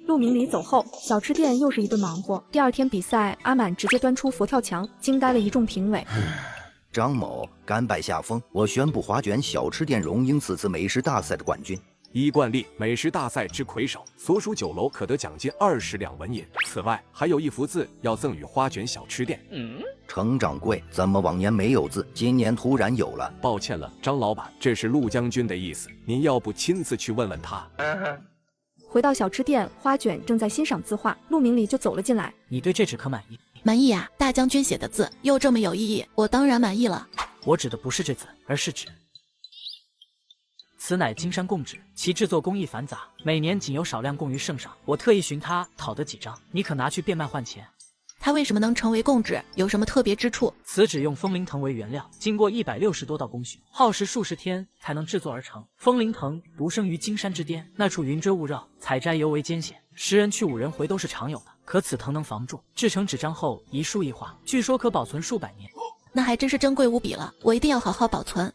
A: 陆明礼走后，小吃店又是一顿忙活。第二天比赛，阿满直接端出佛跳墙，惊呆了一众评委。
D: 张某甘拜下风，我宣布花卷小吃店荣膺此次美食大赛的冠军。
H: 依惯例，美食大赛之魁首，所属酒楼可得奖金20两纹银。此外，还有一幅字要赠与花卷小吃店。
D: 程掌柜，怎么往年没有字，今年突然有了？
H: 抱歉了，张老板，这是陆将军的意思，您要不亲自去问问他。
A: 回到小吃店，花卷正在欣赏字画，陆明礼就走了进来。
L: 你对这纸可满意？
C: 满意啊，大将军写的字又这么有意义，我当然满意了。
L: 我指的不是这字，而是纸。此乃金山贡纸，其制作工艺繁杂，每年仅有少量供于圣上。我特意寻他讨得几张，你可拿去变卖换钱。
C: 它为什么能成为贡纸？有什么特别之处？
L: 此纸用风铃藤为原料，经过160多道工序，耗时数十天才能制作而成。风铃藤独生于金山之巅，那处云遮雾绕，采摘尤为艰险，10人去5人回都是常有的。可此藤能防蛀，制成纸张后一树一花，据说可保存数百年。
C: 那还真是珍贵无比了，我一定要好好保存。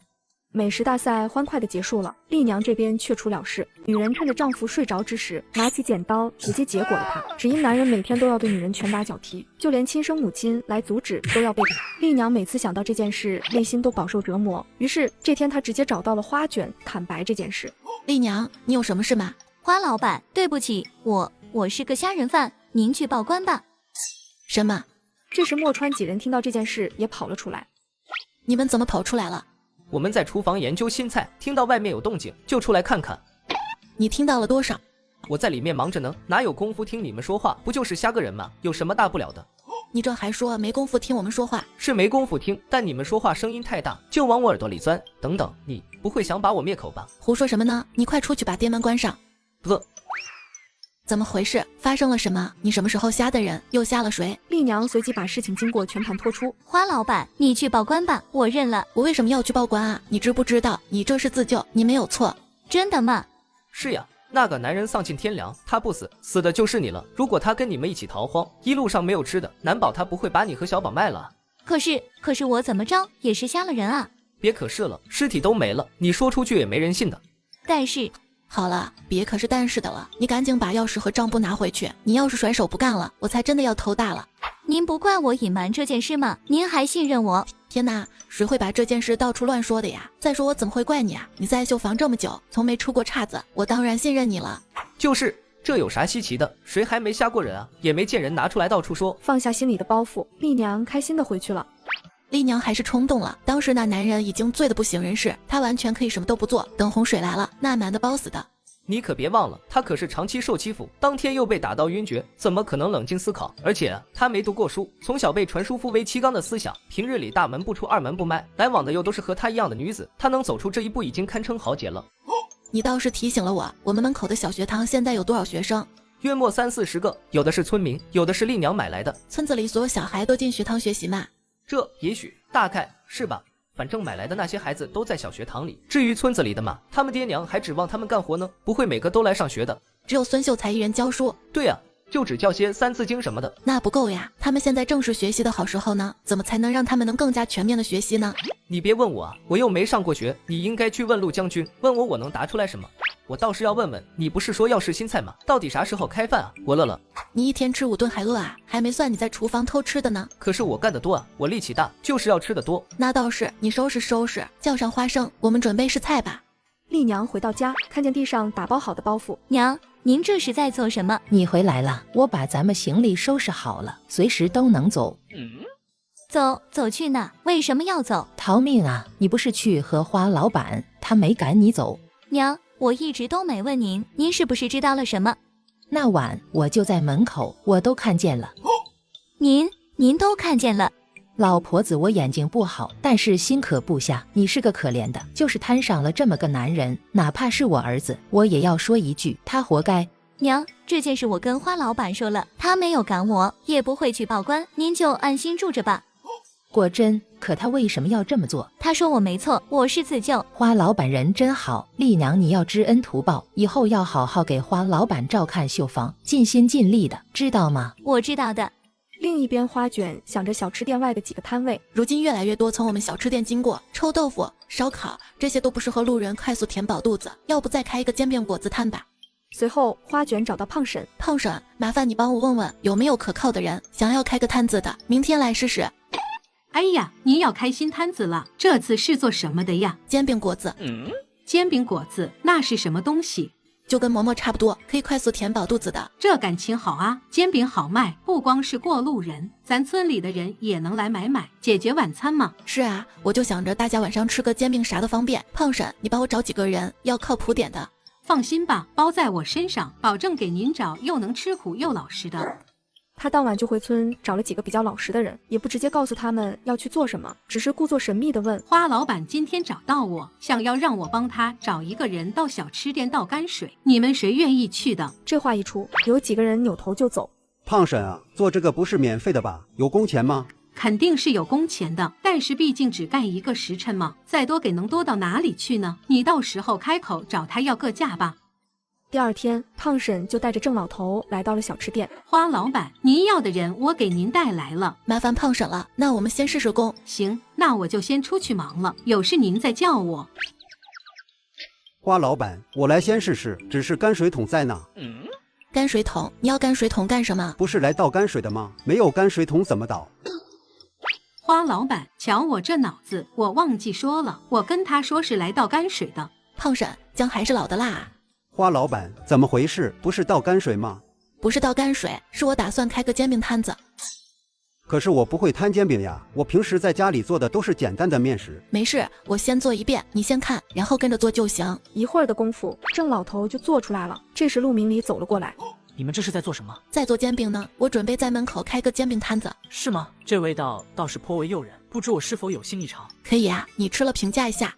A: 美食大赛欢快的结束了，丽娘这边却出了事。女人趁着丈夫睡着之时，拿起剪刀直接结果了他。只因男人每天都要对女人拳打脚踢，就连亲生母亲来阻止都要被打。丽娘每次想到这件事，内心都饱受折磨。于是这天她直接找到了花卷，坦白这件事。
C: 丽娘，你有什么事吗？
R: 花老板，对不起，我是个杀人犯，您去报官吧。
C: 什么？
A: 这时墨川几人听到这件事也跑了出来。
C: 你们怎么跑出来了？
J: 我们在厨房研究新菜，听到外面有动静，就出来看看。
C: 你听到了多少？
J: 我在里面忙着呢，哪有功夫听你们说话？不就是瞎个人吗？有什么大不了的？
C: 你这还说没功夫听我们说话？
J: 是没功夫听，但你们说话声音太大，就往我耳朵里钻。等等，你不会想把我灭口吧？
C: 胡说什么呢？你快出去把店门关上。
J: 不。
C: 怎么回事？发生了什么？你什么时候瞎的人？又瞎了谁？
A: 丽娘随即把事情经过全盘托出。
R: 花老板，你去报官吧，我认了。
C: 我为什么要去报官啊？你知不知道？你这是自救，你没有错。
R: 真的吗？
J: 是呀，那个男人丧尽天良，他不死，死的就是你了。如果他跟你们一起逃荒，一路上没有吃的，难保他不会把你和小宝卖了。
R: 可是我怎么着也是瞎了人啊。
J: 别可是了，尸体都没了，你说出去也没人信的。
R: 但是。
C: 好了，别可是但是的了，你赶紧把钥匙和账簿拿回去。你要是甩手不干了，我才真的要头大了。
R: 您不怪我隐瞒这件事吗？您还信任我？
C: 天哪，谁会把这件事到处乱说的呀？再说我怎么会怪你啊？你在绣房这么久，从没出过岔子，我当然信任你了。
J: 就是，这有啥稀奇的？谁还没瞎过人啊？也没见人拿出来到处说。
A: 放下心里的包袱，丽娘开心的回去了。
C: 丽娘还是冲动了，当时那男人已经醉得不省人事，她完全可以什么都不做，等洪水来了，那男的包死的。
J: 你可别忘了，他可是长期受欺负，当天又被打到晕厥，怎么可能冷静思考？而且他没读过书，从小被传输夫为妻纲的思想，平日里大门不出二门不迈，来往的又都是和他一样的女子，他能走出这一步已经堪称豪杰了。
C: 你倒是提醒了我，我们门口的小学堂现在有多少学生？
J: 约莫30-40个，有的是村民，有的是丽娘买来的。
C: 村子里所有小孩都进学堂学习嘛？
J: 这也许大概是吧。反正买来的那些孩子都在小学堂里，至于村子里的嘛，他们爹娘还指望他们干活呢，不会每个都来上学的。
C: 只有孙秀才一人教书。
J: 对啊，就只教些三字经什么的。
C: 那不够呀，他们现在正是学习的好时候呢，怎么才能让他们能更加全面的学习呢？
J: 你别问我啊，我又没上过学，你应该去问陆将军，问我能答出来什么。我倒是要问问你，不是说要试新菜吗？到底啥时候开饭啊？我乐了。
C: 你一天吃5顿还饿啊？还没算你在厨房偷吃的呢。
J: 可是我干得多啊，我力气大，就是要吃得多。
C: 那倒是，你收拾，叫上花生，我们准备试菜吧。
A: 丽娘回到家，看见地上打包好的包袱。
U: 娘，您这是在做什么？
K: 你回来了，我把咱们行李收拾好了，随时都能走。
U: 走去哪？为什么要走？
K: 逃命啊！你不是去和花老板，他没赶你走。
U: 娘，我一直都没问您，您是不是知道了什么？
K: 那晚我就在门口，我都看见了。
U: 您都看见了？
K: 老婆子，我眼睛不好，但是心可不下。你是个可怜的，就是摊上了这么个男人，哪怕是我儿子，我也要说一句，他活该。
U: 娘，这件事我跟花老板说了，他没有赶我，也不会去报官，您就安心住着吧。
K: 果真？可他为什么要这么做？
U: 他说我没错，我是自救。
K: 花老板人真好，丽娘你要知恩图报，以后要好好给花老板照看绣房，尽心尽力的，知道吗？
U: 我知道的。
A: 另一边，花卷想着小吃店外的几个摊位，
C: 如今越来越多从我们小吃店经过，臭豆腐、烧烤，这些都不适合路人快速填饱肚子，要不再开一个煎饼果子摊吧。
A: 随后，花卷找到胖婶，
C: 胖婶，麻烦你帮我问问有没有可靠的人想要开个摊子的，明天来试试。
N: 哎呀，您要开新摊子了，这次是做什么的呀？
C: 煎饼果子。
N: 煎饼果子，那是什么东西？
C: 就跟馍馍差不多，可以快速填饱肚子的。
N: 这感情好啊，煎饼好卖，不光是过路人，咱村里的人也能来买，解决晚餐嘛。
C: 是啊，我就想着大家晚上吃个煎饼啥的方便。胖婶，你帮我找几个人，要靠谱点的。
N: 放心吧，包在我身上，保证给您找又能吃苦又老实的。
A: 他当晚就回村找了几个比较老实的人，也不直接告诉他们要去做什么，只是故作神秘地问：
N: 花老板今天找到我，想要让我帮他找一个人到小吃店倒泔水，你们谁愿意去的？
A: 这话一出，有几个人扭头就走。
V: 胖婶啊，做这个不是免费的吧？有工钱吗？
N: 肯定是有工钱的，但是毕竟只干1个时辰嘛，再多给能多到哪里去呢？你到时候开口找他要个价吧。
A: 第二天，胖婶就带着郑老头来到了小吃店。
N: 花老板，您要的人我给您带来了，
C: 麻烦胖婶了。那我们先试试工。
N: 行，那我就先出去忙了，有事您再叫我。
V: 花老板，我来先试试，只是泔水桶在哪？
C: 泔水桶？你要泔水桶干什么？
V: 不是来倒泔水的吗？没有泔水桶怎么倒？
N: 花老板，瞧我这脑子，我忘记说了，我跟他说是来倒泔水的。
C: 胖婶，姜还是老的辣啊。
V: 花老板，怎么回事？不是倒泔水吗？
C: 不是倒泔水，是我打算开个煎饼摊子。
V: 可是我不会摊煎饼呀，我平时在家里做的都是简单的面食。
C: 没事，我先做一遍，你先看，然后跟着做就行。
A: 一会儿的功夫，郑老头就做出来了。这时陆明礼走了过来。
L: 你们这是在做什么？
C: 在做煎饼呢，我准备在门口开个煎饼摊子。
L: 是吗？这味道倒是颇为诱人，不知我是否有幸一尝？
C: 可以啊，你吃了评价一下。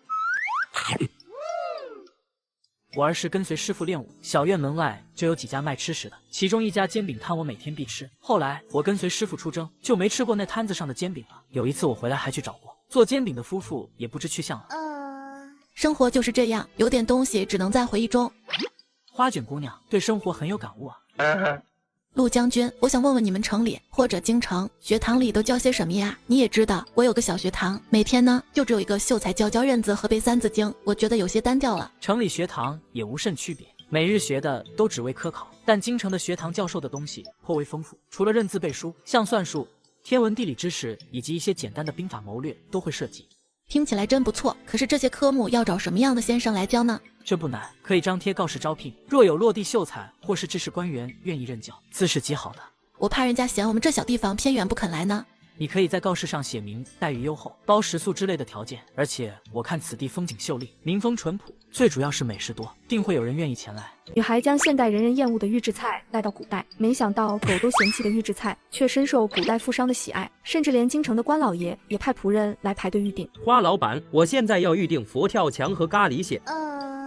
L: 我儿时跟随师傅练武，小院门外就有几家卖吃食的，其中一家煎饼摊我每天必吃。后来我跟随师傅出征，就没吃过那摊子上的煎饼了。有一次我回来还去找过，做煎饼的夫妇也不知去向了。
C: 生活就是这样，有点东西只能在回忆中。
L: 花卷姑娘对生活很有感悟啊。
C: 陆将军，我想问问你们城里或者京城学堂里都教些什么呀？你也知道，我有个小学堂，每天呢就只有一个秀才教认字和背三字经，我觉得有些单调了。
L: 城里学堂也无甚区别，每日学的都只为科考，但京城的学堂教授的东西颇为丰富，除了认字背书，像算术、天文地理知识以及一些简单的兵法谋略都会涉及。
C: 听起来真不错，可是这些科目要找什么样的先生来教呢？
L: 这不难，可以张贴告示招聘，若有落地秀才或是知识官员愿意任教，自是极好的。
C: 我怕人家嫌我们这小地方偏远不肯来呢。
L: 你可以在告示上写明待遇优厚、包食宿之类的条件，而且我看此地风景秀丽，民风淳朴，最主要是美食多，定会有人愿意前来。
A: 女孩将现代人人厌恶的预制菜带到古代，没想到狗都嫌弃的预制菜却深受古代富商的喜爱，甚至连京城的官老爷也派仆人来排队预定。
Q: 花老板，我现在要预定佛跳墙和咖喱蟹。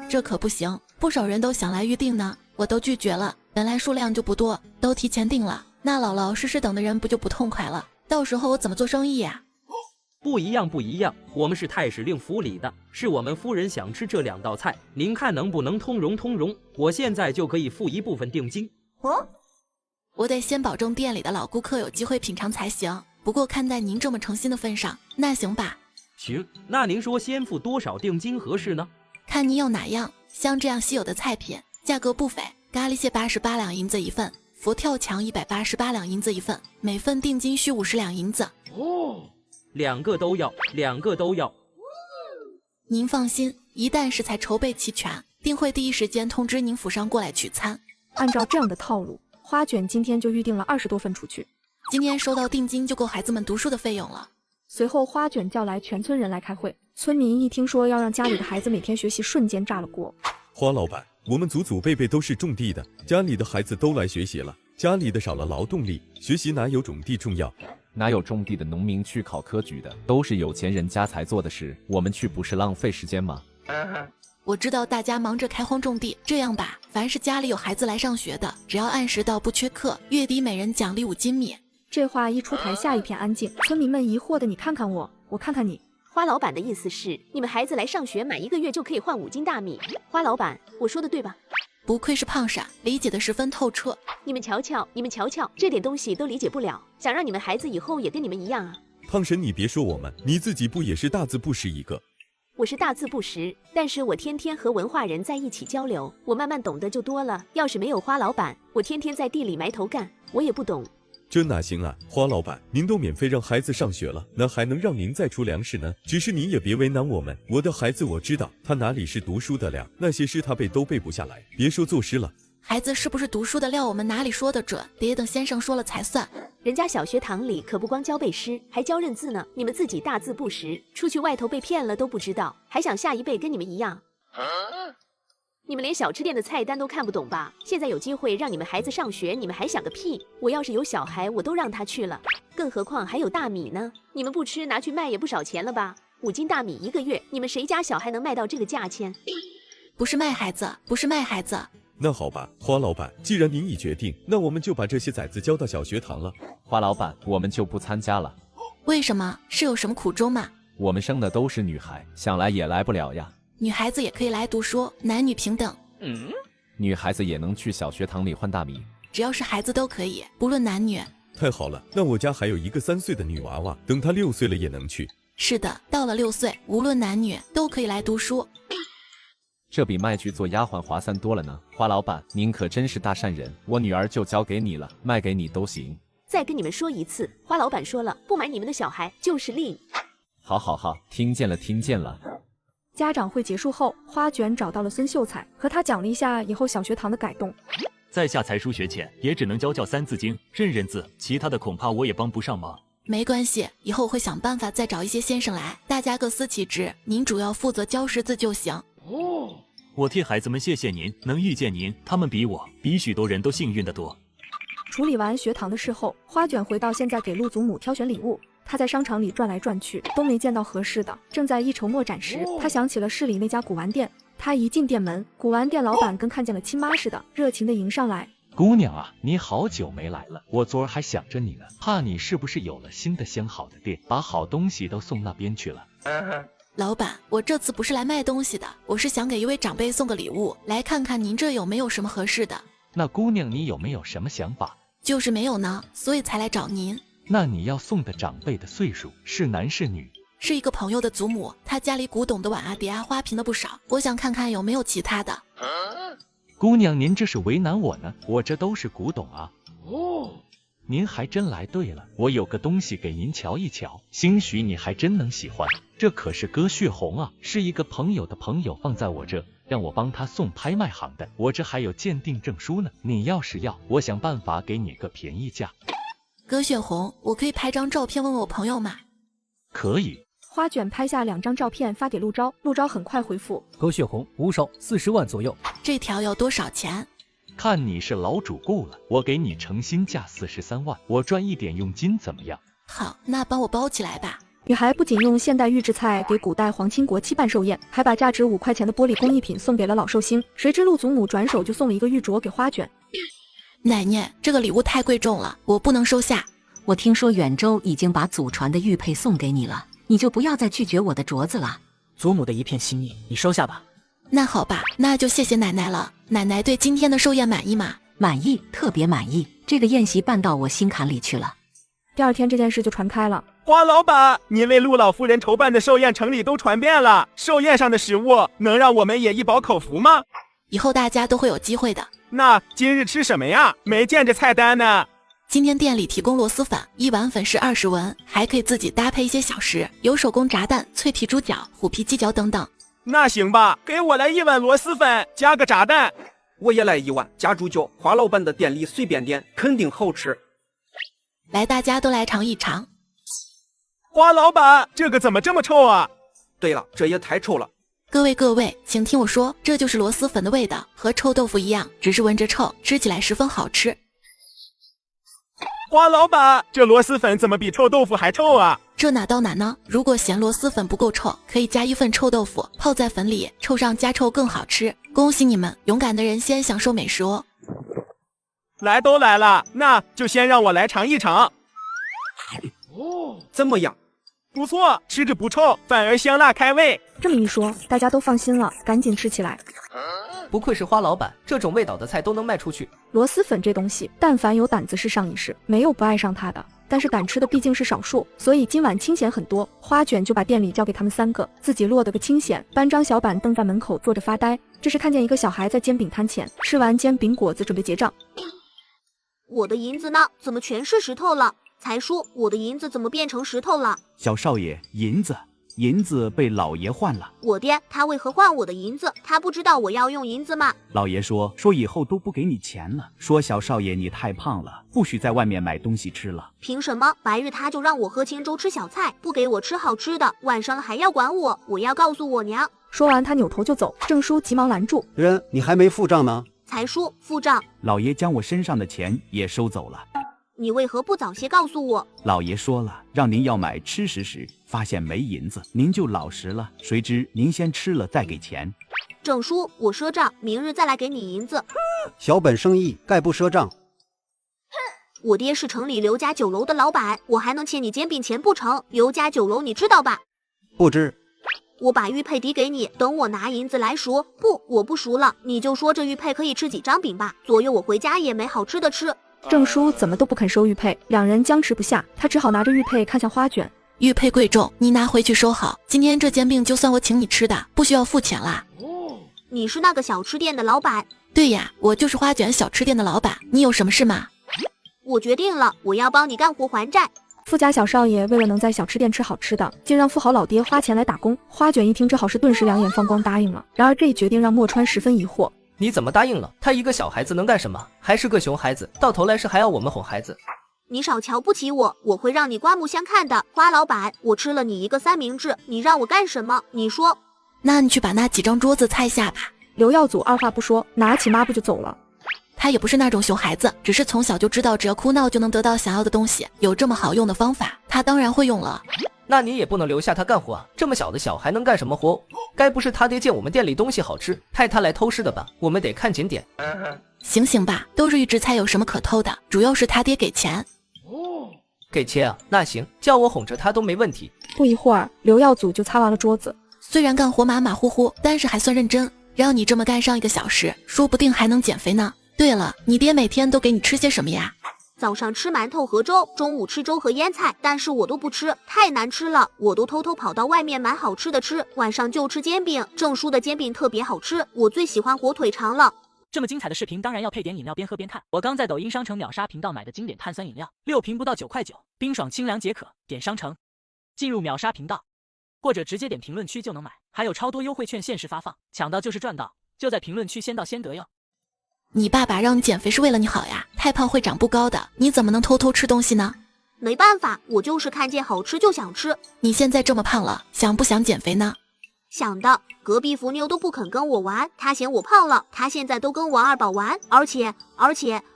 C: 这可不行，不少人都想来预定呢，我都拒绝了。本来数量就不多，都提前订了，那老老实实等的人不就不痛快了？到时候我怎么做生意呀？
Q: 不一样，不一样，我们是太史令府里的，是我们夫人想吃这2道菜，您看能不能通融通融？我现在就可以付一部分定金。
C: 我得先保证店里的老顾客有机会品尝才行。不过看在您这么诚心的份上，那行吧。
Q: 行，那您说先付多少定金合适呢？
C: 看您要哪样，像这样稀有的菜品，价格不菲，咖喱蟹88两银子一份，佛跳墙188两银子一份，每份定金需50两银子。
Q: 2个都要，2个都要。
C: 您放心，一旦食材筹备齐全，定会第一时间通知您府上过来取餐。
A: 按照这样的套路，花卷今天就预定了20多份出去。
C: 今天收到定金就够孩子们读书的费用了。
A: 随后花卷叫来全村人来开会，村民一听说要让家里的孩子每天学习，瞬间炸了锅。
F: 花老板，我们祖祖辈辈都是种地的，家里的孩子都来学习了，家里的少了劳动力，学习哪有种地重要？
O: 哪有种地的农民去考科举的？都是有钱人家才做的事，我们去不是浪费时间吗？
C: 我知道大家忙着开荒种地，这样吧，凡是家里有孩子来上学的，只要按时到不缺课，月底每人奖励5斤米。
A: 这话一出台下一片安静，村民们疑惑的你看看我，我看看你。
R: 花老板的意思是，你们孩子来上学满1个月就可以换5斤大米。花老板，我说的对吧？
C: 不愧是胖傻，理解的十分透彻。
R: 你们瞧瞧，你们瞧瞧，这点东西都理解不了，想让你们孩子以后也跟你们一样啊？
F: 胖婶，你别说我们，你自己不也是大字不识一个？
R: 我是大字不识，但是我天天和文化人在一起交流，我慢慢懂得就多了。要是没有花老板，我天天在地里埋头干，我也不懂。
F: 这哪行啊，花老板，您都免费让孩子上学了，那还能让您再出粮食呢？只是您也别为难我们，我的孩子我知道他哪里是读书的料，那些诗他背都背不下来，别说作诗了。
C: 孩子是不是读书的料，我们哪里说得准？得等先生说了才算。
R: 人家小学堂里可不光教背诗，还教认字呢。你们自己大字不识，出去外头被骗了都不知道，还想下一辈跟你们一样？你们连小吃店的菜单都看不懂吧？现在有机会让你们孩子上学，你们还想个屁！我要是有小孩，我都让他去了，更何况还有大米呢？你们不吃拿去卖也不少钱了吧？5斤大米1个月，你们谁家小孩能卖到这个价钱？
C: 不是卖孩子，不是卖孩子。
F: 那好吧，花老板，既然您已决定，那我们就把这些崽子交到小学堂了。
O: 花老板，我们就不参加了。
C: 为什么？是有什么苦衷吗？
O: 我们生的都是女孩，想来也来不了呀。
C: 女孩子也可以来读书，男女平等。
O: 女孩子也能去小学堂里换大米，
C: 只要是孩子都可以，不论男女。
F: 太好了，那我家还有一个3岁的女娃娃，等她6岁了也能去。
C: 是的，到了6岁，无论男女都可以来读书。
O: 这比卖去做丫鬟划算多了呢。花老板，您可真是大善人，我女儿就交给你了，卖给你都行。
R: 再跟你们说一次，花老板说了，不买你们的小孩就是令。
O: 好好好，听见了听见了。
A: 家长会结束后，花卷找到了孙秀才，和他讲了一下以后小学堂的改动。
T: 在下才疏学浅，也只能教3字经、认字，其他的恐怕我也帮不上忙。
C: 没关系，以后我会想办法再找一些先生来，大家各司其职，您主要负责教识字就行。
T: 我替孩子们谢谢您，能遇见您，他们比我，比许多人都幸运得多。
A: 处理完学堂的事后，花卷回到现在给陆祖母挑选礼物。他在商场里转来转去，都没见到合适的。正在一筹莫展时，他想起了市里那家古玩店。他一进店门，古玩店老板跟看见了亲妈似的，热情的迎上来。
X: 姑娘啊，你好久没来了，我昨儿还想着你呢，怕你是不是有了新的相好的店，把好东西都送那边去了。
C: 老板，我这次不是来卖东西的，我是想给一位长辈送个礼物，来看看您这有没有什么合适的。
X: 那姑娘你有没有什么想法？
C: 就是没有呢，所以才来找您。
X: 那你要送的长辈的岁数是男是女？
C: 是一个朋友的祖母，她家里古董的碗啊、碟啊、花瓶的不少，我想看看有没有其他的。
X: 姑娘，您这是为难我呢，我这都是古董啊。您还真来对了，我有个东西给您瞧一瞧，兴许你还真能喜欢。这可是鸽血红啊，是一个朋友的朋友放在我这，让我帮他送拍卖行的，我这还有鉴定证书呢。你要是要，我想办法给你个便宜价。
C: 鸽血红，我可以拍张照片问问我朋友吗？
X: 可以。
A: 花卷拍下2张照片发给陆钊，陆钊很快回复：
J: 鸽血红5手40万左右。
C: 这条要多少钱？
X: 看你是老主顾了，我给你诚心价43万，我赚一点佣金怎么样？
C: 好，那帮我包起来吧。
A: 女孩不仅用现代预制菜给古代皇亲国戚办寿宴，还把价值5块钱的玻璃工艺品送给了老寿星。谁知陆祖母转手就送了一个玉镯给花卷。
C: 奶奶，这个礼物太贵重了，我不能收下。
K: 我听说远州已经把祖传的玉佩送给你了，你就不要再拒绝我的镯子了。
L: 祖母的一片心意，你收下吧。
C: 那好吧，那就谢谢奶奶了。奶奶对今天的寿宴满意吗？
K: 满意，特别满意。这个宴席办到我心坎里去了。
A: 第二天这件事就传开了。
M: 花老板，您为陆老夫人筹办的寿宴城里都传遍了，寿宴上的食物能让我们也一饱口福吗？
C: 以后大家都会有机会的。
M: 那今日吃什么呀？没见着菜单呢。
C: 今天店里提供螺蛳粉，1碗粉是20文，还可以自己搭配一些小食，有手工炸蛋、脆皮猪脚、虎皮鸡脚等等。
M: 那行吧，给我来1碗螺蛳粉，加个炸蛋。
V: 我也来1碗，加猪脚。花老板的店里随便点，肯定好吃。
C: 来，大家都来尝一尝。
M: 花老板，这个怎么这么臭啊？
V: 对了，这也太臭了。
C: 各位，请听我说，这就是螺蛳粉的味道，和臭豆腐一样，只是闻着臭，吃起来十分好吃。
M: 花老板，这螺蛳粉怎么比臭豆腐还臭啊？
C: 这哪到哪呢？如果嫌螺蛳粉不够臭，可以加一份臭豆腐，泡在粉里，臭上加臭更好吃。恭喜你们，勇敢的人先享受美食哦。
M: 来都来了，那就先让我来尝一尝。
V: 怎么样？
M: 不错，吃着不臭，反而香辣开胃。
A: 这么一说，大家都放心了，赶紧吃起来。
J: 不愧是花老板，这种味道的菜都能卖出去。
A: 螺蛳粉这东西，但凡有胆子试上一试，没有不爱上它的。但是敢吃的毕竟是少数，所以今晚清闲很多。花卷就把店里交给他们3个，自己落得个清闲，搬张小板凳在门口坐着发呆。这时看见一个小孩在煎饼摊前吃完煎饼果子，准备结账。
B: 我的银子呢？怎么全是石头了？财叔，我的银子怎么变成石头了？
G: 小少爷，银子被老爷换了。
B: 我爹他为何换我的银子？他不知道我要用银子吗？
G: 老爷说以后都不给你钱了，说小少爷你太胖了，不许在外面买东西吃了。
B: 凭什么？白日他就让我喝清粥吃小菜，不给我吃好吃的，晚上还要管我，我要告诉我娘。
A: 说完他扭头就走，郑叔急忙拦住。
V: 人，你还没付账吗？
B: 财叔，付账。
G: 老爷将我身上的钱也收走了。
B: 你为何不早些告诉我？
G: 老爷说了，让您要买吃食时，发现没银子，您就老实了。谁知您先吃了再给钱。
B: 郑叔，我赊账，明日再来给你银子。
V: 小本生意，概不赊账。
B: 我爹是城里刘家酒楼的老板，我还能欠你煎饼钱不成？刘家酒楼你知道吧？
V: 不知。
B: 我把玉佩抵给你，等我拿银子来赎。不，我不赎了，你就说这玉佩可以吃几张饼吧，左右我回家也没好吃的吃。
A: 郑叔怎么都不肯收玉佩，两人僵持不下，他只好拿着玉佩看向花卷。
C: 玉佩贵重，你拿回去收好。今天这煎饼就算我请你吃的，不需要付钱啦。
B: 你是那个小吃店的老板？
C: 对呀，我就是花卷小吃店的老板。你有什么事吗？
B: 我决定了，我要帮你干活还债。
A: 富家小少爷为了能在小吃店吃好吃的，竟让富豪老爹花钱来打工。花卷一听这好事，顿时两眼放光，答应了。然而这一决定让墨川十分疑惑。
J: 你怎么答应了？他一个小孩子能干什么？还是个熊孩子，到头来是还要我们哄孩子。
B: 你少瞧不起我，我会让你刮目相看的。花老板，我吃了你一个三明治，你让我干什么？你说。
C: 那你去把那几张桌子擦一下吧。
A: 刘耀祖二话不说，拿起抹布就走了。
C: 他也不是那种熊孩子，只是从小就知道只要哭闹就能得到想要的东西，有这么好用的方法，他当然会用了。
J: 那你也不能留下他干活啊！这么小的小孩能干什么活？该不是他爹见我们店里东西好吃，派他来偷师的吧？我们得看紧点。
C: 醒醒吧，都是预制菜，有什么可偷的？主要是他爹给钱。
J: 给钱啊？那行，叫我哄着他都没问题。
A: 不一会儿，刘耀祖就擦完了桌子。
C: 虽然干活马马虎虎，但是还算认真。让你这么干上1个小时，说不定还能减肥呢。对了，你爹每天都给你吃些什么呀？
B: 早上吃馒头和粥，中午吃粥和腌菜，但是我都不吃，太难吃了，我都偷偷跑到外面买好吃的吃。晚上就吃煎饼，郑叔的煎饼特别好吃，我最喜欢火腿肠了。
L: 这么精彩的视频当然要配点饮料，边喝边看。我刚在抖音商城秒杀频道买的经典碳酸饮料，6瓶不到9块9，冰爽清凉解渴。点商城，进入秒杀频道，或者直接点评论区就能买，还有超多优惠券限时发放，抢到就是赚到，就在评论区先到先得哟。
C: 你爸爸让你减肥是为了你好呀，太胖会长不高的，你怎么能偷偷吃东西呢？
B: 没办法，我就是看见好吃就想吃。
C: 你现在这么胖了，想不想减肥呢？
B: 想的，隔壁福妞都不肯跟我玩，她嫌我胖了，她现在都跟王二宝玩，而且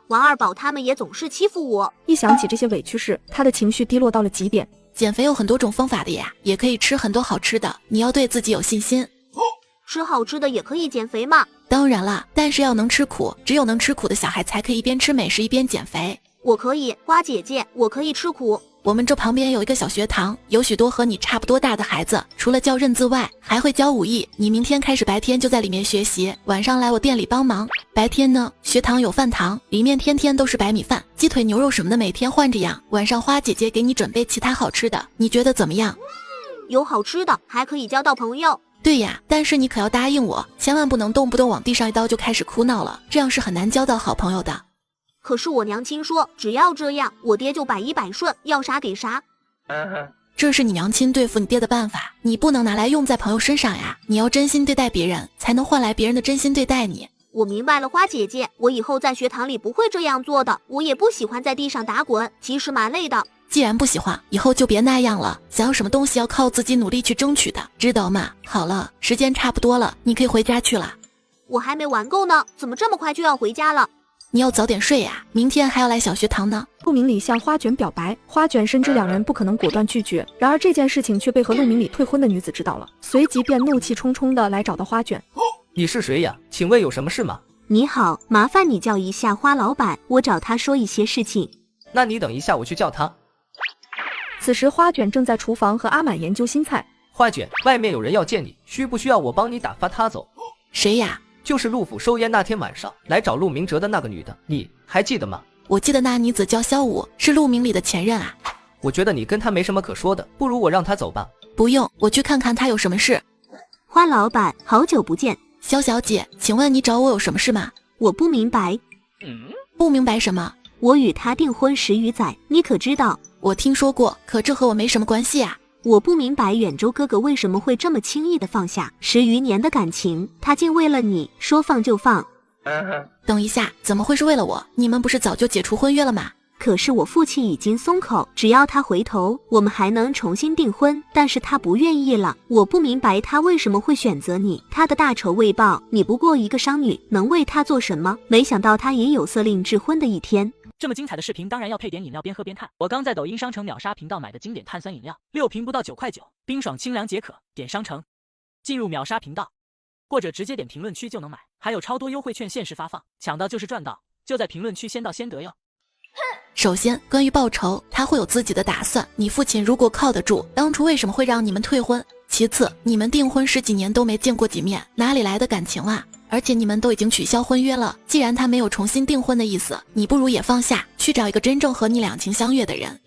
B: 王二宝他们也总是欺负我。
A: 一想起这些委屈事，他的情绪低落到了极点。
C: 减肥有很多种方法的呀，也可以吃很多好吃的，你要对自己有信心。
B: 吃好吃的也可以减肥吗？
C: 当然啦，但是要能吃苦，只有能吃苦的小孩才可以一边吃美食一边减肥。
B: 我可以，花姐姐，我可以吃苦。
C: 我们这旁边有一个小学堂，有许多和你差不多大的孩子，除了教认字外，还会教武艺。你明天开始白天就在里面学习，晚上来我店里帮忙。白天呢，学堂有饭堂，里面天天都是白米饭、鸡腿、牛肉什么的，每天换着养。晚上花姐姐给你准备其他好吃的，你觉得怎么样？
B: 有好吃的，还可以交到朋友。
C: 对呀，但是你可要答应我，千万不能动不动往地上一刀就开始哭闹了，这样是很难交到好朋友的。
B: 可是我娘亲说，只要这样，我爹就百依百顺，要啥给啥。
C: 这是你娘亲对付你爹的办法，你不能拿来用在朋友身上呀。你要真心对待别人，才能换来别人的真心对待你。
B: 我明白了，花姐姐，我以后在学堂里不会这样做的。我也不喜欢在地上打滚，其实蛮累的。
C: 既然不喜欢，以后就别那样了。想要什么东西要靠自己努力去争取的，知道吗？好了，时间差不多了，你可以回家去了。
B: 我还没玩够呢，怎么这么快就要回家了？
C: 你要早点睡呀，明天还要来小学堂呢。
A: 陆明里向花卷表白，花卷深知两人不可能果断拒绝，然而这件事情却被和陆明里退婚的女子知道了，随即便怒气冲冲地来找到花卷。
J: 你是谁呀？请问有什么事吗？
B: 你好，麻烦你叫一下花老板，我找他说一些事情。
J: 那你等一下，我去叫他。
A: 此时花卷正在厨房和阿满研究新菜。
J: 花卷，外面有人要见你，需不需要我帮你打发他走？
C: 谁呀？
J: 就是陆府收烟那天晚上来找陆明哲的那个女的，你还记得吗？
C: 我记得那女子叫萧武，是陆明里的前任啊。
J: 我觉得你跟他没什么可说的，不如我让他走吧。
C: 不用，我去看看他有什么事。
B: 花老板，好久不见。
C: 萧小姐，请问你找我有什么事吗？
B: 我不明白。
C: 不明白什么？
B: 我与他订婚10余载，你可知道？
C: 我听说过，可这和我没什么关系啊。
B: 我不明白远州哥哥为什么会这么轻易的放下10余年的感情，他竟为了你说放就放。
C: 等一下，怎么会是为了我？你们不是早就解除婚约了吗？
B: 可是我父亲已经松口，只要他回头，我们还能重新订婚，但是他不愿意了。我不明白他为什么会选择你，他的大仇未报，你不过一个商女，能为他做什么？没想到他也有色令智婚的一天。
L: 这么精彩的视频当然要配点饮料，边喝边看。我刚在抖音商城秒杀频道买的经典碳酸饮料，6瓶不到9块9，冰爽清凉解渴。点商城，进入秒杀频道，或者直接点评论区就能买，还有超多优惠券限时发放，抢到就是赚到，就在评论区先到先得哟。
C: 首先，关于报仇，他会有自己的打算。你父亲如果靠得住，当初为什么会让你们退婚？其次，你们订婚10几年都没见过几面，哪里来的感情啊？而且你们都已经取消婚约了，既然他没有重新订婚的意思，你不如也放下，去找一个真正和你两情相悦的人。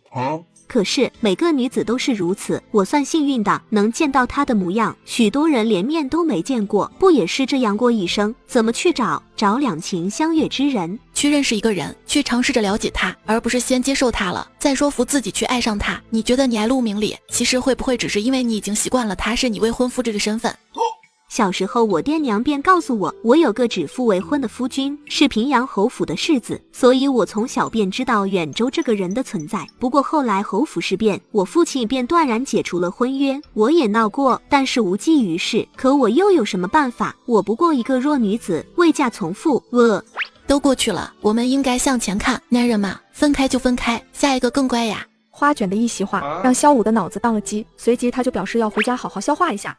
B: 可是每个女子都是如此，我算幸运的，能见到她的模样。许多人连面都没见过，不也是这样过一生？怎么去找两情相悦之人？
C: 去认识一个人，去尝试着了解他，而不是先接受他了，再说服自己去爱上他。你觉得你爱陆明里，其实会不会只是因为你已经习惯了他是你未婚夫这个身份？
B: 小时候，我爹娘便告诉我，我有个指腹为婚的夫君，是平阳侯府的世子，所以我从小便知道远州这个人的存在。不过后来侯府事变，我父亲便断然解除了婚约，我也闹过，但是无济于事。可我又有什么办法？我不过一个弱女子，未嫁从父。
C: 都过去了，我们应该向前看。男人嘛，分开就分开，下一个更乖呀。
A: 花卷的一席话让萧武的脑子当了机，随即他就表示要回家好好消化一下。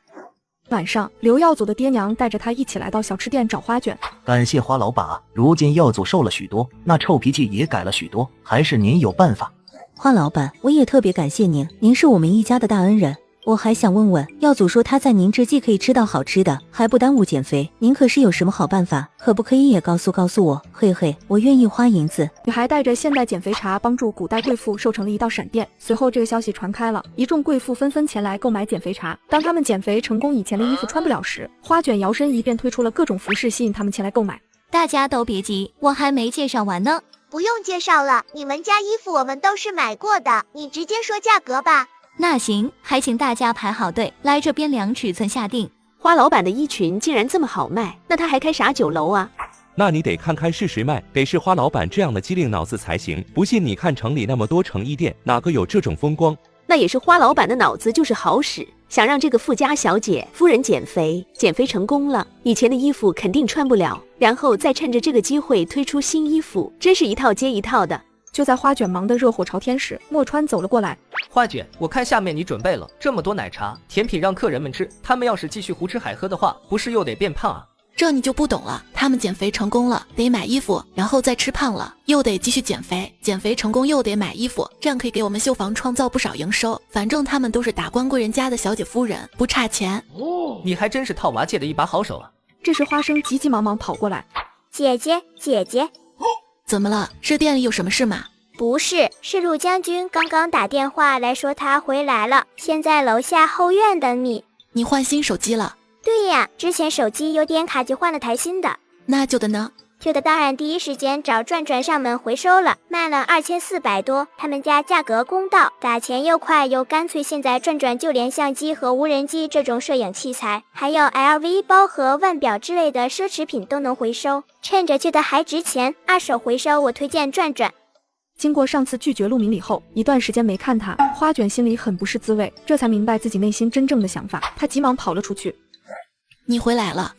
A: 晚上，刘耀祖的爹娘带着他一起来到小吃店找花卷。
E: 感谢花老板，如今耀祖瘦了许多，那臭脾气也改了许多，还是您有办法。
I: 花老板，我也特别感谢您，您是我们一家的大恩人。我还想问问，耀祖说他在您这既可以吃到好吃的，还不耽误减肥，您可是有什么好办法？可不可以也告诉我？嘿嘿，我愿意花银子。
A: 女孩带着现代减肥茶帮助古代贵妇瘦成了一道闪电。随后这个消息传开了，一众贵妇纷纷前来购买减肥茶。当他们减肥成功，以前的衣服穿不了时，花卷摇身一变推出了各种服饰吸引他们前来购买。
U: 大家都别急，我还没介绍完呢。
B: 不用介绍了，你们家衣服我们都是买过的，你直接说价格吧。
U: 那行，还请大家排好队，来这边量尺寸下定。
R: 花老板的衣裙竟然这么好卖，那他还开啥酒楼啊？
W: 那你得看看是谁卖，得是花老板这样的机灵脑子才行。不信你看城里那么多成衣店，哪个有这种风光？
R: 那也是花老板的脑子就是好使，想让这个富家小姐夫人减肥成功了，以前的衣服肯定穿不了，然后再趁着这个机会推出新衣服，真是一套接一套的。
A: 就在花卷忙得热火朝天时，莫川走了过来。
J: 花卷，我看下面你准备了这么多奶茶、甜品让客人们吃，他们要是继续胡吃海喝的话，不是又得变胖啊？
C: 这你就不懂了，他们减肥成功了，得买衣服，然后再吃胖了，又得继续减肥，减肥成功又得买衣服，这样可以给我们绣坊创造不少营收。反正他们都是达官贵人家的小姐夫人，不差钱。
J: 你还真是套娃界的一把好手啊！
A: 这时花生急急忙忙跑过来，
D: 姐姐，姐姐，
C: 怎么了？是店里有什么事吗？
D: 不是，是陆将军刚刚打电话来说他回来了，现在楼下后院等你。
C: 你换新手机了？
D: 对呀，之前手机有点卡，就换了台新的。
C: 那旧的呢？
D: 旧的当然第一时间找转转上门回收了，卖了2400多，他们家价格公道，打钱又快又干脆。现在转转就连相机和无人机这种摄影器材，还有 LV 包和腕表之类的奢侈品都能回收，趁着旧的还值钱，二手回收我推荐转转。
A: 经过上次拒绝陆明礼后，一段时间没看他，花卷心里很不是滋味，这才明白自己内心真正的想法，他急忙跑了出去。
C: 你回来了。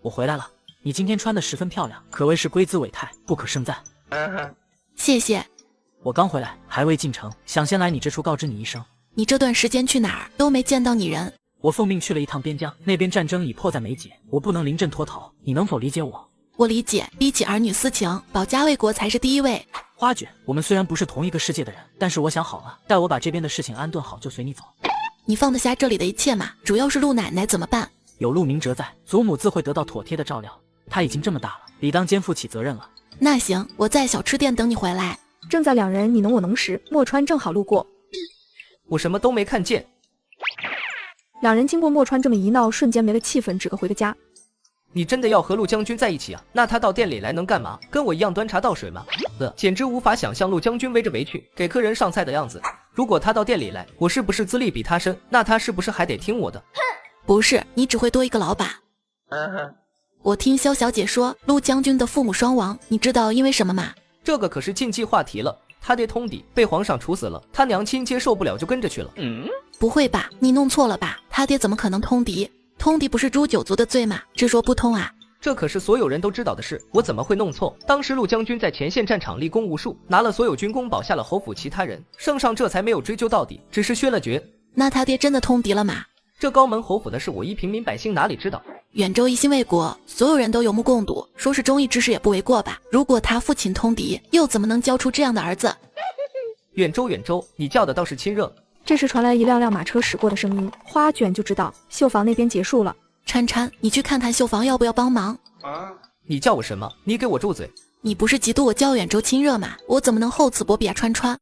L: 我回来了。你今天穿的十分漂亮，可谓是龟姿伟态，不可胜赞。
C: 谢谢。
L: 我刚回来，还未进城，想先来你这处告知你一声。
C: 你这段时间去哪儿？都没见到你人。
L: 我奉命去了一趟边疆，那边战争已迫在眉睫，我不能临阵脱逃，你能否理解我？
C: 我理解，比起儿女私情，保家卫国才是第一位。
L: 花卷，我们虽然不是同一个世界的人，但是我想好了，待我把这边的事情安顿好，就随你走。
C: 你放得下这里的一切吗？主要是陆奶奶怎么办？
L: 有陆明哲在，祖母自会得到妥帖的照料。她已经这么大了，理当肩负起责任了。
C: 那行，我在小吃店等你回来。
A: 正在两人你侬我侬时，墨川正好路过，
J: 我什么都没看见。
A: 两人经过墨川这么一闹，瞬间没了气氛，只个回个家。
J: 你真的要和陆将军在一起啊？那他到店里来能干嘛？跟我一样端茶倒水吗？简直无法想象陆将军围着围裙给客人上菜的样子。如果他到店里来，我是不是资历比他深？那他是不是还得听我的？
C: 不是，你只会多一个老板。我听萧小姐说，陆将军的父母双亡，你知道因为什么吗？
J: 这个可是禁忌话题了。他爹通敌，被皇上处死了，他娘亲接受不了就跟着去了。
C: 不会吧，你弄错了吧？他爹怎么可能通敌？通敌不是诛九族的罪吗？这说不通啊！
J: 这可是所有人都知道的事，我怎么会弄错？当时陆将军在前线战场立功无数，拿了所有军功，保下了侯府其他人，圣上这才没有追究到底，只是削了爵。
C: 那他爹真的通敌了吗？
J: 这高门侯府的事，我一平民百姓哪里知道？
C: 远州一心为国，所有人都有目共睹，说是忠义之士也不为过吧？如果他父亲通敌，又怎么能教出这样的儿子？
J: 远州，你叫的倒是亲热。
A: 这时传来一辆辆马车驶过的声音，花卷就知道绣坊那边结束了。
C: 婵婵，你去看看绣坊要不要帮忙？
J: 你叫我什么？你给我住嘴！
C: 你不是嫉妒我叫远州亲热吗？我怎么能厚此薄彼啊？川，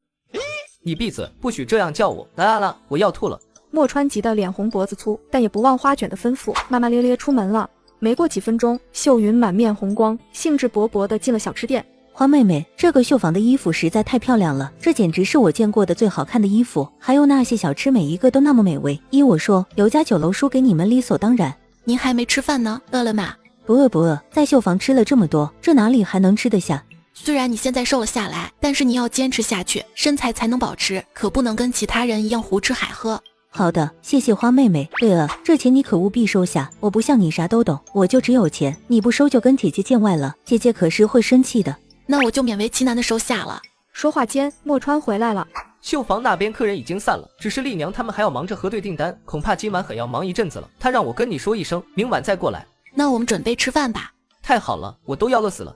J: 你闭嘴，不许这样叫我！啦，我要吐了。
A: 墨川急得脸红脖子粗，但也不忘花卷的吩咐，骂骂咧咧出门了。没过几分钟，秀云满面红光，兴致勃勃地进了小吃店。
I: 花妹妹，这个绣坊的衣服实在太漂亮了，这简直是我见过的最好看的衣服，还有那些小吃每一个都那么美味。依我说，刘家酒楼输给你们理所当然。
C: 您还没吃饭呢，饿了吗？
I: 不饿，在绣坊吃了这么多，这哪里还能吃得下？
C: 虽然你现在瘦了下来，但是你要坚持下去，身材才能保持，可不能跟其他人一样胡吃海喝。
I: 好的，谢谢花妹妹。对了，这钱你可务必收下，我不像你啥都懂，我就只有钱，你不收就跟姐姐见外了，姐姐可是会生气的。
C: 那我就勉为其难的收下了。
A: 说话间，墨川回来了。
J: 绣坊那边客人已经散了，只是丽娘他们还要忙着核对订单，恐怕今晚很要忙一阵子了。他让我跟你说一声，明晚再过来。
C: 那我们准备吃饭吧。
J: 太好了，我都要饿死了。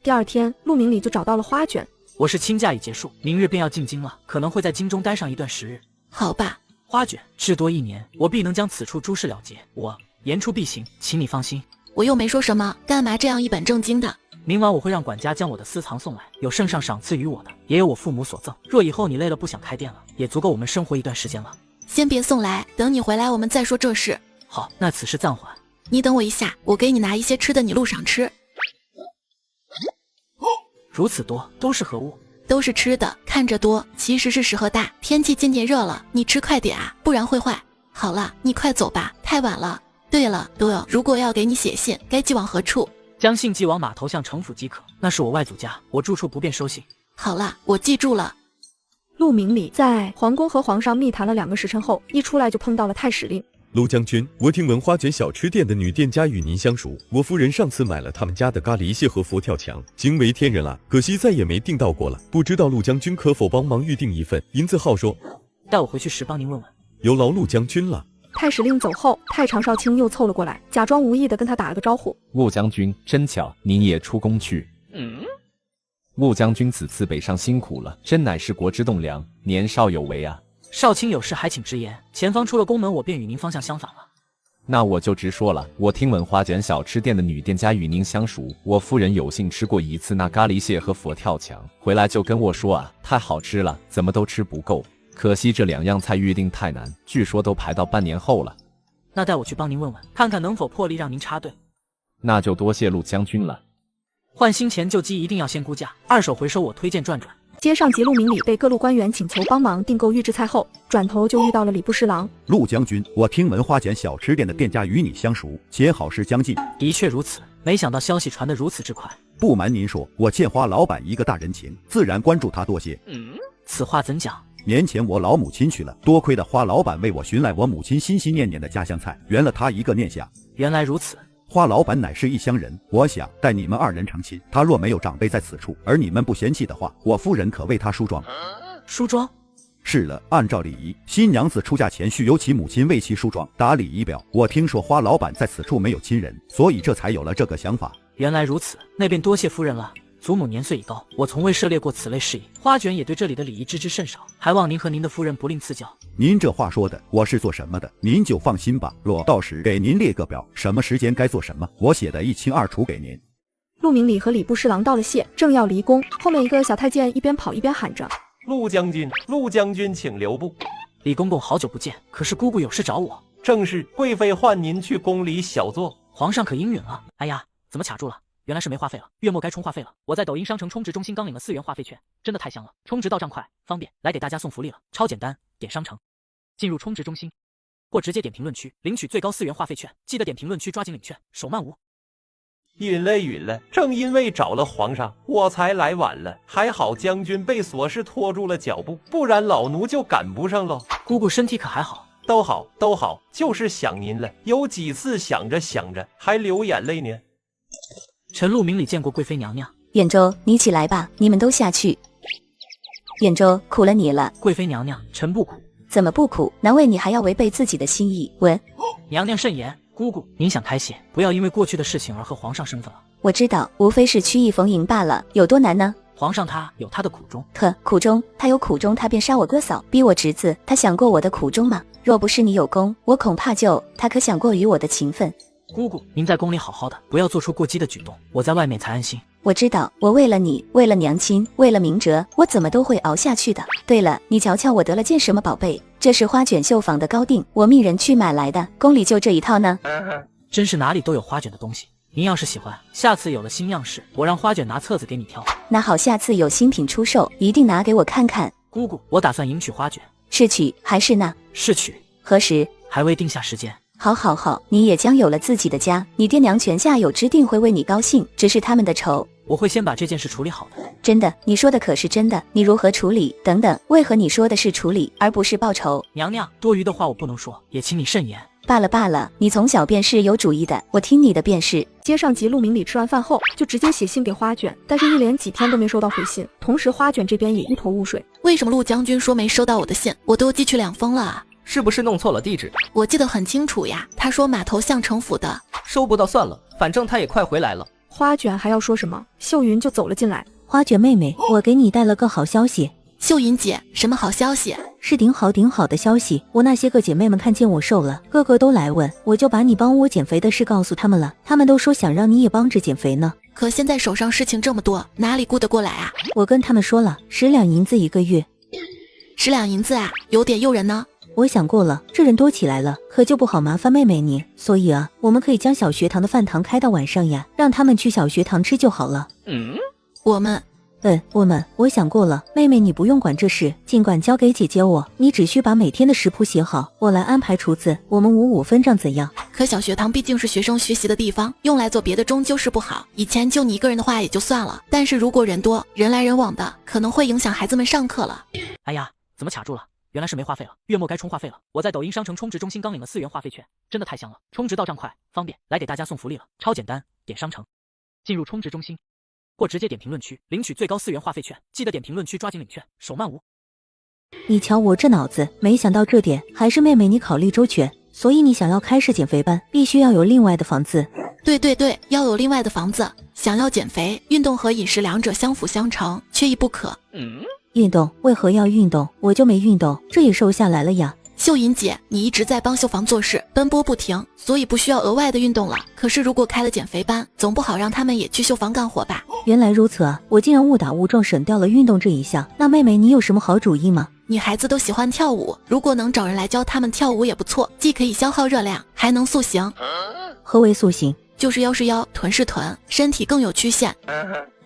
A: 第二天，陆明礼就找到了花卷。
L: 我是亲假已结束，明日便要进京了，可能会在京中待上一段时日。
C: 好吧。
L: 花卷，至多1年，我必能将此处诸事了结。我言出必行，请你放心。
C: 我又没说什么，干嘛这样一本正经的？
L: 明晚我会让管家将我的私藏送来，有圣上赏赐于我的，也有我父母所赠。若以后你累了不想开店了，也足够我们生活一段时间了。
C: 先别送来，等你回来我们再说这事。
L: 好，那此事暂缓。
C: 你等我一下，我给你拿一些吃的，你路上吃。
L: 如此多，都是何物？
C: 都是吃的，看着多，其实是食盒大。天气渐渐热了，你吃快点啊，不然会坏。好了，你快走吧，太晚了。对了，如果要给你写信，该寄往何处？
L: 将信寄往码头巷城府即可，那是我外祖家，我住处不便收信。
C: 好了，我记住了。
A: 陆明礼在皇宫和皇上密谈了2个时辰后，一出来就碰到了太史令。
F: 陆将军，我听闻花卷小吃店的女店家与您相熟，我夫人上次买了他们家的咖喱蟹和佛跳墙，惊为天人啊！可惜再也没订到过了，不知道陆将军可否帮忙预订一份？银子好说。
L: 带我回去时帮您问问。
F: 有劳陆将军了。
A: 太史令走后，太常少卿又凑了过来，假装无意的跟他打了个招呼。
O: 陆将军，真巧，您也出宫去。陆将军此次北上辛苦了，真乃是国之栋梁，年少有为啊。
L: 少卿有事还请直言，前方出了宫门，我便与您方向相反了。
O: 那我就直说了，我听闻花卷小吃店的女店家与您相熟，我夫人有幸吃过一次那咖喱蟹和佛跳墙，回来就跟我说啊，太好吃了，怎么都吃不够。可惜这2样菜预定太难，据说都排到半年后了。
L: 那带我去帮您问问，看看能否破例让您插队。
O: 那就多谢陆将军了。
L: 换新钱旧机一定要先估价，2手回收我推荐转转。
A: 街上吉陆明里被各路官员请求帮忙订购预制菜后，转头就遇到了礼部侍郎。
H: 陆将军，我听闻花卷小吃店的店家与你相熟，且好事将近。
L: 的确如此，没想到消息传得如此之快。
H: 不瞒您说，我欠花老板一个大人情，自然关注他多些。
L: 此话怎讲？
H: 年前我老母亲去了，多亏的花老板为我寻来我母亲心心念念的家乡菜，圆了他一个念想。
L: 原来如此。
H: 花老板乃是异乡人，我想待你们2人成亲。他若没有长辈在此处，而你们不嫌弃的话，我夫人可为他梳妆。
L: 梳妆？
H: 是了，按照礼仪，新娘子出嫁前需由其母亲为其梳妆，打理仪表。我听说花老板在此处没有亲人，所以这才有了这个想法。
L: 原来如此，那便多谢夫人了。祖母年岁已高，我从未涉猎过此类事宜，花卷也对这里的礼仪知之甚少，还望您和您的夫人不吝赐教。
H: 您这话说的，我是做什么的，您就放心吧。若到时给您列个表，什么时间该做什么，我写得一清二楚给您。
A: 陆明礼和礼部侍郎道了谢，正要离宫，后面一个小太监一边跑一边喊着：“
N: 陆将军，陆将军，请留步。
L: 李公公，好久不见，可是姑姑有事找我。
N: 正是，贵妃唤您去宫里小坐。
L: 皇上可应允了？哎呀，怎么卡住了？原来是没话费了，月末该充话费了。我在抖音商城充值中心刚领了4元话费券，真的太香了，充值到账快方便，来给大家送福利了，超简单，点商城，进入充值中心，或直接点评论区领取最高4元话费券，记得点评论区抓紧领券，手慢无。
N: 允了，正因为找了皇上，我才来晚了，还好将军被琐事拖住了脚步，不然老奴就赶不上了。
L: 姑姑身体可还好？
N: 都好，就是想您了，有几次想着还流眼泪呢。
L: 臣陆明里见过贵妃娘娘。
I: 远州，你起来吧，你们都下去。远州，苦了你了。
L: 贵妃娘娘，臣不苦。
I: 怎么不苦？难为你还要违背自己的心意。闻，
L: 娘娘慎言。姑姑，您想开些，不要因为过去的事情而和皇上生分了。
I: 我知道，无非是曲意逢迎罢了，有多难呢？
L: 皇上他有他的苦衷。
I: 苦衷？他有苦衷，他便杀我哥嫂，逼我侄子，他想过我的苦衷吗？若不是你有功，我恐怕他可想过与我的情分。
L: 姑姑，您在宫里好好的，不要做出过激的举动，我在外面才安心。
I: 我知道，我为了你，为了娘亲，为了明哲，我怎么都会熬下去的。对了，你瞧瞧我得了件什么宝贝？这是花卷绣坊的高定，我命人去买来的，宫里就这一套呢。
L: 真是哪里都有花卷的东西。您要是喜欢，下次有了新样式，我让花卷拿册子给你挑。
I: 那好，下次有新品出售，一定拿给我看看。
L: 姑姑，我打算迎娶花卷。
I: 是娶还是纳？
L: 是娶。
I: 何时？
L: 还未定下时间。
I: 好，你也将有了自己的家，你爹娘泉下有知定会为你高兴，只是他们的愁。
L: 我会先把这件事处理好的。
I: 真的？你说的可是真的？你如何处理？等等，为何你说的是处理而不是报仇？
L: 娘娘，多余的话我不能说，也请你慎言。
I: 罢了，你从小便是有主意的，我听你的便是。
A: 街上吉陆明里吃完饭后就直接写信给花卷，但是一连几天都没收到回信，同时花卷这边也一头雾水。
C: 为什么陆将军说没收到我的信？我都寄去2封了啊。
J: 是不是弄错了地址？
C: 我记得很清楚呀，他说码头相城府的。
J: 收不到算了，反正他也快回来了。
A: 花卷还要说什么，秀云就走了进来。
I: 花卷妹妹，我给你带了个好消息。
C: 秀云姐，什么好消息？
I: 是顶好的消息。我那些个姐妹们看见我瘦了，个个都来问，我就把你帮我减肥的事告诉他们了，他们都说想让你也帮着减肥呢。
C: 可现在手上事情这么多，哪里顾得过来啊？
I: 我跟他们说了，10两银子1个月。
C: 10两银子啊，有点诱人呢。
I: 我想过了，这人多起来了，可就不好麻烦妹妹你，所以啊，我们可以将小学堂的饭堂开到晚上呀，让他们去小学堂吃就好了。我想过了，妹妹你不用管这事，尽管交给姐姐我，你只需把每天的食谱写好，我来安排厨子，我们5-5分账怎样？
C: 可小学堂毕竟是学生学习的地方，用来做别的终究是不好。以前就你一个人的话也就算了，但是如果人多，人来人往的，可能会影响孩子们上课了。
L: 哎呀，怎么卡住了？原来是没话费了，月末该充话费了。我在抖音商城充值中心刚领了4元话费券，真的太香了，充值到账快方便，来给大家送福利了，超简单，点商城，进入充值中心，或直接点评论区领取最高4元话费券，记得点评论区抓紧领券，手慢无。
I: 你瞧我这脑子，没想到这点，还是妹妹你考虑周全。所以你想要开设减肥班，必须要有另外的房子。
C: 对，要有另外的房子。想要减肥，运动和饮食两者相辅相成，缺一不可。
I: 运动？为何要运动？我就没运动，这也瘦下来了呀。
C: 秀云姐，你一直在帮秀房做事，奔波不停，所以不需要额外的运动了。可是如果开了减肥班，总不好让他们也去秀房干活吧？
I: 原来如此啊，我竟然误打误撞省掉了运动这一项。那妹妹，你有什么好主意吗？
C: 女孩子都喜欢跳舞，如果能找人来教她们跳舞也不错，既可以消耗热量，还能塑形。
I: 何为塑形？
C: 就是腰是腰，臀是臀，身体更有曲线。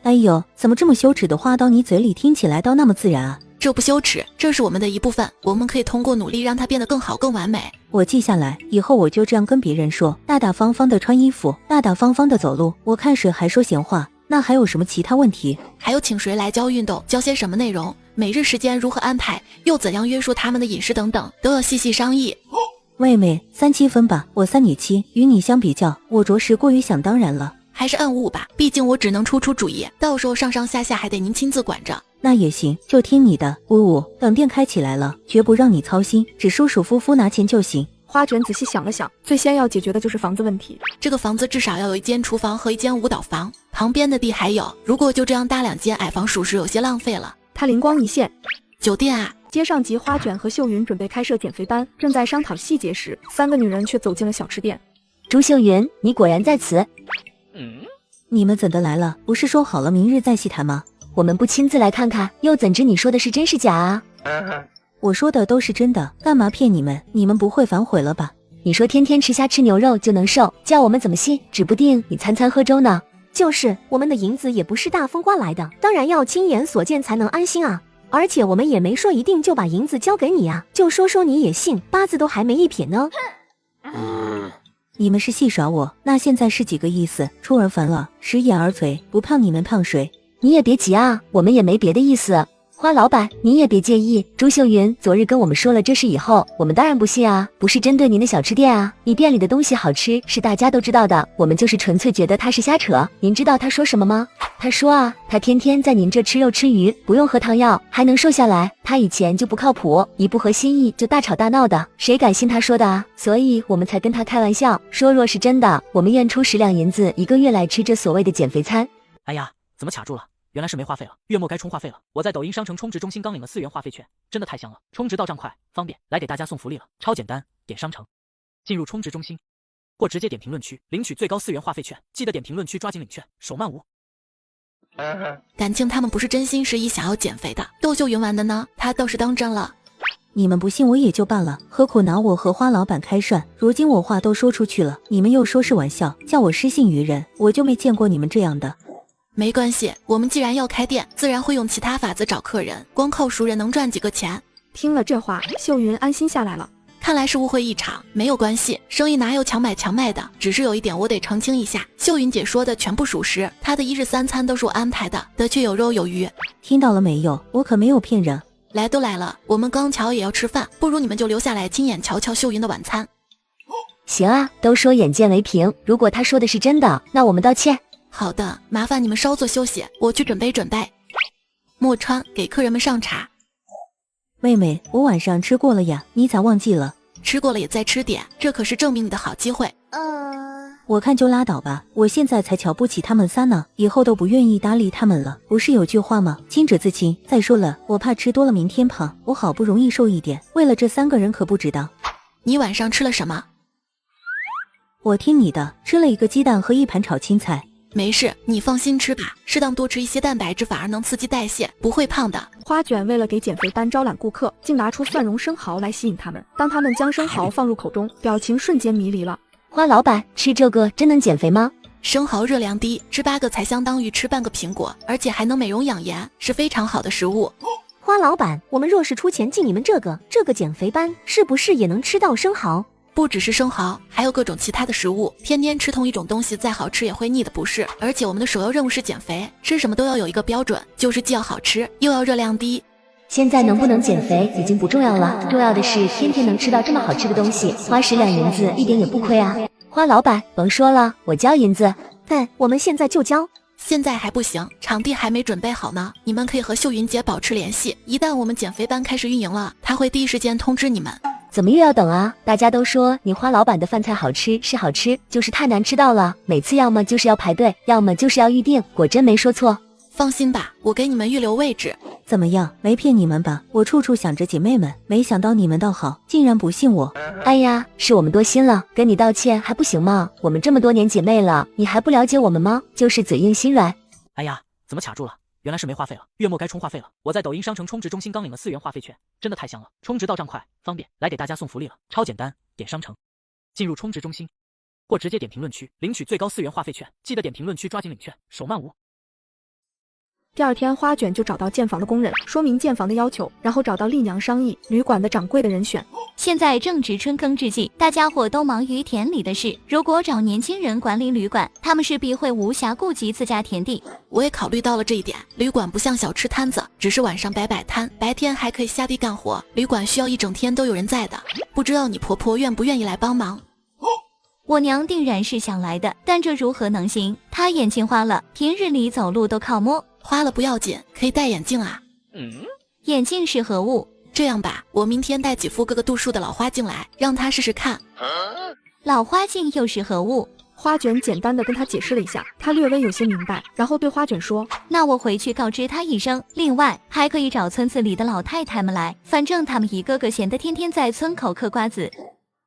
I: 哎呦，怎么这么羞耻的话到你嘴里听起来倒那么自然啊？
C: 这不羞耻，这是我们的一部分，我们可以通过努力让它变得更好更完美。
I: 我记下来，以后我就这样跟别人说，大大方方的穿衣服，大大方方的走路。我看谁还说闲话。那还有什么其他问题？
C: 还有请谁来教运动，教些什么内容，每日时间如何安排，又怎样约束他们的饮食等等，都要细细商议。
I: 妹妹，3-7分吧，我3你7，与你相比较，我着实过于想当然了。
C: 还是按5吧，毕竟我只能出主意，到时候上上下下还得您亲自管着。
I: 那也行，就听你的。等店开起来了，绝不让你操心，只舒舒服服拿钱就行。
A: 花卷仔细想了想，最先要解决的就是房子问题。
C: 这个房子至少要有一间厨房和一间舞蹈房，旁边的地还有，如果就这样搭2间矮房，属实有些浪费了。
A: 他灵光一现，
C: 酒店啊！
A: 接上集，花卷和秀云准备开设减肥班，正在商讨细节时，3个女人却走进了小吃店。
P: 朱秀云，你果然在此。
I: 你们怎的来了？不是说好了明日再细谈吗？
P: 我们不亲自来看看，又怎知你说的是真是假啊？
I: 我说的都是真的，干嘛骗你们？你们不会反悔了吧？
P: 你说天天吃虾吃牛肉就能瘦，叫我们怎么信？指不定你餐餐喝粥呢。
R: 就是我们的银子也不是大风刮来的，当然要亲眼所见才能安心啊。而且我们也没说一定就把银子交给你啊，就说你也信，八字都还没一撇呢。
I: 你们是戏耍我，那现在是几个意思？出尔反尔，食言而肥，不胖你们胖谁？
P: 你也别急啊，我们也没别的意思。花老板，你也别介意。朱秀云昨日跟我们说了这事以后，我们当然不信啊，不是针对您的小吃店啊，你店里的东西好吃是大家都知道的，我们就是纯粹觉得他是瞎扯。您知道他说什么吗？他说啊，他天天在您这吃肉吃鱼，不用喝汤药还能瘦下来，他以前就不靠谱，一不合心意就大吵大闹的，谁敢信他说的啊？所以我们才跟他开玩笑，说若是真的，我们愿出10两银子1个月来吃这所谓的减肥餐。
L: 哎呀，怎么卡住了？原来是没话费了，月末该充话费了。我在抖音商城充值中心刚领了4元话费券，真的太香了，充值到账快方便，来给大家送福利了，超简单，点商城，进入充值中心，或直接点评论区领取最高4元话费券，记得点评论区抓紧领券，手慢无。
C: 感情他们不是真心实意想要减肥的，逗秀云玩的呢，他倒是当真了。
I: 你们不信我也就罢了，何苦拿我和花老板开涮？如今我话都说出去了，你们又说是玩笑，叫我失信于人，我就没见过你们这样的。
C: 没关系，我们既然要开店，自然会用其他法子找客人，光靠熟人能赚几个钱？
A: 听了这话，秀云安心下来了。
C: 看来是误会一场，没有关系，生意哪有强买强卖的？只是有一点我得澄清一下，秀云姐说的全部属实，她的1日3餐都是我安排的，的确有肉有鱼。
I: 听到了没有？我可没有骗人。
C: 来都来了，我们刚巧也要吃饭，不如你们就留下来亲眼瞧瞧秀云的晚餐。
P: 行啊，都说眼见为凭，如果他说的是真的，那我们道歉。
C: 好的，麻烦你们稍作休息，我去准备。墨川给客人们上茶。
I: 妹妹，我晚上吃过了呀，你咋忘记了？
C: 吃过了也再吃点，这可是证明你的好机会。
I: 我看就拉倒吧，我现在才瞧不起他们仨呢，以后都不愿意搭理他们了。不是有句话吗？亲者自亲。再说了，我怕吃多了明天胖，我好不容易瘦一点，为了这3个人可不值当。
C: 你晚上吃了什么？
I: 我听你的，吃了1个鸡蛋和1盘炒青菜。
C: 没事，你放心吃吧，适当多吃一些蛋白质反而能刺激代谢，不会胖的。
A: 花卷为了给减肥班招揽顾客，竟拿出蒜蓉生蚝来吸引他们。当他们将生蚝放入口中，表情瞬间迷离了。
P: 花老板，吃这个真能减肥吗？
C: 生蚝热量低，吃8个才相当于吃半个苹果，而且还能美容养颜，是非常好的食物。
R: 花老板，我们若是出钱进你们这个减肥班，是不是也能吃到生蚝？
C: 不只是生蚝，还有各种其他的食物。天天吃同一种东西，再好吃也会腻的不是。而且我们的首要任务是减肥，吃什么都要有一个标准，就是既要好吃，又要热量低。
P: 现在能不能减肥已经不重要了，重要的是天天能吃到这么好吃的东西，花10两银子一点也不亏啊。花老板，甭说了，我交银子。
R: 对，我们现在就交。
C: 现在还不行，场地还没准备好呢。你们可以和秀云姐保持联系，一旦我们减肥班开始运营了，她会第一时间通知你们。
P: 怎么又要等啊？大家都说你花老板的饭菜好吃是好吃，就是太难吃到了，每次要么就是要排队，要么就是要预定，果真没说错。
C: 放心吧，我给你们预留位置。
I: 怎么样，没骗你们吧？我处处想着姐妹们，没想到你们倒好，竟然不信我。
P: 哎呀，是我们多心了，跟你道歉还不行吗？我们这么多年姐妹了，你还不了解我们吗？就是嘴硬心软。
L: 哎呀，怎么卡住了？原来是没话费了，月末该充话费了。我在抖音商城充值中心刚领了4元话费券，真的太香了，充值到账快方便，来给大家送福利了，超简单，点商城，进入充值中心，或直接点评论区领取最高4元话费券，记得点评论区抓紧领券，手慢无。
A: 第二天，花卷就找到建房的工人，说明建房的要求，然后找到丽娘商议旅馆的掌柜的人选。
Q: 现在正值春耕之际，大家伙都忙于田里的事。如果找年轻人管理旅馆，他们势必会无暇顾及自家田地。
C: 我也考虑到了这一点，旅馆不像小吃摊子，只是晚上摆摆摊，白天还可以下地干活。旅馆需要一整天都有人在的，不知道你婆婆愿不愿意来帮忙？
Q: 我娘定然是想来的，但这如何能行？她眼睛花了，平日里走路都靠摸。
C: 花了不要紧，可以戴眼镜啊。
Q: 眼镜是何物？
C: 这样吧，我明天带几副各个度数的老花镜来，让她试试看。
Q: 老花镜又是何物？
A: 花卷简单的跟他解释了一下，他略微有些明白，然后对花卷说：
Q: 那我回去告知他一声，另外还可以找村子里的老太太们来，反正他们一个个闲得天天在村口嗑瓜子。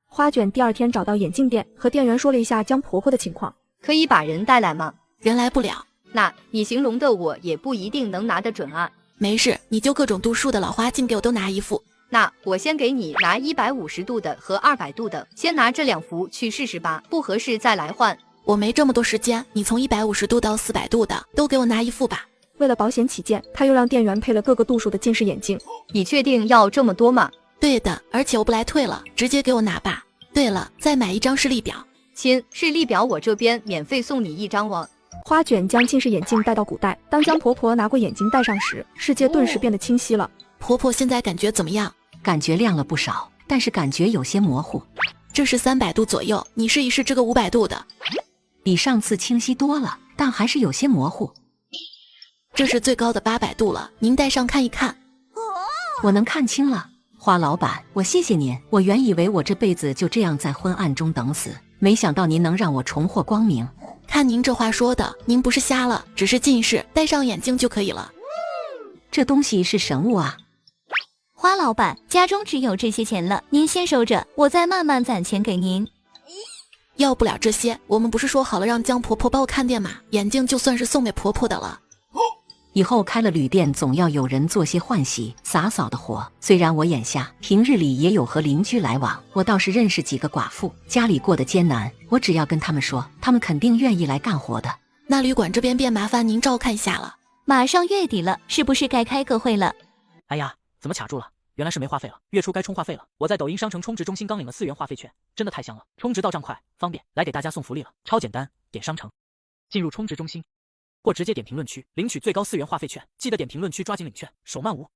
A: 花卷第二天找到眼镜店，和店员说了一下江婆婆的情况。
S: 可以把人带来吗？
C: 人来不了。
S: 那你形容的我也不一定能拿得准啊。
C: 没事，你就各种度数的老花镜给我都拿一副。
S: 那我先给你拿150度的和200度的，先拿这2幅去试试吧，不合适再来换。
C: 我没这么多时间，你从150度到400度的都给我拿一副吧。
A: 为了保险起见，他又让店员配了各个度数的近视眼镜。
S: 你确定要这么多吗？
C: 对的，而且我不来退了，直接给我拿吧。对了，再买一张视力表。
S: 亲，视力表我这边免费送你一张哦。
A: 花卷将近视眼镜带到古代，当江婆婆拿过眼镜戴上时，世界顿时变得清晰了。
C: 婆婆现在感觉怎么样？
K: 感觉亮了不少，但是感觉有些模糊。
C: 这是300度左右，你试一试这个500度的，
K: 比上次清晰多了，但还是有些模糊。
C: 这是最高的800度了，您戴上看一看。
K: 我能看清了。花老板，我谢谢您。我原以为我这辈子就这样在昏暗中等死，没想到您能让我重获光明。
C: 看您这话说的，您不是瞎了，只是近视，戴上眼镜就可以了。
K: 这东西是神物啊！
Q: 花老板，家中只有这些钱了，您先收着，我再慢慢攒钱给您。
C: 要不了这些，我们不是说好了让江婆婆帮我看店吗？眼镜就算是送给婆婆的了。
K: 以后开了旅店，总要有人做些换洗、洒扫的活。虽然我眼下平日里也有和邻居来往，我倒是认识几个寡妇，家里过得艰难，我只要跟他们说，他们肯定愿意来干活的。
C: 那旅馆这边便麻烦您照看一下了。
Q: 马上月底了，是不是该开个会了？
L: 哎呀，怎么卡住了？原来是没话费了，月初该充话费了。我在抖音商城充值中心刚领了4元话费券，真的太香了，充值到账快方便，来给大家送福利了，超简单，点商城，进入充值中心，或直接点评论区领取最高4元话费券，记得点评论区抓紧领券，手慢无。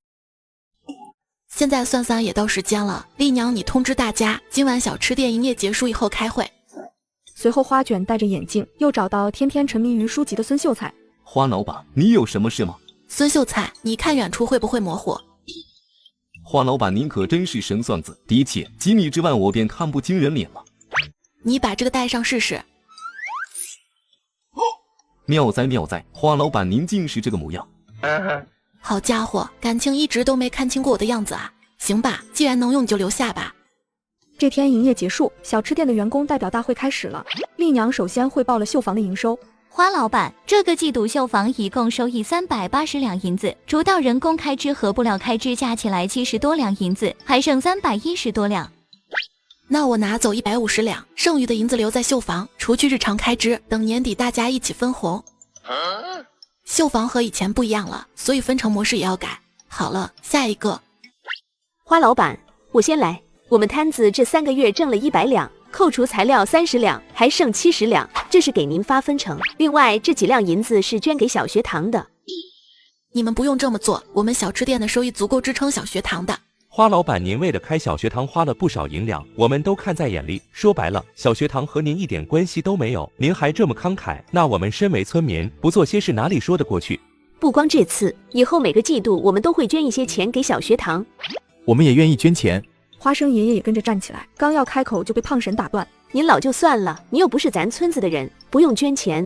C: 现在算算也到时间了，丽娘你通知大家，今晚小吃店营业结束以后开会。
A: 随后花卷戴着眼镜，又找到天天沉迷于书籍的孙秀才。
T: 花老板，你有什么事吗？
C: 孙秀才，你看远处会不会模糊？
T: 花老板，您可真是神算子，的确，几米之外我便看不清人脸了。
C: 你把这个戴上试试。
T: 妙哉妙哉，花老板您竟是这个模样。
C: 好家伙，感情一直都没看清过我的样子啊！行吧，既然能用你就留下吧。
A: 这天营业结束，小吃店的员工代表大会开始了。丽娘首先汇报了绣房的营收。
Q: 花老板，这个季度绣房一共收益380两银子，除掉人工开支和布料开支加起来70多两银子，还剩310多两。
C: 那我拿走150两，剩余的银子留在绣房，除去日常开支，等年底大家一起分红。绣房和以前不一样了，所以分成模式也要改。好了，下一个。
R: 花老板，我先来。我们摊子这3个月挣了100两，扣除材料30两，还剩70两，这是给您发分成。另外这几两银子是捐给小学堂的。
C: 你们不用这么做，我们小吃店的收益足够支撑小学堂的。
W: 花老板，您为了开小学堂花了不少银两，我们都看在眼里。说白了，小学堂和您一点关系都没有，您还这么慷慨，那我们身为村民，不做些事哪里说得过去？
R: 不光这次，以后每个季度我们都会捐一些钱给小学堂。
X: 我们也愿意捐钱。
A: 花生爷爷也跟着站起来，刚要开口就被胖婶打断。
R: 您老就算了，你又不是咱村子的人，不用捐钱。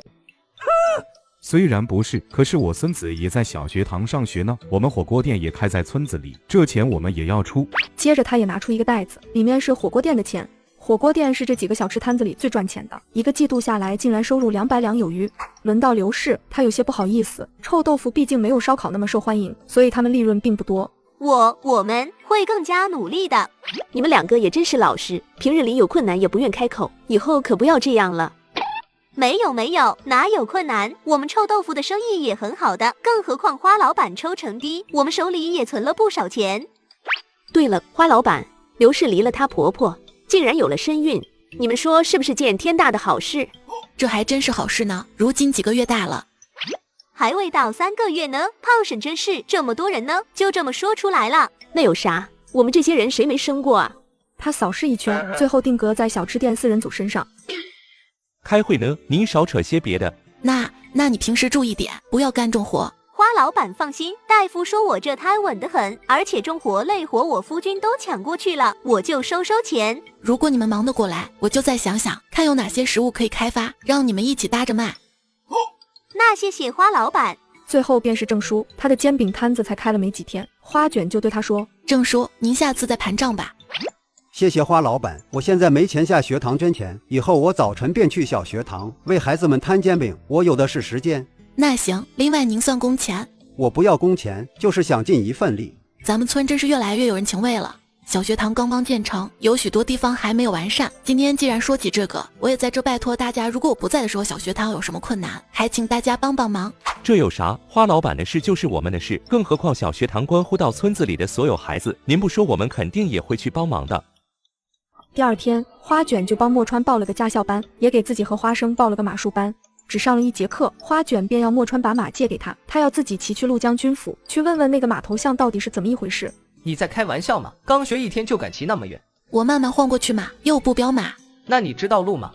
G: 虽然不是，可是我孙子也在小学堂上学呢。我们火锅店也开在村子里，这钱我们也要出。
A: 接着他也拿出一个袋子，里面是火锅店的钱。火锅店是这几个小吃摊子里最赚钱的，一个季度下来竟然收入200两有余。轮到刘氏，他有些不好意思，臭豆腐毕竟没有烧烤那么受欢迎，所以他们利润并不多。
B: 我们会更加努力的。
R: 你们两个也真是老实，平日里有困难也不愿开口，以后可不要这样了。
B: 没有，哪有困难？我们臭豆腐的生意也很好的，更何况花老板抽成低，我们手里也存了不少钱。
R: 对了，花老板，刘氏离了她婆婆，竟然有了身孕，你们说是不是件天大的好事？
C: 这还真是好事呢，如今几个月大了？
B: 还未到3个月呢。胖婶真是这么多人呢，就这么说出来了。
R: 那有啥？我们这些人谁没生过啊？
A: 他扫视一圈，最后定格在小吃店4人组身上。
W: 开会呢，您少扯些别的。
C: 那你平时注意点，不要干重活。
B: 花老板放心，大夫说我这胎稳得很，而且重活累活我夫君都抢过去了，我就收钱。
C: 如果你们忙得过来，我就再想想，看有哪些食物可以开发，让你们一起搭着卖。
B: 那谢谢花老板。
A: 最后便是郑叔，他的煎饼摊子才开了没几天，花卷就对他说：“
C: 郑叔，您下次再盘账吧。”
M: 谢谢花老板，我现在没钱下学堂捐钱，以后我早晨便去小学堂为孩子们摊煎饼，我有的是时间。
C: 那行，另外您算工钱。
M: 我不要工钱，就是想尽一份力。
C: 咱们村真是越来越有人情味了。小学堂刚刚建成，有许多地方还没有完善。今天既然说起这个，我也在这拜托大家，如果我不在的时候，小学堂有什么困难，还请大家帮帮忙。
W: 这有啥？花老板的事就是我们的事，更何况小学堂关乎到村子里的所有孩子，您不说我们肯定也会去帮忙的。
A: 第二天，花卷就帮莫川报了个驾校班，也给自己和花生报了个马术班。只上了1节课，花卷便要莫川把马借给他，他要自己骑去陆将军府，去问问那个马头巷到底是怎么一回事。
J: 你在开玩笑吗？刚学1天就敢骑那么远？
C: 我慢慢晃过去嘛，又不飙马。
J: 那你知道路吗？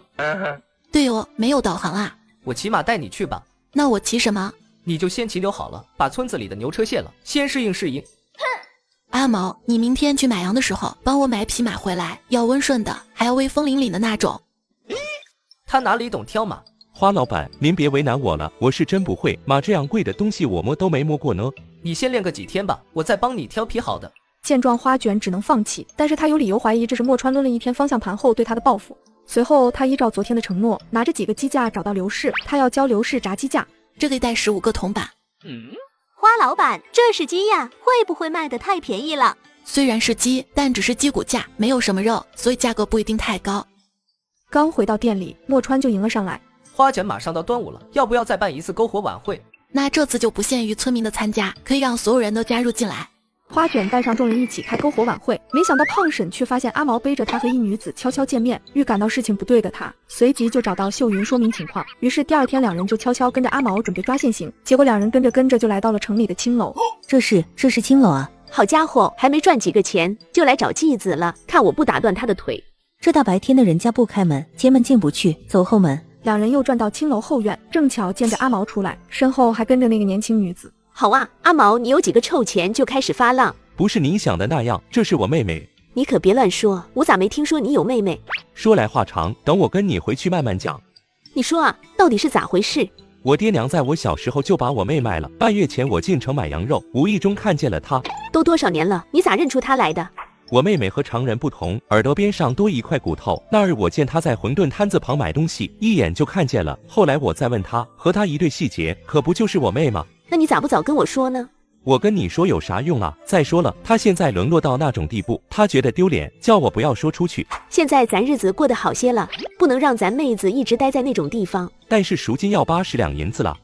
C: 对哦，没有导航啊。
J: 我骑马带你去吧。
C: 那我骑什么？
J: 你就先骑牛好了，把村子里的牛车卸了，先适应。
C: 阿毛，你明天去买羊的时候，帮我买匹马回来，要温顺的，还要威风凛凛的那种。
J: 他哪里懂挑马？
W: 花老板，您别为难我了，我是真不会，马这样贵的东西我摸都没摸过呢。
J: 你先练个几天吧，我再帮你挑匹好的。
A: 见状，花卷只能放弃，但是他有理由怀疑这是莫川抡了1天方向盘后对他的报复。随后，他依照昨天的承诺，拿着几个鸡架找到刘氏，他要教刘氏炸鸡架，
C: 这得带15个铜板。
B: 花老板，这是鸡呀，会不会卖得太便宜了？
C: 虽然是鸡，但只是鸡骨架，没有什么肉，所以价格不一定太高。
A: 刚回到店里，莫川就迎了上来。
J: 花卷马上到端午了，要不要再办一次篝火晚会？
C: 那这次就不限于村民的参加，可以让所有人都加入进来。
A: 花卷带上众人一起开篝火晚会，没想到胖婶却发现阿毛背着他和一女子悄悄见面，预感到事情不对的他，随即就找到秀云说明情况。于是第2天，2人就悄悄跟着阿毛准备抓现行。结果2人跟着就来到了城里的青楼。
I: 这是青楼啊！
R: 好家伙，还没赚几个钱就来找继子了，看我不打断他的腿！
I: 这大白天的人家不开门，前门进不去，走后门。
A: 2人又转到青楼后院，正巧见着阿毛出来，身后还跟着那个年轻女子。
R: 好啊，阿毛，你有几个臭钱就开始发浪？
W: 不是您想的那样，这是我妹妹。
R: 你可别乱说，我咋没听说你有妹妹？
W: 说来话长，等我跟你回去慢慢讲。
R: 你说啊，到底是咋回事？
W: 我爹娘在我小时候就把我妹卖了，半月前我进城买羊肉，无意中看见了她。
R: 都多少年了，你咋认出她来的？
W: 我妹妹和常人不同，耳朵边上多一块骨头。那日我见她在馄饨摊子旁买东西，一眼就看见了。后来我再问她，和她一对细节，可不就是我妹吗？
R: 那你咋不早跟我说呢？
W: 我跟你说有啥用啊？再说了，她现在沦落到那种地步，她觉得丢脸，叫我不要说出去。
R: 现在咱日子过得好些了，不能让咱妹子一直待在那种地方。
W: 但是赎金要80两银子了。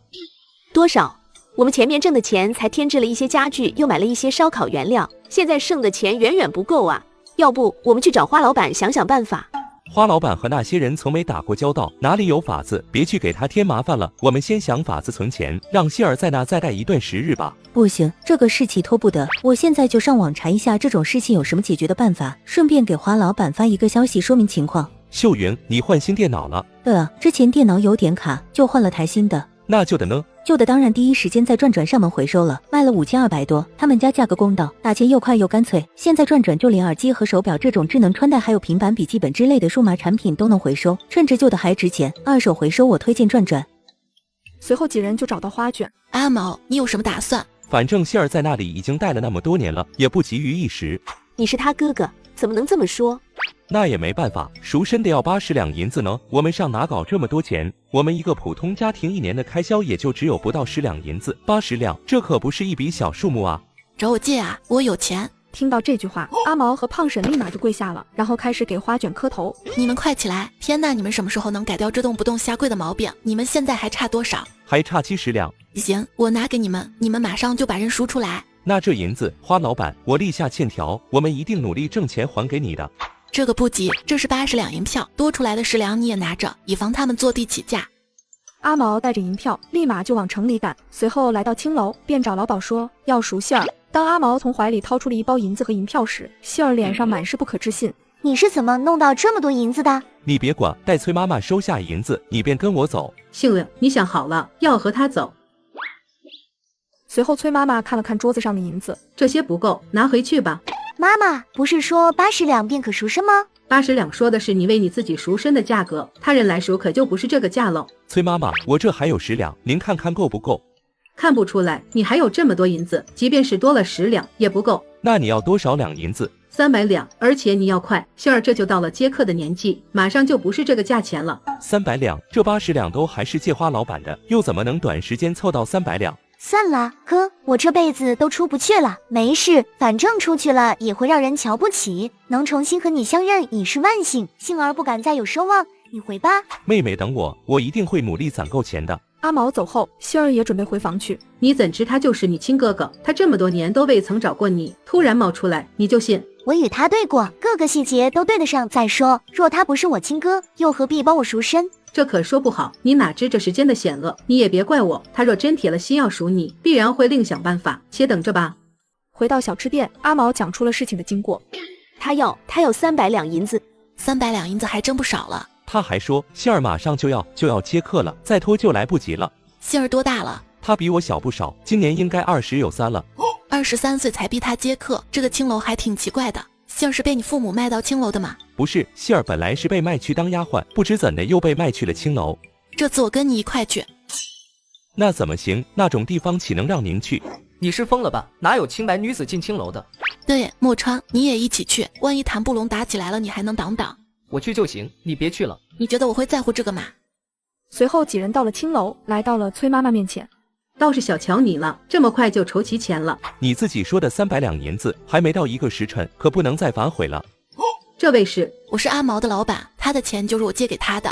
R: 多少？我们前面挣的钱才添置了一些家具，又买了一些烧烤原料，现在剩的钱远远不够啊！要不我们去找花老板想想办法。
W: 花老板和那些人从没打过交道，哪里有法子？别去给他添麻烦了。我们先想法子存钱，让希儿在那再待一段时日吧。
I: 不行，这个事情拖不得，我现在就上网查一下这种事情有什么解决的办法，顺便给花老板发一个消息说明情况。
W: 秀云，你换新电脑了？
I: 对啊，之前电脑有点卡，就换了台新的。
W: 那旧的呢？
I: 旧的当然第一时间在转转上门回收了，卖了5200多，他们家价格公道，打钱又快又干脆。现在转转就连耳机和手表这种智能穿戴还有平板笔记本之类的数码产品都能回收，趁着旧的还值钱，二手回收我推荐转转。
A: 随后几人就找到花卷。
C: 阿毛，你有什么打算？
W: 反正希儿在那里已经待了那么多年了，也不急于一时。
R: 你是他哥哥，怎么能这么说？
W: 那也没办法，赎身得要80两银子呢，我们上哪搞这么多钱？我们一个普通家庭一年的开销也就只有不到10两银子，80两，这可不是一笔小数目啊！
C: 找我借啊，我有钱。
A: 听到这句话，阿毛和胖婶立马就跪下了，然后开始给花卷磕头。
C: 你们快起来！天哪，你们什么时候能改掉这动不动下跪的毛病？你们现在还差多少？
W: 还差70两。
C: 行，我拿给你们，你们马上就把人赎出来。
W: 那这银子，花老板，我立下欠条，我们一定努力挣钱还给你的。
C: 这个不急，这是80两银票，多出来的10两你也拿着，以防他们坐地起价。
A: 阿毛带着银票，立马就往城里赶。随后来到青楼，便找老鸨说要赎信儿。当阿毛从怀里掏出了一包银子和银票时，信儿脸上满是不可置信。
B: 你是怎么弄到这么多银子的？
W: 你别管，待崔妈妈收下银子，你便跟我走。
E: 杏儿，你想好了，要和他走。
A: 随后崔妈妈看了看桌子上的银子，
E: 这些不够，拿回去吧。
B: 妈妈，不是说80两便可赎身吗
E: ？80两说的是你为你自己赎身的价格，他人来赎可就不是这个价喽。
W: 崔妈妈，我这还有10两，您看看够不够？
E: 看不出来，你还有这么多银子，即便是多了10两也不够。
W: 那你要多少两银子
E: ？300两，而且你要快，杏儿这就到了接客的年纪，马上就不是这个价钱了。
W: 300两，这80两都还是借花老板的，又怎么能短时间凑到300两？
B: 算了，哥，我这辈子都出不去了。没事，反正出去了也会让人瞧不起，能重新和你相认已是万幸。杏儿不敢再有奢望，你回吧。
W: 妹妹等我，我一定会努力攒够钱的。
A: 阿毛走后，杏儿也准备回房去。
E: 你怎知他就是你亲哥哥？他这么多年都未曾找过你，突然冒出来，你就信？
B: 我与他对过，各个细节都对得上。再说，若他不是我亲哥，又何必帮我赎身？
E: 这可说不好，你哪知这是间的险恶？你也别怪我，他若真铁了心要赎你，必然会另想办法，且等着吧。
A: 回到小吃店，阿毛讲出了事情的经过。
R: 他要300两银子
C: ，300两银子还真不少了。
W: 他还说杏儿马上就要接客了，再拖就来不及了。
C: 杏儿多大了？
W: 他比我小不少，今年应该20有3了。
C: 23岁才逼他接客，这个青楼还挺奇怪的。杏儿是被你父母卖到青楼的吗？
W: 不是，杏儿本来是被卖去当丫鬟，不知怎的又被卖去了青楼。
C: 这次我跟你一块去。
W: 那怎么行？那种地方岂能让您去？
J: 你是疯了吧？哪有清白女子进青楼的？
C: 对，莫川，你也一起去，万一谭不龙打起来了，你还能挡挡。
J: 我去就行，你别去了。
C: 你觉得我会在乎这个吗？
A: 随后几人到了青楼，来到了崔妈妈面前。
E: 倒是小瞧你了，这么快就筹齐钱了。
W: 你自己说的300两银子还没到1个时辰，可不能再反悔了。
E: 这位是？
C: 我是阿毛的老板，他的钱就是我借给他的。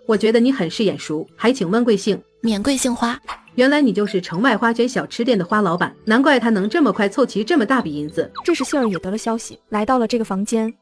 E: 我觉得你很是眼熟，还请问贵姓？
C: 免贵姓花。
E: 原来你就是城外花卷小吃店的花老板，难怪他能这么快凑齐这么大笔银子。
A: 这时杏儿也得了消息，来到了这个房间。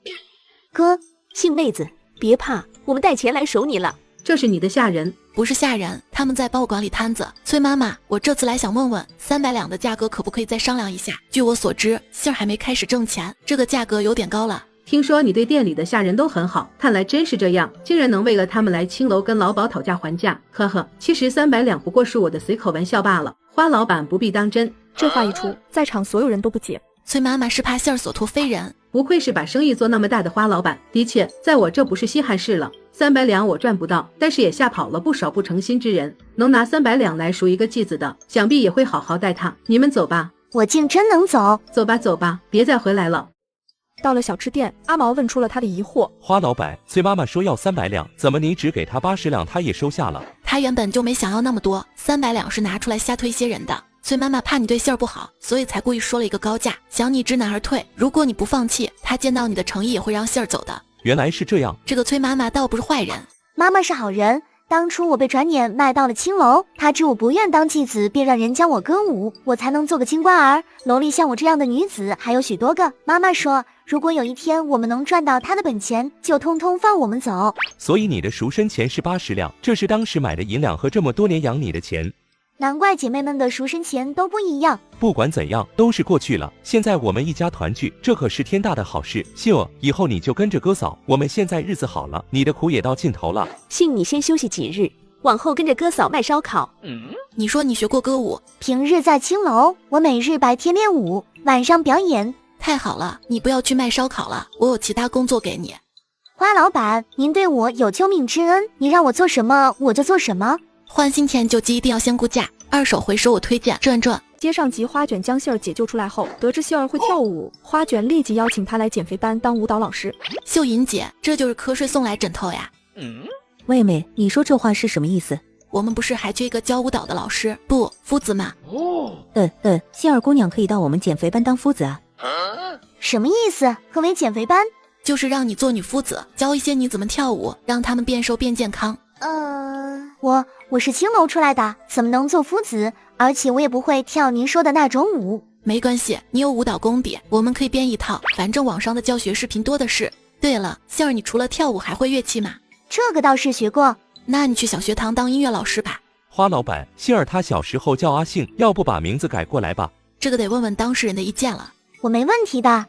R: 哥，杏妹子，别怕，我们带钱来守你了。
E: 这是你的下人？
C: 不是下人，他们在帮我管理摊子。崔妈妈，我这次来想问问，300两的价格可不可以再商量一下？据我所知，杏儿还没开始挣钱，这个价格有点高了。
E: 听说你对店里的下人都很好，看来真是这样，竟然能为了他们来青楼跟老鸨讨价还价。呵呵，其实300两不过是我的随口玩笑罢了，花老板不必当真。
A: 这话一出，在场所有人都不解。
C: 崔妈妈是怕杏儿所托非人，
E: 不愧是把生意做那么大的花老板。的确，在我这不是稀罕事了。300两我赚不到，但是也吓跑了不少不诚心之人。能拿300两来赎一个继子的，想必也会好好待他。你们走吧。
B: 我竟真能走？
E: 走吧走吧，别再回来了。
A: 到了小吃店，阿毛问出了他的疑惑。
W: 花老板，崔妈妈说要300两，怎么你只给他80两，他也收下了？
C: 他原本就没想要那么多，300两是拿出来瞎推些人的。崔妈妈怕你对杏儿不好，所以才故意说了一个高价，想你知难而退。如果你不放弃，她见到你的诚意也会让杏儿走的。
W: 原来是这样，
C: 这个崔妈妈倒不是坏人。
B: 妈妈是好人，当初我被转撵卖到了青楼，她知我不愿当继子，便让人将我歌舞，我才能做个清官儿。楼里像我这样的女子还有许多个。妈妈说，如果有一天我们能赚到她的本钱，就通通放我们走。
W: 所以你的赎身钱是80两，这是当时买的银两和这么多年养你的钱。
B: 难怪姐妹们的赎身钱都不一样。
W: 不管怎样，都是过去了。现在我们一家团聚，这可是天大的好事。杏儿，以后你就跟着哥嫂，我们现在日子好了，你的苦也到尽头了。
R: 杏，你先休息几日，往后跟着哥嫂卖烧烤。
C: 你说你学过歌舞？
B: 平日在青楼，我每日白天练舞，晚上表演。
C: 太好了，你不要去卖烧烤了，我有其他工作给你。
B: 花老板，您对我有救命之恩，你让我做什么我就做什么。
C: 换新钱救急一定要先估价，二手回收我推荐转转。
A: 接上集花卷将杏儿解救出来后，得知杏儿会跳舞，花卷立即邀请她来减肥班当舞蹈老师。
C: 秀银姐，这就是瞌睡送来枕头呀？
I: 妹妹，你说这话是什么意思？
C: 我们不是还缺一个教舞蹈的老师，不，夫子吗？
I: 杏儿姑娘可以到我们减肥班当夫子啊？
B: 什么意思？何为减肥班？
C: 就是让你做女夫子，教一些你怎么跳舞，让他们变瘦变健康。
B: 我是青楼出来的，怎么能做夫子？而且我也不会跳您说的那种舞。
C: 没关系，你有舞蹈功底，我们可以编一套，反正网上的教学视频多的是。对了，杏儿，你除了跳舞还会乐器吗？
B: 这个倒是学过。
C: 那你去小学堂当音乐老师吧。
W: 花老板，杏儿她小时候叫阿杏，要不把名字改过来吧？
C: 这个得问问当事人的意见了。
B: 我没问题的。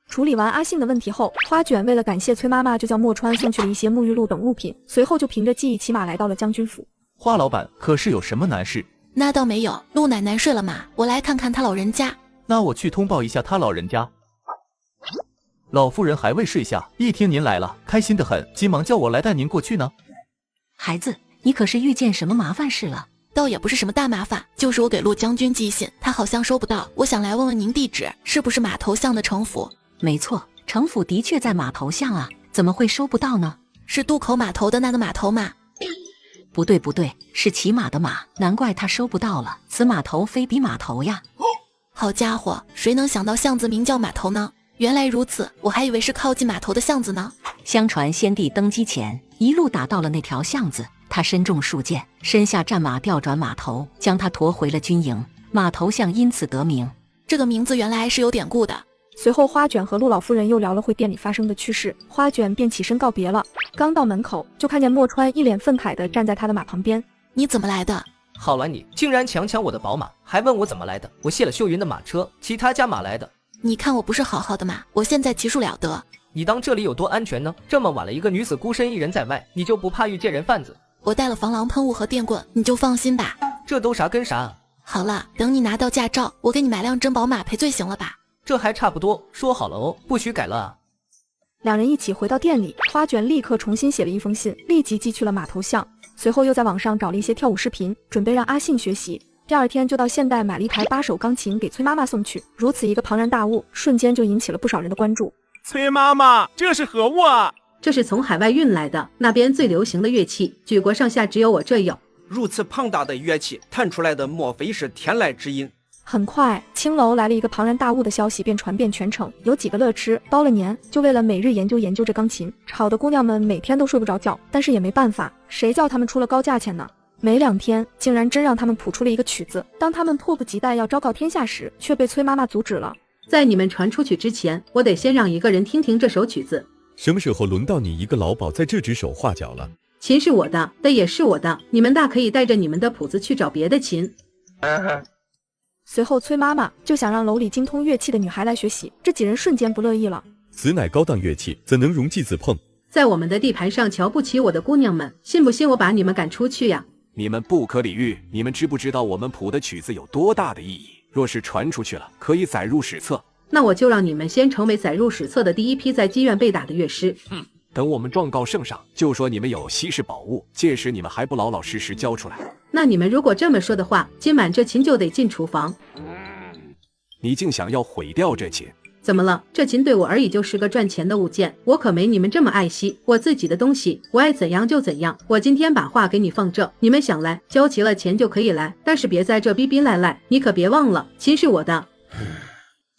A: 处理完阿信的问题后，花卷为了感谢崔妈妈，就叫墨川送去了一些沐浴露等物品，随后就凭着记忆骑马来到了将军府。
D: 花老板，可是有什么难事？
C: 那倒没有，陆奶奶睡了吗？我来看看她老人家。
D: 那我去通报一下她老人家。老夫人还未睡下，一听您来了，开心得很，急忙叫我来带您过去呢。
K: 孩子，你可是遇见什么麻烦事了？
C: 倒也不是什么大麻烦，就是我给陆将军寄信，他好像收不到，我想来问问您地址，是不是码头巷的城府？
K: 没错，城府的确在码头巷啊，怎么会收不到呢？
C: 是渡口码头的那个码头吗？
K: 不对，是骑马的马，难怪他收不到了。此码头非彼码头呀！
C: 好家伙，谁能想到巷子名叫码头呢？原来如此，我还以为是靠近码头的巷子呢。
K: 相传先帝登基前，一路打到了那条巷子，他身中数箭，身下战马调转码头，将他驮回了军营，码头巷因此得名。
C: 这个名字原来是有典故的。
A: 随后花卷和陆老夫人又聊了会店里发生的趣事，花卷便起身告别了。刚到门口，就看见墨川一脸愤慨地站在他的马旁边。
C: 你怎么来的？
J: 好了你，竟然强抢我的宝马，还问我怎么来的？我卸了秀云的马车，骑他家马来的。
C: 你看我不是好好的吗？我现在骑术了得。
J: 你当这里有多安全呢？这么晚了，一个女子孤身一人在外，你就不怕遇见人贩子？
C: 我带了防狼喷雾和电棍，你就放心吧。
J: 这都啥跟啥？
C: 好了，等你拿到驾照，我给你买辆真宝马赔罪行了吧？
J: 这还差不多，说好了哦，不许改了啊。
A: 两人一起回到店里，花卷立刻重新写了一封信，立即寄去了码头巷。随后又在网上找了一些跳舞视频，准备让阿信学习。第二天就到现代买了一台8手钢琴给崔妈妈送去。如此一个庞然大物，瞬间就引起了不少人的关注。
U: 崔妈妈，这是何物啊？
E: 这是从海外运来的，那边最流行的乐器，举国上下只有我这有。
U: 如此庞大的乐器，弹出来的莫非是天籁之音？
A: 很快，青楼来了一个庞然大物的消息便传遍全城，有几个乐痴包了年，就为了每日研究这钢琴，吵得姑娘们每天都睡不着觉。但是也没办法，谁叫他们出了高价钱呢？没2天，竟然真让他们谱出了一个曲子。当他们迫不及待要昭告天下时，却被崔妈妈阻止了。
E: 在你们传出去之前，我得先让一个人听听这首曲子。
F: 什么时候轮到你一个老鸨在这指手画脚了？
E: 琴是我的，的也是我的，你们大可以带着你们的谱子去找别的琴。
A: 随后崔妈妈就想让楼里精通乐器的女孩来学习，这几人瞬间不乐意了。
F: 此乃高档乐器，怎能容继子碰？
E: 在我们的地盘上瞧不起我的姑娘们，信不信我把你们赶出去呀？
V: 你们不可理喻，你们知不知道我们谱的曲子有多大的意义？若是传出去了，可以载入史册。
E: 那我就让你们先成为载入史册的第一批在妓院被打的乐师。
V: 等我们状告圣上，就说你们有稀世宝物，届时你们还不老老实实交出来？
E: 那你们如果这么说的话，今晚这琴就得进厨房。
V: 你竟想要毁掉这琴？
E: 怎么了？这琴对我而已就是个赚钱的物件，我可没你们这么爱惜我自己的东西，我爱怎样就怎样。我今天把话给你放这，你们想来交齐了钱就可以来，但是别在这逼逼赖赖，你可别忘了，琴是我的。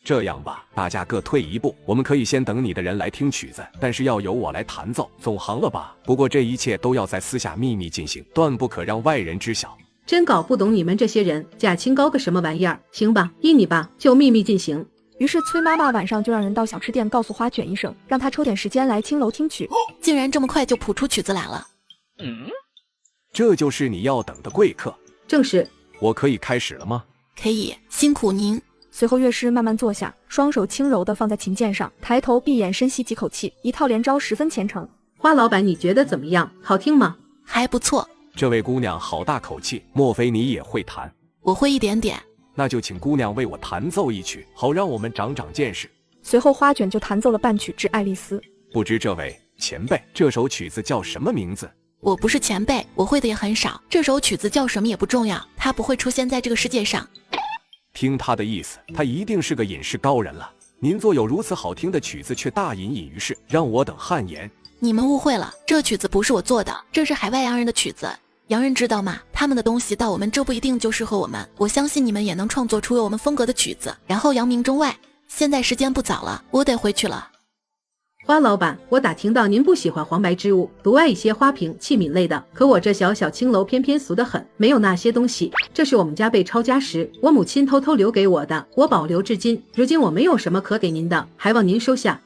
V: 这样吧，大家各退一步，我们可以先等你的人来听曲子，但是要由我来弹奏，总行了吧？不过这一切都要在私下秘密进行，断不可让外人知晓。
E: 真搞不懂你们这些人假清高个什么玩意儿。行吧，依你吧，就秘密进行。
A: 于是崔妈妈晚上就让人到小吃店告诉花卷医生，让他抽点时间来青楼听曲。
C: 竟然这么快就谱出曲子来了。
V: 这就是你要等的贵客。
E: 正是。
V: 我可以开始了吗？
C: 可以，辛苦您。
A: 随后乐师慢慢坐下，双手轻柔地放在琴键上，抬头闭眼深吸几口气，一套连招十分虔诚。
E: 花老板，你觉得怎么样？好听吗？
C: 还不错。
V: 这位姑娘好大口气，莫非你也会弹？
C: 我会一点点。
V: 那就请姑娘为我弹奏一曲，好让我们长长见识。
A: 随后花卷就弹奏了半曲致爱丽丝。
V: 不知这位前辈，这首曲子叫什么名字？
C: 我不是前辈，我会的也很少。这首曲子叫什么也不重要，它不会出现在这个世界上。
V: 听他的意思，他一定是个隐士高人了。您作有如此好听的曲子，却大隐隐于市，让我等汗颜。
C: 你们误会了，这曲子不是我做的，这是海外洋人的曲子。洋人知道吗？他们的东西到我们这不一定就适合我们。我相信你们也能创作出有我们风格的曲子，然后扬名中外。现在时间不早了，我得回去了。
E: 花老板，我打听到您不喜欢黄白之物，独爱一些花瓶、器皿类的。可我这小小青楼偏偏俗得很，没有那些东西。这是我们家被抄家时，我母亲偷偷留给我的，我保留至今。如今我没有什么可给您的，还望您收下。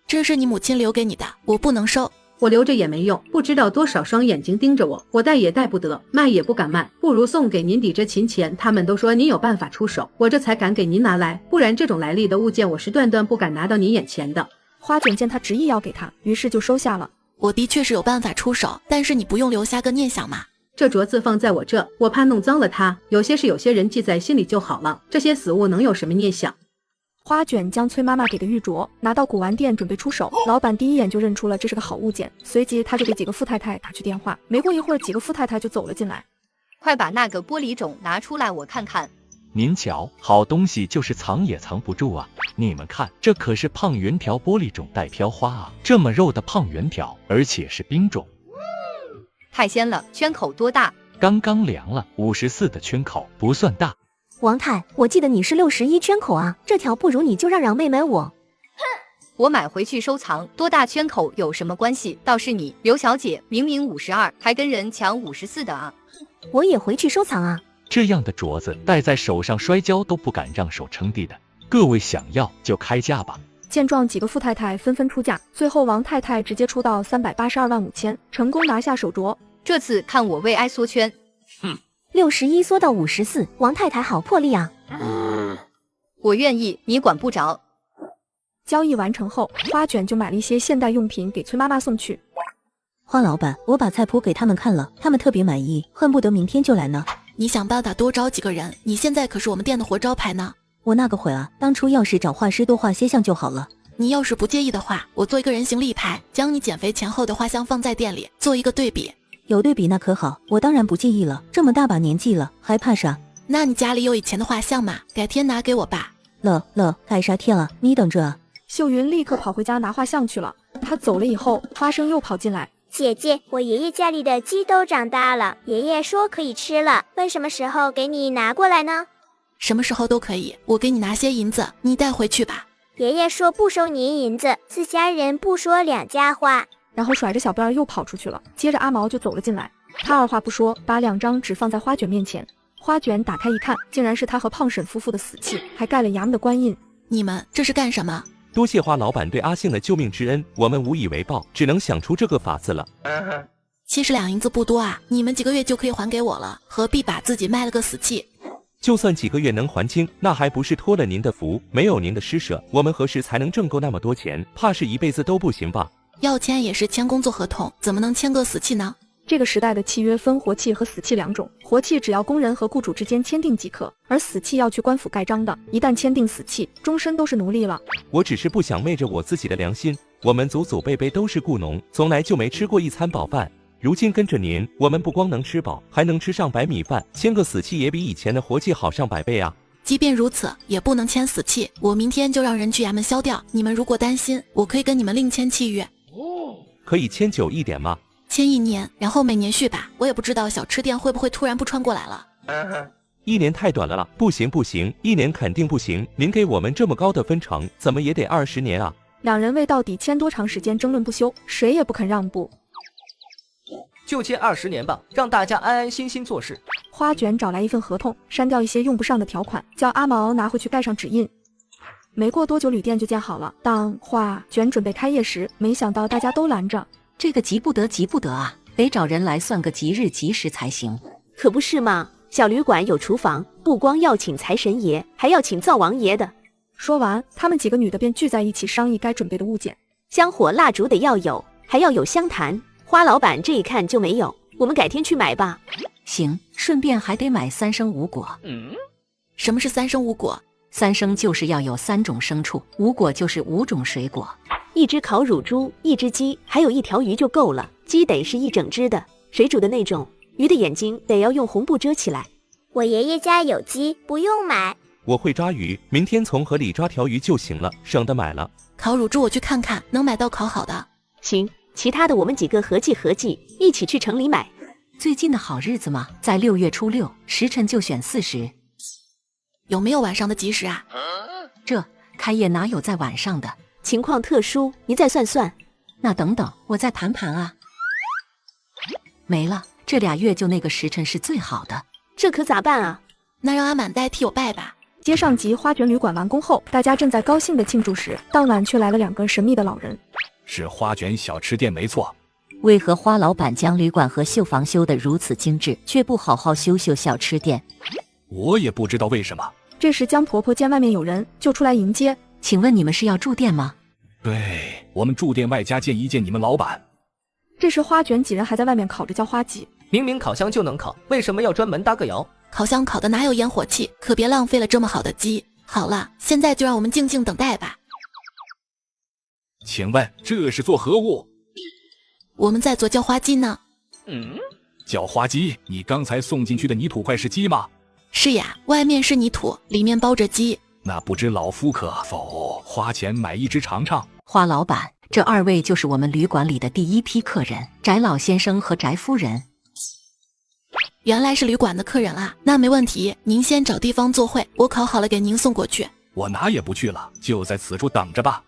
C: 这是你母亲留给你的，我不能收。
E: 我留着也没用，不知道多少双眼睛盯着我，我带也带不得，卖也不敢卖，不如送给您抵着秦钱。他们都说您有办法出手，我这才敢给您拿来，不然这种来历的物件我是断断不敢拿到您眼前的。
A: 花卷见他执意要给他，于是就收下了。
C: 我的确是有办法出手，但是你不用留下个念想嘛。
E: 这镯子放在我这，我怕弄脏了它，有些事有些人记在心里就好了，这些死物能有什么念想？
A: 花卷将崔妈妈给的玉镯拿到古玩店准备出手，老板第一眼就认出了这是个好物件，随即他就给几个富太太打去电话。没过一会儿，几个富太太就走了进来。
S: 快把那个玻璃种拿出来我看看。
H: 您瞧，好东西就是藏也藏不住啊！你们看，这可是胖圆条玻璃种带飘花啊，这么肉的胖圆条，而且是冰种，
S: 太鲜了。圈口多大？
H: 刚刚量了54的圈口，不算大。
P: 王太，我记得你是61圈口啊，这条不如你就让妹妹我。
S: 我买回去收藏，多大圈口有什么关系？倒是你，刘小姐，明明52，还跟人抢54的啊！
P: 我也回去收藏啊。
H: 这样的镯子戴在手上摔跤都不敢让手撑地的，各位想要就开价吧。
A: 见状，几个富太太纷纷出价，最后王太太直接出到382万5千，成功拿下手镯。
S: 这次看我为爱缩圈。
P: 61缩到54，王太太好魄力啊！
S: 我愿意，你管不着。
A: 交易完成后，花卷就买了一些现代用品给崔妈妈送去。
I: 花老板，我把菜谱给他们看了，他们特别满意，恨不得明天就来呢。
C: 你想办法多招几个人，你现在可是我们店的活招牌呢。
I: 我那个会啊，当初要是找画师多画些像就好了。
C: 你要是不介意的话，我做一个人形立牌，将你减肥前后的画像放在店里，做一个对比。
I: 有对比那可好，我当然不介意了，这么大把年纪了，还怕啥？
C: 那你家里有以前的画像吗？改天拿给我吧。
I: 改啥天了？你等着啊！
A: 秀云立刻跑回家拿画像去了。她走了以后，花生又跑进来。
B: 姐姐，我爷爷家里的鸡都长大了，爷爷说可以吃了，问什么时候给你拿过来呢？
C: 什么时候都可以，我给你拿些银子，你带回去吧。
B: 爷爷说不收您银子，自家人不说两家话。
A: 然后甩着小辫又跑出去了。接着阿毛就走了进来，他二话不说，把2张纸放在花卷面前。花卷打开一看，竟然是他和胖婶夫妇的死契，还盖了衙门的官印。
C: 你们这是干什么？
W: 多谢花老板对阿信的救命之恩，我们无以为报，只能想出这个法子了。
C: 70两银子不多啊，你们几个月就可以还给我了，何必把自己卖了个死契？
W: 就算几个月能还清，那还不是托了您的福？没有您的施舍，我们何时才能挣够那么多钱？怕是一辈子都不行吧？
C: 要签也是签工作合同，怎么能签个死契呢？
A: 这个时代的契约分活契和死契2种，活契只要工人和雇主之间签订即可，而死契要去官府盖章的，一旦签订死契，终身都是奴隶了。
W: 我只是不想昧着我自己的良心，我们祖祖辈辈都是雇农，从来就没吃过一餐饱饭。如今跟着您，我们不光能吃饱，还能吃上白米饭，签个死契也比以前的活契好上100倍啊！
C: 即便如此，也不能签死契，我明天就让人去衙门销掉。你们如果担心，我可以跟你们另签契约。
W: 可以签久一点吗？
C: 签1年，然后每年续吧。我也不知道小吃店会不会突然不穿过来了。
W: 1年太短了啦，不行，1年肯定不行。您给我们这么高的分成，怎么也得20年啊！
A: 两人为到底签多长时间争论不休，谁也不肯让步。
J: 就签20年吧，让大家安安心心做事。
A: 花卷找来一份合同，删掉一些用不上的条款，叫阿毛拿回去盖上指印。没过多久，旅店就建好了。当花卷准备开业时，没想到大家都拦着。
K: 这个急不得啊，得找人来算个吉日吉时才行。
R: 可不是嘛，小旅馆有厨房，不光要请财神爷，还要请灶王爷的。
A: 说完，他们几个女的便聚在一起商议该准备的物件。
R: 香火蜡烛得要有，还要有香坛。花老板这一看就没有，我们改天去买吧。
K: 行，顺便还得买3生5果。
C: 什么是3生5果
K: ？3生就是要有3种牲畜，5果就是5种水果。
R: 1只烤乳猪，1只鸡，还有1条鱼就够了。鸡得是一整只的，水煮的那种。鱼的眼睛得要用红布遮起来。
B: 我爷爷家有鸡，不用买。
W: 我会抓鱼，明天从河里抓条鱼就行了，省得买了。
C: 烤乳猪我去看看，能买到烤好的。
R: 行，其他的我们几个合计，一起去城里买。
K: 最近的好日子嘛，在6月初6，时辰就选4时。
C: 有没有晚上的吉时啊？
K: 这开业哪有在晚上的？
R: 情况特殊，你再算算。
K: 那等等，我再盘盘啊。没了，这2月就那个时辰是最好的。
R: 这可咋办啊？
C: 那让阿满代替我拜吧。
A: 接上集花卷旅馆完工后，大家正在高兴的庆祝时，当晚却来了2个神秘的老人。
V: 是花卷小吃店没错。
P: 为何花老板将旅馆和绣房修得如此精致，却不好好修小吃店？
V: 我也不知道为什么。
A: 这时江婆婆见外面有人，就出来迎接。
K: 请问你们是要住店吗？
V: 对，我们住店外加见一见你们老板。
A: 这时花卷几人还在外面烤着叫花鸡。
J: 明明烤箱就能烤，为什么要专门搭个窑？
C: 烤箱烤的哪有烟火气？可别浪费了这么好的鸡。好了，现在就让我们静静等待吧。
V: 请问这是做何物？
C: 我们在做叫花鸡呢。
V: 叫花鸡？你刚才送进去的泥土块是鸡吗？
C: 是呀，外面是泥土，里面包着鸡。
V: 那不知老夫可否花钱买1只尝尝？
K: 花老板，这2位就是我们旅馆里的第1批客人，翟老先生和翟夫人。
C: 原来是旅馆的客人啊，那没问题，您先找地方坐会，我烤好了给您送过去。
V: 我哪也不去了，就在此处等着吧。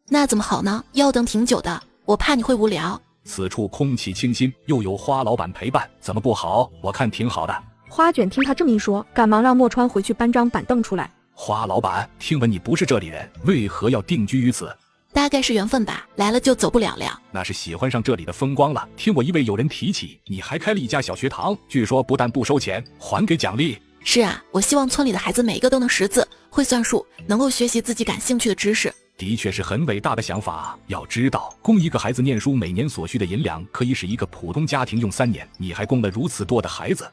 C: 那怎么好呢？要等挺久的，我怕你会无聊。
V: 此处空气清新，又有花老板陪伴，怎么不好？我看挺好的。
A: 花卷听他这么一说，赶忙让莫川回去搬张板凳出来。
V: 花老板，听闻你不是这里人，为何要定居于此？
C: 大概是缘分吧，来了就走不了了。
V: 那是喜欢上这里的风光了。听我一位友人提起，你还开了一家小学堂，据说不但不收钱，还给奖励。
C: 是啊，我希望村里的孩子每一个都能识字、会算数，能够学习自己感兴趣的知识。
V: 的确是很伟大的想法。要知道，供一个孩子念书每年所需的银两，可以使一个普通家庭用3年。你还供了如此多的孩子。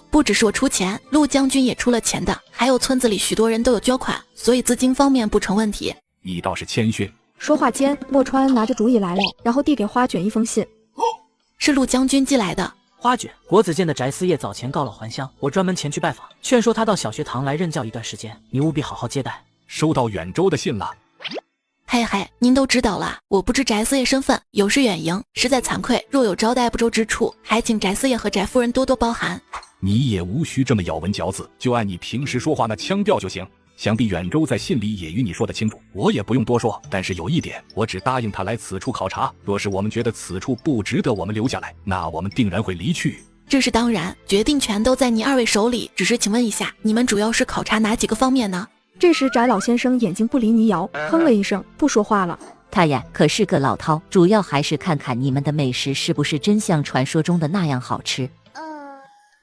C: 不只是我出钱，陆将军也出了钱的，还有村子里许多人都有捐款，所以资金方面不成问题。
V: 你倒是谦逊。
A: 说话间，莫川拿着主意来了，然后递给花卷一封信。
C: 是陆将军寄来的。
L: 花卷，国子监的翟思业早前告老还乡，我专门前去拜访，劝说他到小学堂来任教一段时间，你务必好好接待。
V: 收到远州的信了。
C: 嘿嘿，您都知道了，我不知翟思业身份，有失远迎，实在惭愧，若有招待不周之处，还请翟思业和翟夫人多多包涵。
V: 你也无需这么咬文嚼字，就按你平时说话那腔调就行。想必远州在信里也与你说得清楚，我也不用多说。但是有一点，我只答应他来此处考察，若是我们觉得此处不值得我们留下来，那我们定然会离去。
C: 这是当然，决定权都在你2位手里。只是请问一下，你们主要是考察哪几个方面呢？
A: 这时翟老先生眼睛不离泥摇，哼了一声，不说话了。
P: 他呀可是个老饕，主要还是看看你们的美食是不是真像传说中的那样好吃。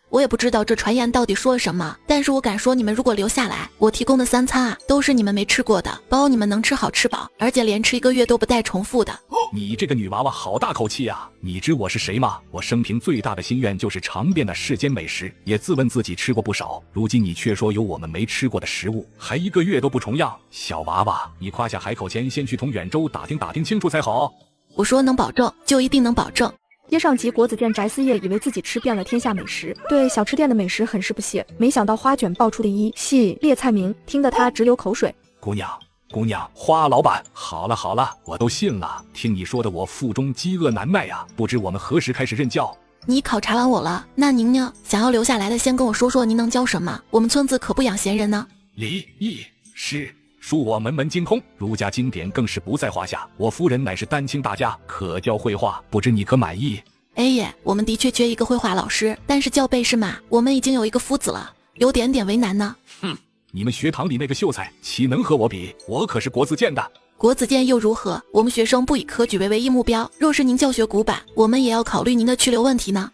C: 我也不知道这传言到底说了什么，但是我敢说，你们如果留下来，我提供的3餐啊，都是你们没吃过的，包你们能吃好吃饱，而且连吃1个月都不带重复的。
V: 你这个女娃娃好大口气啊！你知我是谁吗？我生平最大的心愿就是尝遍了世间美食，也自问自己吃过不少。如今你却说有我们没吃过的食物，还1个月都不重样。小娃娃，你夸下海口前先去同远州打听清楚才好。
C: 我说能保证，就一定能保证。
A: 接上集国子监翟思业以为自己吃遍了天下美食，对小吃店的美食很是不屑，没想到花卷爆出的一系列菜名，听得他直流口水。
V: 姑娘，花老板，好了，我都信了。听你说的，我腹中饥饿难耐呀。不知我们何时开始任教？
C: 你考察完我了，那您呢？想要留下来的，先跟我说说您能教什么？我们村子可不养闲人呢。
V: 礼义诗恕我门门精通，儒家经典更是不在话下。我夫人乃是丹青大家，可教绘画，不知你可满意？
C: 哎耶，我们的确缺一个绘画老师，但是教背诗嘛，我们已经有一个夫子了，有点为难呢。
V: 你们学堂里那个秀才岂能和我比？我可是国子监的。
C: 国子监又如何？我们学生不以科举为唯一目标，若是您教学古板，我们也要考虑您的去留问题呢。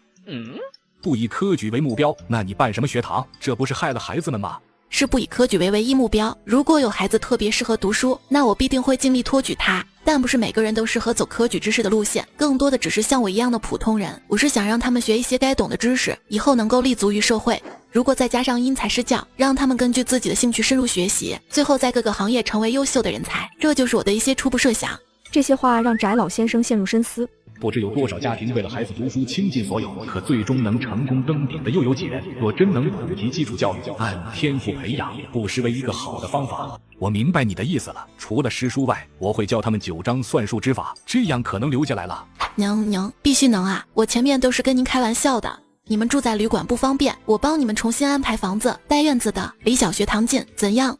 V: 不以科举为目标，那你办什么学堂？这不是害了孩子们吗？
C: 是不以科举为唯一目标，如果有孩子特别适合读书，那我必定会尽力托举他，但不是每个人都适合走科举知识的路线，更多的只是像我一样的普通人。我是想让他们学一些该懂的知识，以后能够立足于社会。如果再加上因材施教，让他们根据自己的兴趣深入学习，最后在各个行业成为优秀的人才，这就是我的一些初步设想。
A: 这些话让翟老先生陷入深思。
V: 不知有多少家庭为了孩子读书倾尽所有，可最终能成功登顶的又有几人？若真能普及基础教育，按天赋培养，不失为一个好的方法。我明白你的意思了，除了诗书外，我会教他们9章算术之法，这样可能留下来了。
C: 能，必须能啊！我前面都是跟您开玩笑的。你们住在旅馆不方便，我帮你们重新安排房子，带院子的，离小学堂近，怎样？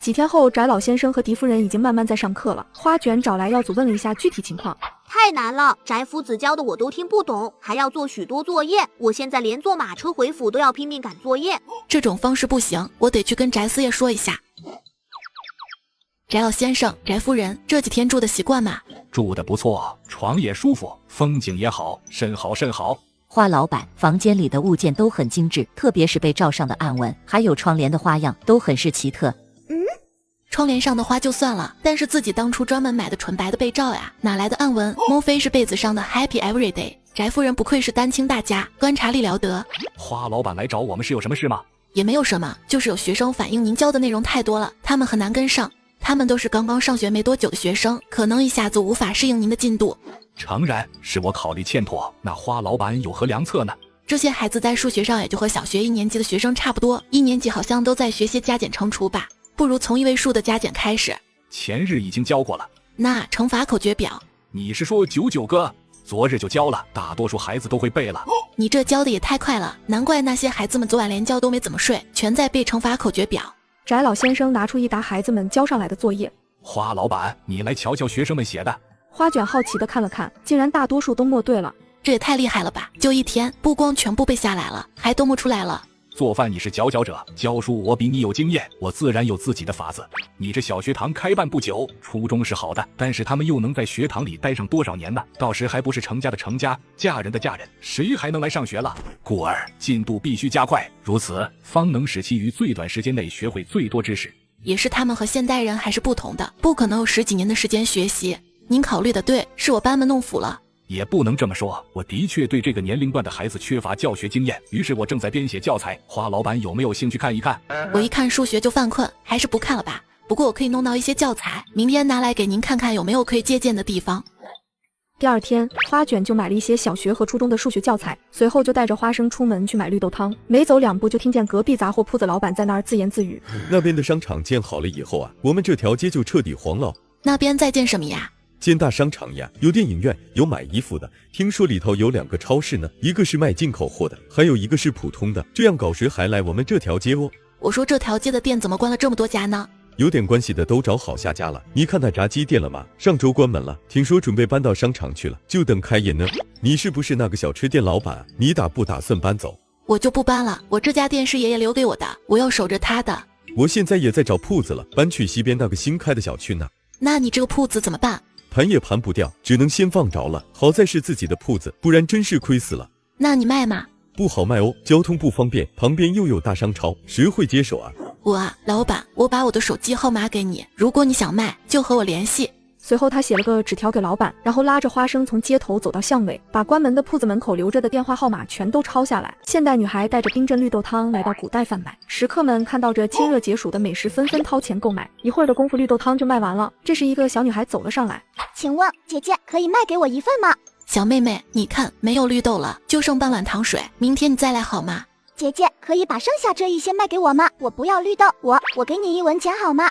A: 几天后，翟老先生和狄夫人已经慢慢在上课了。花卷找来药组问了一下具体情况。
B: 太难了，翟夫子教的我都听不懂，还要做许多作业。我现在连坐马车回府都要拼命赶作业。
C: 这种方式不行，我得去跟翟四爷说一下。翟老先生，翟夫人，这几天住的习惯吗？
V: 住的不错，床也舒服，风景也好，甚好甚好。
K: 花老板，房间里的物件都很精致，特别是被罩上的暗纹，还有窗帘的花样，都很是奇特。
C: 窗帘上的花就算了，但是自己当初专门买的纯白的被罩呀，哪来的暗纹？莫非是被子上的 Happy Everyday？ 翟夫人不愧是单亲大家，观察力了得。
V: 花老板来找我们是有什么事吗？
C: 也没有什么，就是有学生反映您教的内容太多了，他们很难跟上。他们都是刚刚上学没多久的学生，可能一下子无法适应您的进度。
V: 诚然，是我考虑欠妥，那花老板有何良策呢？
C: 这些孩子在数学上也就和小学1年级的学生差不多，1年级好像都在学些加减乘除吧。不如从1位数的加减开始。
V: 前日已经教过了。
C: 那乘法口诀表，
V: 你是说99个？昨日就教了，大多数孩子都会背了。
C: 你这教的也太快了，难怪那些孩子们昨晚连觉都没怎么睡，全在背乘法口诀表。
A: 翟老先生拿出一沓孩子们交上来的作业。
V: 花老板，你来瞧瞧学生们写的。
A: 花卷好奇地看了看，竟然大多数都默对了。
C: 这也太厉害了吧，就1天，不光全部背下来了，还都默出来了。
V: 做饭你是佼佼者，教书我比你有经验，我自然有自己的法子。你这小学堂开办不久，初衷是好的，但是他们又能在学堂里待上多少年呢？到时还不是成家的成家，嫁人的嫁人，谁还能来上学了？故而进度必须加快，如此方能使其于最短时间内学会最多知识。
C: 也是他们和现代人还是不同的，不可能有10几年的时间学习。您考虑的对，是我班门弄斧了。
V: 也不能这么说，我的确对这个年龄段的孩子缺乏教学经验，于是我正在编写教材，花老板有没有兴趣看一看？
C: 我一看数学就犯困，还是不看了吧。不过我可以弄到一些教材，明天拿来给您看看有没有可以借鉴的地方。
A: 第2天，花卷就买了一些小学和初中的数学教材，随后就带着花生出门去买绿豆汤。没走2步，就听见隔壁杂货铺子老板在那儿自言自语：
F: 那边的商场建好了以后啊，我们这条街就彻底黄了。
C: 那边在建什么呀？
F: 建大商场呀，有电影院，有买衣服的，听说里头有2个超市呢，一个是卖进口货的，还有一个是普通的。这样搞谁还来我们这条街哦？
C: 我说这条街的店怎么关了这么多家呢？
F: 有点关系的都找好下家了。你看那炸鸡店了吗？上周关门了，听说准备搬到商场去了，就等开业呢。你是不是那个小吃店老板啊？你不打算搬走？
C: 我就不搬了，我这家店是爷爷留给我的，我要守着他的。
F: 我现在也在找铺子了，搬去西边那个新开的小区呢。
C: 那你这个铺子怎么办？
F: 盘也盘不掉，只能先放着了。好在是自己的铺子，不然真是亏死了。
C: 那你卖吗？
F: 不好卖哦，交通不方便，旁边又有大商超，谁会接手啊？
C: 老板，我把我的手机号码给你，如果你想卖，就和我联系。
A: 随后他写了个纸条给老板，然后拉着花生从街头走到巷尾，把关门的铺子门口留着的电话号码全都抄下来。现代女孩带着冰镇绿豆汤来到古代贩卖，食客们看到这亲热解暑的美食，纷纷掏钱购买。一会儿的功夫，绿豆汤就卖完了。这时一个小女孩走了上来，
B: 请问姐姐可以卖给我1份吗？
C: 小妹妹，你看没有绿豆了，就剩半碗糖水，明天你再来好吗？
B: 姐姐可以把剩下这一些卖给我吗？我不要绿豆，我给你1文钱好吗？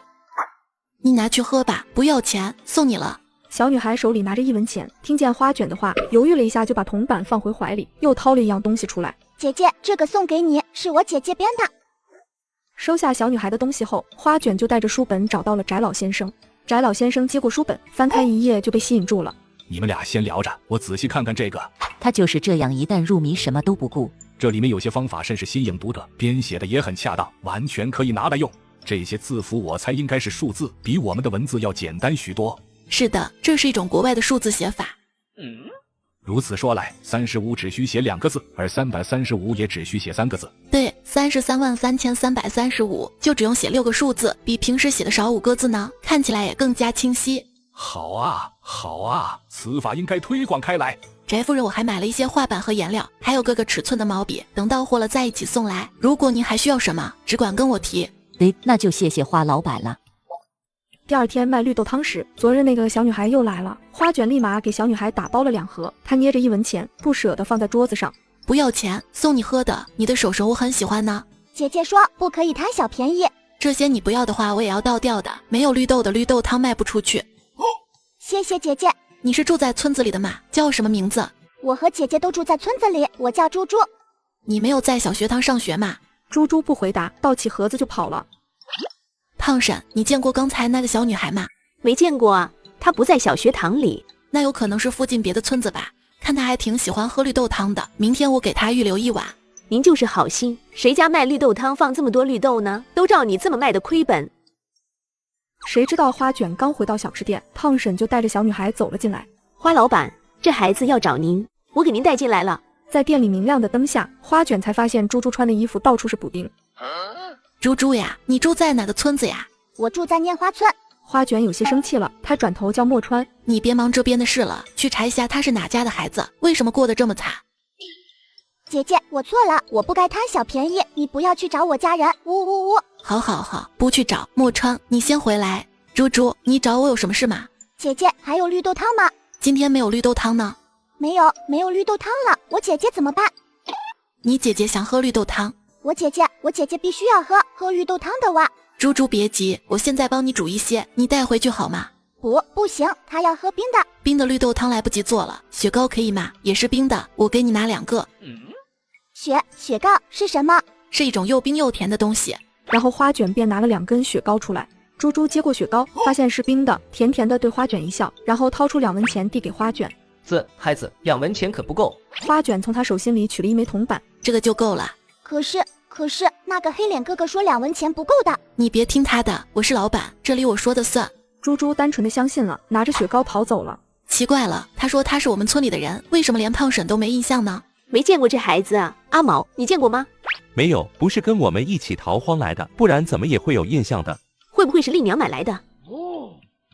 C: 你拿去喝吧，不要钱，送你了。
A: 小女孩手里拿着1文钱，听见花卷的话，犹豫了一下，就把铜板放回怀里，又掏了一样东西出来。
B: 姐姐，这个送给你，是我姐姐编的。
A: 收下小女孩的东西后，花卷就带着书本找到了翟老先生。翟老先生接过书本，翻开1页就被吸引住了。
V: 你们俩先聊着，我仔细看看这个。
K: 他就是这样，一旦入迷，什么都不顾。
V: 这里面有些方法甚是新颖独特，编写的也很恰当，完全可以拿来用。这些字符我猜应该是数字，比我们的文字要简单许多。
C: 是的，这是一种国外的数字写法。
V: 如此说来，35只需写2个字，而335也只需写3个字。
C: 对，333335就只用写6个数字，比平时写的少5个字呢，看起来也更加清晰。
V: 好啊，好啊，此法应该推广开来。
C: 翟夫人，我还买了一些画板和颜料，还有各个尺寸的毛笔，等到货了再一起送来。如果您还需要什么，只管跟我提。
P: 那就谢谢花老板了。
A: 第二天卖绿豆汤时，昨日那个小女孩又来了，花卷立马给小女孩打包了2盒，她捏着1文钱，不舍得放在桌子上。
C: 不要钱，送你喝的，你的手手我很喜欢呢。
B: 姐姐说不可以贪小便宜，
C: 这些你不要的话，我也要倒掉的。没有绿豆的绿豆汤卖不出去。
B: 谢谢姐姐。
C: 你是住在村子里的吗？叫什么名字？
B: 我和姐姐都住在村子里，我叫猪猪。
C: 你没有在小学堂上学吗？
A: 猪猪不回答，抱起盒子就跑了。
C: 胖婶，你见过刚才那个小女孩吗？
R: 没见过啊，她不在小学堂里。
C: 那有可能是附近别的村子吧，看她还挺喜欢喝绿豆汤的，明天我给她预留1碗。
R: 您就是好心，谁家卖绿豆汤放这么多绿豆呢？都照你这么卖的亏本。
A: 谁知道花卷刚回到小吃店，胖婶就带着小女孩走了进来。
R: 花老板，这孩子要找您，我给您带进来了。
A: 在店里明亮的灯下，花卷才发现猪猪穿的衣服到处是补丁。
C: 猪猪呀，你住在哪个村子呀？
B: 我住在拈花村。
A: 花卷有些生气了，她转头叫莫川，
C: 你别忙这边的事了，去查一下他是哪家的孩子，为什么过得这么惨。
B: 姐姐，我错了，我不该贪小便宜，你不要去找我家人，呜呜呜。
C: 好好好，不去找。莫川，你先回来。猪猪，你找我有什么事吗？
B: 姐姐，还有绿豆汤吗？
C: 今天没有绿豆汤呢。
B: 没有绿豆汤了，我姐姐怎么办？
C: 你姐姐想喝绿豆汤。
B: 我姐姐必须要喝绿豆汤的哇。
C: 猪猪别急，我现在帮你煮一些，你带回去好吗？
B: 不行，她要喝冰的。
C: 冰的绿豆汤来不及做了，雪糕可以吗？也是冰的，我给你拿2个。
B: 雪糕是什么？
C: 是一种又冰又甜的东西。
A: 然后花卷便拿了2根雪糕出来。猪猪接过雪糕，发现是冰的，甜甜的对花卷一笑，然后掏出2文钱递给花卷。
J: 孩子，2文钱可不够。
A: 花卷从他手心里取了1枚铜板，
C: 这个就够了。
B: 可是那个黑脸哥哥说2文钱不够的。
C: 你别听他的，我是老板，这里我说的算。
A: 猪猪单纯的相信了，拿着雪糕跑走了。
C: 奇怪了，他说他是我们村里的人，为什么连胖婶都没印象呢？
R: 没见过这孩子啊。阿毛，你见过吗？
W: 没有，不是跟我们一起逃荒来的，不然怎么也会有印象的。
R: 会不会是丽娘买来的？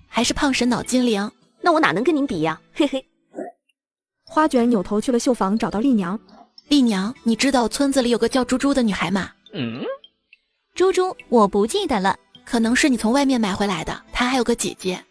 C: 还是胖婶脑筋灵？
R: 那我哪能跟您比呀？嘿嘿。
A: 花卷扭头去了绣房，找到丽娘。
C: 丽娘，你知道村子里有个叫猪猪的女孩吗？
Q: 猪猪，我不记得了，
C: 可能是你从外面买回来的。她还有个姐姐。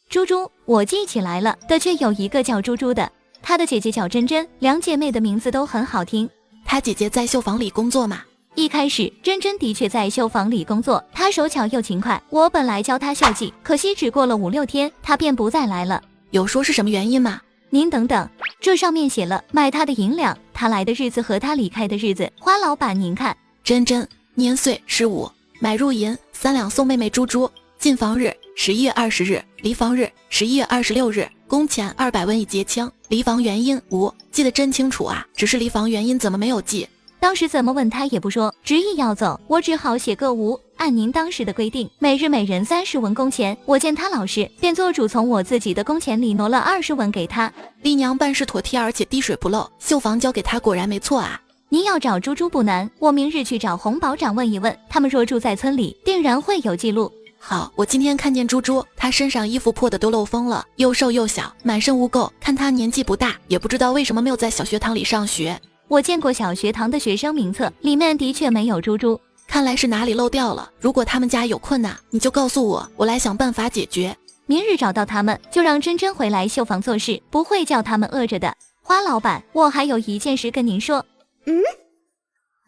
Q: 猪猪，我记起来了，的确有一个叫猪猪的，她的姐姐叫珍珍，2姐妹的名字都很好听。
C: 她姐姐在绣房里工作吗？
Q: 一开始珍珍的确在绣房里工作，她手巧又勤快，我本来教她绣技，可惜只过了5、6天，她便不再来了。
C: 有说是什么原因吗？
Q: 您等等，这上面写了卖她的银两，她来的日子和她离开的日子。花老板您看，
C: 珍珍年岁15，买入银3两送妹妹猪猪，进房日11月20日，离房日11月26日，工钱200文已结清，离房原因无，记得真清楚啊，只是离房原因怎么没有记？
Q: 当时怎么问他也不说，执意要走，我只好写个无。按您当时的规定，每日每人30文工钱，我见他老实，便做主从我自己的工钱里挪了20文给他。
C: 丽娘办事妥帖，而且滴水不漏，绣房交给他果然没错啊。
Q: 您要找猪猪不难，我明日去找洪保长问一问，他们若住在村里，定然会有记录。
C: 好，我今天看见猪猪，她身上衣服破的都漏风了，又瘦又小，满身污垢，看她年纪不大，也不知道为什么没有在小学堂里上学。
Q: 我见过小学堂的学生名册，里面的确没有猪猪，
C: 看来是哪里漏掉了。如果他们家有困难，你就告诉我，我来想办法解决。
Q: 明日找到他们，就让珍珍回来绣房做事，不会叫他们饿着的。花老板，我还有一件事跟您说。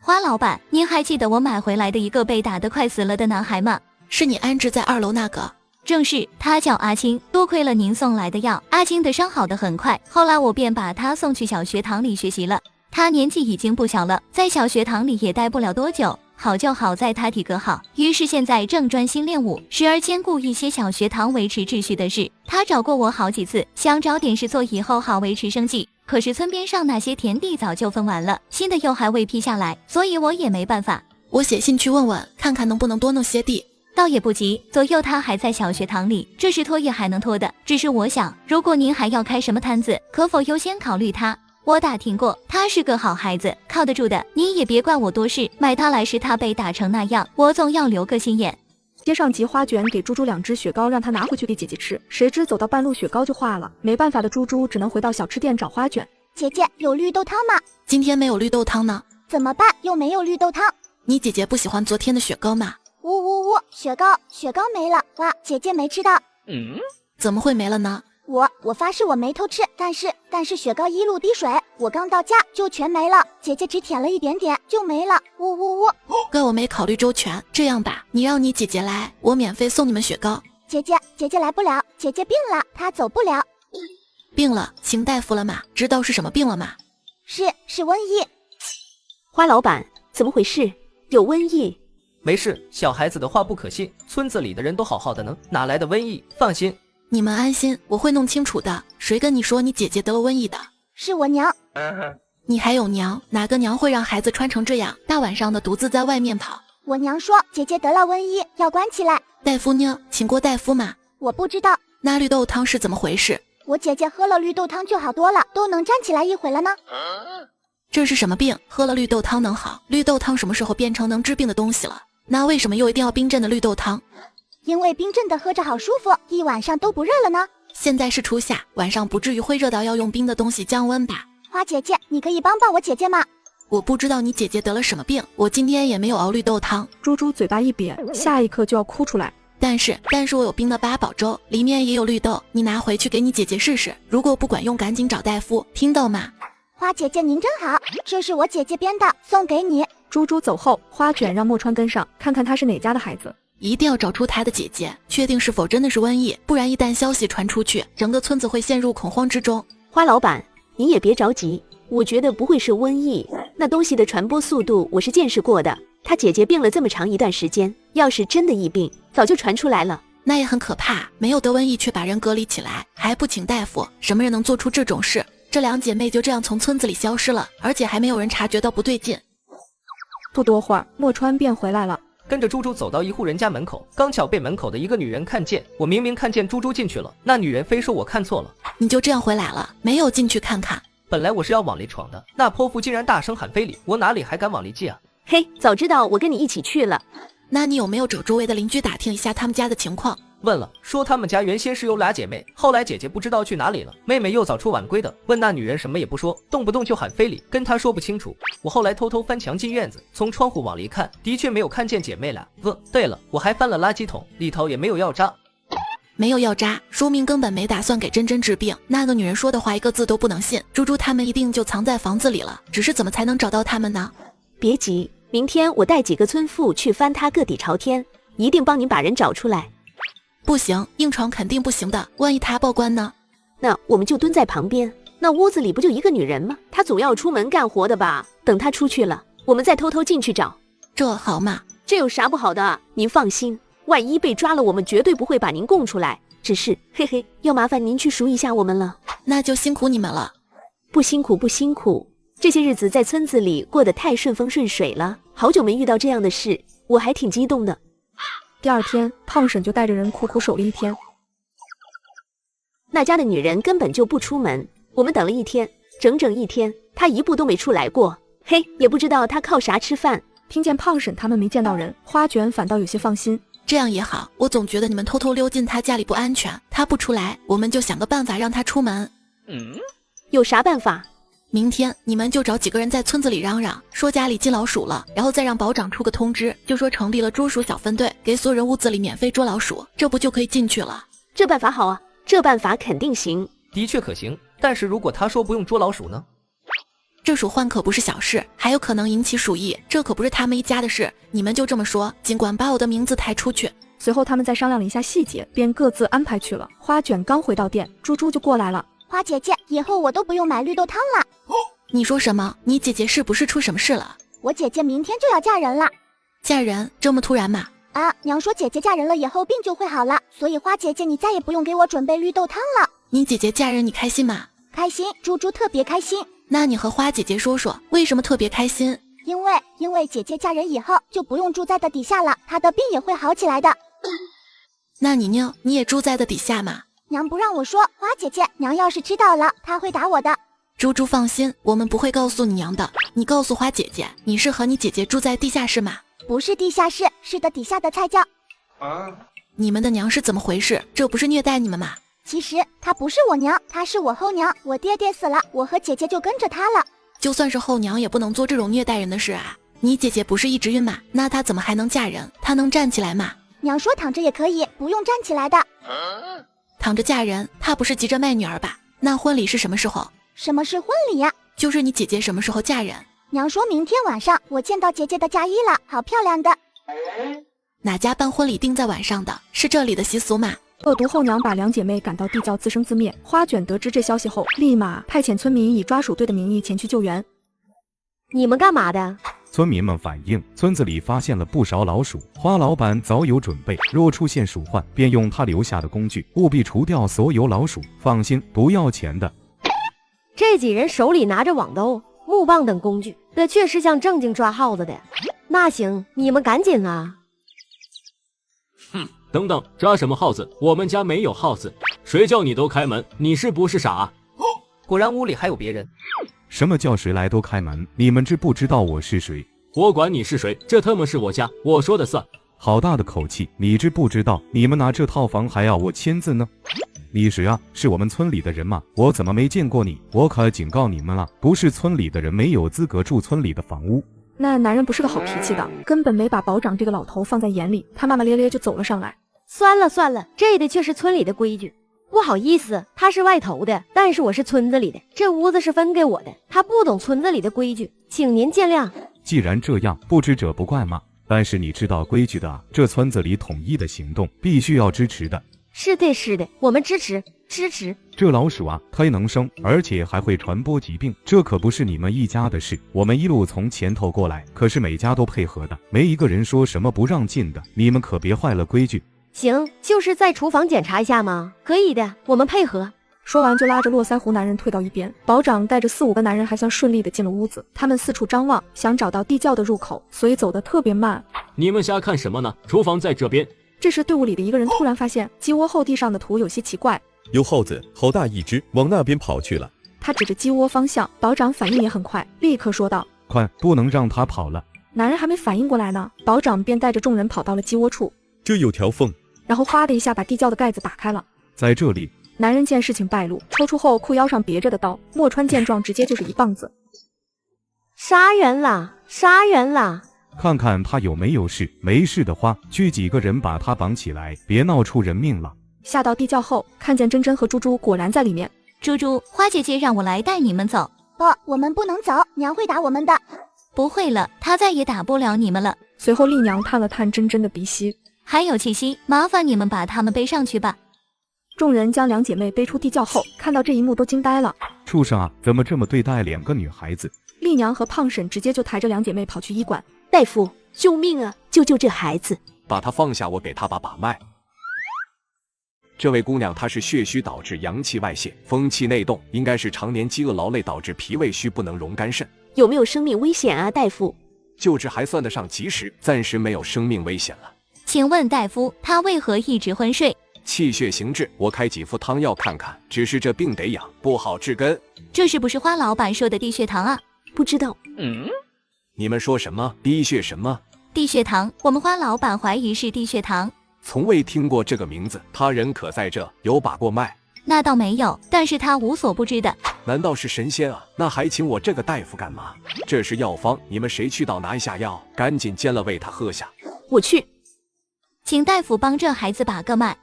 Q: 花老板，您还记得我买回来的一个被打得快死了的男孩吗？
C: 是你安置在2楼那个？
Q: 正是，他叫阿青，多亏了您送来的药，阿青的伤好得很快，后来我便把他送去小学堂里学习了。他年纪已经不小了，在小学堂里也待不了多久，好就好在他体格好，于是现在正专心练武，时而兼顾一些小学堂维持秩序的事。他找过我好几次，想找点事做，以后好维持生计。可是村边上那些田地早就分完了，新的又还未批下来，所以我也没办法。
C: 我写信去问问，看看能不能多弄些地。
Q: 倒也不急，左右他还在小学堂里，这事拖也还能拖的。只是我想，如果您还要开什么摊子，可否优先考虑他？我打听过，他是个好孩子，靠得住的。您也别怪我多事，买他来时他被打成那样，我总要留个心眼。
A: 接上集，花卷给猪猪2只雪糕，让他拿回去给姐姐吃。谁知走到半路，雪糕就化了。没办法的猪猪只能回到小吃店找花卷。
N: 姐姐，有绿豆汤吗？
C: 今天没有绿豆汤呢。
N: 怎么办？又没有绿豆汤。
C: 你姐姐不喜欢昨天的雪糕吗？
N: 呜呜呜，雪糕没了！哇，姐姐没吃到。
C: 怎么会没了呢？
N: 我发誓我没偷吃，但是雪糕一路滴水，我刚到家就全没了。姐姐只舔了一点点就没了。呜呜呜！
C: 怪我没考虑周全。这样吧，你让你姐姐来，我免费送你们雪糕。
N: 姐姐来不了，姐姐病了，她走不了。
C: 病了，请大夫了吗？知道是什么病了吗？
N: 是瘟疫。
R: 花老板，怎么回事？有瘟疫？
J: 没事，小孩子的话不可信，村子里的人都好好的呢，哪来的瘟疫？放心。
C: 你们安心，我会弄清楚的。谁跟你说你姐姐得了瘟疫的？
N: 是我娘。
C: 你还有娘？哪个娘会让孩子穿成这样，大晚上的独自在外面跑？
N: 我娘说姐姐得了瘟疫，要关起来。
C: 大夫呢？请过大夫吗？
N: 我不知道。
C: 那绿豆汤是怎么回事？
N: 我姐姐喝了绿豆汤就好多了，都能站起来一会了呢。
C: 这是什么病？喝了绿豆汤能好？绿豆汤什么时候变成能治病的东西了？那为什么又一定要冰镇的绿豆汤？
N: 因为冰镇的喝着好舒服，一晚上都不热了呢。
C: 现在是初夏，晚上不至于会热到要用冰的东西降温吧？
N: 花姐姐，你可以帮帮我姐姐吗？
C: 我不知道你姐姐得了什么病，我今天也没有熬绿豆汤。
A: 猪猪嘴巴一瘪，下一刻就要哭出来。
C: 但是我有冰的八宝粥，里面也有绿豆，你拿回去给你姐姐试试，如果不管用赶紧找大夫，听到吗？
N: 花姐姐您真好，这是我姐姐编的，送给你。
A: 猪猪走后，花卷让墨川跟上，看看他是哪家的孩子。
C: 一定要找出他的姐姐，确定是否真的是瘟疫，不然一旦消息传出去，整个村子会陷入恐慌之中。
R: 花老板，您也别着急，我觉得不会是瘟疫，那东西的传播速度我是见识过的。他姐姐病了这么长一段时间，要是真的疫病，早就传出来了。
C: 那也很可怕，没有得瘟疫却把人隔离起来，还不请大夫，什么人能做出这种事？这2姐妹就这样从村子里消失了，而且还没有人察觉到不对劲。
A: 不多会儿，墨川便回来了。
J: 跟着猪猪走到一户人家门口，刚巧被门口的一个女人看见。我明明看见猪猪进去了，那女人非说我看错了。
C: 你就这样回来了，没有进去看看？
J: 本来我是要往里闯的，那泼妇竟然大声喊非礼，我哪里还敢往里进啊？
R: 嘿，早知道我跟你一起去了。
C: 那你有没有找周围的邻居打听一下他们家的情况？
J: 问了，说他们家原先是有2姐妹，后来姐姐不知道去哪里了，妹妹又早出晚归的。问那女人什么也不说，动不动就喊非礼，跟她说不清楚。我后来偷偷翻墙进院子，从窗户往里看，的确没有看见姐妹俩。对了，我还翻了垃圾桶，里头也没有药渣。
C: 没有药渣，说明根本没打算给珍珍治病。那个女人说的话一个字都不能信，猪猪他们一定就藏在房子里了，只是怎么才能找到他们呢？
R: 别急，明天我带几个村妇去翻他个底朝天，一定帮您把人找出来。
C: 不行，硬闯肯定不行的，万一他报官呢？
R: 那我们就蹲在旁边，那屋子里不就一个女人吗？她总要出门干活的吧？等她出去了，我们再偷偷进去找。
C: 这好嘛？
R: 这有啥不好的？您放心，万一被抓了，我们绝对不会把您供出来。只是，嘿嘿，要麻烦您去赎一下我们了。
C: 那就辛苦你们了。
R: 不辛苦不辛苦，这些日子在村子里过得太顺风顺水了，好久没遇到这样的事，我还挺激动的。
A: 第2天，胖婶就带着人苦苦守了1天。
R: 那家的女人根本就不出门，我们等了1天，整整1天，她一步都没出来过。嘿，也不知道她靠啥吃饭。
A: 听见胖婶他们没见到人，花卷反倒有些放心。
C: 这样也好，我总觉得你们偷偷溜进她家里不安全，她不出来，我们就想个办法让她出门。
R: 有啥办法？
C: 明天你们就找几个人在村子里嚷嚷，说家里进老鼠了，然后再让保长出个通知，就说成立了捉鼠小分队，给所有人屋子里免费捉老鼠，这不就可以进去了？
R: 这办法好啊，这办法肯定行。
J: 的确可行，但是如果他说不用捉老鼠呢？
C: 这鼠患可不是小事，还有可能引起鼠疫，这可不是他们一家的事，你们就这么说，尽管把我的名字抬出去。
A: 随后他们再商量了一下细节，便各自安排去了。花卷刚回到店，猪猪就过来了。
N: 花姐姐，以后我都不用买绿豆汤了。
C: 你说什么？你姐姐是不是出什么事了？
N: 我姐姐明天就要嫁人了。
C: 嫁人？这么突然吗？
N: 啊，娘说姐姐嫁人了以后病就会好了，所以花姐姐你再也不用给我准备绿豆汤了。
C: 你姐姐嫁人你开心吗？
N: 开心，猪猪特别开心。
C: 那你和花姐姐说说，为什么特别开心？
N: 因为姐姐嫁人以后就不用住在的底下了，她的病也会好起来的。
C: 那你呢？你也住在的底下吗？
N: 娘不让我说，花姐姐，娘要是知道了，她会打我的。
C: 猪猪放心，我们不会告诉你娘的。你告诉花姐姐，你是和你姐姐住在地下室吗？
N: 不是地下室，是的底下的菜窖。
C: 你们的娘是怎么回事？这不是虐待你们吗？
N: 其实她不是我娘，她是我后娘。我爹爹死了，我和姐姐就跟着她了。
C: 就算是后娘也不能做这种虐待人的事啊！你姐姐不是一直孕吗？那她怎么还能嫁人？她能站起来吗？
N: 娘说躺着也可以，不用站起来的。
C: 躺着嫁人，她不是急着卖女儿吧？那婚礼是什么时候？
N: 什么是婚礼呀？
C: 就是你姐姐什么时候嫁人？
N: 娘说明天晚上。我见到姐姐的嫁衣了，好漂亮的。
C: 哪家办婚礼定在晚上的？是这里的习俗吗？
A: 恶毒后娘把两姐妹赶到地窖自生自灭。花卷得知这消息后，立马派遣村民以抓鼠队的名义前去救援。
G: 你们干嘛的？
O: 村民们反映，村子里发现了不少老鼠，花老板早有准备，若出现鼠患，便用他留下的工具，务必除掉所有老鼠。放心，不要钱的。
G: 这几人手里拿着网兜、木棒等工具，这确实像正经抓耗子的。那行，你们赶紧啊！
T: 哼，等等，抓什么耗子？我们家没有耗子，谁叫你都开门？你是不是傻？
J: 果然屋里还有别人。
O: 什么叫谁来都开门？你们知不知道我是谁？
T: 我管你是谁，这他妈是我家，我说的算。
O: 好大的口气！你知不知道，你们拿这套房还要我签字呢？你谁啊？是我们村里的人吗？我怎么没见过你？我可警告你们了，不是村里的人没有资格住村里的房屋。
A: 那男人不是个好脾气的，根本没把保长这个老头放在眼里，他骂骂咧咧就走了上来。
G: 算了算了，这的却是村里的规矩。不好意思，他是外头的，但是我是村子里的，这屋子是分给我的，他不懂村子里的规矩，请您见谅。
O: 既然这样，不知者不怪嘛。但是你知道规矩的啊，这村子里统一的行动必须要支持的。
G: 是的，是的，我们支持。
O: 这老鼠啊，忒能生，而且还会传播疾病，这可不是你们一家的事。我们一路从前头过来，可是每家都配合的，没一个人说什么不让进的，你们可别坏了规矩。
G: 行，就是在厨房检查一下吗？可以的，我们配合。
A: 说完就拉着络腮胡男人退到一边。保长带着4、5个男人还算顺利的进了屋子，他们四处张望，想找到地窖的入口，所以走得特别慢。
T: 你们瞎看什么呢？厨房在这边。
A: 这时队伍里的一个人突然发现鸡窝后地上的土有些奇怪，
F: 有耗子，好大一只，往那边跑去了。
A: 他指着鸡窝方向，保长反应也很快，立刻说道：
O: 快，不能让他跑了。
A: 男人还没反应过来呢，保长便带着众人跑到了鸡窝处，
F: 这有条缝，
A: 然后哗的一下把地窖的盖子打开了。
O: 在这里，
A: 男人见事情败露，抽出后裤腰上别着的刀，莫川见状直接就是一棒子。
G: 杀人了，杀人了！
O: 看看他有没有事，没事的话，去几个人把他绑起来，别闹出人命了。
A: 下到地窖后，看见珍珍和猪猪果然在里面。
Q: 猪猪，花姐姐让我来带你们走。
N: 不，我们不能走，娘会打我们的。
Q: 不会了，她再也打不了你们了。
A: 随后丽娘探了探珍珍的鼻息，
Q: 还有气息，麻烦你们把她们背上去吧。
A: 众人将两姐妹背出地窖后，看到这一幕都惊呆了。
O: 畜生啊，怎么这么对待2个女孩子？
A: 丽娘和胖婶直接就抬着两姐妹跑去医馆。
R: 大夫，救命啊！救救这孩子！
V: 把她放下，我给她把脉。这位姑娘她是血虚导致阳气外泄，风气内动，应该是常年饥饿劳累导致脾胃虚不能容肝肾。
R: 有没有生命危险啊，大夫？
V: 救治还算得上及时，暂时没有生命危险了。
Q: 请问大夫，她为何一直昏睡？
V: 气血行滞，我开几副汤药看看。只是这病得养，不好治根。
Q: 这是不是花老板说的低血糖啊？
R: 不知道。
V: 你们说什么？低血什么？
Q: 低血糖，我们花老板怀疑是低血糖。
V: 从未听过这个名字，他人可在这？有把过脉？
Q: 那倒没有，但是他无所不知的。
V: 难道是神仙啊？那还请我这个大夫干嘛？这是药方，你们谁去到拿一下药，赶紧煎了喂他喝下。
R: 我去。
Q: 请大夫帮这孩子把个脉。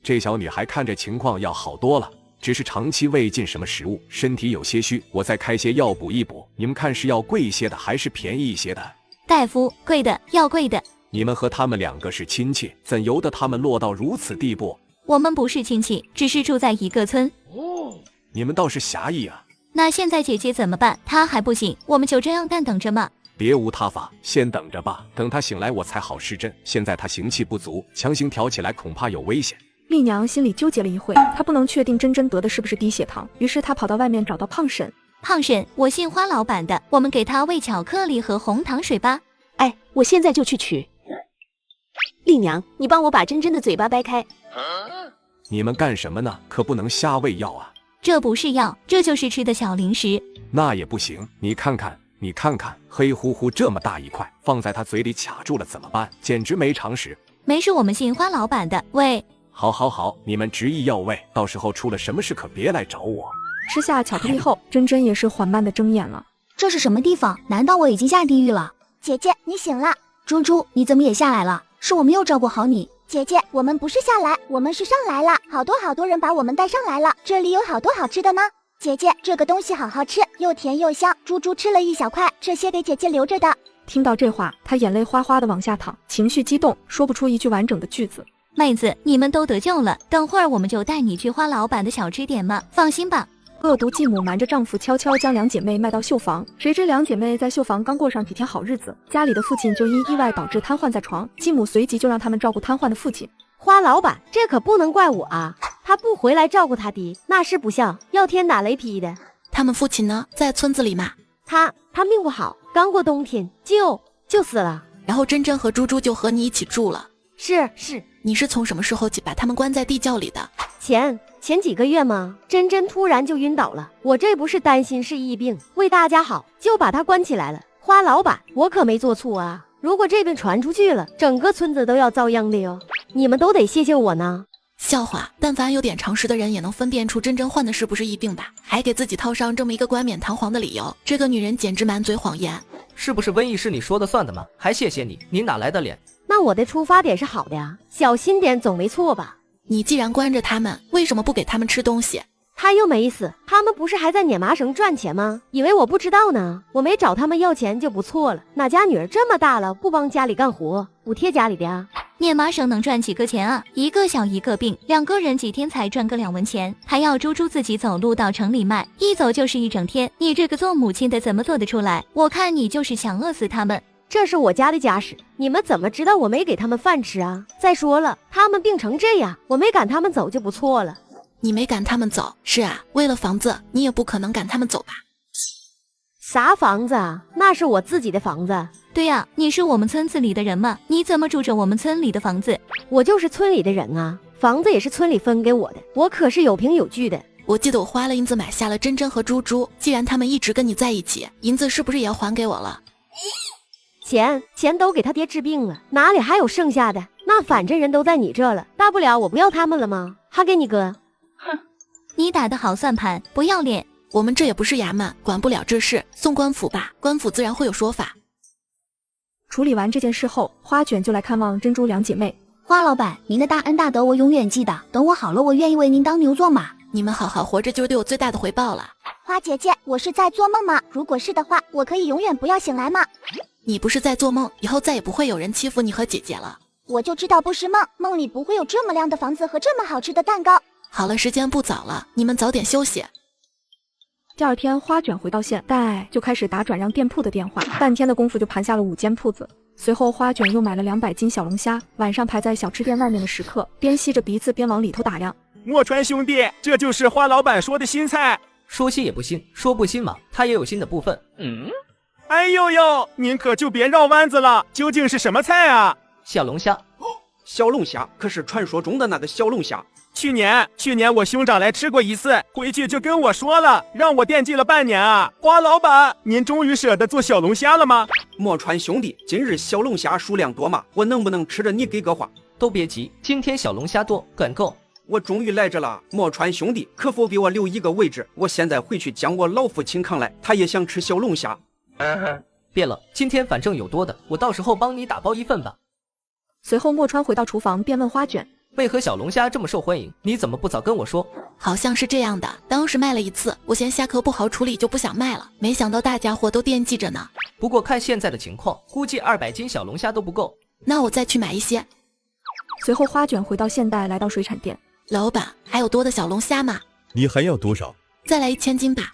V: 这小女孩看着情况要好多了，只是长期未进什么食物，身体有些虚，我再开些药补一补。你们看是要贵一些的还是便宜一些的？
Q: 大夫，贵的，要贵的。
V: 你们和他们2个是亲戚，怎由得他们落到如此地步？
Q: 我们不是亲戚，只是住在一个村。
V: 你们倒是侠义啊！
Q: 那现在姐姐怎么办？她还不醒，我们就这样淡等着吗？
V: 别无他法，先等着吧，等她醒来我才好施针。现在她行气不足，强行挑起来恐怕有危险。
A: 丽娘心里纠结了一会，她不能确定珍珍得的是不是低血糖，于是她跑到外面找到胖婶。
Q: 胖婶，我姓花老板的，我们给她喂巧克力和红糖水吧。
R: 哎，我现在就去取。丽娘，你帮我把珍珍的嘴巴掰开。
V: 你们干什么呢？可不能瞎喂药啊！
Q: 这不是药，这就是吃的小零食。
V: 那也不行，你看看，黑乎乎这么大一块，放在他嘴里卡住了怎么办？简直没常识。
Q: 没事，我们信花老板的。喂，
D: 好，好，好，你们执意要喂，到时候出了什么事可别来找我。
A: 吃下巧克力后，珍珍也是缓慢的睁眼了。
N: 这是什么地方？难道我已经下地狱了？姐姐，你醒了。猪猪，你怎么也下来了？是我没有照顾好你。姐姐，我们不是下来，我们是上来了。好多人把我们带上来了，这里有好多好吃的呢。姐姐，这个东西好好吃，又甜又香。猪猪吃了一小块，这些给姐姐留着的。
A: 听到这话，他眼泪哗哗的往下淌，情绪激动，说不出一句完整的句子。
Q: 妹子，你们都得救了，等会儿我们就带你去花老板的小吃点嘛，放心吧。
A: 恶毒继母瞒着丈夫悄悄将两姐妹卖到绣房，谁知两姐妹在绣房刚过上几天好日子，家里的父亲就因意外导致瘫痪在床，继母随即就让他们照顾瘫痪的父亲。
G: 花老板，这可不能怪我啊，他不回来照顾他爹，那是不孝，要天打雷劈的。
C: 他们父亲呢，在村子里吗？
G: 他命不好，刚过冬天就死了。
C: 然后珍珍和猪猪就和你一起住了。
G: 是，
C: 你是从什么时候起把他们关在地窖里的？
G: 前几个月嘛，珍珍突然就晕倒了，我这不是担心是疫病，为大家好，就把她关起来了。花老板，我可没做错啊，如果这病传出去了，整个村子都要遭殃的哟，你们都得谢谢我呢。
C: 笑话，但凡有点常识的人也能分辨出珍珍患的是不是疫病吧？还给自己套上这么一个冠冕堂皇的理由，这个女人简直满嘴谎言。
J: 是不是瘟疫是你说的算的吗？还谢谢你，你哪来的脸？
G: 那我的出发点是好的呀，小心点总没错吧？
C: 你既然关着他们，为什么不给他们吃东西？
G: 他又没死，他们不是还在捻麻绳赚钱吗？以为我不知道呢？我没找他们要钱就不错了，哪家女儿这么大了不帮家里干活，补贴家里的呀？
Q: 捻麻绳能赚几个钱啊？一个小一个病，两个人几天才赚个2文钱，还要猪猪自己走路到城里卖，一走就是一整天。你这个做母亲的怎么做得出来？我看你就是想饿死他们。
G: 这是我家的家事，你们怎么知道我没给他们饭吃啊？再说了，他们病成这样，我没赶他们走就不错了。
C: 你没赶他们走，是啊，为了房子，你也不可能赶他们走吧？
G: 啥房子啊？那是我自己的房子。
Q: 对呀，你是我们村子里的人嘛，你怎么住着我们村里的房子？
G: 我就是村里的人啊，房子也是村里分给我的，我可是有凭有据的。
C: 我记得我花了银子买下了珍珍和猪猪，既然他们一直跟你在一起，银子是不是也要还给我了？
G: 钱都给他爹治病了，哪里还有剩下的？那反正人都在你这了，大不了我不要他们了吗？还给你哥。
Q: 哼，你打的好算盘，不要脸。
C: 我们这也不是衙门，管不了这事，送官府吧，官府自然会有说法。
A: 处理完这件事后，花卷就来看望珍珠两姐妹。
N: 花老板，您的大恩大德我永远记得，等我好了，我愿意为您当牛做马。
C: 你们好好活着就是对我最大的回报了。
N: 花姐姐，我是在做梦吗？如果是的话，我可以永远不要醒来吗？
C: 你不是在做梦，以后再也不会有人欺负你和姐姐了。
N: 我就知道不是梦，梦里不会有这么亮的房子和这么好吃的蛋糕。
C: 好了，时间不早了，你们早点休息。
A: 第二天，花卷回到县代就开始打转让店铺的电话，半天的功夫就盘下了5间铺子。随后，花卷又买了200斤小龙虾，晚上排在小吃店外面的食客边吸着鼻子边往里头打量。
M: 墨川兄弟，这就是花老板说的新菜。
J: 说新也不新，说不新嘛，它也有新的部分。
M: 哎呦呦，您可就别绕弯子了，究竟是什么菜啊？
J: 小龙虾。
U: 小龙虾可是传说中的那个小龙虾。
M: 去年我兄长来吃过一次，回去就跟我说了，让我惦记了半年啊。花老板，您终于舍得做小龙虾了吗？
U: 墨川兄弟，今日小龙虾数量多吗？我能不能吃着你给个话？
J: 都别急，今天小龙虾多，赶够。
U: 我终于来着了，墨川兄弟，可否给我留一个位置？我现在回去将我老父请炕来，他也想吃小龙虾。
J: 别了，今天反正有多的，我到时候帮你打包1份吧。
A: 随后，墨川回到厨房，便问花卷：“
J: 为何小龙虾这么受欢迎？你怎么不早跟我说？”
C: 好像是这样的，当时卖了1次，我嫌虾壳不好处理就不想卖了，没想到大家伙都惦记着呢。
J: 不过看现在的情况，估计200斤小龙虾都不够。
C: 那我再去买一些。
A: 随后，花卷回到县代，来到水产店。
C: 老板，还有多的小龙虾吗？
F: 你还要多少？
C: 再来1000斤吧。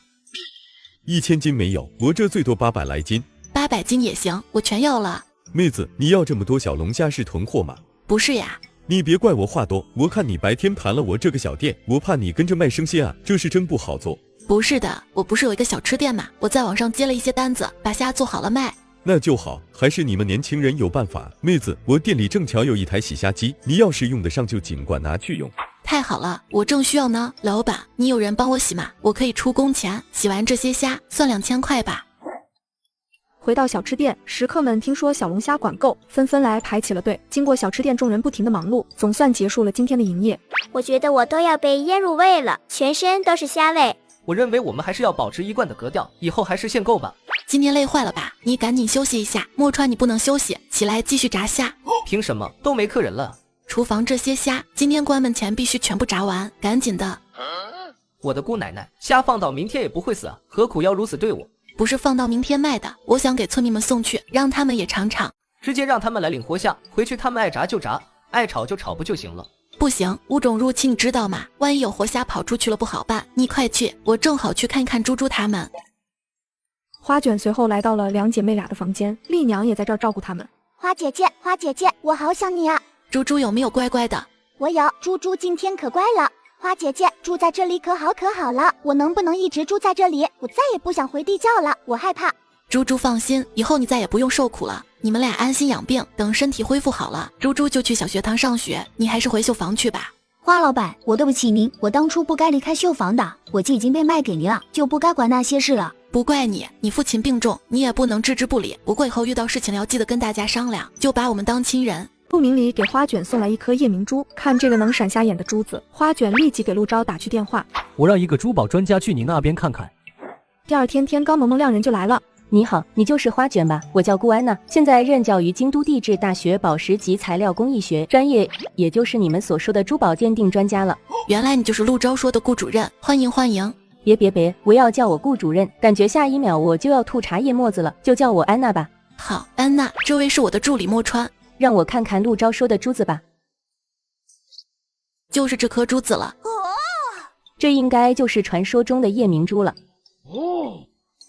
F: 1000斤没有，我这最多800来斤。
C: 800斤也行，我全要了。
F: 妹子，你要这么多小龙虾是囤货吗？
C: 不是呀。
F: 你别怪我话多，我看你白天盘了我这个小店，我怕你跟着卖生鲜啊，这事真不好做。
C: 不是的，我不是有一个小吃店嘛，我在网上接了一些单子，把虾做好了卖。
F: 那就好，还是你们年轻人有办法。妹子，我店里正巧有一台洗虾机，你要是用得上就尽管拿去用。
C: 太好了，我正需要呢。老板，你有人帮我洗吗？我可以出工钱，洗完这些虾算2000块吧。
A: 回到小吃店，食客们听说小龙虾管够，纷纷来排起了队。经过小吃店众人不停的忙碌，总算结束了今天的营业。
B: 我觉得我都要被腌入味了，全身都是虾味。
J: 我认为我们还是要保持一贯的格调，以后还是限购吧。
C: 今天累坏了吧？你赶紧休息一下。莫川，你不能休息，起来继续炸虾。
J: 凭什么？都没客人了。
C: 厨房这些虾今天关门前必须全部炸完，赶紧的。
J: 我的姑奶奶，虾放到明天也不会死啊，何苦要如此对我？
C: 不是放到明天卖的，我想给村民们送去，让他们也尝尝。
J: 直接让他们来领活虾，回去他们爱炸就炸，爱炒就炒不就行了？
C: 不行，物种入侵你知道吗？万一有活虾跑出去了不好办。你快去，我正好去看看猪猪他们。
A: 花卷随后来到了两姐妹俩的房间，丽娘也在这儿照顾她们。
N: 花姐姐，花姐姐，我好想你啊！
C: 猪猪有没有乖乖的？
N: 我有，猪猪今天可乖了。花姐姐，住在这里可好了，我能不能一直住在这里？我再也不想回地窖了，我害怕。
C: 猪猪放心，以后你再也不用受苦了。你们俩安心养病，等身体恢复好了，猪猪就去小学堂上学，你还是回绣房去吧。
N: 花老板，我对不起您，我当初不该离开绣房的，我既已经被卖给您了，就不该管那些事了。
C: 不怪你，你父亲病重，你也不能置之不理。不过以后遇到事情要记得跟大家商量，就把我们当亲人。
A: 陆明里给花卷送来一颗夜明珠，看这个能闪瞎眼的珠子，花卷立即给陆钊打去电话。
L: 我让一个珠宝专家去你那边看看。
A: 第二天，天高蒙蒙亮人就来了。
P: 你好，你就是花卷吧？我叫顾安娜，现在任教于京都地质大学宝石及材料工艺学专业，也就是你们所说的珠宝鉴定专家了。
C: 原来你就是陆钊说的顾主任，欢迎欢迎。
P: 别，不要叫我顾主任，感觉下一秒我就要吐茶叶沫子了，就叫我安娜吧。
C: 好，安娜，这位是我的助理莫川，
P: 让我看看陆钊说的珠子吧。
C: 就是这颗珠子了。
P: 这应该就是传说中的夜明珠了。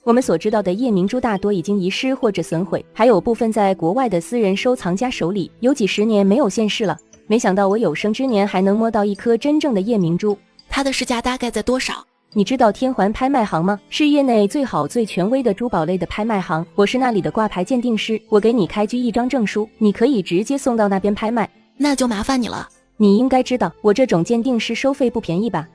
P: 我们所知道的夜明珠大多已经遗失或者损毁，还有部分在国外的私人收藏家手里，有几十年没有现世了。没想到我有生之年还能摸到一颗真正的夜明珠。
C: 它的市价大概在多少？
P: 你知道天环拍卖行吗？是业内最好最权威的珠宝类的拍卖行，我是那里的挂牌鉴定师，我给你开具一张证书，你可以直接送到那边拍卖。
C: 那就麻烦你了。
P: 你应该知道，我这种鉴定师收费不便宜吧？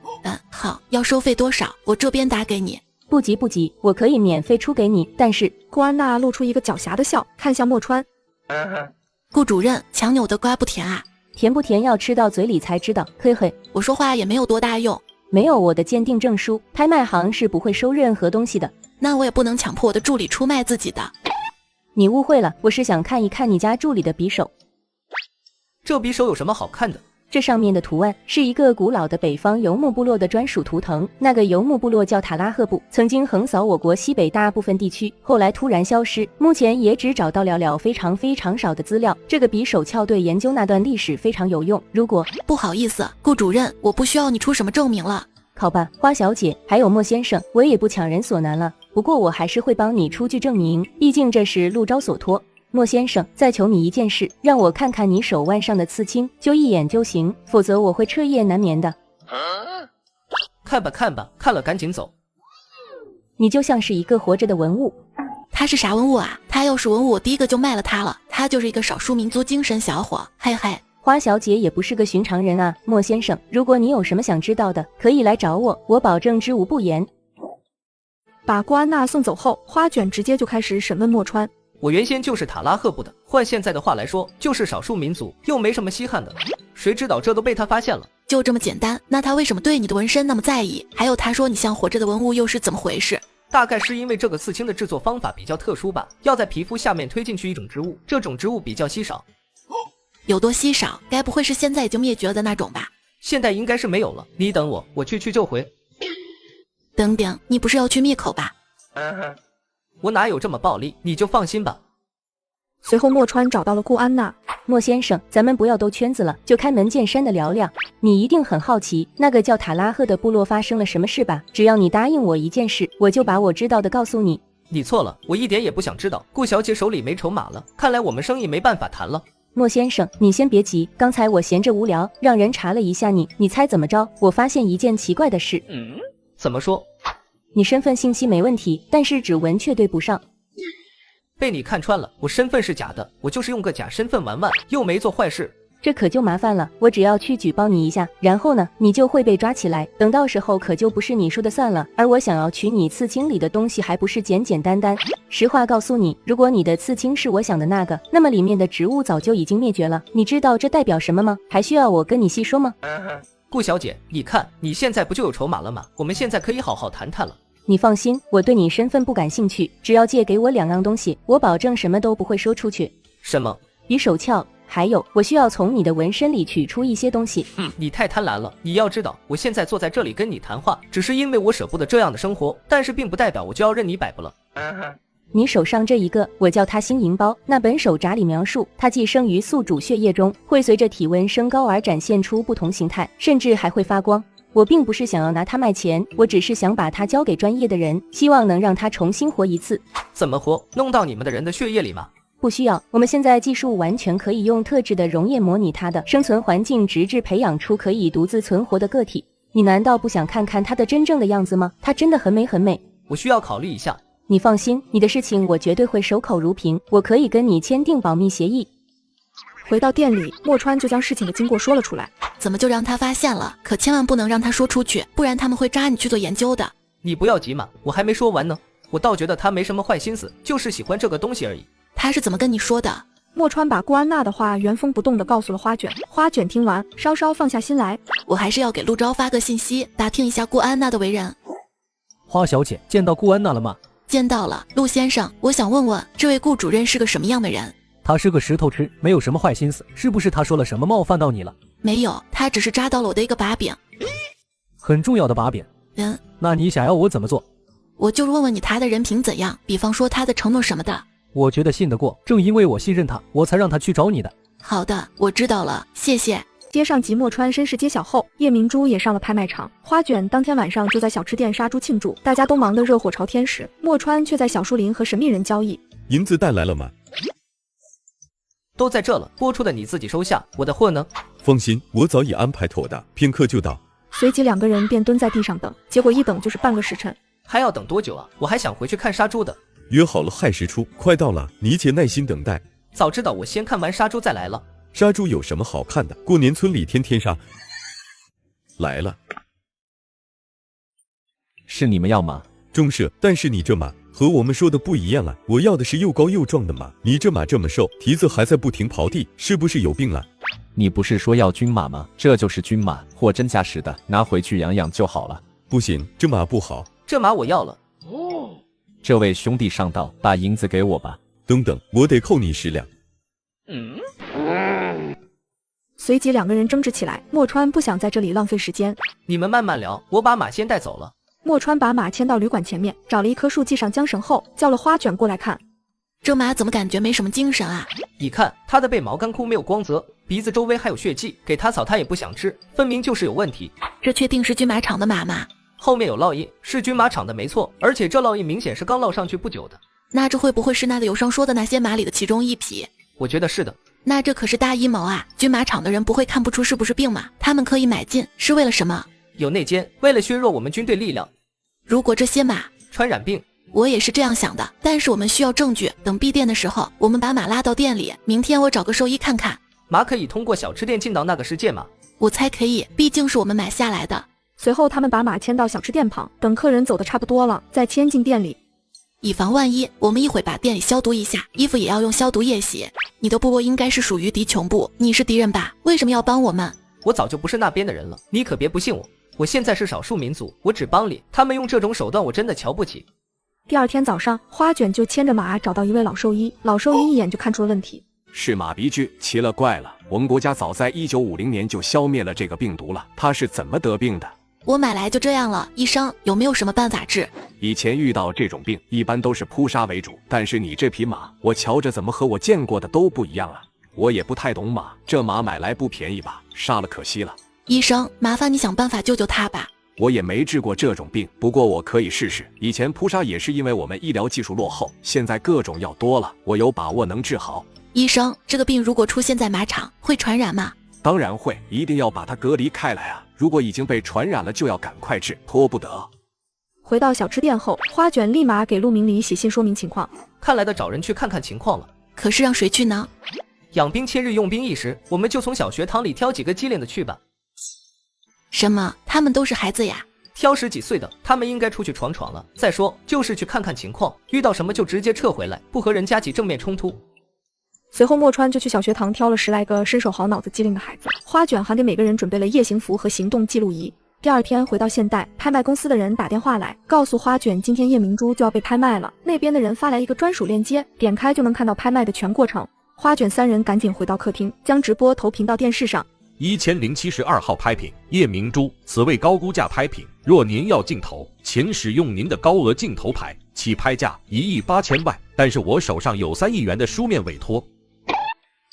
C: 好，要收费多少？我这边打给你。
P: 不急，我可以免费出给你，但是……
A: 顾安娜露出一个狡黠的笑，看向莫川。
C: 顾主任，强扭的瓜不甜啊？
P: 甜不甜要吃到嘴里才知道，嘿嘿。
C: 我说话也没有多大用。
P: 没有我的鉴定证书，拍卖行是不会收任何东西的。
C: 那我也不能强迫我的助理出卖自己的。
P: 你误会了，我是想看一看你家助理的匕首。
J: 这匕首有什么好看的？
P: 这上面的图案是一个古老的北方游牧部落的专属图腾，那个游牧部落叫塔拉赫部，曾经横扫我国西北大部分地区，后来突然消失，目前也只找到了非常少的资料。这个匕首鞘对研究那段历史非常有用。如果……
C: 不好意思，顾主任，我不需要你出什么证明了。
P: 好吧，花小姐，还有莫先生，我也不强人所难了。不过我还是会帮你出具证明，毕竟这是陆钊所托。莫先生，再求你一件事，让我看看你手腕上的刺青，就一眼就行，否则我会彻夜难眠的。
J: 看吧，看了赶紧走。
P: 你就像是一个活着的文物。
C: 他是啥文物啊？他要是文物，我第一个就卖了他了。他就是一个少数民族精神小伙，嘿嘿。
P: 花小姐也不是个寻常人啊，莫先生，如果你有什么想知道的，可以来找我，我保证知无不言。
A: 把顾安娜送走后，花卷直接就开始审问莫川。
J: 我原先就是塔拉赫部的，换现在的话来说，就是少数民族，又没什么稀罕的。谁知道这都被他发现了，
C: 就这么简单？那他为什么对你的纹身那么在意？还有他说你像活着的文物又是怎么回事？
J: 大概是因为这个刺青的制作方法比较特殊吧，要在皮肤下面推进去一种植物，这种植物比较稀少。
C: 有多稀少？该不会是现在已经灭绝了的那种吧？
J: 现在应该是没有了，你等我，我去就回。
C: 等等，你不是要去灭口吧？
J: 我哪有这么暴力，你就放心吧。
A: 随后莫川找到了顾安娜。
P: 莫先生，咱们不要兜圈子了，就开门见山的聊聊。你一定很好奇那个叫塔拉赫的部落发生了什么事吧？只要你答应我一件事，我就把我知道的告诉你。
J: 你错了，我一点也不想知道。顾小姐手里没筹码了，看来我们生意没办法谈了。
P: 莫先生，你先别急，刚才我闲着无聊，让人查了一下你，你猜怎么着？我发现一件奇怪的事。
J: 怎么说？
P: 你身份信息没问题，但是指纹却对不上。
J: 被你看穿了，我身份是假的，我就是用个假身份玩玩，又没做坏事。
P: 这可就麻烦了。我只要去举报你一下，然后呢，你就会被抓起来。等到时候可就不是你说的算了。而我想要取你刺青里的东西，还不是简简单单。实话告诉你，如果你的刺青是我想的那个，那么里面的植物早就已经灭绝了。你知道这代表什么吗？还需要我跟你细说吗？
J: 顾小姐，你看你现在不就有筹码了吗？我们现在可以好好谈谈了。
P: 你放心，我对你身份不感兴趣，只要借给我2样东西，我保证什么都不会说出去。
J: 什么？
P: 鱼手鞘，还有我需要从你的纹身里取出一些东西。
J: 你太贪婪了。你要知道，我现在坐在这里跟你谈话，只是因为我舍不得这样的生活，但是并不代表我就要任你摆布了。
P: 你手上这一个，我叫它星银包。那本手札里描述，它寄生于宿主血液中，会随着体温升高而展现出不同形态，甚至还会发光。我并不是想要拿它卖钱，我只是想把它交给专业的人，希望能让它重新活一次。
J: 怎么活？弄到你们的人的血液里吗？
P: 不需要，我们现在技术完全可以用特制的溶液模拟它的生存环境，直至培养出可以独自存活的个体。你难道不想看看它的真正的样子吗？它真的很美很美。
J: 我需要考虑一下。
P: 你放心，你的事情我绝对会守口如瓶，我可以跟你签订保密协议。
A: 回到店里，莫川就将事情的经过说了出来。
C: 怎么就让他发现了？可千万不能让他说出去，不然他们会抓你去做研究的。
J: 你不要急嘛，我还没说完呢。我倒觉得他没什么坏心思，就是喜欢这个东西而已。
C: 他是怎么跟你说的？
A: 莫川把顾安娜的话原封不动地告诉了花卷。花卷听完，稍稍放下心来。
C: 我还是要给陆昭发个信息，打听一下顾安娜的为人。
L: 花小姐，见到顾安娜了吗？
C: 见到了。陆先生，我想问问，这位顾主任是个什么样的人？
L: 他是个石头吃，没有什么坏心思，是不是他说了什么冒犯到你了？
C: 没有，他只是抓到了我的一个把柄，
L: 很重要的把柄。那你想要我怎么做？
C: 我就是问问你他的人品怎样，比方说他的承诺什么的。
L: 我觉得信得过，正因为我信任他，我才让他去找你的。
C: 好的，我知道了，谢谢。
A: 街上及莫川身世揭晓后，叶明珠也上了拍卖场。花卷当天晚上就在小吃店杀猪庆祝，大家都忙得热火朝天时，莫川却在小树林和神秘人交易。
F: 银子带来了吗？
J: 都在这了，播出的你自己收下，我的货呢？
F: 放心，我早已安排妥当，片刻就到。
A: 随即2个人便蹲在地上等，结果一等就是半个时辰。
J: 还要等多久啊？我还想回去看杀猪的。
F: 约好了亥时出，快到了，你且耐心等待。
J: 早知道我先看完杀猪再来了。
F: 杀猪有什么好看的？过年村里天天杀。来了，
E: 是你们要马？
F: 中射，但是你这马和我们说的不一样啊！我要的是又高又壮的马，你这马这么瘦，蹄子还在不停刨地，是不是有病啊？
E: 你不是说要军马吗？这就是军马，货真价实的，拿回去养养就好了。
F: 不行，这马不好。
J: 这马我要了。
E: 这位兄弟上道，把银子给我吧。
F: 等等，我得扣你10两。
A: 随即2个人争执起来，莫川不想在这里浪费时间。
J: 你们慢慢聊，我把马先带走了。
A: 莫川把马牵到旅馆前面，找了一棵树系上缰绳后，叫了花卷过来看。
C: 这马怎么感觉没什么精神啊？
J: 你看它的背毛干枯没有光泽，鼻子周围还有血迹，给它草它也不想吃，分明就是有问题。
C: 这确定是军马场的马吗？
J: 后面有烙印，是军马场的没错，而且这烙印明显是刚烙上去不久的。
C: 那这会不会是那个有声说的那些马里的其中一匹？
J: 我觉得是的。
C: 那这可是大阴谋啊！军马场的人不会看不出是不是病马，他们刻意买进是为了什么？
J: 有内奸，为了削弱我们军队力量。
C: 如果这些马
J: 传染病，
C: 我也是这样想的，但是我们需要证据。等闭店的时候，我们把马拉到店里，明天我找个兽医看看。
J: 马可以通过小吃店进到那个世界吗？
C: 我猜可以，毕竟是我们买下来的。
A: 随后他们把马牵到小吃店旁，等客人走的差不多了，再牵进店里。
C: 以防万一，我们一会把店里消毒一下，衣服也要用消毒液洗。你的部落应该是属于敌琼部，你是敌人吧？为什么要帮我们？
J: 我早就不是那边的人了，你可别不信我。我现在是少数民族，我只帮你，他们用这种手段我真的瞧不起。
A: 第2天早上，花卷就牵着马找到一位老兽医，老兽医一眼就看出了问题。
V: 是马鼻疽，奇了怪了，我们国家早在1950年就消灭了这个病毒了，它是怎么得病的？
C: 我买来就这样了，医生有没有什么办法治？
V: 以前遇到这种病一般都是扑杀为主，但是你这匹马我瞧着怎么和我见过的都不一样啊。我也不太懂马，这马买来不便宜吧，杀了可惜了。
C: 医生，麻烦你想办法救救他吧。
V: 我也没治过这种病，不过我可以试试。以前扑杀也是因为我们医疗技术落后，现在各种药多了，我有把握能治好。
C: 医生，这个病如果出现在马场，会传染吗？
V: 当然会，一定要把它隔离开来啊！如果已经被传染了，就要赶快治，拖不得。
A: 回到小吃店后，花卷立马给陆明礼写信说明情况。
J: 看来得找人去看看情况了。
C: 可是让谁去呢？
J: 养兵千日，用兵一时，我们就从小学堂里挑几个机灵的去吧。
C: 什么？他们都是孩子呀？
J: 挑10几岁的，他们应该出去闯闯了。再说，就是去看看情况，遇到什么就直接撤回来，不和人家起正面冲突。
A: 随后，墨川就去小学堂挑了10来个身手好、脑子机灵的孩子。花卷还给每个人准备了夜行服和行动记录仪。第二天回到现代，拍卖公司的人打电话来，告诉花卷今天夜明珠就要被拍卖了。那边的人发来一个专属链接，点开就能看到拍卖的全过程。花卷3人赶紧回到客厅，将直播投屏到电视上。
H: 1072号拍品，夜明珠，此为高估价拍品，若您要竞投，请使用您的高额竞投牌，起拍价1亿8千万，但是我手上有3亿元的书面委托。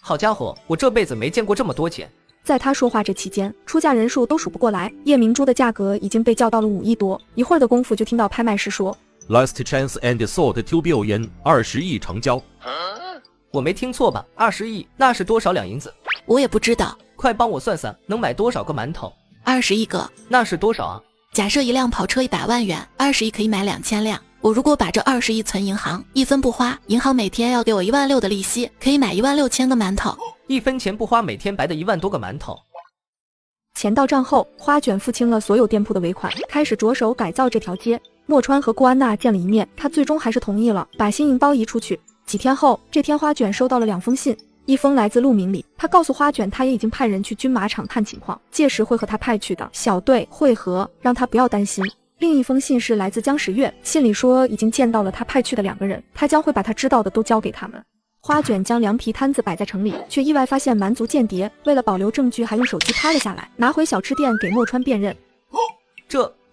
J: 好家伙，我这辈子没见过这么多钱。
A: 在他说话这期间，出价人数都数不过来，夜明珠的价格已经被叫到了5亿多。一会儿的功夫，就听到拍卖师说
H: Last chance and sold 2 billion， 20亿成交。
J: 我没听错吧？20亿，那是多少两银子？
C: 我也不知道。
J: 快帮我算算，能买多少个馒头
C: ？20亿个。
J: 那是多少啊？
C: 假设一辆跑车100万元，20亿可以买2000辆。我如果把这20亿存银行，1分不花，银行每天要给我16000的利息，可以买16000个馒头。
J: 1分钱不花，每天白的1万多个馒头。
A: 钱到账后，花卷付清了所有店铺的尾款，开始着手改造这条街。墨川和顾安娜见了一面，他最终还是同意了，把新银包移出去。几天后，这天花卷收到了2封信，一封来自陆明里，他告诉花卷，他也已经派人去军马场看情况，届时会和他派去的小队会合，让他不要担心。另一封信是来自江时月，信里说已经见到了他派去的2个人，他将会把他知道的都交给他们。花卷将凉皮摊子摆在城里，却意外发现蛮族间谍，为了保留证据，还用手机拍了下来，拿回小吃店给墨川辨认。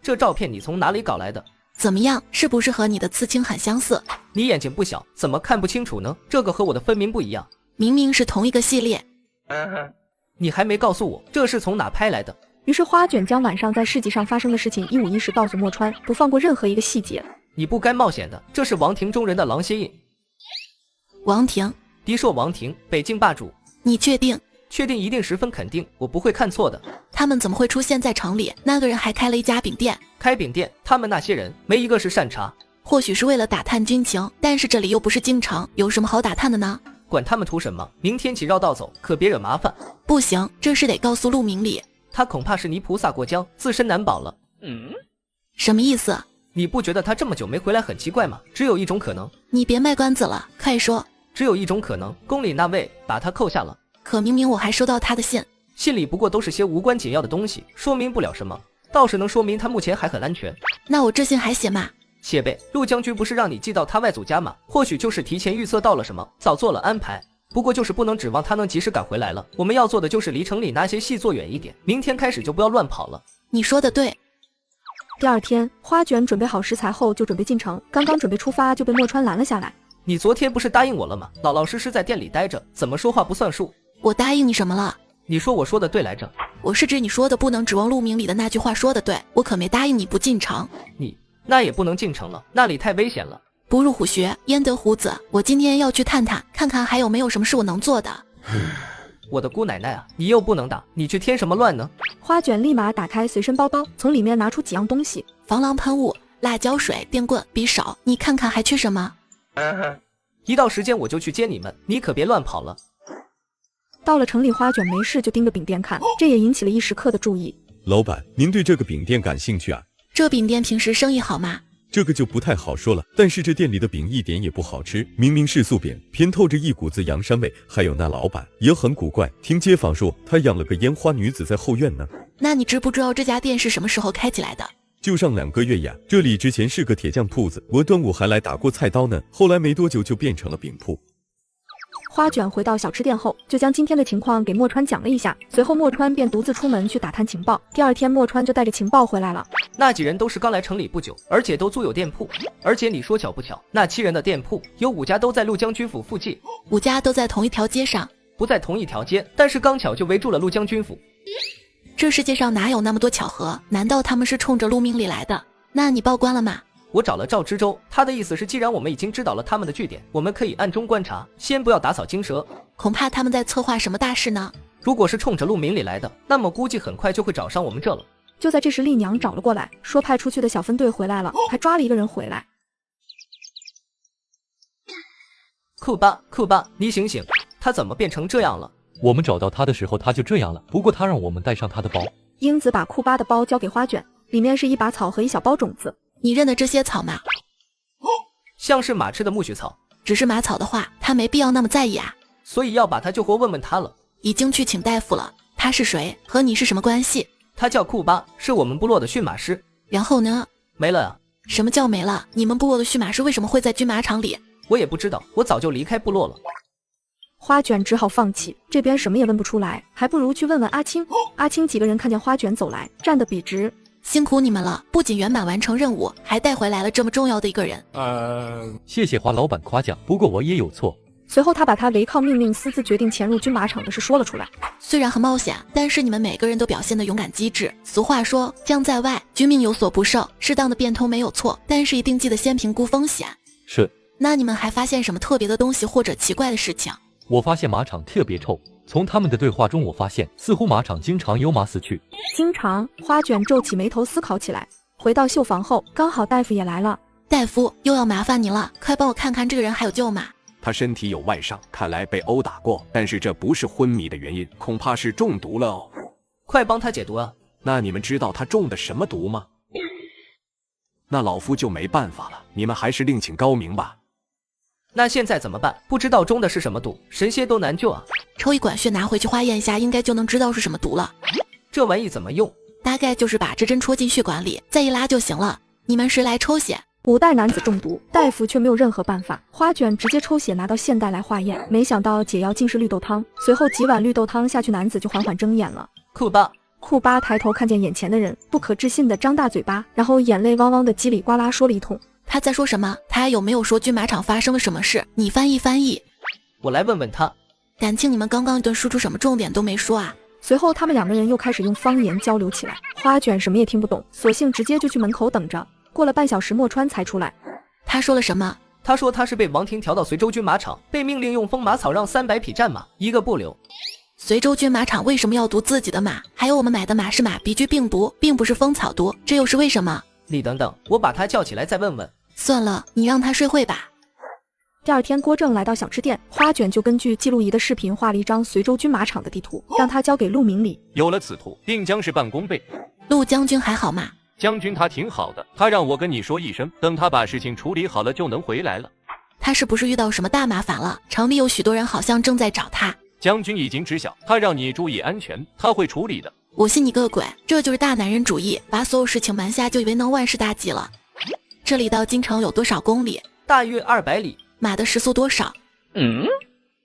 J: 这照片你从哪里搞来的？
C: 怎么样，是不是和你的刺青很相似？
J: 你眼睛不小，怎么看不清楚呢？这个和我的分明不一样，
C: 明明是同一个系列。
J: 你还没告诉我这是从哪拍来的？
A: 于是花卷将晚上在市集上发生的事情一五一十告诉墨川，不放过任何一个细节。
J: 你不该冒险的，这是王庭中人的狼蝎印。
C: 王庭，
J: 嫡硕王庭，北境霸主。
C: 你确定？
J: 确定，一定十分肯定，我不会看错的。
C: 他们怎么会出现在城里？那个人还开了一家饼店。
J: 开饼店，他们那些人没一个是善茬。
C: 或许是为了打探军情，但是这里又不是京城，有什么好打探的呢？
J: 管他们图什么，明天起绕道走，可别惹麻烦。
C: 不行，这事得告诉陆明里。
J: 他恐怕是泥菩萨过江，自身难保了。
C: 什么意思？
J: 你不觉得他这么久没回来很奇怪吗？只有一种可能。
C: 你别卖关子了，快说。
J: 只有一种可能，宫里那位把他扣下了。
C: 可明明我还收到他的信，
J: 信里不过都是些无关紧要的东西，说明不了什么，倒是能说明他目前还很安全。
C: 那我这信还写嘛？
J: 写呗，陆将军不是让你寄到他外祖家吗？或许就是提前预测到了什么，早做了安排。不过就是不能指望他能及时赶回来了。我们要做的就是离城里那些戏做远一点，明天开始就不要乱跑了。
C: 你说的对。
A: 第二天，花卷准备好食材后就准备进城，刚刚准备出发就被墨川拦了下来。
J: 你昨天不是答应我了吗？老老实实在店里待着，怎么说话不算数？
C: 我答应你什么了？
J: 你说我说的对来着。
C: 我是指你说的不能指望陆明里的那句话说的对，我可没答应你不进城。
J: 你那也不能进城了，那里太危险了。
C: 不入虎穴，焉得虎子。我今天要去探探，看看还有没有什么是我能做的。
J: 我的姑奶奶啊，你又不能打，你去添什么乱呢？
A: 花卷立马打开随身包包，从里面拿出几样东西：
C: 防狼喷雾、辣椒水、电棍、匕首。你看看还缺什么？
J: 一到时间我就去接你们，你可别乱跑了。
A: 到了城里，花卷没事就盯着饼店看，这也引起了一食客的注意。
F: 老板，您对这个饼店感兴趣啊？
C: 这饼店平时生意好吗？
F: 这个就不太好说了，但是这店里的饼一点也不好吃，明明是素饼，偏透着一股子洋膻味。还有那老板也很古怪，听街坊说他养了个烟花女子在后院呢。
C: 那你知不知道这家店是什么时候开起来的？
F: 就上2个月呀。这里之前是个铁匠铺子，我端午还来打过菜刀呢，后来没多久就变成了饼铺。
A: 花卷回到小吃店后，就将今天的情况给墨川讲了一下，随后墨川便独自出门去打探情报。第二天，墨川就带着情报回来了。
J: 那几人都是刚来城里不久，而且都租有店铺。而且你说巧不巧，那7人的店铺有5家都在陆将军府附近
C: ，5家都在同一条街上。
J: 不在同一条街，但是刚巧就围住了陆将军府。
C: 这世界上哪有那么多巧合？难道他们是冲着陆明里来的？那你报官了吗？
J: 我找了赵知州，他的意思是，既然我们已经知道了他们的据点，我们可以暗中观察，先不要打草惊蛇。
C: 恐怕他们在策划什么大事呢？
J: 如果是冲着陆明里来的，那么估计很快就会找上我们这了。
A: 就在这时，丽娘找了过来，说派出去的小分队回来了，还抓了一个人回来。
J: 库巴，你醒醒！他怎么变成这样了？
E: 我们找到他的时候他就这样了，不过他让我们带上他的包。
A: 英子把库巴的包交给花卷，里面是一把草和一小包种子。
C: 你认得这些草吗？
J: 像是马吃的苜蓿草。
C: 只是马草的话，他没必要那么在意啊。
J: 所以要把他救活，问问他了。
C: 已经去请大夫了。他是谁？和你是什么关系？
J: 他叫库巴，是我们部落的驯马师。
C: 然后呢？
J: 没了啊。
C: 什么叫没了？你们部落的驯马师为什么会在军马场里？
J: 我也不知道，我早就离开部落了。
A: 花卷只好放弃，这边什么也问不出来，还不如去问问阿青。阿青几个人看见花卷走来，站得笔直。
C: 辛苦你们了，不仅圆满完成任务，还带回来了这么重要的一个人。
E: 谢谢花老板夸奖，不过我也有错。
A: 随后他把他违抗命令私自决定潜入军马场的事说了出来。
C: 虽然很冒险，但是你们每个人都表现得勇敢机智。俗话说将在外，君命有所不受，适当的变通没有错，但是一定记得先评估风险。
E: 是。
C: 那你们还发现什么特别的东西或者奇怪的事情？
E: 我发现马场特别臭，从他们的对话中我发现似乎马场经常有马死去。
A: 经常？花卷皱起眉头思考起来。回到绣房后，刚好大夫也来了。
C: 大夫，又要麻烦您了，快帮我看看这个人还有救吗？
D: 他身体有外伤，看来被殴打过，但是这不是昏迷的原因，恐怕是中毒了哦。
J: 快帮他解毒啊！
D: 那你们知道他中的什么毒吗？那老夫就没办法了，你们还是另请高明吧。
J: 那现在怎么办？不知道中的是什么毒，神仙都难救啊！
C: 抽一管血拿回去化验一下，应该就能知道是什么毒了。
J: 这玩意怎么用？
C: 大概就是把这针戳进血管里，再一拉就行了。你们谁来抽血
A: ？5代男子中毒，大夫却没有任何办法。花卷直接抽血拿到现代来化验，没想到解药竟是绿豆汤。随后几碗绿豆汤下去，男子就缓缓睁眼了。库巴抬头看见眼前的人，不可置信的张大嘴巴，然后眼泪汪汪的叽里呱啦说了一通。
C: 他在说什么？他还有没有说军马场发生了什么事？你翻译翻译。
J: 我来问问他。
C: 感情你们刚刚一顿输出什么重点都没说啊？
A: 随后他们2个人又开始用方言交流起来。花卷什么也听不懂，索性直接就去门口等着。过了半小时，墨川才出来。
C: 他说了什么？
J: 他说他是被王庭调到随州军马场，被命令用风马草让300匹战马一个不留。
C: 随州军马场为什么要毒自己的马？还有我们买的马是马鼻疽病毒，并不是风草毒，这又是为什么？
J: 你等等，我把他叫起来再问问。
C: 算了，你让他睡会吧。
A: 第二天，郭正来到小吃店，花卷就根据记录仪的视频画了一张随州军马场的地图，让他交给陆明礼。
W: 有了此图，定将事半功倍。
C: 陆将军还好吗？
W: 将军他挺好的，他让我跟你说一声，等他把事情处理好了就能回来了。
C: 他是不是遇到什么大麻烦了？城里有许多人好像正在找他。
W: 将军已经知晓，他让你注意安全，他会处理的。
C: 我信你个鬼，这就是大男人主义，把所有事情瞒下就以为能万事大吉了。这里到京城有多少公里？
J: 大约200里。
C: 马的时速多少？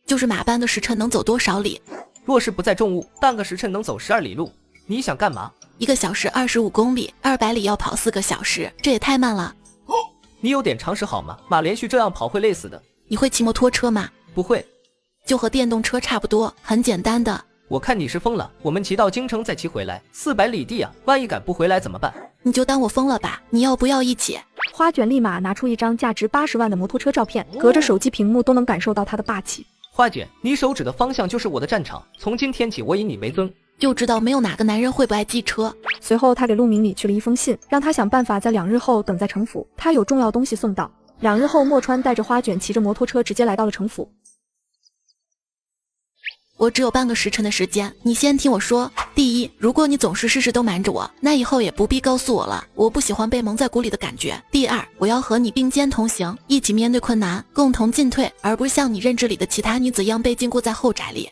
C: 就是马半个时辰能走多少里？
J: 若是不载重物，半个时辰能走12里路。你想干嘛
C: ？1个小时25公里，200里要跑4个小时，这也太慢了。
J: 你有点常识好吗？马连续这样跑会累死的。
C: 你会骑摩托车吗？
J: 不会，
C: 就和电动车差不多，很简单的。
J: 我看你是疯了，我们骑到京城再骑回来，400里地啊，万一赶不回来怎么办？
C: 你就当我疯了吧，你要不要一起？
A: 花卷立马拿出一张价值80万的摩托车照片，隔着手机屏幕都能感受到他的霸气。
J: 花卷，你手指的方向就是我的战场，从今天起我以你为尊。
C: 就知道没有哪个男人会不爱记车。
A: 随后他给陆明礼去了一封信，让他想办法在2日后等在城府，他有重要东西送到。2日后，墨川带着花卷骑着摩托车直接来到了城府。
C: 我只有半个时辰的时间，你先听我说。第一，如果你总是事事都瞒着我，那以后也不必告诉我了，我不喜欢被蒙在鼓里的感觉。第二，我要和你并肩同行，一起面对困难，共同进退，而不是像你认知里的其他女子一样被禁锢在后宅里。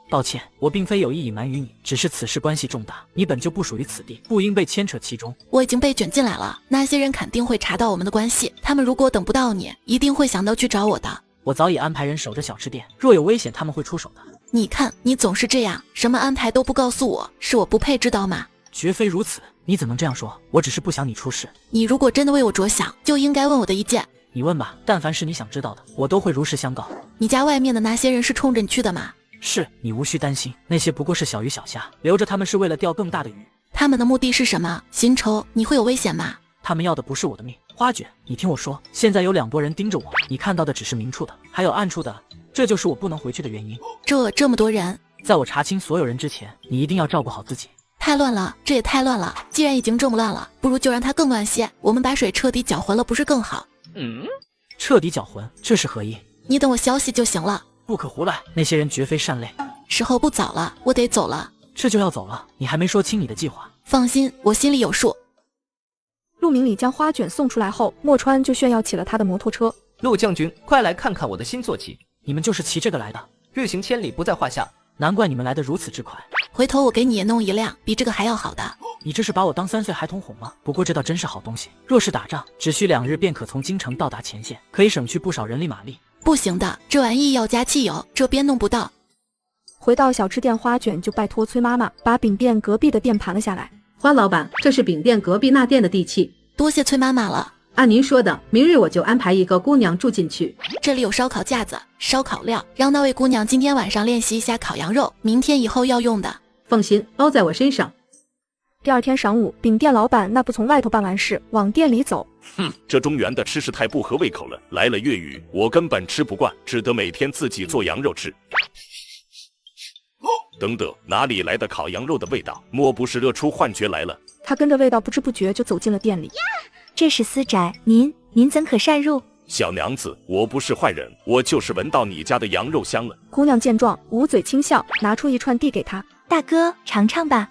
L: 抱歉，我并非有意隐瞒于你，只是此事关系重大，你本就不属于此地，不应被牵扯其中。
C: 我已经被卷进来了，那些人肯定会查到我们的关系，他们如果等不到你，一定会想到去找我的。
L: 我早已安排人守着小吃店，若有危险他们会出手的。
C: 你看，你总是这样，什么安排都不告诉我，是我不配知道吗？
L: 绝非如此，你怎能这样说？我只是不想你出事。
C: 你如果真的为我着想，就应该问我的意见。
L: 你问吧，但凡是你想知道的，我都会如实相告。
C: 你家外面的那些人是冲着你去的吗？
L: 是，你无需担心，那些不过是小鱼小虾，留着他们是为了钓更大的鱼。
C: 他们的目的是什么？寻仇？你会有危险吗？
L: 他们要的不是我的命。花卷，你听我说，现在有2拨人盯着我，你看到的只是明处的，还有暗处的，这就是我不能回去的原因。
C: 这么多人，
L: 在我查清所有人之前，你一定要照顾好自己。
C: 太乱了，这也太乱了。既然已经这么乱了，不如就让它更乱些，我们把水彻底搅浑了，不是更好？
L: 彻底搅浑，这是何意？
C: 你等我消息就行了。
L: 不可胡来，那些人绝非善类。
C: 时候不早了，我得走了。
L: 这就要走了？你还没说清你的计划。
C: 放心，我心里有数。
A: 陆明礼将花卷送出来后，墨川就炫耀起了他的摩托车。
J: 陆将军，快来看看我的新坐骑。
L: 你们就是骑这个来的？
J: 日行千里不在话下。
L: 难怪你们来得如此之快。
C: 回头我给你也弄一辆比这个还要好的。
L: 你这是把我当3岁孩童哄吗？不过这倒真是好东西。若是打仗，只需2日便可从京城到达前线，可以省去不少人力马力。
C: 不行的，这玩意要加汽油，这边弄不到。
A: 回到小吃店，花卷就拜托崔妈妈把饼店隔壁的店盘了下来。
I: 花老板，这是饼店隔壁那店的地契。
C: 多谢崔妈妈了。
I: 按您说的，明日我就安排一个姑娘住进去。
C: 这里有烧烤架子、烧烤料，让那位姑娘今天晚上练习一下烤羊肉，明天以后要用的。
I: 放心，包在我身上。
A: 第二天晌午，饼店老板那不从外头办完事，往店里走。
H: 这中原的吃食太不合胃口了，来了粤语我根本吃不惯，只得每天自己做羊肉吃。等等，哪里来的烤羊肉的味道？莫不是热出幻觉来了？
A: 他跟着味道不知不觉就走进了店里。
P: 这是私宅，您怎可擅入？
H: 小娘子，我不是坏人，我就是闻到你家的羊肉香了。
A: 姑娘见状，捂嘴轻笑，拿出一串递给他。
P: 大哥，尝尝吧。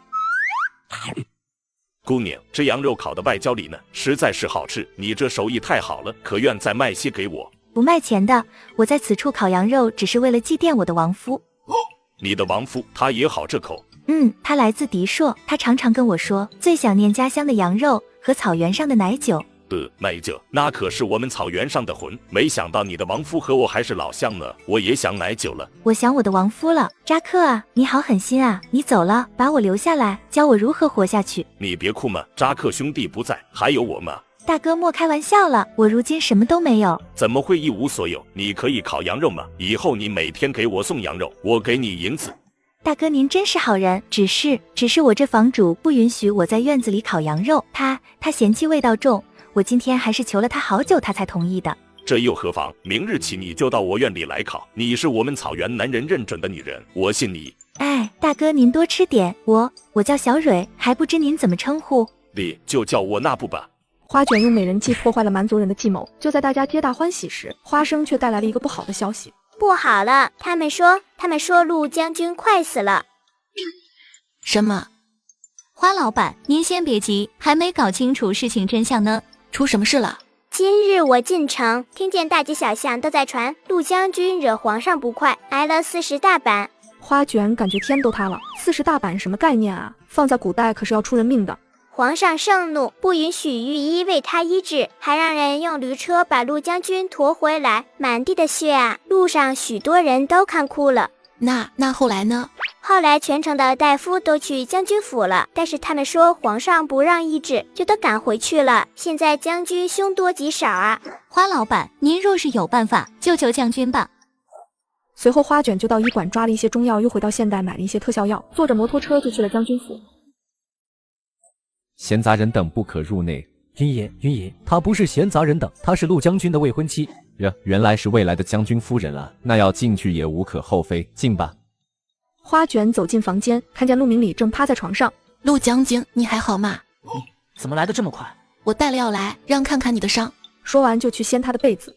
H: 姑娘，这羊肉烤的外焦里嫩，实在是好吃。你这手艺太好了，可愿再卖些给我？
P: 不卖钱的，我在此处烤羊肉，只是为了祭奠我的亡夫。
H: 你的亡夫，他也好这口？
P: 他来自迪朔，他常常跟我说，最想念家乡的羊肉和草原上的奶酒。
H: 奶酒，那可是我们草原上的魂。没想到你的亡夫和我还是老乡呢，我也想奶酒了。
P: 我想我的亡夫了，扎克啊，你好狠心啊！你走了，把我留下来，教我如何活下去。
H: 你别哭嘛，扎克兄弟不在，还有我嘛。
P: 大哥莫开玩笑了，我如今什么都没有。
H: 怎么会一无所有？你可以烤羊肉吗？以后你每天给我送羊肉，我给你银子。
P: 大哥您真是好人，只是我这房主不允许我在院子里烤羊肉，他嫌弃味道重，我今天还是求了他好久，他才同意的。
H: 这又何妨？明日起你就到我院里来烤，你是我们草原男人认准的女人，我信你。
P: 哎，大哥您多吃点，我叫小蕊，还不知您怎么称呼？
H: 你就叫我那不吧。
A: 花卷用美人计破坏了蛮族人的计谋，就在大家皆大欢喜时，花生却带来了一个不好的消息。
B: 不好了，他们说陆将军快死了。
C: 什么？
Q: 花老板，您先别急，还没搞清楚事情真相呢。
C: 出什么事了？
B: 今日我进城，听见大街小巷都在传陆将军惹皇上不快，挨了40大板。
A: 花卷感觉天都塌了，40大板什么概念啊？放在古代可是要出人命的。
B: 皇上盛怒，不允许御医为他医治，还让人用驴车把陆将军驮回来，满地的血啊！路上许多人都看哭了。
C: 那后来呢？
B: 后来全城的大夫都去将军府了，但是他们说皇上不让医治，就都赶回去了。现在将军凶多吉少啊！
Q: 花老板，您若是有办法，救救将军吧。
A: 随后花卷就到医馆抓了一些中药，又回到现代买了一些特效药，坐着摩托车就去了将军府。
E: 闲杂人等不可入内。
K: 云爷，她不是闲杂人等，她是陆将军的未婚妻。
E: 原来是未来的将军夫人啊，那要进去也无可厚非，进吧。
A: 花卷走进房间，看见陆明礼正趴在床上。
C: 陆将军，你还好吗？
L: 你怎么来得这么快？
C: 我带了药来，让看看你的伤。
A: 说完就去掀他的被子。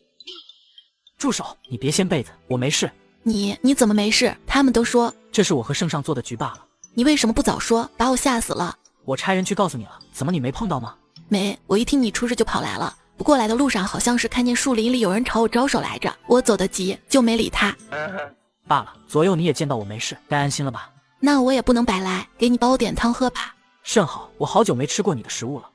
L: 住手！你别掀被子，我没事。
C: 你怎么没事？他们都说
L: 这是我和圣上做的局罢了。
C: 你为什么不早说？把我吓死了。
L: 我差人去告诉你了，怎么你没碰到吗？
C: 没，我一听你出事就跑来了。不过来的路上好像是看见树林里有人朝我招手来着，我走得急就没理他。
L: 罢了，左右你也见到我没事，该安心了吧？
C: 那我也不能白来，给你煲点汤喝吧。
L: 甚好，我好久没吃过你的食物了。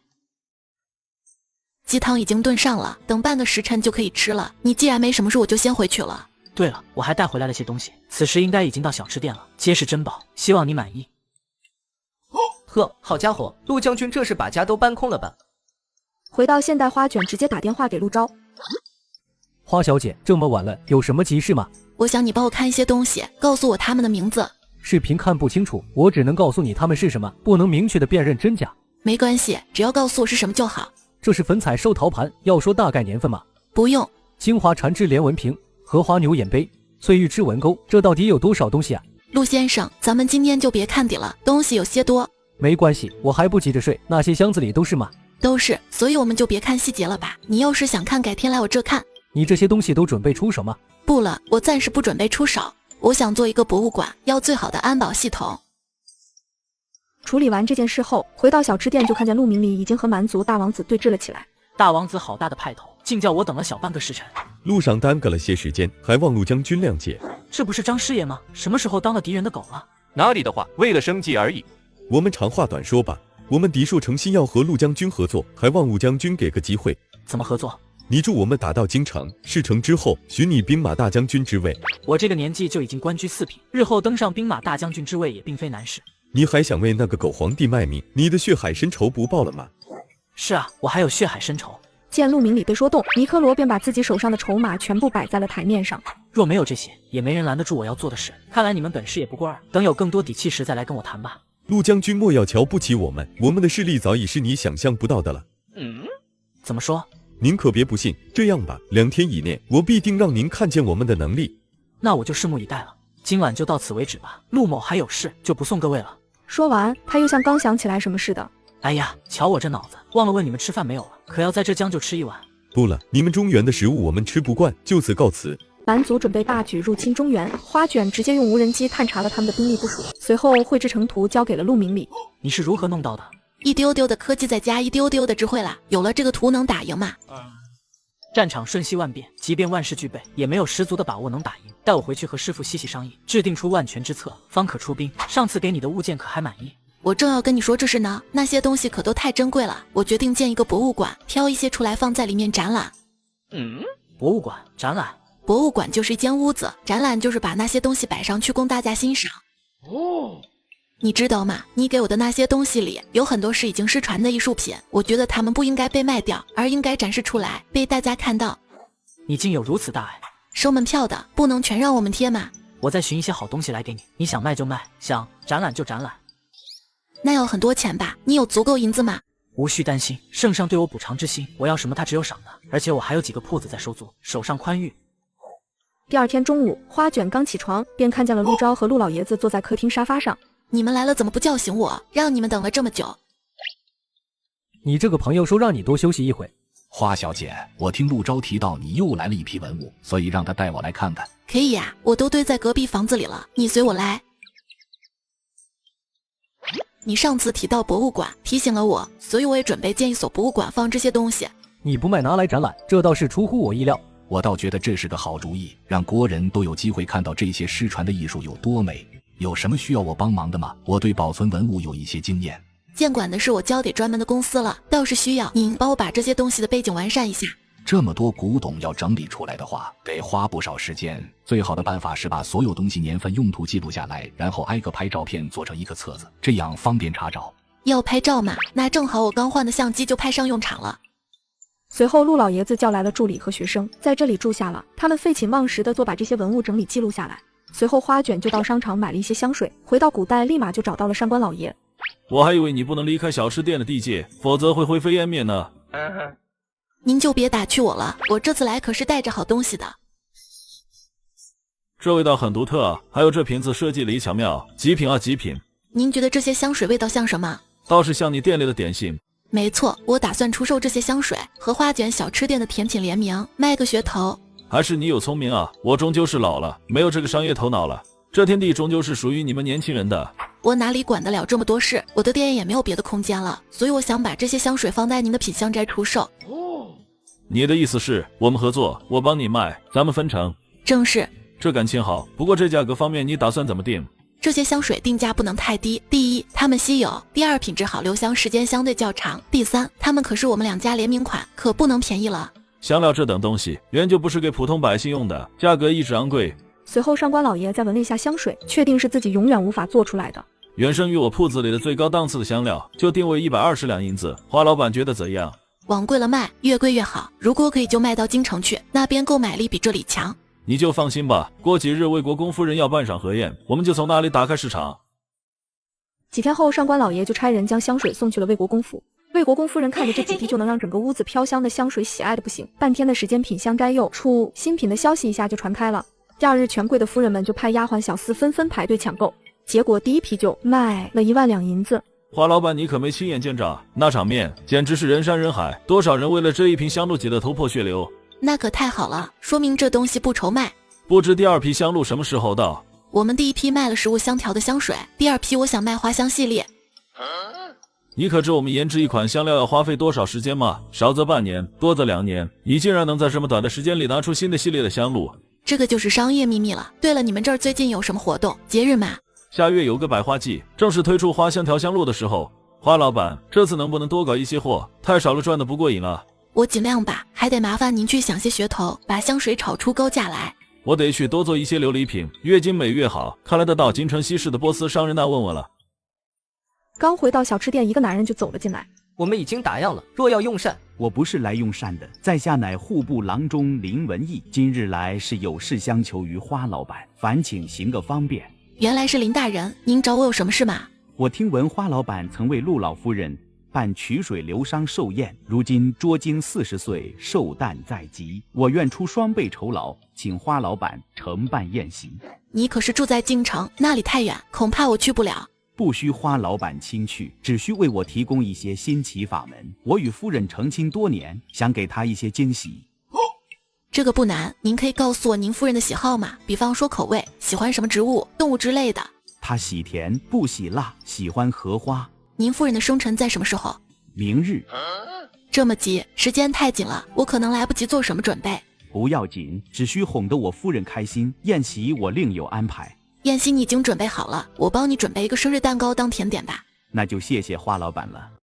C: 鸡汤已经炖上了，等半个时辰就可以吃了。你既然没什么事，我就先回去了。
L: 对了，我还带回来了些东西，此时应该已经到小吃店了，皆是珍宝，希望你满意。
J: 呵，好家伙，陆将军这是把家都搬空了吧？
A: 回到现代，花卷直接打电话给陆昭。
K: 花小姐，这么晚了，有什么急事吗？
C: 我想你帮我看一些东西，告诉我他们的名字。
K: 视频看不清楚，我只能告诉你他们是什么，不能明确的辨认真假。
C: 没关系，只要告诉我是什么就好。
K: 这是粉彩寿桃盘，要说大概年份吗？
C: 不用。
K: 金华缠枝莲纹瓶，荷花牛眼杯，翠玉枝纹钩，这到底有多少东西啊？
C: 陆先生，咱们今天就别看底了，东西有些多。
K: 没关系，我还不急着睡，那些箱子里都是吗？
C: 都是，所以我们就别看细节了吧。你要是想看，改天来我这看。
K: 你这些东西都准备出手吗？
C: 不了，我暂时不准备出手。我想做一个博物馆，要最好的安保系统。
A: 处理完这件事后，回到小吃店就看见陆明里已经和蛮族大王子对峙了起来。
L: 大王子好大的派头，竟叫我等了小半个时辰。
F: 路上耽搁了些时间，还望陆将军谅解。
L: 这不是张师爷吗？什么时候当了敌人的狗了？
H: 哪里的话，为了生计而已。
F: 我们长话短说吧，我们嫡庶诚心要和陆将军合作，还望陆将军给个机会。
L: 怎么合作？
F: 你助我们打到京城，事成之后许你兵马大将军之位。
L: 我这个年纪就已经官居4品，日后登上兵马大将军之位也并非难事。
F: 你还想为那个狗皇帝卖命？你的血海深仇不报了吗？
L: 是啊，我还有血海深仇。
A: 见陆明里被说动，尼科罗便把自己手上的筹码全部摆在了台面上。
L: 若没有这些，也没人拦得住我要做的事。看来你们本事也不过2，等有更多底气时再来跟我谈吧。
F: 陆将军莫要瞧不起我们，我们的势力早已是你想象不到的了。
L: 怎么说？
F: 您可别不信，这样吧，2天以内，我必定让您看见我们的能力。
L: 那我就拭目以待了。今晚就到此为止吧，陆某还有事，就不送各位了。
A: 说完，他又像刚想起来什么似的。
L: 哎呀，瞧我这脑子，忘了问你们吃饭没有了，可要在这将就吃1碗。
F: 不了，你们中原的食物我们吃不惯，就此告辞。
A: 蛮族准备大举入侵中原，花卷直接用无人机探查了他们的兵力部署，随后绘制成图交给了陆明里。
L: 你是如何弄到的？
C: 一丢丢的科技再加一丢丢的智慧啦，有了这个图能打赢吗？
L: 战场瞬息万变，即便万事俱备，也没有十足的把握能打赢。带我回去和师傅细细商议，制定出万全之策，方可出兵。上次给你的物件可还满意？
C: 我正要跟你说这事呢，那些东西可都太珍贵了。我决定建一个博物馆，挑一些出来放在里面展览。
L: 博物馆展览？
C: 博物馆就是一间屋子，展览就是把那些东西摆上去供大家欣赏。你知道吗？你给我的那些东西里有很多是已经失传的艺术品，我觉得它们不应该被卖掉，而应该展示出来，被大家看到。
L: 你竟有如此大爱！
C: 收门票的不能全让我们贴吗？
L: 我再寻一些好东西来给你，你想卖就卖，想展览就展览。
C: 那要很多钱吧？你有足够银子吗？
L: 无需担心，圣上对我补偿之心，我要什么他只有赏的，而且我还有几个铺子在收租，手上宽裕。
A: 第二天中午，花卷刚起床，便看见了陆昭和陆老爷子坐在客厅沙发上。
C: 你们来了怎么不叫醒我？让你们等了这么久。
K: 你这个朋友说让你多休息一会。
V: 花小姐，我听陆昭提到你又来了一批文物，所以让他带我来看看。
C: 可以呀，我都堆在隔壁房子里了，你随我来。你上次提到博物馆，提醒了我，所以我也准备建一所博物馆放这些东西。
K: 你不卖拿来展览，这倒是出乎我意料。
V: 我倒觉得这是个好主意，让国人都有机会看到这些失传的艺术有多美。有什么需要我帮忙的吗？我对保存文物有一些经验。
C: 建馆的事我交给专门的公司了，倒是需要您帮我把这些东西的背景完善一下。
V: 这么多古董要整理出来的话，得花不少时间。最好的办法是把所有东西年份、用途记录下来，然后挨个拍照片做成一个册子，这样方便查找。
C: 要拍照吗？那正好我刚换的相机就派上用场了。
A: 随后陆老爷子叫来了助理和学生，在这里住下了。他们废寝忘食地做把这些文物整理记录下来。随后花卷就到商场买了一些香水，回到古代立马就找到了上官老爷。
O: 我还以为你不能离开小吃店的地界，否则会灰飞烟灭呢。
C: 您就别打趣我了，我这次来可是带着好东西的。
O: 这味道很独特啊，还有这瓶子设计离巧妙，极品啊极品。
C: 您觉得这些香水味道像什么？
O: 倒是像你店里的点心。
C: 没错，我打算出售这些香水，和花卷小吃店的甜品联名，卖个噱头。
O: 还是你有聪明啊，我终究是老了，没有这个商业头脑了。这天地终究是属于你们年轻人的。
C: 我哪里管得了这么多事，我的店也没有别的空间了，所以我想把这些香水放在您的品香斋出售。
O: 你的意思是我们合作，我帮你卖，咱们分成？
C: 正是。
O: 这感情好，不过这价格方面你打算怎么定？
C: 这些香水定价不能太低，第一，它们稀有；第二，品质好，留香时间相对较长；第三，它们可是我们2家联名款，可不能便宜了。
O: 香料这等东西原就不是给普通百姓用的，价格一直昂贵。
A: 随后上官老爷再闻了一下香水，确定是自己永远无法做出来的。
O: 原生于我铺子里的最高档次的香料，就定位120两银子，花老板觉得怎样？
C: 往贵了卖，越贵越好。如果可以就卖到京城去，那边购买力比这里强。
O: 你就放心吧，过几日魏国公夫人要办赏河宴，我们就从那里打开市场。
A: 几天后，上官老爷就差人将香水送去了魏国公府。魏国公夫人看着这几滴就能让整个屋子飘香的香水，喜爱的不行。半天的时间，品香斋又出新品的消息一下就传开了。第二日，权贵的夫人们就派丫鬟小厮纷纷排队抢购，结果第一批就卖了1万两银子。
O: 花老板，你可没亲眼见着，那场面简直是人山人海，多少人为了这一瓶香露挤得头破血流。
C: 那可太好了，说明这东西不愁卖。
O: 不知第二批香露什么时候到？
C: 我们第一批卖了食物香调的香水，第二批我想卖花香系列。
O: 你可知我们研制一款香料要花费多少时间吗？少则半年，多则2年。你竟然能在这么短的时间里拿出新的系列的香露，
C: 这个就是商业秘密了。对了，你们这儿最近有什么活动、节日吗？
O: 下月有个百花季，正是推出花香调香露的时候。花老板，这次能不能多搞一些货？太少了，赚的不过瘾了。
C: 我尽量吧，还得麻烦您去想些噱头，把香水炒出高价来。
O: 我得去多做一些琉璃品，越精美越好。看来得到京城西市的波斯商人那问我了。
A: 刚回到小吃店，一个男人就走了进来。
J: 我们已经打样了，若要用膳。
R: 我不是来用膳的，在下乃户部郎中林文义，今日来是有事相求于花老板，烦请行个方便。
C: 原来是林大人，您找我有什么事吗？
R: 我听闻花老板曾为陆老夫人办曲水流觞寿宴，如今捉经40岁，寿诞在即，我愿出双倍酬劳，请花老板承办宴席。
C: 你可是住在京城，那里太远，恐怕我去不了。
R: 不需花老板亲去，只需为我提供一些新奇法门。我与夫人成亲多年，想给她一些惊喜。
C: 这个不难，您可以告诉我您夫人的喜好吗？比方说口味，喜欢什么植物、动物之类的。
R: 她喜甜，不喜辣，喜欢荷花。
C: 您夫人的生辰在什么时候？
R: 明日。
C: 这么急，时间太紧了，我可能来不及做什么准备。
R: 不要紧，只需哄得我夫人开心，宴席我另有安排。
C: 宴席你已经准备好了，我帮你准备一个生日蛋糕当甜点吧。
R: 那就谢谢花老板了。